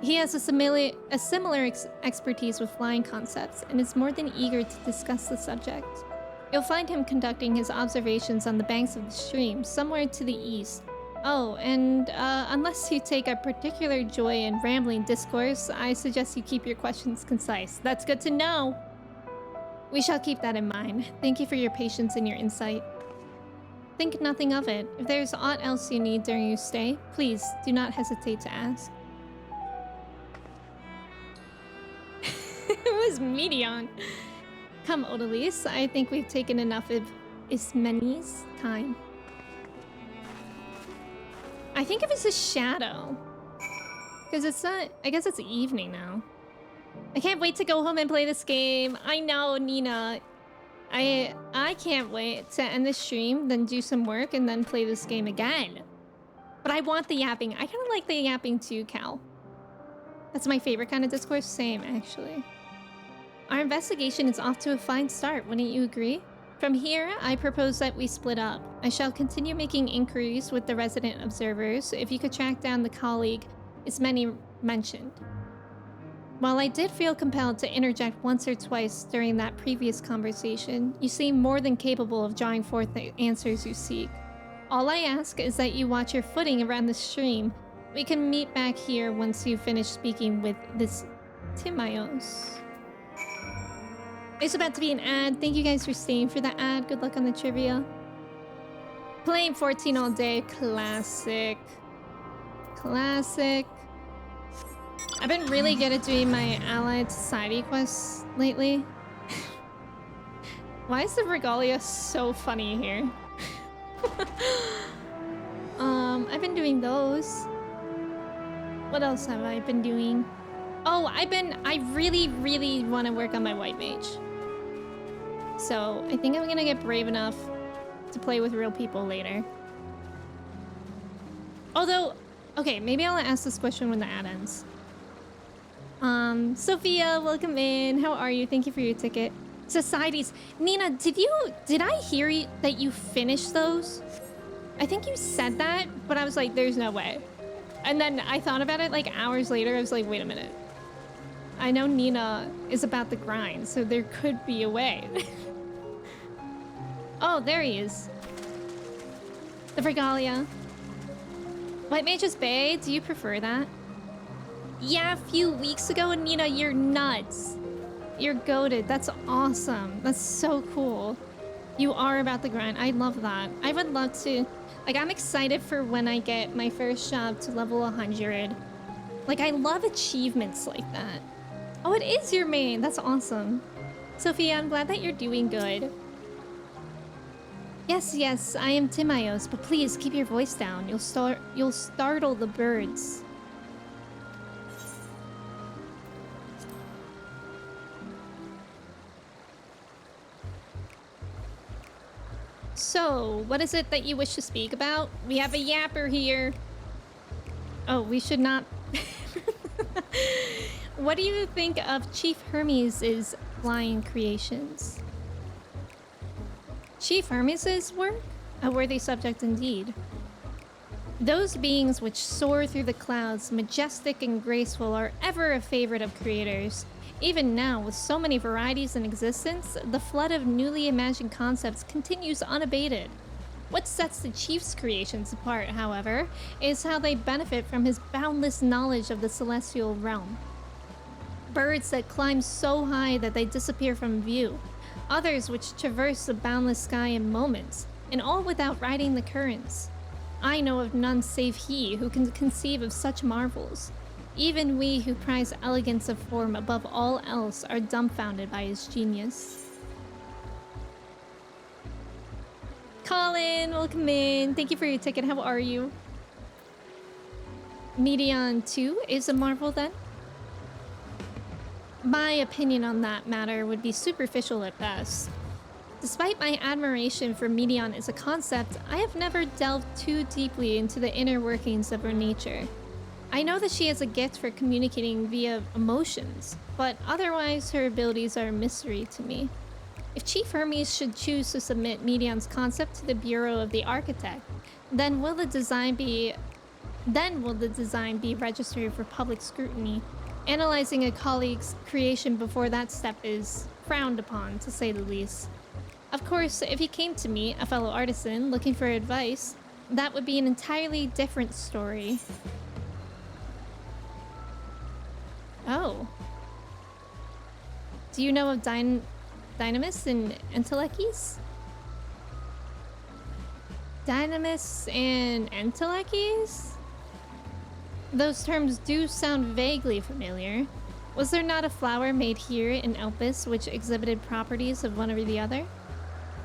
He has a similar expertise with flying concepts and is more than eager to discuss the subject. You'll find him conducting his observations on the banks of the stream, somewhere to the east. Oh, and unless you take a particular joy in rambling discourse, I suggest you keep your questions concise. That's good to know. We shall keep that in mind. Thank you for your patience and your insight. Think nothing of it. If there's aught else you need during your stay, please do not hesitate to ask. It was Medion. Come, Odalise. I think we've taken enough of Ismeni's time. I think it was a shadow. Because it's not... I guess it's evening now. I can't wait to go home and play this game. I know, Nina. I can't wait to end the stream, then do some work, and then play this game again. But I want the yapping. I kind of like the yapping too, Cal. That's my favorite kind of discourse. Same, actually. Our investigation is off to a fine start, wouldn't you agree? From here, I propose that we split up. I shall continue making inquiries with the resident observers if you could track down the colleague Ismeni mentioned. While I did feel compelled to interject once or twice during that previous conversation, you seem more than capable of drawing forth the answers you seek. All I ask is that you watch your footing around the stream. We can meet back here once you finish speaking with this Timaeus. It's about to be an ad. Thank you guys for staying for the ad. Good luck on the trivia. Playing 14 all day. Classic. Classic. I've been really good at doing my allied society quests lately. Why is the regalia so funny here? I've been doing those. What else have I been doing? Oh, I really want to work on my white mage. So I think I'm gonna get brave enough to play with real people later. Although, okay, maybe I'll ask this question when the ad ends. Sophia, welcome in. How are you? Thank you for your ticket. Societies. Nina, did I hear that you finished those? I think you said that, but I was like, there's no way. And then I thought about it like hours later. I was like, wait a minute. I know Nina is about the grind, so there could be a way. Oh, there he is. The regalia. White Mage's Bay, do you prefer that? Yeah, a few weeks ago, and Nina, you're nuts. You're goated. That's awesome. That's so cool. You are about the grind. I love that. I would love to... Like, I'm excited for when I get my first job to level 100. Like, I love achievements like that. Oh, it is your main. That's awesome. Sophia, I'm glad that you're doing good. Yes, I am Timaios, but please keep your voice down. You'll startle the birds. So, what is it that you wish to speak about? We have a yapper here. Oh, we should not... What do you think of Chief Hermes' flying creations? Chief Hermes' work? A worthy subject indeed. Those beings which soar through the clouds, majestic and graceful, are ever a favorite of creators. Even now, with so many varieties in existence, the flood of newly imagined concepts continues unabated. What sets the Chief's creations apart, however, is how they benefit from his boundless knowledge of the celestial realm. Birds that climb so high that they disappear from view, others which traverse the boundless sky in moments, and all without riding the currents. I know of none save he who can conceive of such marvels. Even we who prize elegance of form above all else are dumbfounded by his genius. Colin, welcome in. Thank you for your ticket. How are you? Medion 2 is a marvel then? My opinion on that matter would be superficial at best. Despite my admiration for Medion as a concept, I have never delved too deeply into the inner workings of her nature. I know that she has a gift for communicating via emotions, but otherwise her abilities are a mystery to me. If Chief Hermes should choose to submit Medion's concept to the Bureau of the Architect, then will the design be registered for public scrutiny? Analyzing a colleague's creation before that step is frowned upon, to say the least. Of course, if he came to me, a fellow artisan, looking for advice, that would be an entirely different story. Oh. Do you know of Dynamis and Entelekis? Dynamis and Entelekis? Those terms do sound vaguely familiar. Was there not a flower made here in Elpis which exhibited properties of one or the other?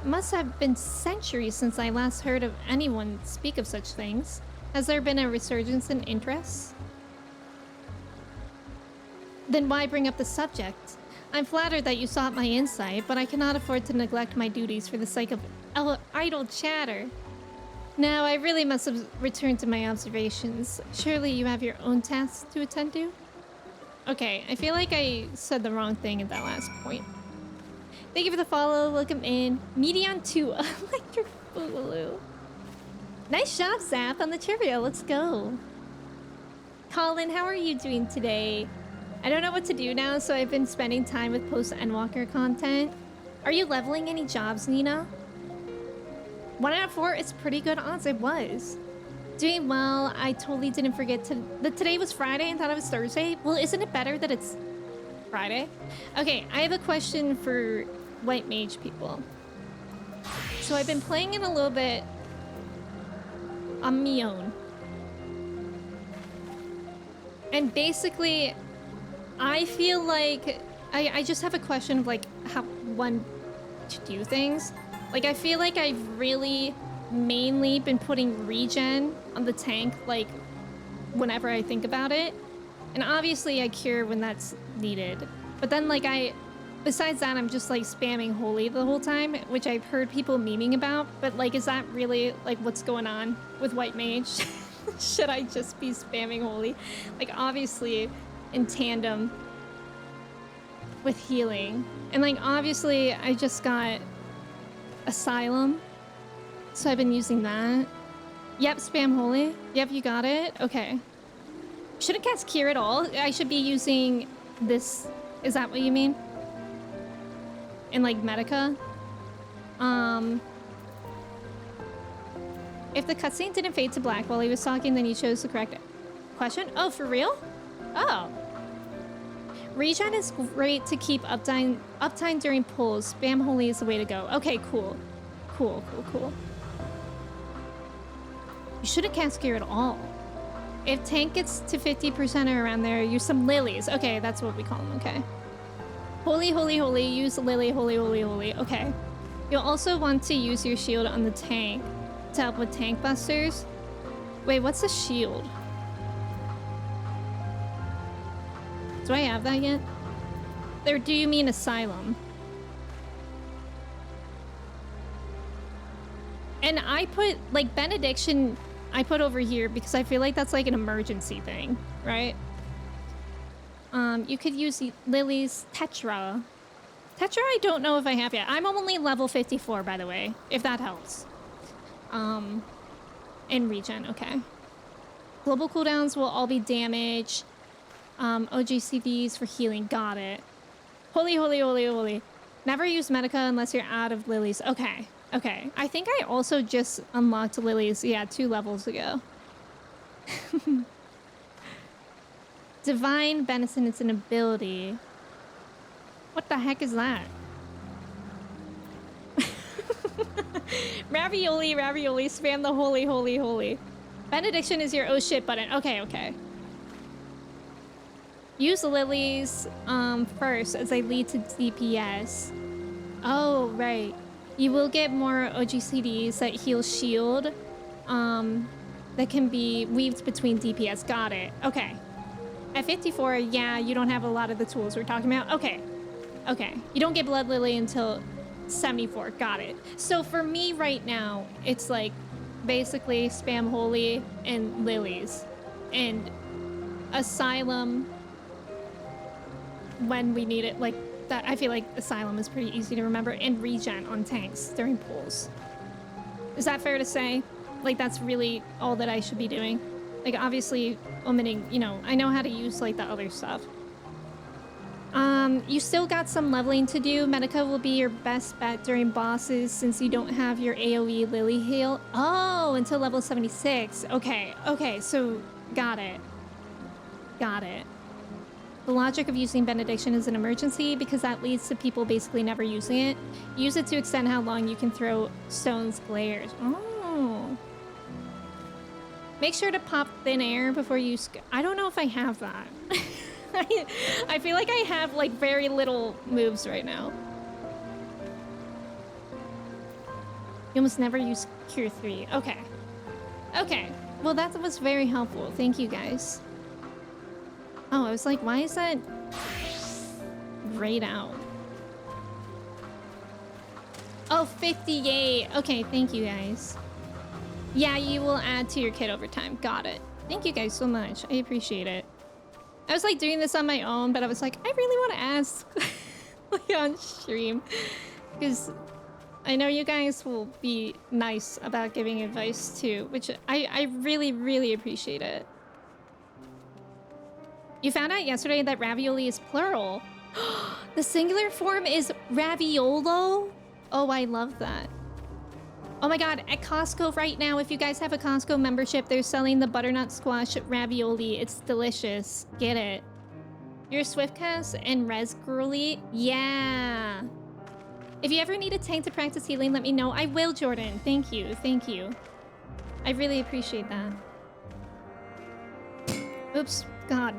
It must have been centuries since I last heard of anyone speak of such things. Has there been a resurgence in interest? Then why bring up the subject? I'm flattered that you sought my insight, but I cannot afford to neglect my duties for the sake of idle chatter. Now, I really must return to my observations. Surely you have your own tasks to attend to? Okay, I feel like I said the wrong thing at that last point. Thank you for the follow. Welcome in. Medion 2, Electric Boogaloo. Nice job, Zap, on the trivia. Let's go. Colin, how are you doing today? I don't know what to do now, so I've been spending time with post-Endwalker content. Are you leveling any jobs, Nina? 1 out of 4, it's pretty good odds. It was. Doing well. I totally didn't forget that today was Friday and thought it was Thursday. Well, isn't it better that it's Friday? Okay, I have a question for White Mage people. So I've been playing it a little bit on my own. And basically, I feel like I just have a question of like how one to do things. Like I feel like I've really mainly been putting regen on the tank like whenever I think about it. And obviously I cure when that's needed. But then like besides that, I'm just like spamming holy the whole time, which I've heard people memeing about. But like, is that really like what's going on with white mage? Should I just be spamming holy? Like obviously in tandem with healing. And like obviously I just got asylum, so I've been using that. Yep, spam holy. Yep, you got it. Okay. Shouldn't cast cure at all. I should be using this. Is that what you mean? In like Medica? If the cutscene didn't fade to black while he was talking, then you chose the correct question? Oh, for real? Oh. Regen is great to keep uptime during pulls. Spam holy is the way to go. Okay, cool. Cool. You shouldn't cast gear at all. If tank gets to 50% or around there, use some lilies. Okay, that's what we call them, okay. Holy, use lily, holy. Okay. You'll also want to use your shield on the tank to help with tank busters. Wait, what's a shield? Do I have that yet? Or do you mean asylum? And I put, like, benediction, I put over here because I feel like that's like an emergency thing, right? You could use Lily's Tetra. Tetra, I don't know if I have yet. I'm only level 54, by the way, if that helps. And regen, okay. Global cooldowns will all be damage. OGCVs for healing, got it. Holy. Never use Medica unless you're out of lilies. Okay. I think I also just unlocked lilies, yeah, 2 levels ago. Divine Benison is an ability. What the heck is that? Ravioli, spam the holy. Benediction is your oh shit button. Okay. Use the lilies first as they lead to DPS. Oh, right. You will get more OGCDs that heal shield that can be weaved between DPS. Got it. Okay. At 54, yeah, you don't have a lot of the tools we're talking about. Okay. You don't get Blood Lily until 74. Got it. So for me right now, it's like basically spam holy and lilies. And asylum when we need it. Like that, I feel like asylum is pretty easy to remember. And regen on tanks during pulls. Is that fair to say? Like that's really all that I should be doing? Like obviously omitting, you know, I know how to use like the other stuff. You still got some leveling to do. Medica will be your best bet during bosses since you don't have your AoE Lily heal. Oh, until level 76. Okay, so got it. The logic of using Benediction is an emergency because that leads to people basically never using it. Use it to extend how long you can throw stone's glares. Oh. Make sure to pop thin air before you... I don't know if I have that. I feel like I have like very little moves right now. You almost never use Cure 3. Okay. Well, that was very helpful. Thank you, guys. Oh, I was like, why is that grayed out? Oh, 58. Okay, thank you, guys. Yeah, you will add to your kit over time. Got it. Thank you guys so much. I appreciate it. I was like doing this on my own, but I was like, I really want to ask like, on stream because I know you guys will be nice about giving advice too, which I really, really appreciate it. You found out yesterday that ravioli is plural. The singular form is raviolo? Oh, I love that. Oh my god, at Costco right now, if you guys have a Costco membership, they're selling the butternut squash ravioli. It's delicious. Get it. You're Swiftcast and Res Girly? Yeah. If you ever need a tank to practice healing, let me know. I will, Jordan. Thank you. I really appreciate that. Oops. God.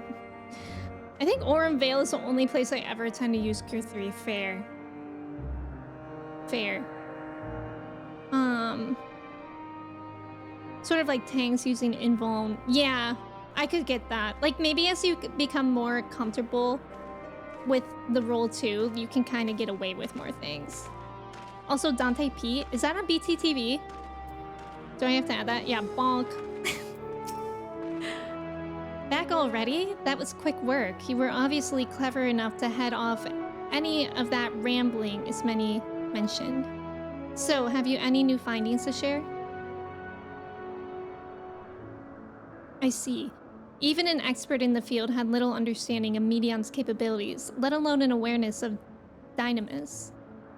I think Aurum Vale is the only place I ever tend to use Cure 3. Fair. Fair. Sort of like tanks using invuln. Yeah, I could get that. Like maybe as you become more comfortable with the role too, you can kind of get away with more things. Also, Dante P, is that on BTTV? Do I have to add that? Yeah, bonk. Back already? That was quick work. You were obviously clever enough to head off any of that rambling Ismeni mentioned. So, have you any new findings to share? I see. Even an expert in the field had little understanding of Medion's capabilities, let alone an awareness of Dynamis.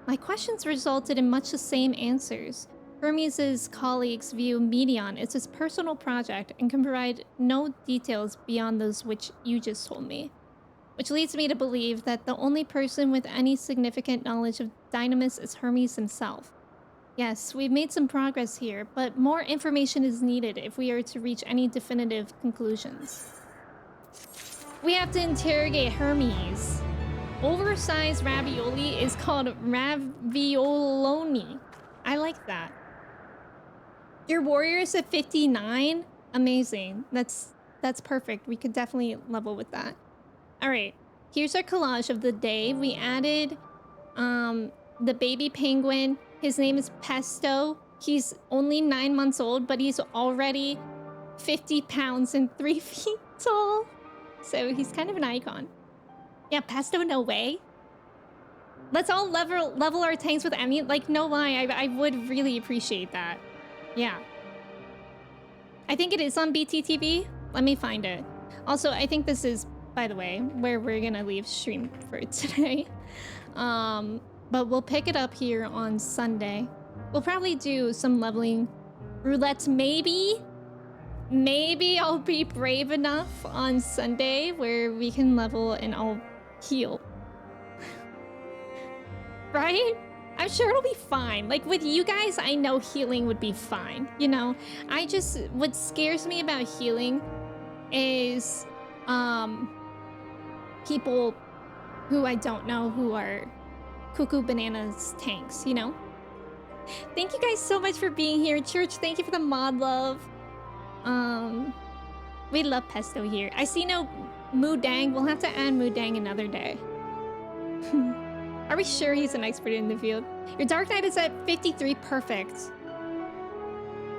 My questions resulted in much the same answers. Hermes' colleagues view Medion as his personal project and can provide no details beyond those which you just told me. Which leads me to believe that the only person with any significant knowledge of Dynamis is Hermes himself. Yes, we've made some progress here, but more information is needed if we are to reach any definitive conclusions. We have to interrogate Hermes. Oversized ravioli is called ravioloni. I like that. Your warrior is at 59? Amazing. That's perfect. We could definitely level with that. All right. Here's our collage of the day. We added the baby penguin. His name is Pesto. He's only 9 months old, but he's already 50 pounds and 3 feet tall. So he's kind of an icon. Yeah, Pesto, no way. Let's all level our tanks with Emmy. Like, no lie, I would really appreciate that. Yeah. I think it is on BTTV. Let me find it. Also, I think this is, by the way, where we're gonna leave stream for today. But we'll pick it up here on Sunday. We'll probably do some leveling roulettes, maybe. Maybe I'll be brave enough on Sunday where we can level and I'll heal. Right? I'm sure it'll be fine. Like with you guys, I know healing would be fine. You know, what scares me about healing is people who I don't know who are cuckoo bananas tanks, you know? Thank you guys so much for being here. Church, thank you for the mod love. We love Pesto here. I see no Moodang. We'll have to add Moodang another day. Are we sure he's an expert in the field? Your Dark Knight is at 53. Perfect.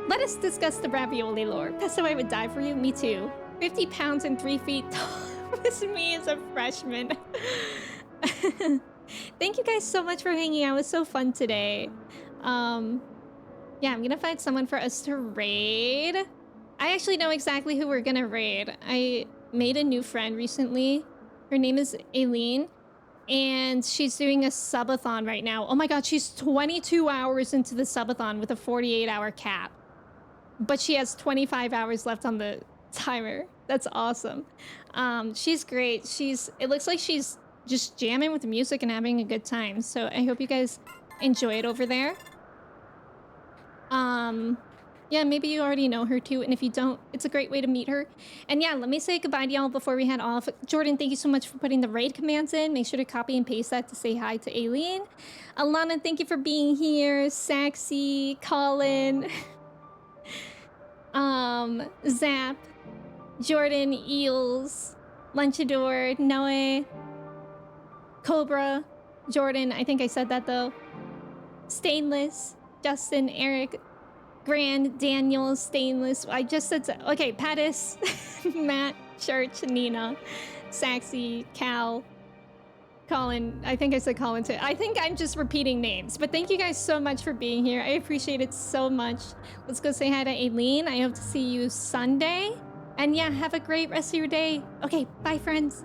Let us discuss the ravioli lore. Pesto, I would die for you. Me too. 50 pounds and 3 feet tall. This me as a freshman. Thank you guys so much for hanging out. It was so fun today. Yeah, I'm gonna find someone for us to raid. I actually know exactly who we're gonna raid. I made a new friend recently. Her name is Aileen, and she's doing a subathon right now. Oh my god, she's 22 hours into the subathon with a 48-hour cap. But she has 25 hours left on the timer. That's awesome. She's great. It looks like she's just jamming with the music and having a good time. So I hope you guys enjoy it over there. Yeah, maybe you already know her too, and if you don't, it's a great way to meet her. And yeah, let me say goodbye to y'all before we head off. Jordan, thank you so much for putting the raid commands in. Make sure to copy and paste that to say hi to Aileen. Alana, thank you for being here. Saxy, Colin, Zap, Jordan, Eels, Lunchador, Noe, Cobra, Jordan, I think I said that though. Stainless, Justin, Eric, Grand, Daniel, Stainless. I just said so. Okay, Pattis, Matt, Church, Nina, Saxy, Cal, Colin. I think I said Colin too. I think I'm just repeating names, but thank you guys so much for being here. I appreciate it so much. Let's go say hi to Aileen. I hope to see you Sunday. And yeah, have a great rest of your day. Okay, bye friends.